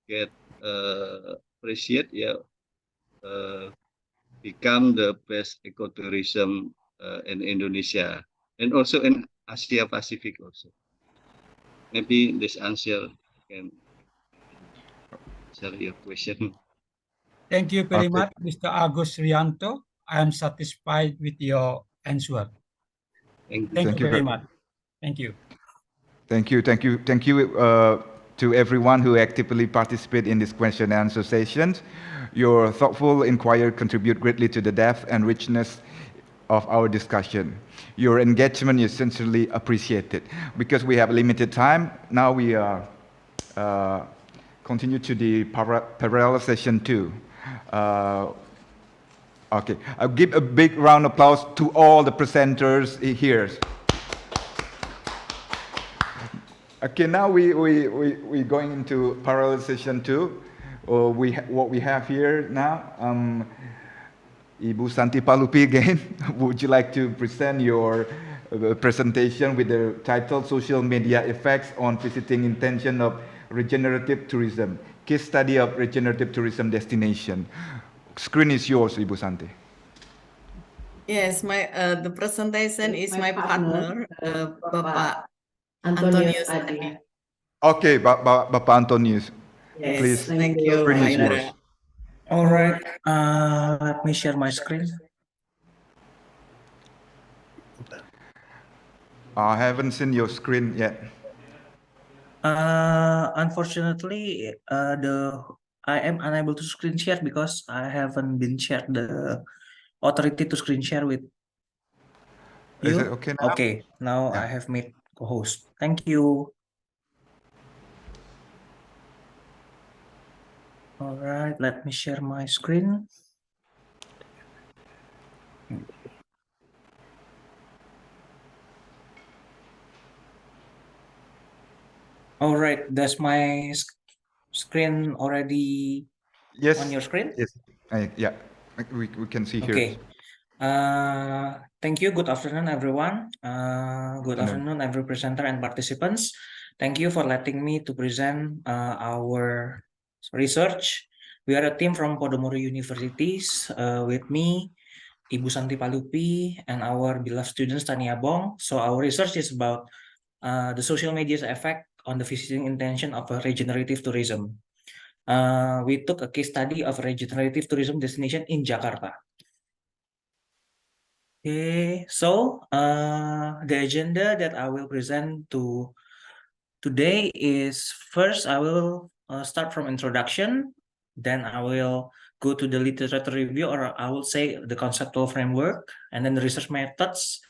[SPEAKER 6] get appreciate, become the best ecotourism in Indonesia and also in Asia Pacific also. Maybe this answer can answer your question.
[SPEAKER 9] Thank you very much, Mr. Agus Rianto. I am satisfied with your answer. Thank you very much. Thank you.
[SPEAKER 21] Thank you to everyone who actively participate in this question and answer sessions. Your thoughtful inquiry contribute greatly to the depth and richness of our discussion. Your engagement is sincerely appreciated. Because we have limited time, now we continue to the parallel session 2. Okay, I'll give a big round of applause to all the presenters here. Okay, now we're going into parallel session 2. What we have here now, Ibu Santi Palupi again. Would you like to present your presentation with the title "Social Media Effects on Visiting Intention of Regenerative Tourism: Case Study of Regenerative Tourism Destination"? Screen is yours, Ibu Santi.
[SPEAKER 4] Yes, the presentation is my partner, Bapak Antonius tadi.
[SPEAKER 21] Okay, Bapak Antonius.
[SPEAKER 4] Yes,
[SPEAKER 21] please.
[SPEAKER 4] Thank you,
[SPEAKER 21] Screen is
[SPEAKER 4] Indra.
[SPEAKER 21] yours.
[SPEAKER 10] All right, let me share my screen.
[SPEAKER 21] I haven't seen your screen yet.
[SPEAKER 10] Unfortunately, I am unable to screen share because I haven't been shared the authority to screen share with you.
[SPEAKER 21] Is it okay now?
[SPEAKER 10] Okay, now I have made co-host. Thank you. All right, let me share my screen. All right, does my screen already on your screen?
[SPEAKER 21] Yes. Yeah, we can see here.
[SPEAKER 10] Okay. Thank you. Good afternoon, everyone. Good afternoon, every presenter and participants. Thank you for letting me to present our research. We are a team from Podomoro Universities. With me, Ibu Santi Palupi, and our beloved students Tania Bong. So our research is about the social media's effect on the visiting intention of a regenerative tourism. We took a case study of regenerative tourism destination in Jakarta. Okay, so the agenda that I will present today is, first I will start from introduction, then I will go to the literature review, or I will say the conceptual framework, and then the research methods,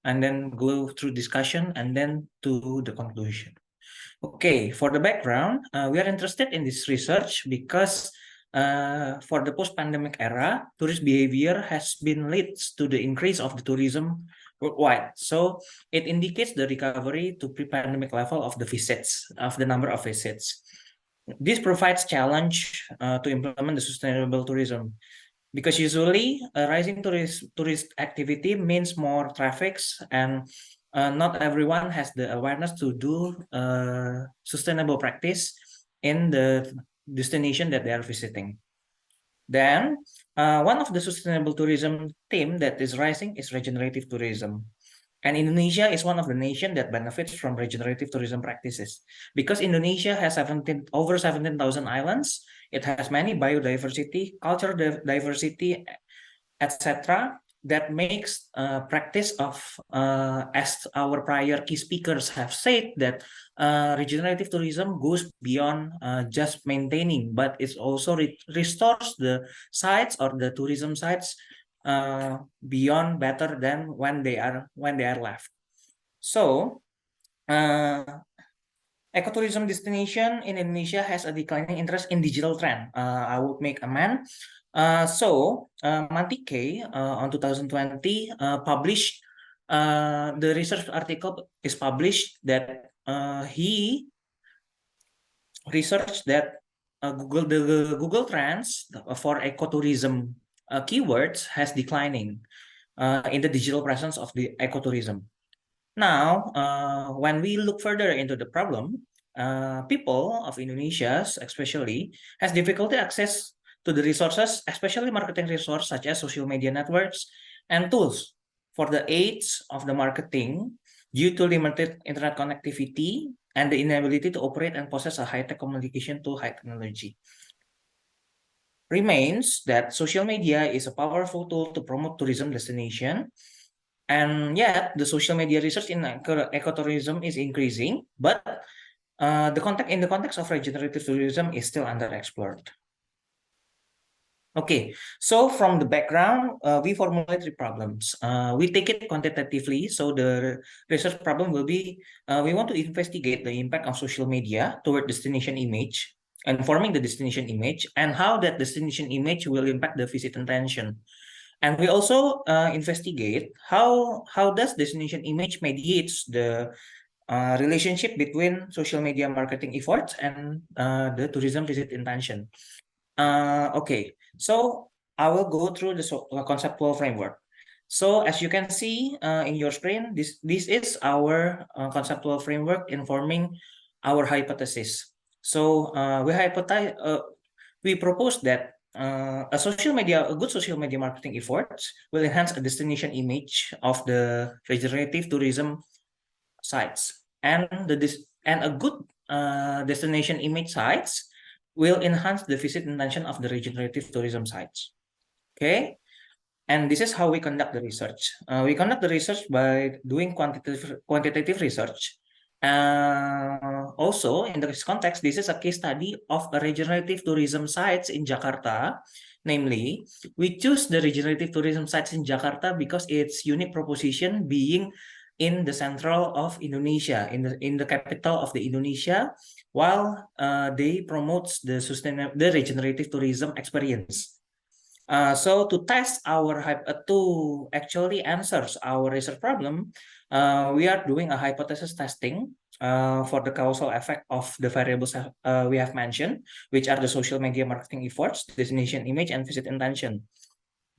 [SPEAKER 10] and then go through discussion, and then to the conclusion. Okay, for the background, we are interested in this research because for the post-pandemic era, tourist behavior has been leads to the increase of the tourism worldwide. So it indicates the recovery to pre-pandemic level of the visits, of the number of visits. This provides challenge to implement the sustainable tourism, because usually rising tourist activity means more traffics, and not everyone has the awareness to do sustainable practice in the destination that they are visiting. Then one of the sustainable tourism theme that is rising is regenerative tourism. And Indonesia is one of the nations that benefits from regenerative tourism practices, because Indonesia has over 17,000 islands. It has many biodiversity, cultural diversity, etc. That makes practice of, as our prior key speakers have said, that regenerative tourism goes beyond just maintaining, but it also restores the sites or the tourism sites beyond better than when they are left. So ecotourism destination in Indonesia has a declining interest in digital trend. I would make amend. Mantike on 2020 published the research article is published that he researched that the Google Trends for ecotourism keywords has declining in the digital presence of the ecotourism. Now, when we look further into the problem, people of Indonesia, especially, has difficulty access to the resources, especially marketing resources such as social media networks and tools for the aids of the marketing due to limited internet connectivity and the inability to operate and possess a high-tech communication to high technology. Remains that social media is a powerful tool to promote tourism destination, and yet the social media research in ecotourism is increasing, but in the context of regenerative tourism is still underexplored. Okay, so from the background, we formulate 3 problems. We take it quantitatively, so the research problem will be, we want to investigate the impact of social media toward destination image and forming the destination image, and how that destination image will impact the visit intention. And we also investigate how does destination image mediates the relationship between social media marketing efforts and the tourism visit intention. Okay, so I will go through the conceptual framework. So as you can see in your screen, this is our conceptual framework informing our hypothesis. So we propose that a good social media marketing efforts will enhance a destination image of the regenerative tourism sites, and a good destination image sites will enhance the visit intention of the regenerative tourism sites. Okay, and this is how we conduct the research. We conduct the research by doing quantitative research. Also, in this context, this is a case study of a regenerative tourism sites in Jakarta. Namely, we choose the regenerative tourism sites in Jakarta because its unique proposition being in the central of Indonesia, in the capital of the Indonesia, while they promotes the regenerative tourism experience. So to test to actually answers our research problem, we are doing a hypothesis testing for the causal effect of the variables we have mentioned, which are the social media marketing efforts, destination image, and visit intention.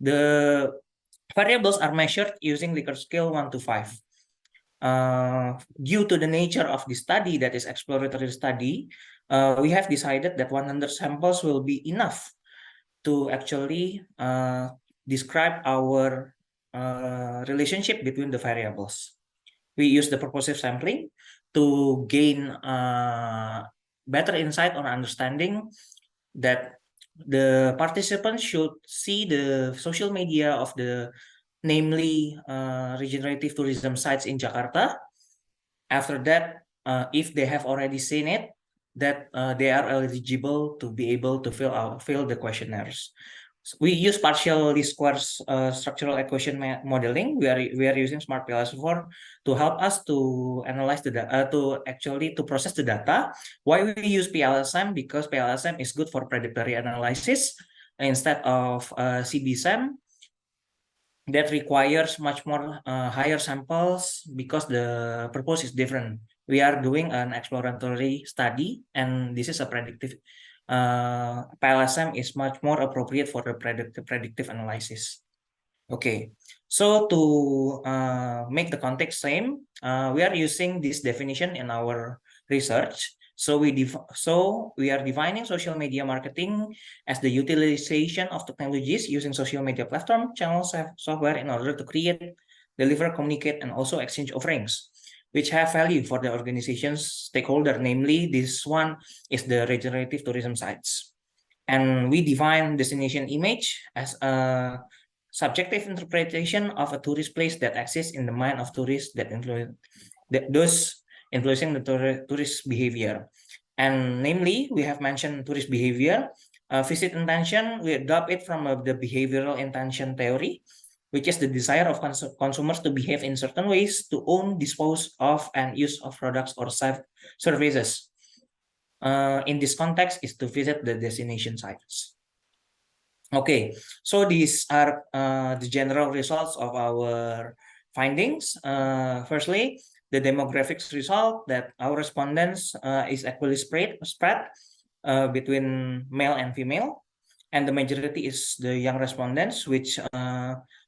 [SPEAKER 10] The variables are measured using Likert scale 1 to 5. Due to the nature of the study, that is exploratory study, we have decided that 100 samples will be enough to actually describe our relationship between the variables. We use the purposive sampling to gain better insight on understanding that the participants should see the social media of the namely regenerative tourism sites in Jakarta. After that, if they have already seen it, that they are eligible to be able to fill the questionnaires. So we use partial least squares structural equation modeling. We are using Smart PLS4 to help us to analyze the data, to process the data. Why we use PLSM? Because PLSM is good for predictory analysis instead of CBSM that requires much more higher samples, because the purpose is different. We are doing an exploratory study, and this is a predictive. PLSM is much more appropriate for the predictive analysis. Okay, so to make the context same, we are using this definition in our research. So we are defining social media marketing as the utilization of technologies using social media platform, channels, software in order to create, deliver, communicate, and also exchange offerings which have value for the organization's stakeholder. Namely, this one is the regenerative tourism sites. And we define destination image as a subjective interpretation of a tourist place that exists in the mind of tourists that those influencing the tourist behavior. And namely, we have mentioned tourist behavior. Visit intention, we adopt it from the behavioral intention theory, which is the desire of consumers to behave in certain ways to own, dispose of, and use of products or services. In this context is to visit the destination sites. Okay, so these are the general results of our findings. Firstly, the demographics result that our respondents is equally spread between male and female, and the majority is the young respondents, which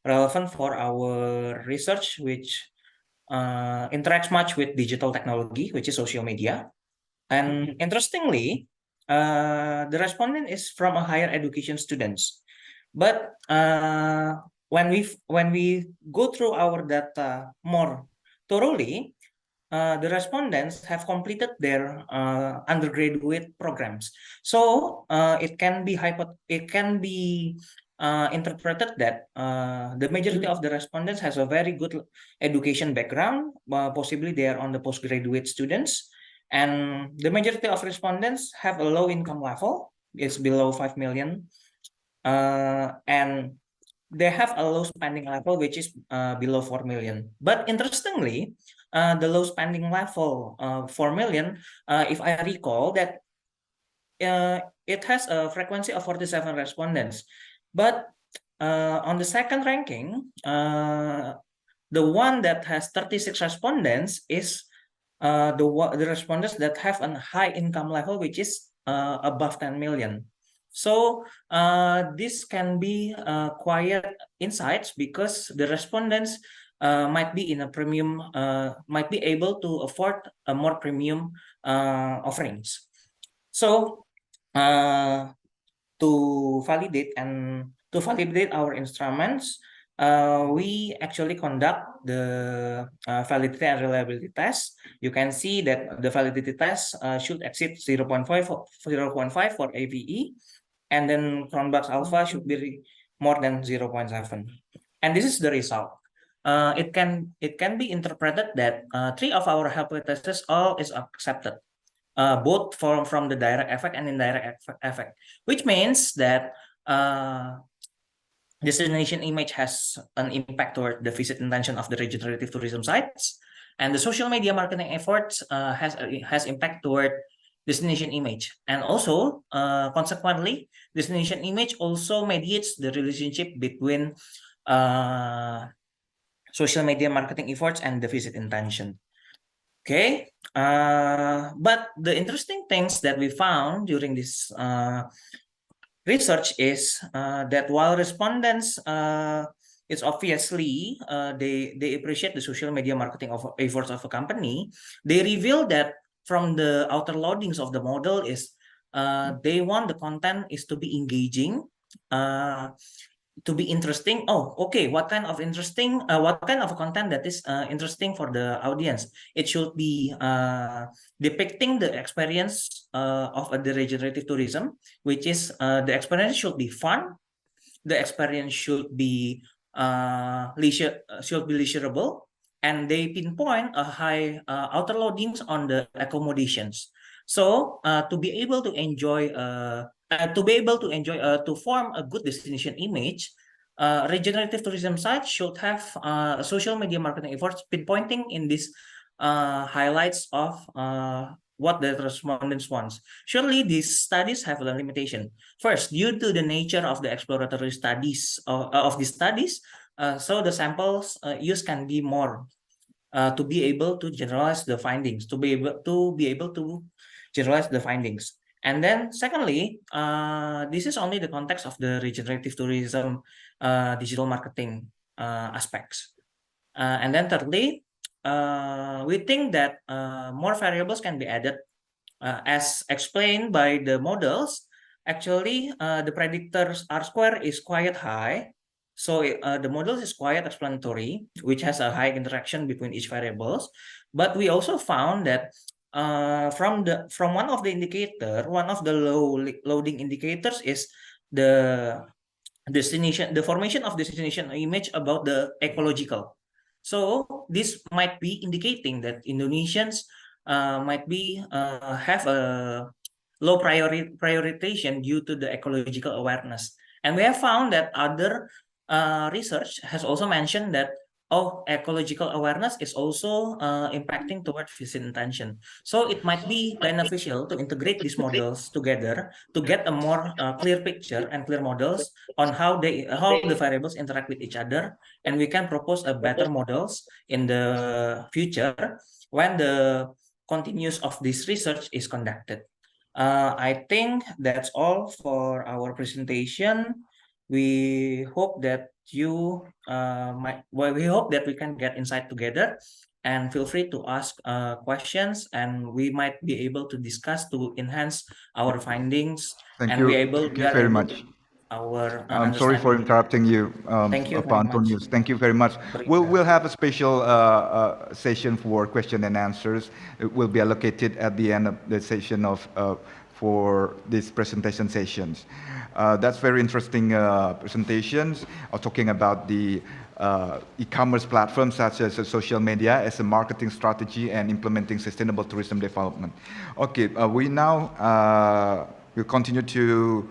[SPEAKER 10] relevant for our research, which interacts much with digital technology, which is social media. And interestingly, the respondent is from a higher education students. But when we go through our data more thoroughly, the respondents have completed their undergraduate programs. So it can be interpreted that the majority of the respondents has a very good education background. Possibly they are on the postgraduate students, and the majority of respondents have a low income level. It's below 5 million, and they have a low spending level, which is below 4 million. But interestingly, the low spending level, 4 million, if I recall that it has a frequency of 47 respondents. But on the second ranking, the one that has 36 respondents is the respondents that have a high income level, which is above 10 million. So this can be quite insights, because the respondents might be in a premium, might be able to afford a more premium offerings. So to validate our instruments, we actually conduct the validity and reliability test. You can see that the validity test should exceed 0.5 for AVE, and then Cronbach's alpha should be more than 0.7. And this is the result. It can be interpreted that 3 of our hypotheses all is accepted, both from the direct effect and indirect effect, which means that destination image has an impact toward the visit intention of the regenerative tourism sites, and the social media marketing efforts has impact toward destination image. And also, consequently, destination image also mediates the relationship between social media marketing efforts and the visit intention. Okay, but the interesting things that we found during this research is that while respondents, it's obviously they appreciate the social media marketing efforts of a company, they reveal that from the outer loadings of the model is they want the content is to be engaging, to be interesting. Oh, okay, what kind of content that is interesting for the audience? It should be depicting the experience of the regenerative tourism, which is the experience should be fun, the experience should be leisurable, and they pinpoint a high outer loadings on the accommodations. So to be able to enjoy to form a good destination image, regenerative tourism sites should have social media marketing efforts pinpointing in these highlights of what the respondents wants. Surely these studies have a limitation. First, due to the nature of the exploratory studies of these studies, so the samples used can be more to be able to generalize the findings, And then secondly, this is only the context of the regenerative tourism digital marketing aspects. And then thirdly, we think that more variables can be added. As explained by the models, actually the predictors R-square is quite high. So the model is quite explanatory, which has a high interaction between each variables. But we also found that from one of the loading indicators is the formation of destination image about the ecological. So this might be indicating that Indonesians might be have a low prioritization due to the ecological awareness. And we have found that other research has also mentioned that ecological awareness is also impacting toward visit intention. So it might be beneficial to integrate these models together to get a more clear picture and clear models on how the variables interact with each other, and we can propose a better models in the future when the continuous of this research is conducted. I think that's all for our presentation. we hope that we hope that we can get insight together, and feel free to ask questions, and we might be able to discuss to enhance our findings.
[SPEAKER 21] Thank
[SPEAKER 10] and
[SPEAKER 21] you.
[SPEAKER 10] we are
[SPEAKER 21] Very
[SPEAKER 10] able
[SPEAKER 21] much.
[SPEAKER 10] our
[SPEAKER 21] I'm sorry for
[SPEAKER 10] understanding.
[SPEAKER 21] interrupting you,
[SPEAKER 10] Thank you
[SPEAKER 21] Pak
[SPEAKER 10] very much.
[SPEAKER 21] Antonius. Thank you very much. We'll have a special session for question and answers. It will be allocated at the end of the session for these presentation sessions. That's very interesting presentations, talking about the e-commerce platforms such as social media as a marketing strategy and implementing sustainable tourism development. Okay, we now will continue to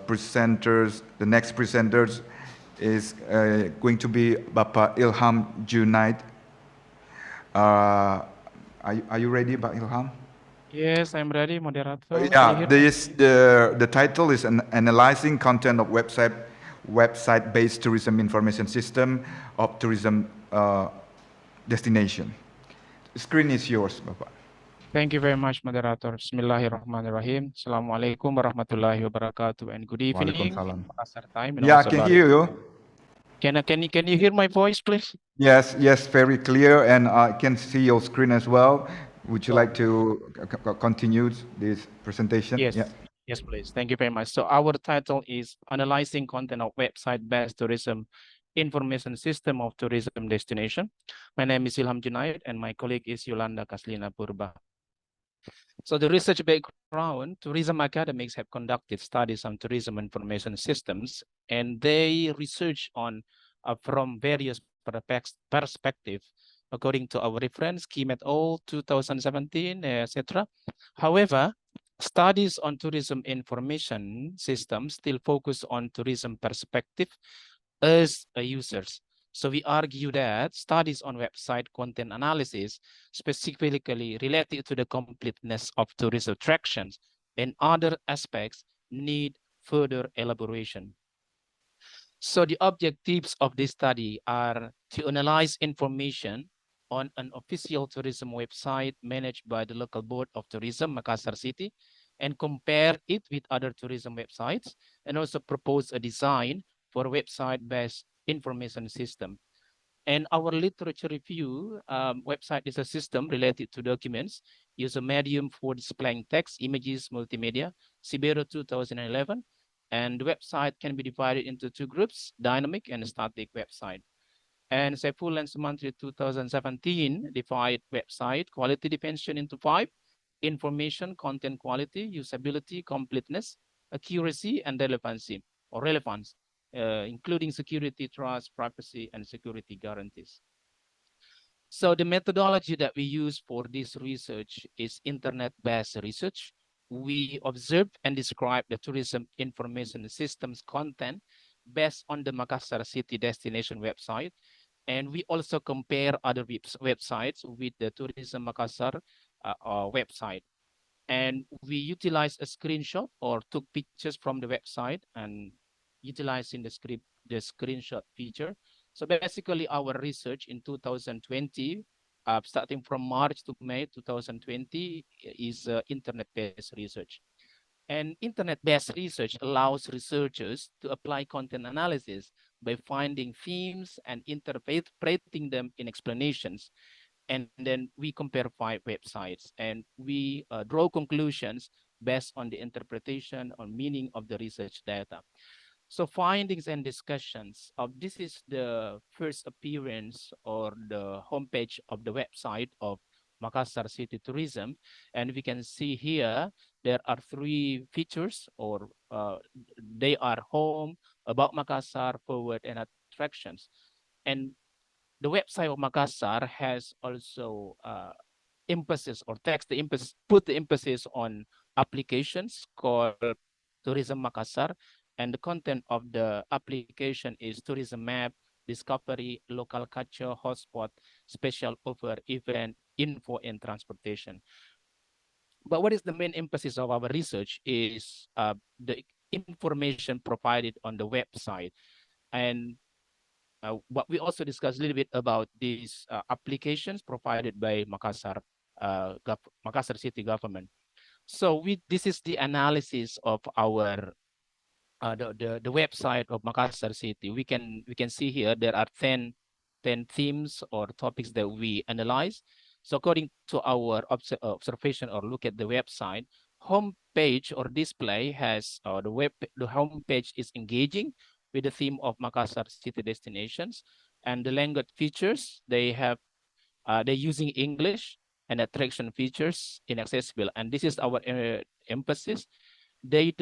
[SPEAKER 21] presenters. The next presenters is going to be Bapak Ilham Junaid. Are you ready, Pak Ilham?
[SPEAKER 11] Yes, I'm ready, moderator.
[SPEAKER 21] Yeah, the title is Analyzing Content of Website-Based Tourism Information System of Tourism Destination. The screen is yours, Bapak.
[SPEAKER 11] Thank you very much, moderator. Bismillahirrahmanirrahim. Assalamualaikum warahmatullahi wabarakatuh, and good evening. Makassar time.
[SPEAKER 21] Yeah, I can hear you.
[SPEAKER 11] Can you hear my voice, please?
[SPEAKER 21] Yes, very clear, and I can see your screen as well. Would you like to continue this presentation?
[SPEAKER 11] Yes.
[SPEAKER 21] Yeah.
[SPEAKER 11] Yes, please. Thank you very much. So our title is Analyzing Content of Website-Based Tourism Information System of Tourism Destination. My name is Ilham Junaid, and my colleague is Yolanda Kaslina Purba. So the research background, tourism academics have conducted studies on tourism information systems, and they research on from various perspectives, according to our reference, Kim et al. 2017, etc. However, studies on tourism information systems still focus on tourism perspective as users. So we argue that studies on website content analysis, specifically related to the completeness of tourist attractions and other aspects, need further elaboration. So the objectives of this study are to analyze information on an official tourism website managed by the local board of tourism, Makassar City, and compare it with other tourism websites, and also propose a design for a website-based information system. And our literature review website is a system related to documents, use a medium for displaying text, images, multimedia, Sibero 2011, and the website can be divided into two groups, dynamic and static website. And Saiful and Sumantri 2017 divided website quality dimension into 5: information, content quality, usability, completeness, accuracy, and relevancy or relevance, including security, trust, privacy, and security guarantees. So the methodology that we use for this research is internet-based research. We observe and describe the tourism information systems content based on the Makassar City destination website. And we also compare other websites with the Tourism Makassar website. And we utilize a screenshot or took pictures from the website and utilizing the screenshot feature. So basically our research in 2020, starting from March to May 2020, is internet-based research. And internet-based research allows researchers to apply content analysis by finding themes and interpreting them in explanations. And then we compare 5 websites and we draw conclusions based on the interpretation or meaning of the research data. So findings and discussions of this is the first appearance or the homepage of the website of Makassar City Tourism. And we can see here, there are 3 features, or they are home, about Makassar, forward, and attractions. And the website of Makassar has also emphasis or put the emphasis on applications called Tourism Makassar. And the content of the application is tourism map, discovery, local culture, hotspot, special offer, event, info, and transportation. But what is the main emphasis of our research is the information provided on the website. And what we also discussed a little bit about these applications provided by Makassar City government. So this is the analysis of our the website of Makassar City, we can see here there are 10 themes or topics that we analyze. So according to our observation or look at the website, home page or display has the home page is engaging with the theme of Makassar City destinations, and the language features they have they're using English, and attraction features inaccessible, and this is our emphasis. The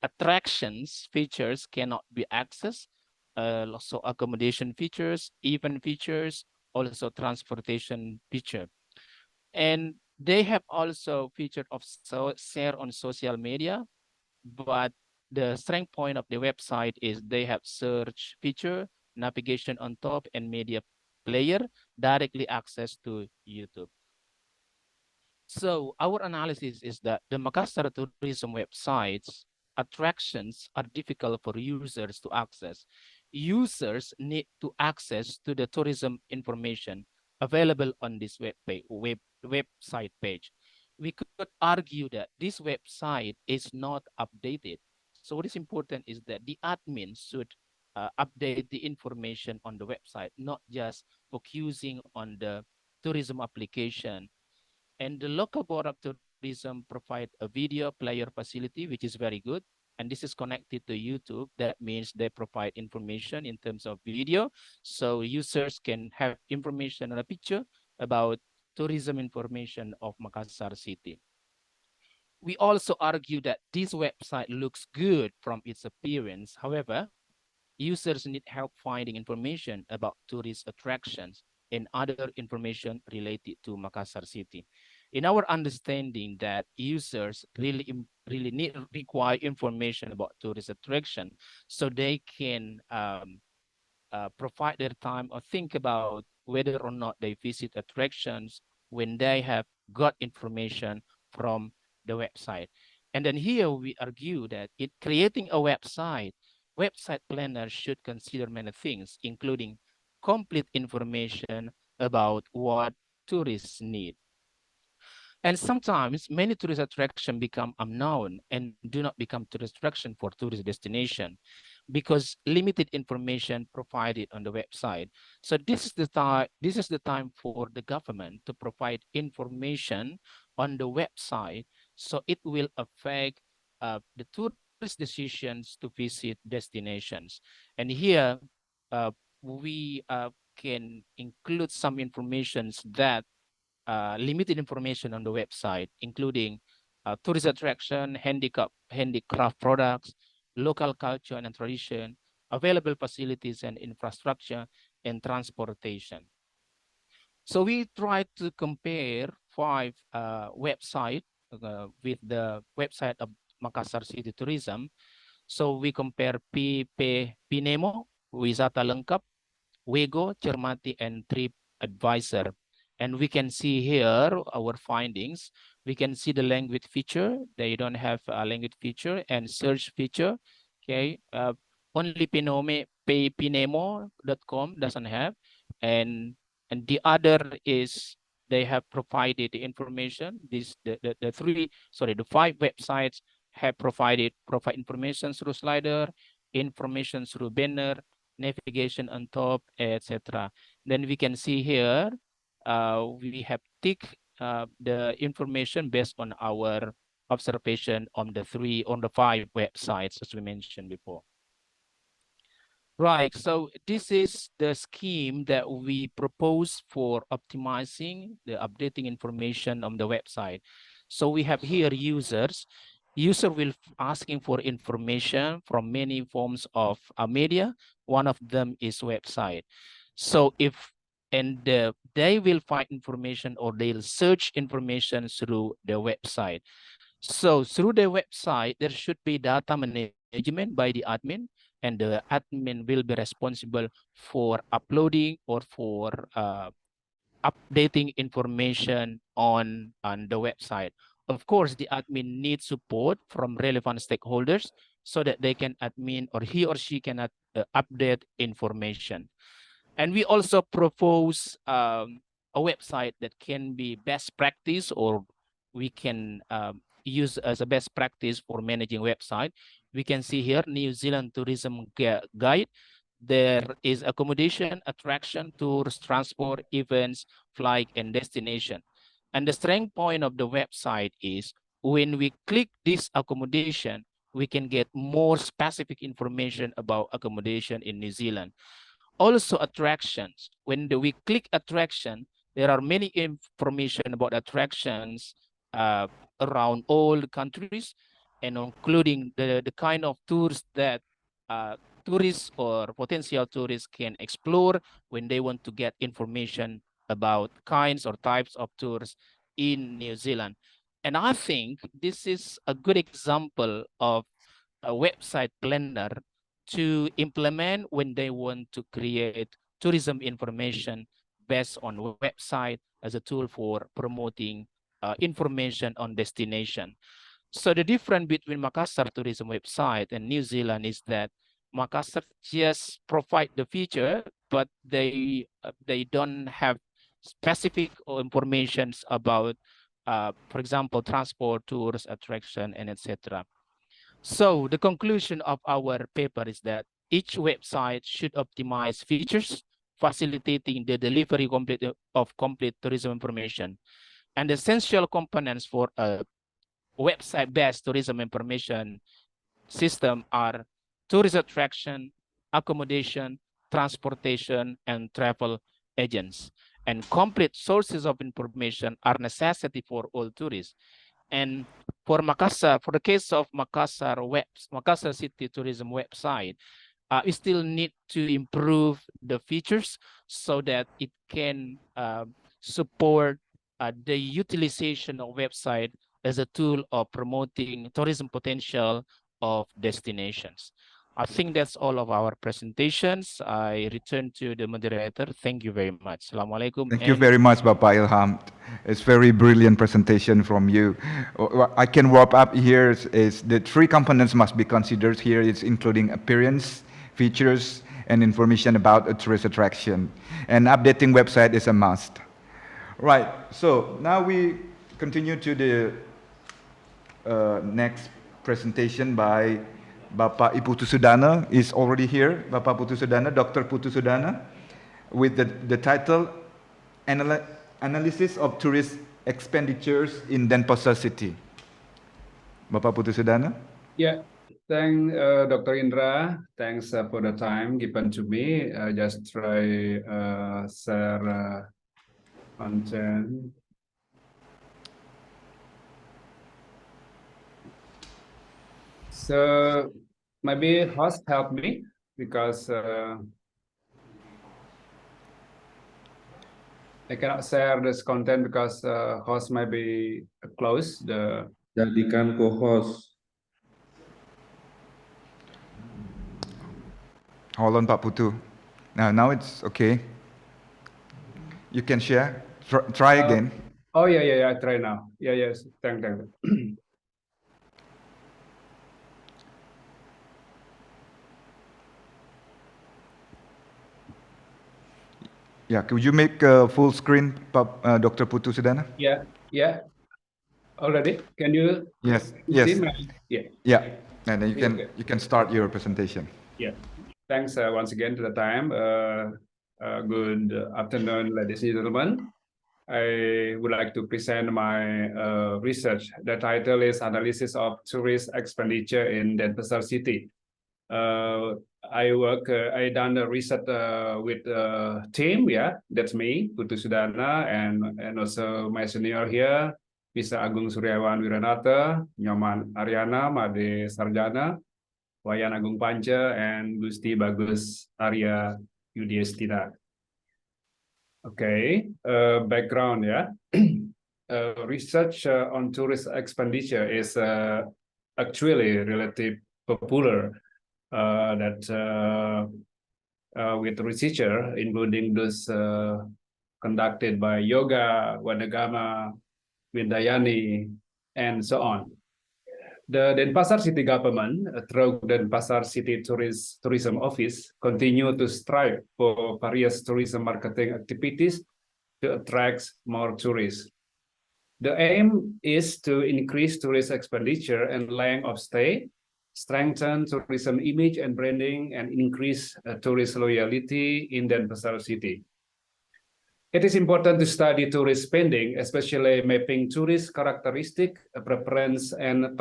[SPEAKER 11] attractions features cannot be accessed, also accommodation features, event features, also transportation feature. And they have also featured of share on social media, but the strength point of the website is they have search feature, navigation on top, and media player directly access to YouTube. So our analysis is that the Makassar tourism websites attractions are difficult for users to access. Users need to access to the tourism information available on this website page. We could argue that this website is not updated. So what is important is that the admin should update the information on the website, not just focusing on the tourism application. And the local board of tourism provide a video player facility, which is very good. And this is connected to YouTube. That means they provide information in terms of video. So users can have information on a picture about tourism information of Makassar City. We also argue that this website looks good from its appearance. However, users need help finding information about tourist attractions and other information related to Makassar City. In our understanding that users really require information about tourist attraction, so they can provide their time or think about whether or not they visit attractions when they have got information from the website. And then here we argue that in creating a website planners should consider many things, including complete information about what tourists need. And sometimes many tourist attractions become unknown and do not become tourist attraction for tourist destination because limited information provided on the website. So this is the time for the government to provide information on the website, so it will affect the tourist decisions to visit destinations. And here we can include some informations that limited information on the website, including tourist attraction, handicraft products, local culture and tradition, available facilities and infrastructure, and transportation. So we try to compare 5 websites with the website of Makassar City Tourism. So we compare Pinemo, Wisata Lengkap, Wego, Cermati, and TripAdvisor. And we can see here our findings. We can see the language feature. They don't have a language feature and search feature. Okay, only Pinemo.com doesn't have, and the other is they have provided the information. The 5 websites have provide information through slider, information through banner, navigation on top, etc. Then we can see here we have ticked the information based on our observation on the 5 websites as we mentioned before. Right, so this is the scheme that we propose for optimizing the updating information on the website. So we have here users. User will asking for information from many forms of media. One of them is website. So they will find information or they'll search information through the website. So through the website, there should be data management by the admin, and the admin will be responsible for uploading or for updating information on the website. Of course, the admin needs support from relevant stakeholders so that they can admin or he or she can update information. And we also propose a website that can be best practice, or we can use as a best practice for managing website. We can see here New Zealand Tourism Guide. There is accommodation, attraction, tours, transport, events, flight, and destination. And the strength point of the website is when we click this accommodation, we can get more specific information about accommodation in New Zealand. Also attractions. When we click attraction, there are many information about attractions around all the countries, and including the kind of tours that tourists or potential tourists can explore when they want to get information about kinds or types of tours in New Zealand. And I think this is a good example of a website planner to implement when they want to create tourism information based on website as a tool for promoting information on destination. So the difference between Makassar tourism website and New Zealand is that Makassar just provide the feature, but they don't have specific information about, for example, transport, tours, attraction, and etc. So the conclusion of our paper is that each website should optimize features, facilitating the delivery of complete tourism information. And the essential components for a website-based tourism information system are tourist attraction, accommodation, transportation, and travel agents. And complete sources of information are necessity for all tourists. And for Makassar, for the case of Makassar City Tourism website, we still need to improve the features so that it can support the utilization of website as a tool of promoting tourism potential of destinations. I think that's all of our presentations. I return to the moderator. Thank you very much. Assalamualaikum.
[SPEAKER 21] Thank you very much, Bapak Ilham. It's very brilliant presentation from you. What I can wrap up here is the three components must be considered here. It's including appearance, features, and information about a tourist attraction. And updating website is a must. Right, so now we continue to the next presentation by Bapak Putu Sudana is already here. Bapak Putu Sudana, Dr. Putu Sudana, with the title Analysis of Tourist Expenditures in Denpasar City. Bapak Putu Sudana.
[SPEAKER 8] Yeah, thanks, Dr. Indra. Thanks for the time given to me. I just try share content. So maybe host help me because I cannot share this content because host might be close.
[SPEAKER 12] Jadikan co-host.
[SPEAKER 21] Hold on, Pak Putu. Now it's okay. You can share. Try again.
[SPEAKER 8] Oh yeah. I try now. Yes. Thank.
[SPEAKER 21] Yeah, could you make full screen, Dr. Putu Sudana?
[SPEAKER 8] Yeah. Already? Can you?
[SPEAKER 21] Yes.
[SPEAKER 8] See my...
[SPEAKER 21] Yeah. And then you can start your presentation.
[SPEAKER 8] Yeah. Thanks once again to the time. Good afternoon, ladies and gentlemen. I would like to present my research. The title is Analysis of Tourist Expenditure in Denpasar City. I done the research with a team, that's me, Putu Sudana, and also my senior here, Mr. Agung Suryawan Wiranata, Nyoman Ariana, Made Sarjana, Wayan Agung Panca, and Gusti Bagus Arya Yudiestina. Okay, background, research on tourist expenditure is actually relatively popular. With researcher, including those conducted by Yoga, Wanagama, Windayani, and so on. The Denpasar City government, through the Denpasar City Tourism Office, continue to strive for various tourism marketing activities to attract more tourists. The aim is to increase tourist expenditure and length of stay, strengthen tourism image and branding, and increase tourist loyalty in Denpasar city. It is important to study tourist spending, especially mapping tourist characteristic, preference, and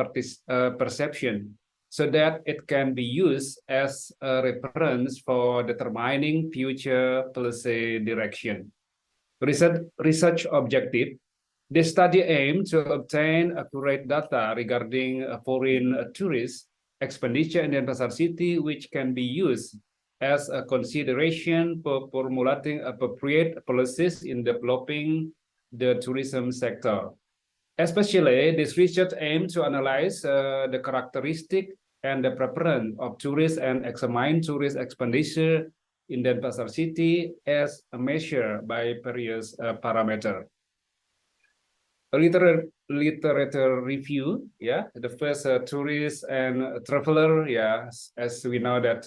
[SPEAKER 8] perception, so that it can be used as a reference for determining future policy direction. Research objective. The study aimed to obtain accurate data regarding foreign tourist expenditure in Denpasar city, which can be used as a consideration for formulating appropriate policies in developing the tourism sector. Especially, this research aimed to analyze the characteristic and the preference of tourists and examine tourist expenditure in Denpasar city as a measure by various parameters. Literature review, yeah, the first tourist and traveler, yeah, as we know that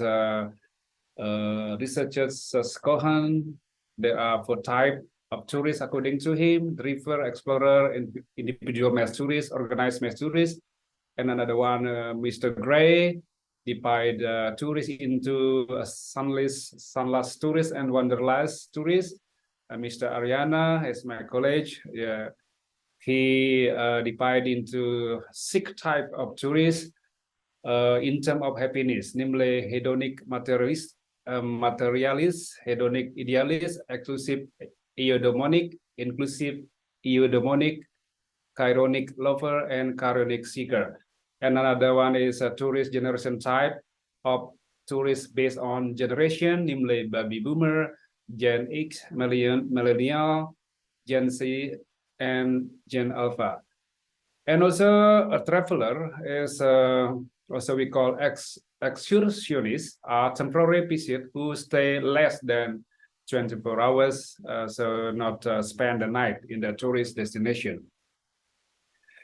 [SPEAKER 8] researchers Cohen, there are 4 types of tourists according to him: driver, explorer, individual mass tourists, organized mass tourists, and another one, Mr. Gray, divide tourists into sunless tourists and wanderlust tourists. Mr. Ariana, as my colleague, yeah, he divided into 6 types of tourists in terms of happiness, namely hedonic materialist, hedonic idealist, exclusive eudaimonic, inclusive eudaimonic, chironic lover, and chironic seeker. And another one is a tourist generation type of tourists based on generation, namely baby boomer, Gen X, millennial, Gen Z, and Gen Alpha. And also a traveler is also we call excursionists, are temporary visit who stay less than 24 hours, so not spend the night in the tourist destination.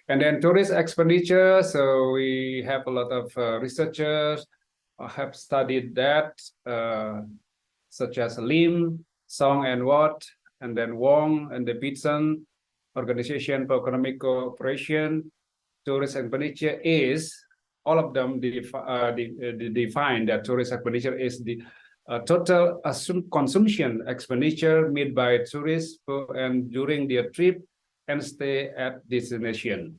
[SPEAKER 8] And then tourist expenditure, so we have a lot of researchers have studied that, such as Lim, Song and Watt, and then Wong and Davidson, Organization for Economic Cooperation. Tourist expenditure is, all of them define that tourist expenditure is the total consumption expenditure made by tourists and during their trip and stay at destination.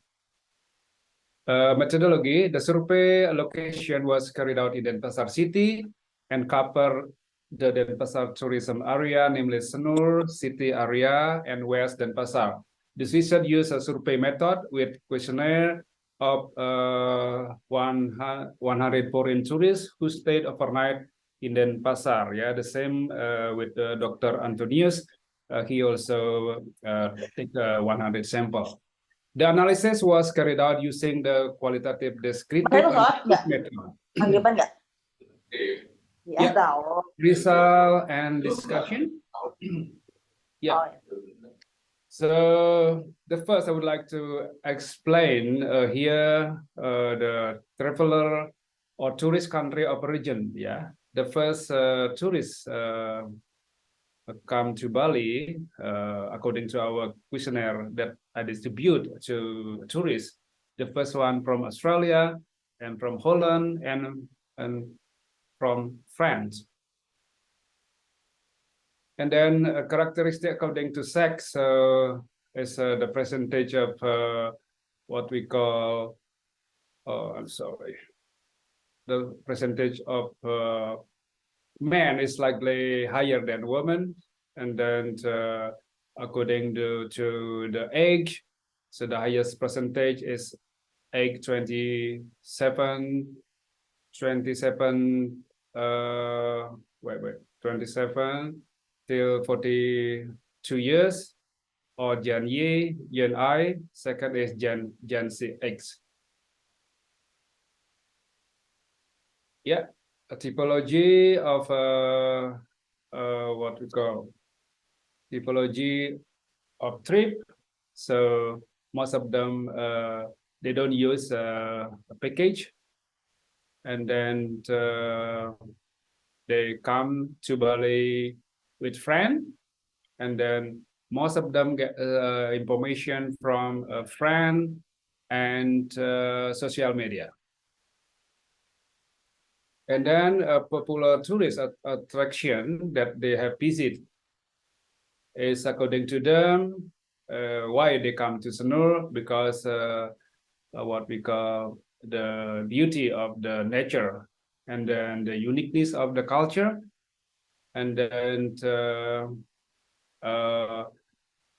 [SPEAKER 8] Methodology, the survey location was carried out in Denpasar city and covered the Denpasar tourism area, namely Senur, city area, and West Denpasar. This research used a survey method with questionnaire of 100 foreign tourists who stayed overnight in Denpasar. Yeah, the same with Dr. Antonius. He also took 100 samples. The analysis was carried out using the qualitative descriptive method. Yeah. Result and discussion. Yeah. So the first I would like to explain here the traveler or tourist country of origin. Yeah, the first tourists come to Bali according to our questionnaire that I distribute to tourists. The first one from Australia and from Holland and from France. And then characteristic according to sex is the percentage of what we call, the percentage of men is likely higher than women. And then according to the age, so the highest percentage is age 27 till 42 years, or Gen Y, Gen I, second is Gen X. Yeah, a typology of what we call typology of trip. So most of them, they don't use a package. And then they come to Bali with friends, and then most of them get information from a friend and social media. And then a popular tourist attraction that they have visited is, according to them, why they come to Sanur, because what we call the beauty of the nature, and then the uniqueness of the culture, and then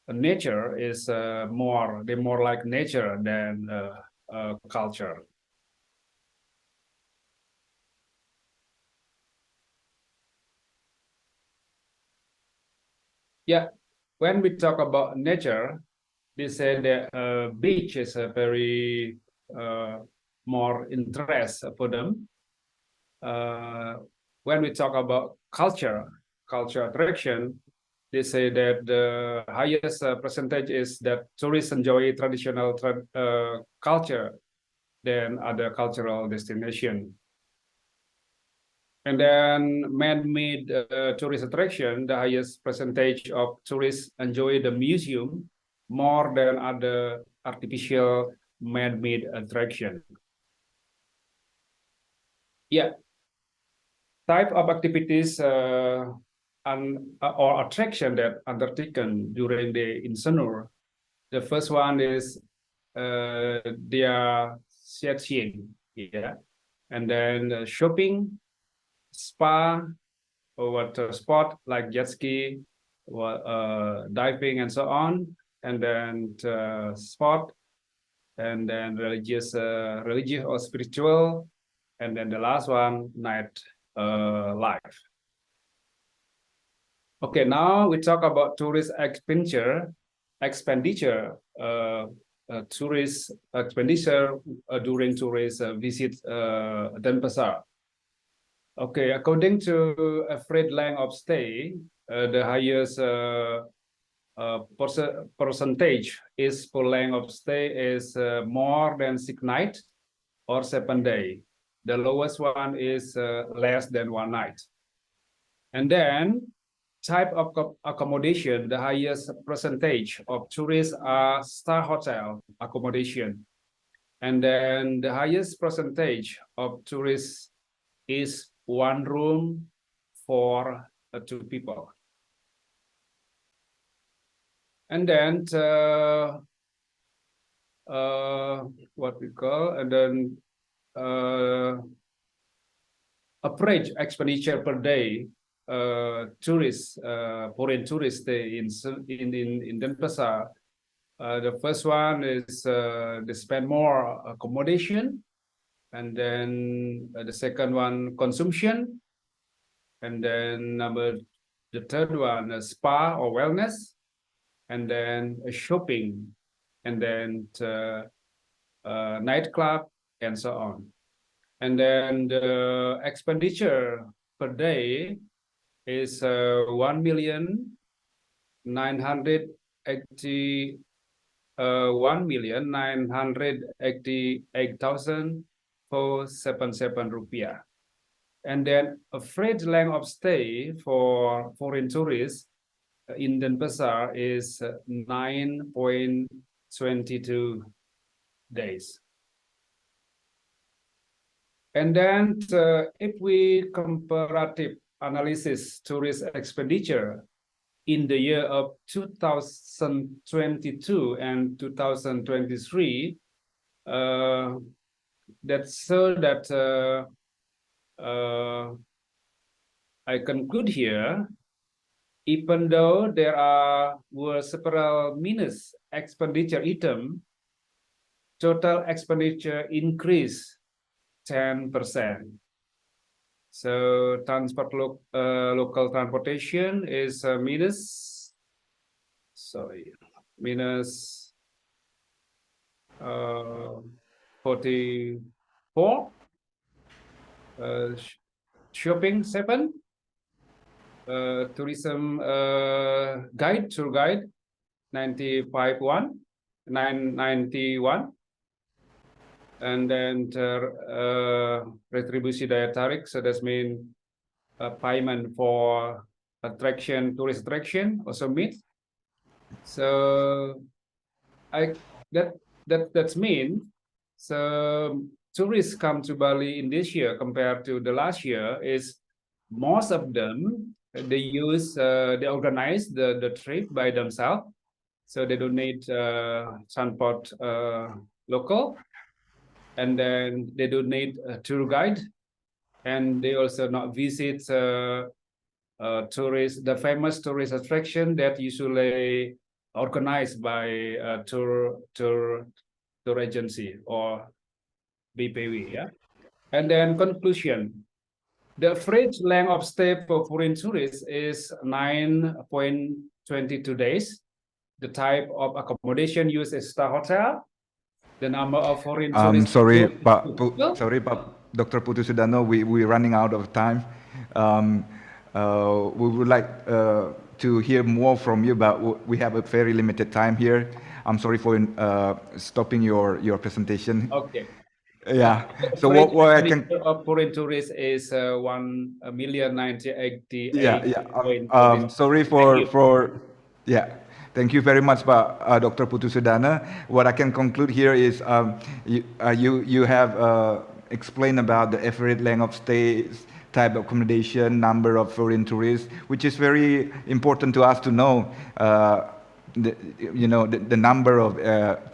[SPEAKER 8] nature is they're more like nature than culture. Yeah, when we talk about nature, they say that beach is a very more interest for them. When we talk about culture attraction, they say that the highest percentage is that tourists enjoy traditional culture than other cultural destination. And then man-made tourist attraction, the highest percentage of tourists enjoy the museum more than other artificial man-made attraction. Yeah, type of activities or attraction that undertaken during the in Sanur. The first one is they are sightseeing, yeah, and then shopping, spa, or water sport like jet ski, diving, and so on, and then sport, and then religious or spiritual, and then the last one, night life. Okay, now we talk about tourist expenditure, tourist expenditure during tourist visit Denpasar. Okay, according to average length of stay, the highest percentage is for length of stay is more than 6 nights or 7 days. The lowest one is less than 1 night. And then type of accommodation, the highest percentage of tourists are star hotel accommodation. And then the highest percentage of tourists is 1 room for 2 people. And then what we call, and then average expenditure per day tourists, foreign tourists stay in Denpasar. The first one is they spend more accommodation, and then the second one consumption, and then the third one spa or wellness, and then shopping, and then nightclub, and so on. And then the expenditure per day is 1,988,477 rupiah. And then average length of stay for foreign tourists in Denpasar is 9.22 days. And then if we comparative analysis tourist expenditure in the year of 2022 and 2023, that so that I conclude here, even though there were several minus expenditure items, total expenditure increased 10%. So local transportation is minus 44. Shopping 7. Tourism tour guide 991. And then retribusi daya tarik, so that means payment for tourist attraction also meet. So that's mean. So tourists come to Bali in this year compared to the last year is most of them they organize the trip by themselves, so they don't need transport local, and then they don't need a tour guide, and they also not visit the famous tourist attraction that usually organized by a tour agency or BPW, yeah. And then conclusion, the average length of stay for foreign tourists is 9.22 days. The type of accommodation used is star hotel. The number of foreign tourists.
[SPEAKER 21] Sorry, Dr. Putu Sudano, we're running out of time. We would like to hear more from you, but we have a very limited time here. I'm sorry for stopping your presentation.
[SPEAKER 8] Okay.
[SPEAKER 21] Yeah. So what I can
[SPEAKER 8] of foreign tourists is 1,090,088.
[SPEAKER 21] Yeah. Sorry for yeah. Thank you very much, Dr. Putu Sudana. What I can conclude here is you have explained about the average length of stay, type of accommodation, number of foreign tourists, which is very important to us to know. The number of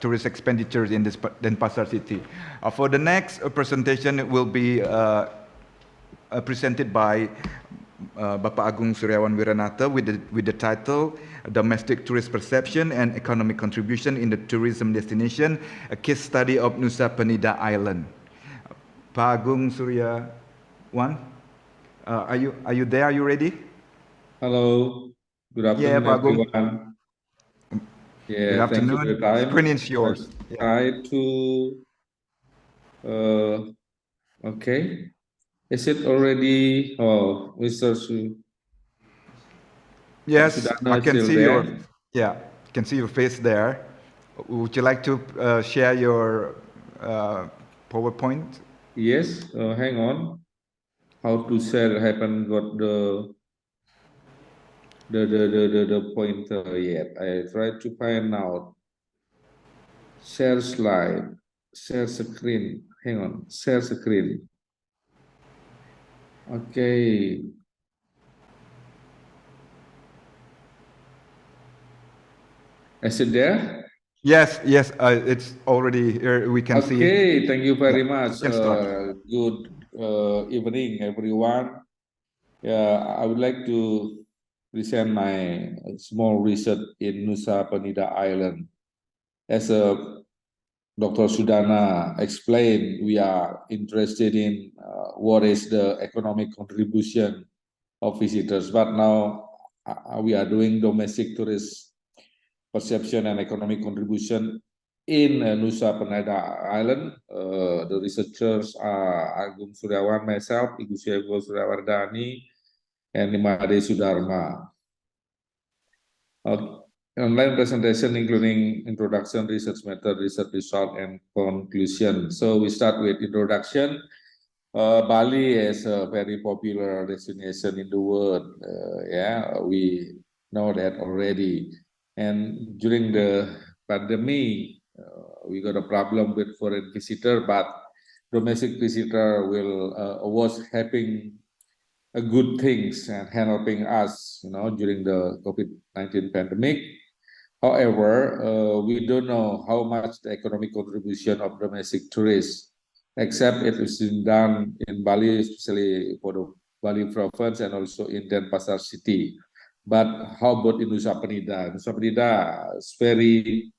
[SPEAKER 21] tourist expenditures in this Denpasar city. For the next presentation, it will be presented by Bapak Agung Suryawan Wiranata with the title Domestic Tourist Perception and Economic Contribution in the Tourism Destination, a case study of Nusa Penida Island. Pak Agung Suryawan, are you there? Are you ready?
[SPEAKER 12] Hello. Good afternoon, everyone. Yeah,
[SPEAKER 21] good afternoon.
[SPEAKER 12] Thank you for your time.
[SPEAKER 21] Screen is yours.
[SPEAKER 12] Try to okay. Is it already? Oh, Mr.
[SPEAKER 21] Yes,
[SPEAKER 12] Sudana
[SPEAKER 21] I can
[SPEAKER 12] still
[SPEAKER 21] see
[SPEAKER 12] there?
[SPEAKER 21] can see your face there. Would you like to share your PowerPoint?
[SPEAKER 12] Yes. Hang on. How to share? I haven't got the pointer yet. I try to find out. Share slide. Share screen. Hang on. Share screen. Okay. Is it there?
[SPEAKER 21] Yes, it's already here. We can see.
[SPEAKER 12] Okay, thank you very much.
[SPEAKER 21] Can start.
[SPEAKER 12] Good evening, everyone. Yeah, I would like to present my small research in Nusa Penida Island. As Dr. Sudana explained, we are interested in what is the economic contribution of visitors, but now we are doing domestic tourist perception and economic contribution in Nusa Penida Island. The researchers are Agung Suryawan, myself, Ibu Syego Suryawardani, and Nimade Sudarma. Online presentation including introduction, research method, research result, and conclusion. So we start with introduction. Bali is a very popular destination in the world. We know that already. And during the pandemic, we got a problem with foreign visitor, but domestic visitor was having good things and helping us, during the COVID-19 pandemic. However, we don't know how much the economic contribution of domestic tourists, except it is done in Bali, especially for the Bali province and also in Denpasar city. But how about in Nusa Penida? Nusa Penida is very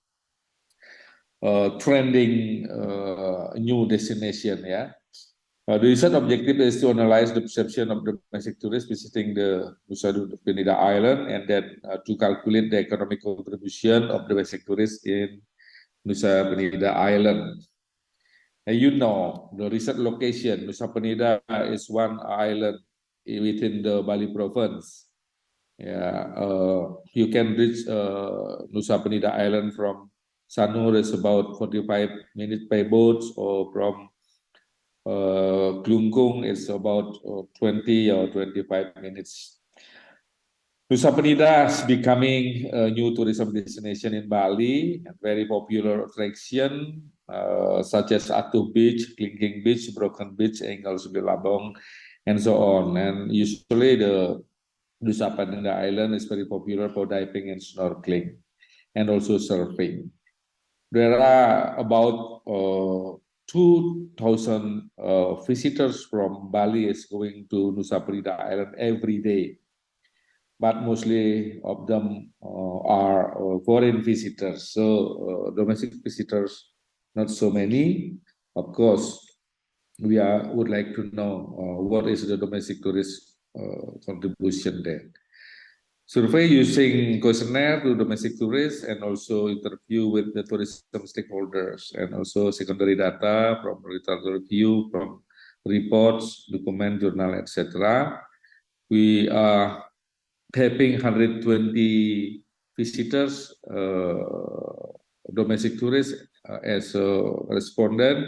[SPEAKER 12] trending new destination. The research objective is to analyze the perception of domestic tourists visiting the Nusa Penida Island and then to calculate the economic contribution of domestic tourists in Nusa Penida Island. And the research location, Nusa Penida is one island within the Bali province. You can reach Nusa Penida Island from Sanur is about 45 minutes by boat, or from Klungkung is about 20 or 25 minutes. Nusa Penida is becoming a new tourism destination in Bali, a very popular attraction. such as Atuh Beach, Klingking Beach, Broken Beach, Engels Bilabong, and so on. And usually the Nusa Penida Island is very popular for diving and snorkeling, and also surfing. There are about 2,000 visitors from Bali is going to Nusa Penida Island every day, but mostly of them are foreign visitors. So domestic visitors, not so many. Of course, we would like to know what is the domestic tourist contribution there. Survey using questionnaire to domestic tourists and also interview with the tourism stakeholders, and also secondary data from literature review, from reports, document, journal, etc. We are having 120 visitors, domestic tourists as a respondent.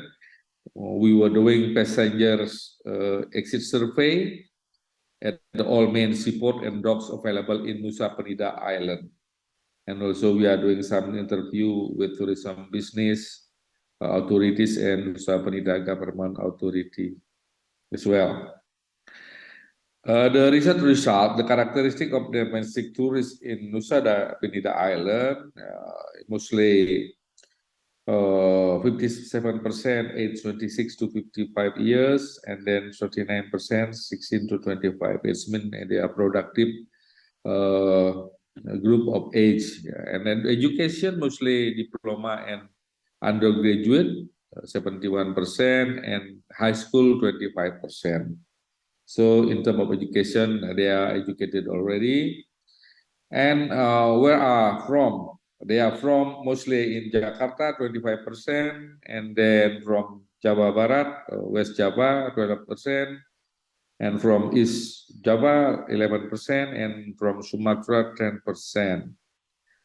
[SPEAKER 12] We were doing passengers exit survey at all main seaport and docks available in Nusa Penida Island. And also we are doing some interview with tourism business authorities and Nusa Penida government authority as well. The research result, the characteristic of domestic tourists in Nusa Penida Island, mostly 57% age 26 to 55 years, and then 39% 16 to 25. It's mean they are productive group of age. And then education, mostly diploma and undergraduate, 71%, and high school, 25%. So in terms of education, they are educated already. And where are from? They are from mostly in Jakarta, 25%, and then from Jawa Barat, West Java, 12%, and from East Java, 11%, and from Sumatra, 10%.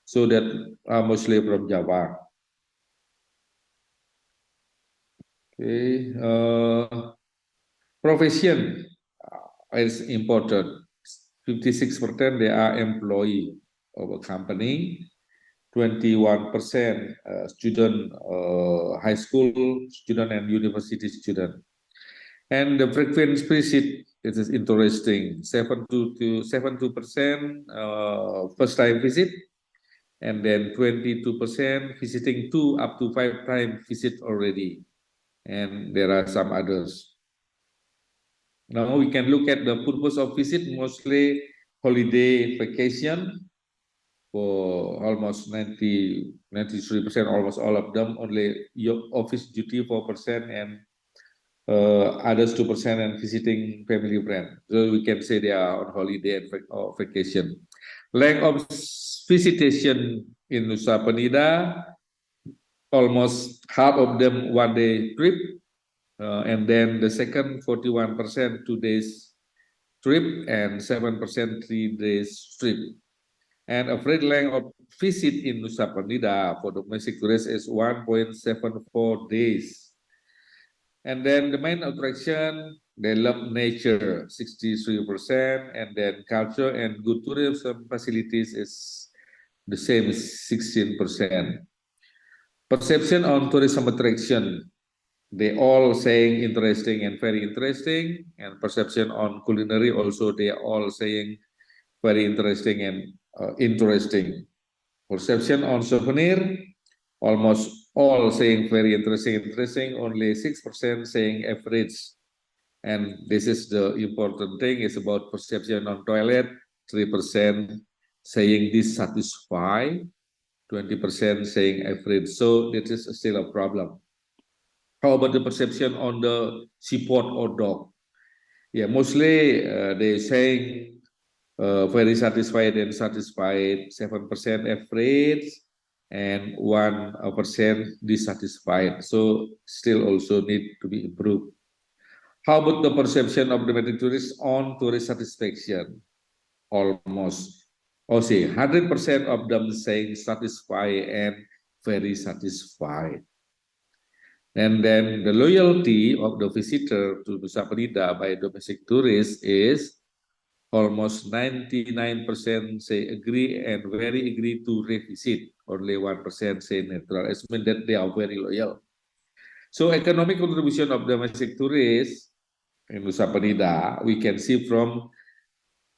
[SPEAKER 12] So that are mostly from Java. Okay, profession is important. 56% they are employee of a company. 21% student, high school student and university student. And the frequent visit, it is interesting, 72% first time visit, and then 22% visiting 2 up to 5 times visit already. And there are some others. Now we can look at the purpose of visit, mostly holiday vacation, for almost 93%, almost all of them, only your office duty 4%, and others 2%, and visiting family friend. So we can say they are on holiday or vacation. Length of visitation in Nusa Penida, almost half of them 1 day trip, and then the second 41% 2 days trip, and 7% 3 days trip. And average length of visit in Nusa Penida for domestic tourists is 1.74 days. And then the main attraction, they love nature, 63%, and then culture and good tourism facilities is the same, 16%. Perception on tourism attraction, they all saying interesting and very interesting, and perception on culinary also they are all saying very interesting and interesting. Perception on souvenir, almost all saying very interesting, only 6% saying average. And this is the important thing, is about perception on toilet, 3% saying dissatisfied, 20% saying average. So this is still a problem. How about the perception on the seaport or dock? Yeah, mostly they saying very satisfied and satisfied, 7% average, and 1% dissatisfied. So still also need to be improved. How about the perception of domestic tourists on tourist satisfaction? Almost, 100% of them saying satisfied and very satisfied. And then the loyalty of the visitor to Nusa Penida by domestic tourists is almost 99% say agree and very agree to revisit. Only 1% say neutral. It means that they are very loyal. So economic contribution of domestic tourists in Nusa Penida, we can see from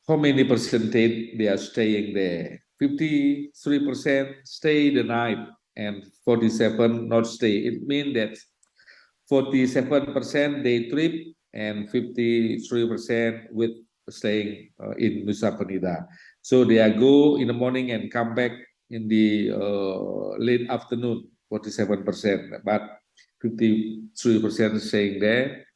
[SPEAKER 12] how many percentage they are staying there. 53% stay the night and 47 not stay. It means that 47% day trip and 53% with staying in Nusa Penida. So they are go in the morning and come back in the late afternoon, 47%, but 53% staying there.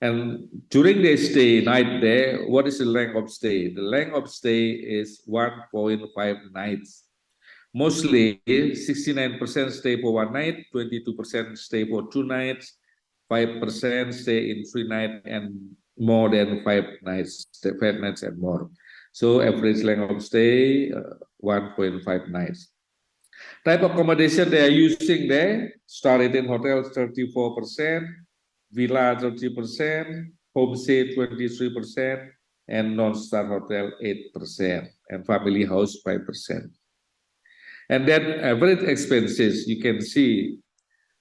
[SPEAKER 12] And during their stay, night there, what is the length of stay? The length of stay is 1.5 nights. Mostly 69% stay for 1 night, 22% stay for 2 nights, 5% stay in 3 nights, and more than 5 nights, 5 nights and more. So average length of stay 1.5 nights. Type of accommodation they are using there, started in hotels 34%, villa 30%, homestay 23%, and non-star hotel 8%, and family house 5%. And then average expenses, you can see,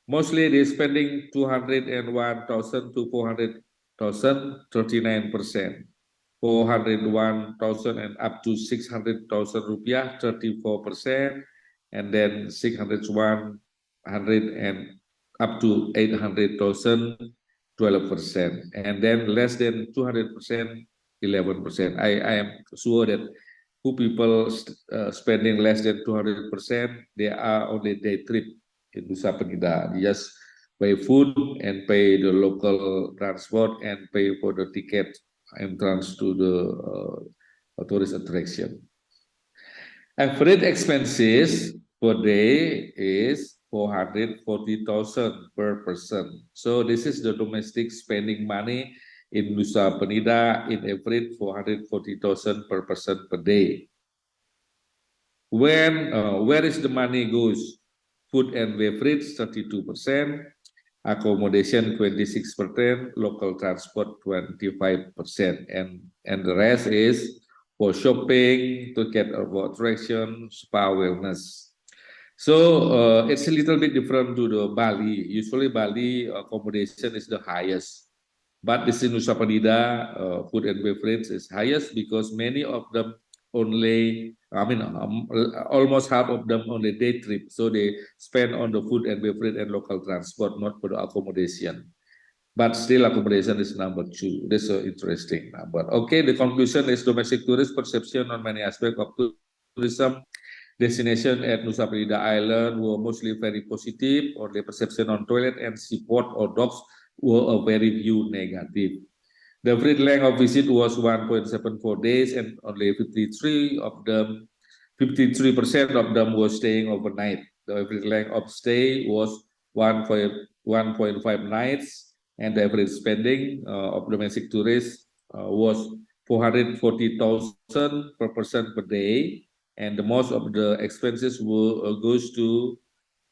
[SPEAKER 12] mostly they're spending 201,000 to 400,000, 39%. 401,000 and up to 600,000 rupiah, 34%. And then 601, 100 and up to 800,000, 12%. And then less than 200%, 11%. I am sure that who people spending less than 200%, they are on a day trip in Nusa Penida. They just pay food and pay the local transport and pay for the ticket entrance to the tourist attraction. Average expenses per day is 440,000 per person. So this is the domestic spending money in Nusa Penida, in average 440,000 per person per day. Where is the money goes? Food and beverage 32%, accommodation 26%, local transport 25%, and the rest is for shopping, ticket of attraction, spa, wellness. So it's a little bit different to the Bali. Usually Bali accommodation is the highest, but this in Nusa Penida, food and beverage is highest because many of them only, almost half of them on a day trip. So they spend on the food and beverage and local transport, not for the accommodation. But still accommodation is number 2. That's so interesting number. Okay, the conclusion is domestic tourist perception on many aspects of tourism destination at Nusa Penida Island were mostly very positive, or the perception on toilet and seaport or docks were a very view negative. The average length of visit was 1.74 days, and only 53% of them were staying overnight. The average length of stay was 1.5 nights, and the average spending of domestic tourists was 440,000 per person per day, and the most of the expenses goes to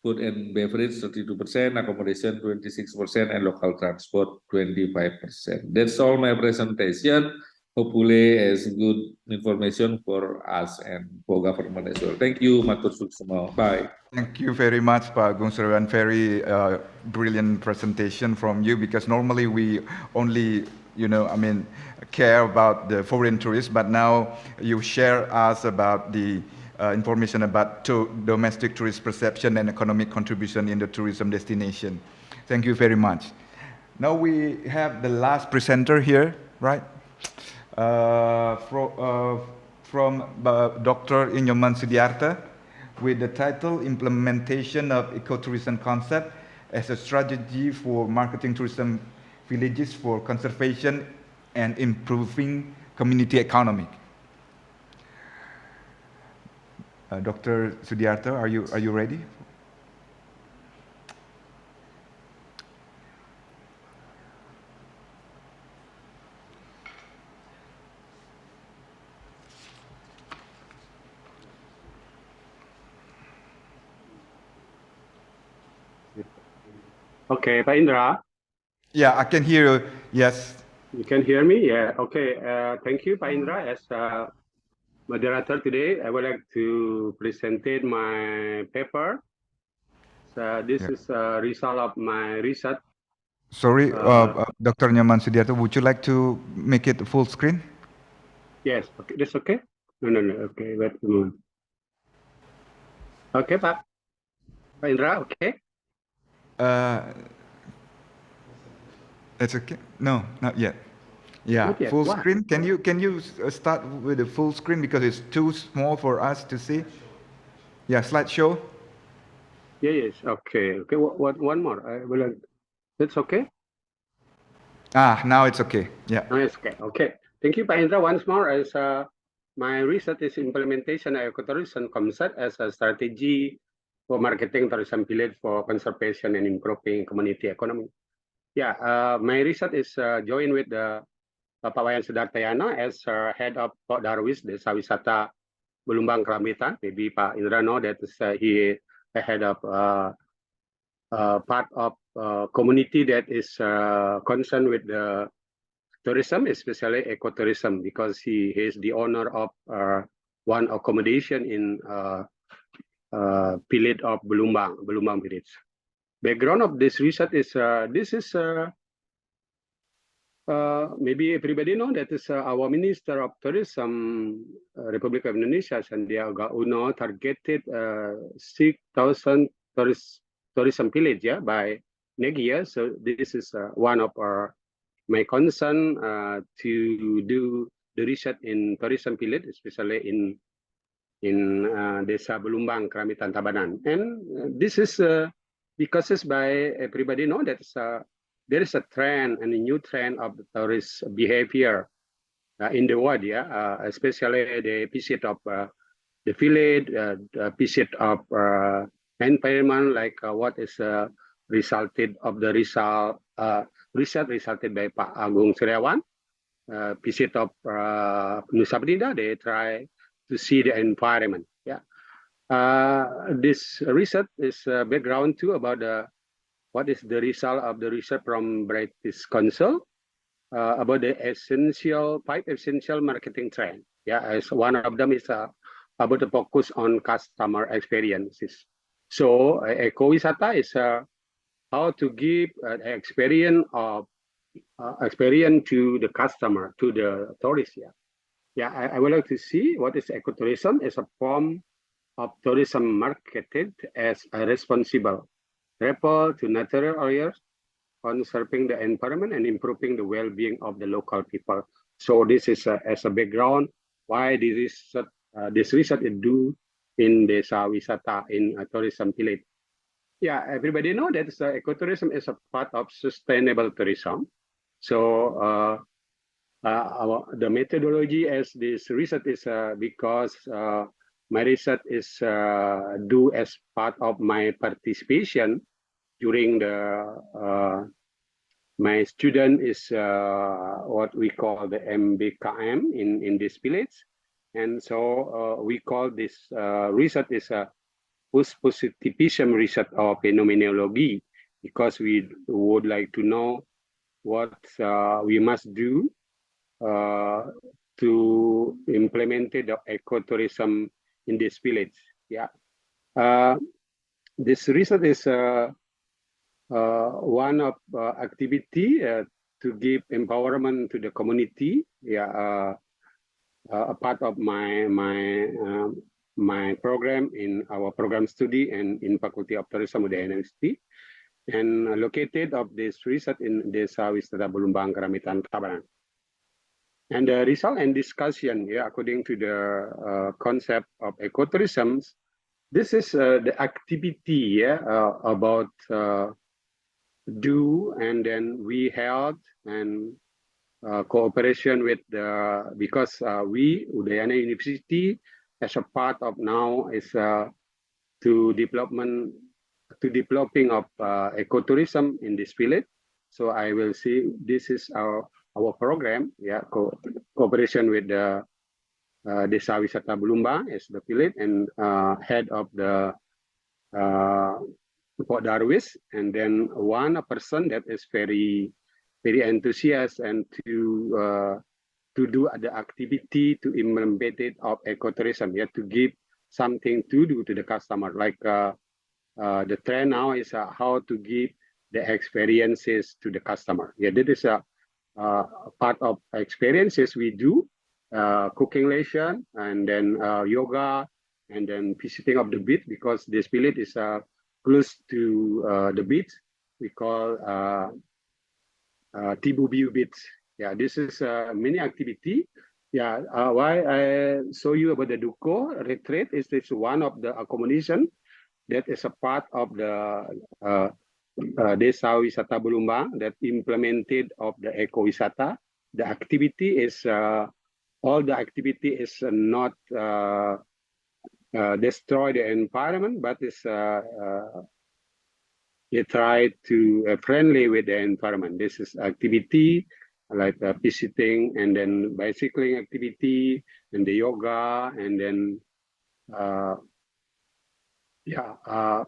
[SPEAKER 12] food and beverage 32%, accommodation 26%, and local transport 25%. That's all my presentation. Hopefully as good information for us and for government as well. Thank you, Matur Suksema. Bye.
[SPEAKER 21] Thank you very much, Pak Agung Suryan. Very brilliant presentation from you, because normally we only, care about the foreign tourists, but now you share us about the information about domestic tourist perception and economic contribution in the tourism destination. Thank you very much. Now we have the last presenter here, right? From Dr. Inyoman Sudiarta, with the title Implementation of Ecotourism Concept as a Strategy for Marketing Tourism Villages for Conservation and Improving Community Economic. Dr. Sudiarta, are you ready?
[SPEAKER 13] Okay, Pak Indra.
[SPEAKER 21] Yeah, I can hear you. Yes.
[SPEAKER 13] You can hear me? Yeah. Okay. Thank you, Pak Indra. As moderator today, I would like to present my paper. So this is a result of my research
[SPEAKER 21] Sorry, Dr. Nyoman Sudiarto, would you like to make it full screen?
[SPEAKER 13] Yes, okay, that's okay. No, okay, wait a moment. Okay, Pak Indra, okay.
[SPEAKER 21] It's okay. No, not yet. Yeah,
[SPEAKER 13] Not yet.
[SPEAKER 21] full
[SPEAKER 13] Why?
[SPEAKER 21] screen. Can you start with the full screen because it's too small for us to see? Yeah, slideshow.
[SPEAKER 13] Yeah, yes, okay. What one more? I will. That's okay.
[SPEAKER 21] Now it's okay. Yeah.
[SPEAKER 13] No, it's okay. Okay. Thank you, Pak Indra. Once more, as my research is implementation of ecotourism concept as a strategy for marketing tourism village for conservation and improving community economy. Yeah, my research is joined with the Pak Wayan Sudartayana as head of Pok Darwis, Desa Wisata Belumbang Kerambitan. Maybe Pak Indra know that is, he head of part of community that is concerned with the tourism, especially ecotourism, because he is the owner of one accommodation in village of Belumbang village. Background of this research is this is maybe everybody know that is our Minister of Tourism, Republic of Indonesia, Sandiaga Uno, targeted 6,000 tourism village by next year. So this is one of my concern to do the research in tourism village, especially in Desa Belumbang, Kerambitan, Tabanan. And this is because it's by everybody know that there is a trend and a new trend of the tourist behavior in the world, especially the visit of the village, the visit of environment, like what is resulted of the research resulted by Pak Agung Suriawan, visit of Nusa Penida. They try to see the environment. This research is background too about what is the result of the research from British Council about the 5 essential marketing trend. As one of them is about the focus on customer experiences. So eco-wisata is how to give experience to the customer, to the tourist. I would like to see what is ecotourism as a form of tourism marketed as a responsible travel to natural areas, conserving the environment and improving the well-being of the local people. So this is as a background why this research is due in Desa Wisata in a tourism village. Everybody know that ecotourism is a part of sustainable tourism. So the methodology as this research is because my research is due as part of my participation during the my student is what we call the MBKM in this village, and so we call this research is a positivism research or phenomenology, because we would like to know what we must do to implement the ecotourism in this village. This research is one of activity to give empowerment to the community. A part of my program in our program study and in Faculty of Tourism Budaya University, and located of this research in Desa Wisata Belumbang Kerambitan Tabanan. And the result and discussion, according to the concept of ecotourism, this is the activity about do, and then we held and cooperation with the, because we Udayana University as a part of now is to developing of ecotourism in this village. So I will see this is our program, cooperation with the Desa Wisata Belumbang as the village, and head of the Pok Darwis, and then one person that is very enthusiastic and to do the activity to implement it of ecotourism, to give something to do to the customer. Like the trend now is how to give the experiences to the customer. Yeah, that is a part of experiences we do, cooking lesson, and then yoga, and then visiting of the beach, because this village is close to the beach. We call Tibubiu Beach. Yeah, this is many activity. Yeah, why I show you about the Duko retreat is this one of the accommodation that is a part of the Desa Wisata Belumbang that implemented of the eco wisata. The activity is all the activity is not destroy the environment, but is they try to friendly with the environment. This is activity like visiting, and then bicycling activity, and the yoga, and then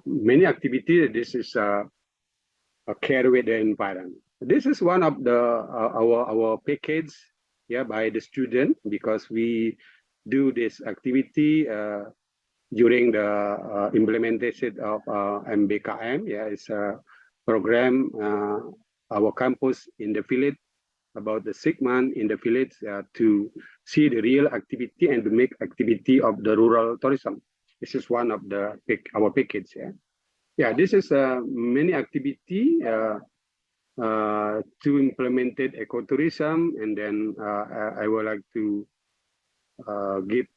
[SPEAKER 13] many activity. This is care with the environment. This is one of the our package, yeah, by the student, because we do this activity during the implementation of MBKM. Yeah, it's a program our campus in the village, about the 6 months in the village to see the real activity and to make activity of the rural tourism. This is one of the our package. Yeah, yeah. This is many activity to implemented ecotourism, and then I would like to give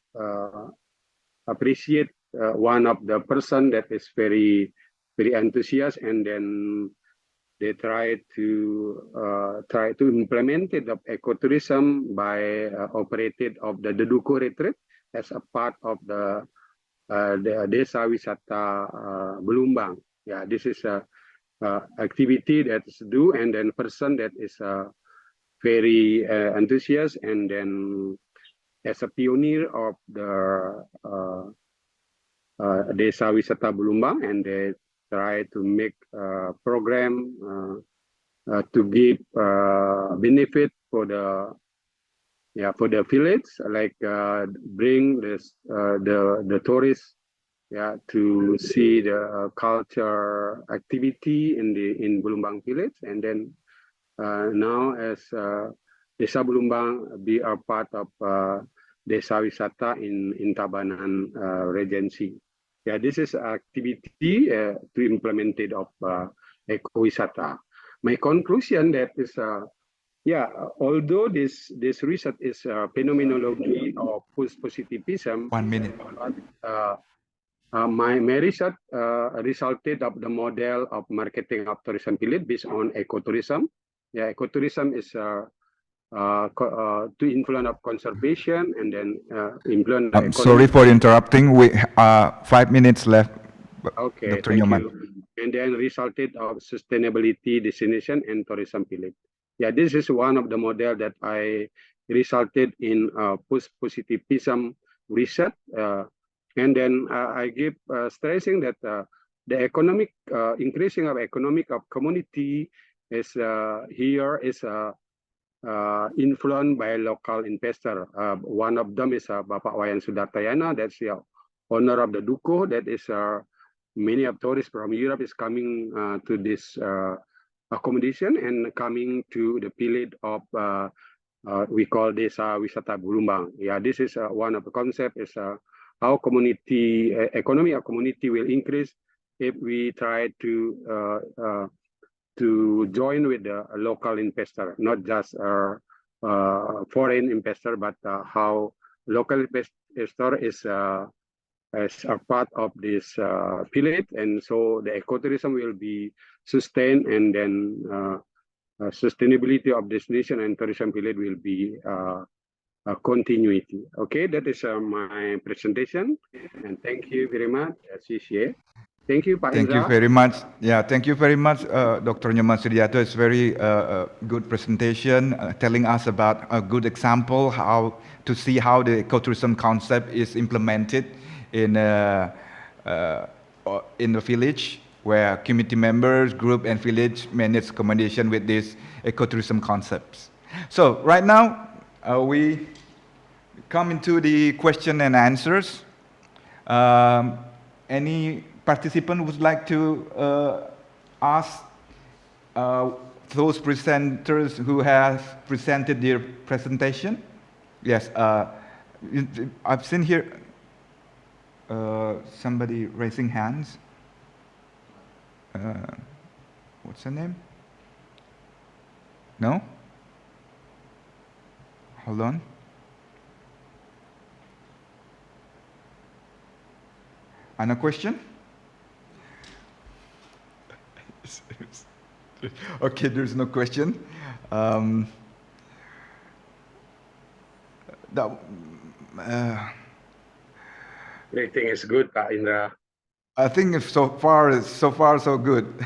[SPEAKER 13] appreciate one of the person that is very enthusiastic, and then they try to implement the ecotourism by operated of the Duko retreat as a part of the Desa Wisata Belumbang. Yeah, this is a activity that is do, and then person that is very enthusiastic, and then as a pioneer of the Desa Wisata Belumbang, and they try to make a program to give benefit for the village, like bring this the tourists to see the culture activity in Belumbang village, and then now as Desa Belumbang be a part of Desa Wisata in Tabanan Regency. Yeah, this is activity to implemented of eco-wisata. My conclusion that is, although this research is phenomenology of positivism.
[SPEAKER 21] 1 minute.
[SPEAKER 13] My research resulted of the model of marketing of tourism village based on ecotourism. Yeah, ecotourism is to influence of conservation, and then influence.
[SPEAKER 21] I'm sorry for interrupting. We 5 minutes left.
[SPEAKER 13] Okay,
[SPEAKER 21] Dr.
[SPEAKER 13] thank
[SPEAKER 21] Nyoman.
[SPEAKER 13] you. And then resulted of sustainability destination and tourism village. Yeah, this is one of the model that I resulted in positivism research. And then I give stressing that the economic increasing of economic of community is here is influenced by local investor. One of them is Bapak Wayan Sudartayana, that's the owner of the Duko. That is many of tourists from Europe is coming to this accommodation and coming to the village of we call Desa Wisata Belumbang. Yeah, this is one of the concept is how community economy of community will increase if we try to join with the local investor, not just foreign investor, but how local investor is as a part of this village, and so the ecotourism will be sustained, and then sustainability of destination and tourism village will be a continuity. Okay, that is my presentation, and thank you very much, Sisye. Thank you, Pak
[SPEAKER 21] Thank you
[SPEAKER 13] Indra.
[SPEAKER 21] very much. Yeah, thank you very much, Dr. Nyoman Sudiarto. It's very good presentation, telling us about a good example how to see how the ecotourism concept is implemented in the village, where community members, group, and village manage accommodation with these ecotourism concepts. So right now we come into the question and answers. Any participant would like to ask those presenters who have presented their presentation. Yes, I've seen here somebody raising hands. What's her name? No? Hold on. Another question? Okay, there's no question.
[SPEAKER 13] Rating is good, Pak Indra.
[SPEAKER 21] I think if so far so good.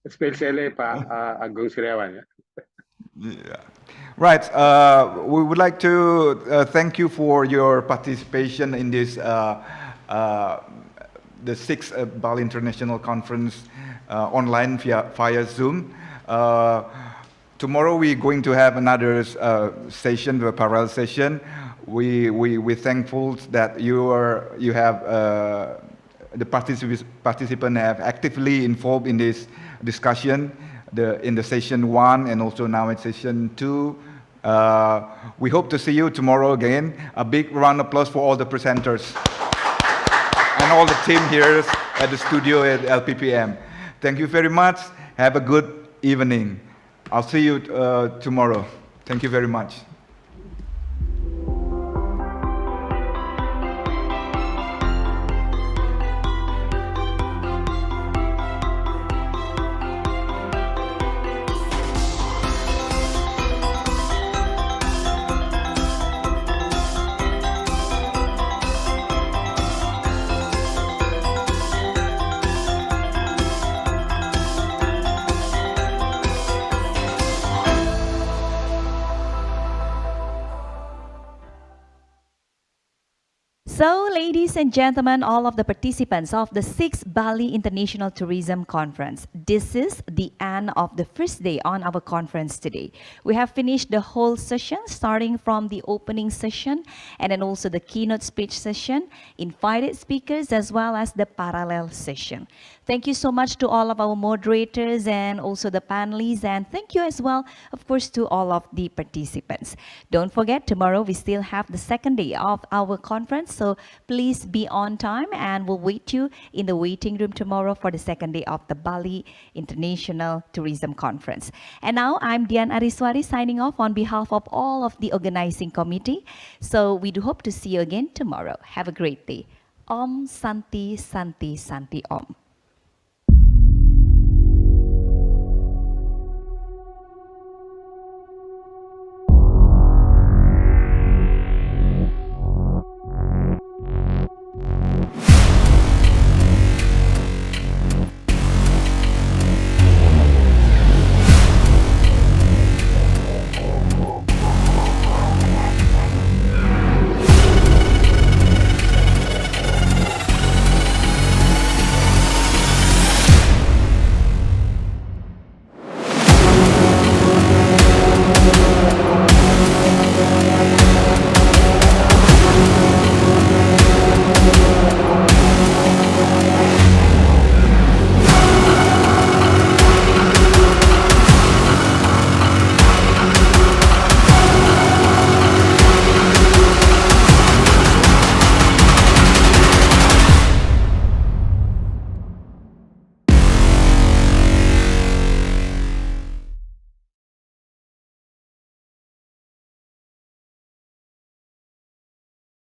[SPEAKER 13] Especially Pak Agung Siriawan.
[SPEAKER 21] Yeah. Right. We would like to thank you for your participation in this the 6th Bali International Conference online via Zoom. Tomorrow we're going to have another session, a parallel session. We're thankful that you have the participants have actively involved in this discussion in the session 1 and also now in session 2. We hope to see you tomorrow again. A big round of applause for all the presenters and all the team here at the studio at LPPM. Thank you very much. Have a good evening. I'll see you tomorrow. Thank you very much.
[SPEAKER 1] So, ladies and gentlemen, all of the participants of the 6th Bali International Tourism Conference, this is the end of the first day on our conference today. We have finished the whole session, starting from the opening session and then also the keynote speech session, invited speakers, as well as the parallel session. Thank you so much to all of our moderators and also the panelists, and thank you as well, of course, to all of the participants. Don't forget, tomorrow we still have the second day of our conference, so please be on time and we'll wait you in the waiting room tomorrow for the second day of the Bali International Tourism Conference. And now I'm Dian Ariswari signing off on behalf of all of the organizing committee. So we do hope to see you again tomorrow. Have a great day. Om Santi Santi Santi Om.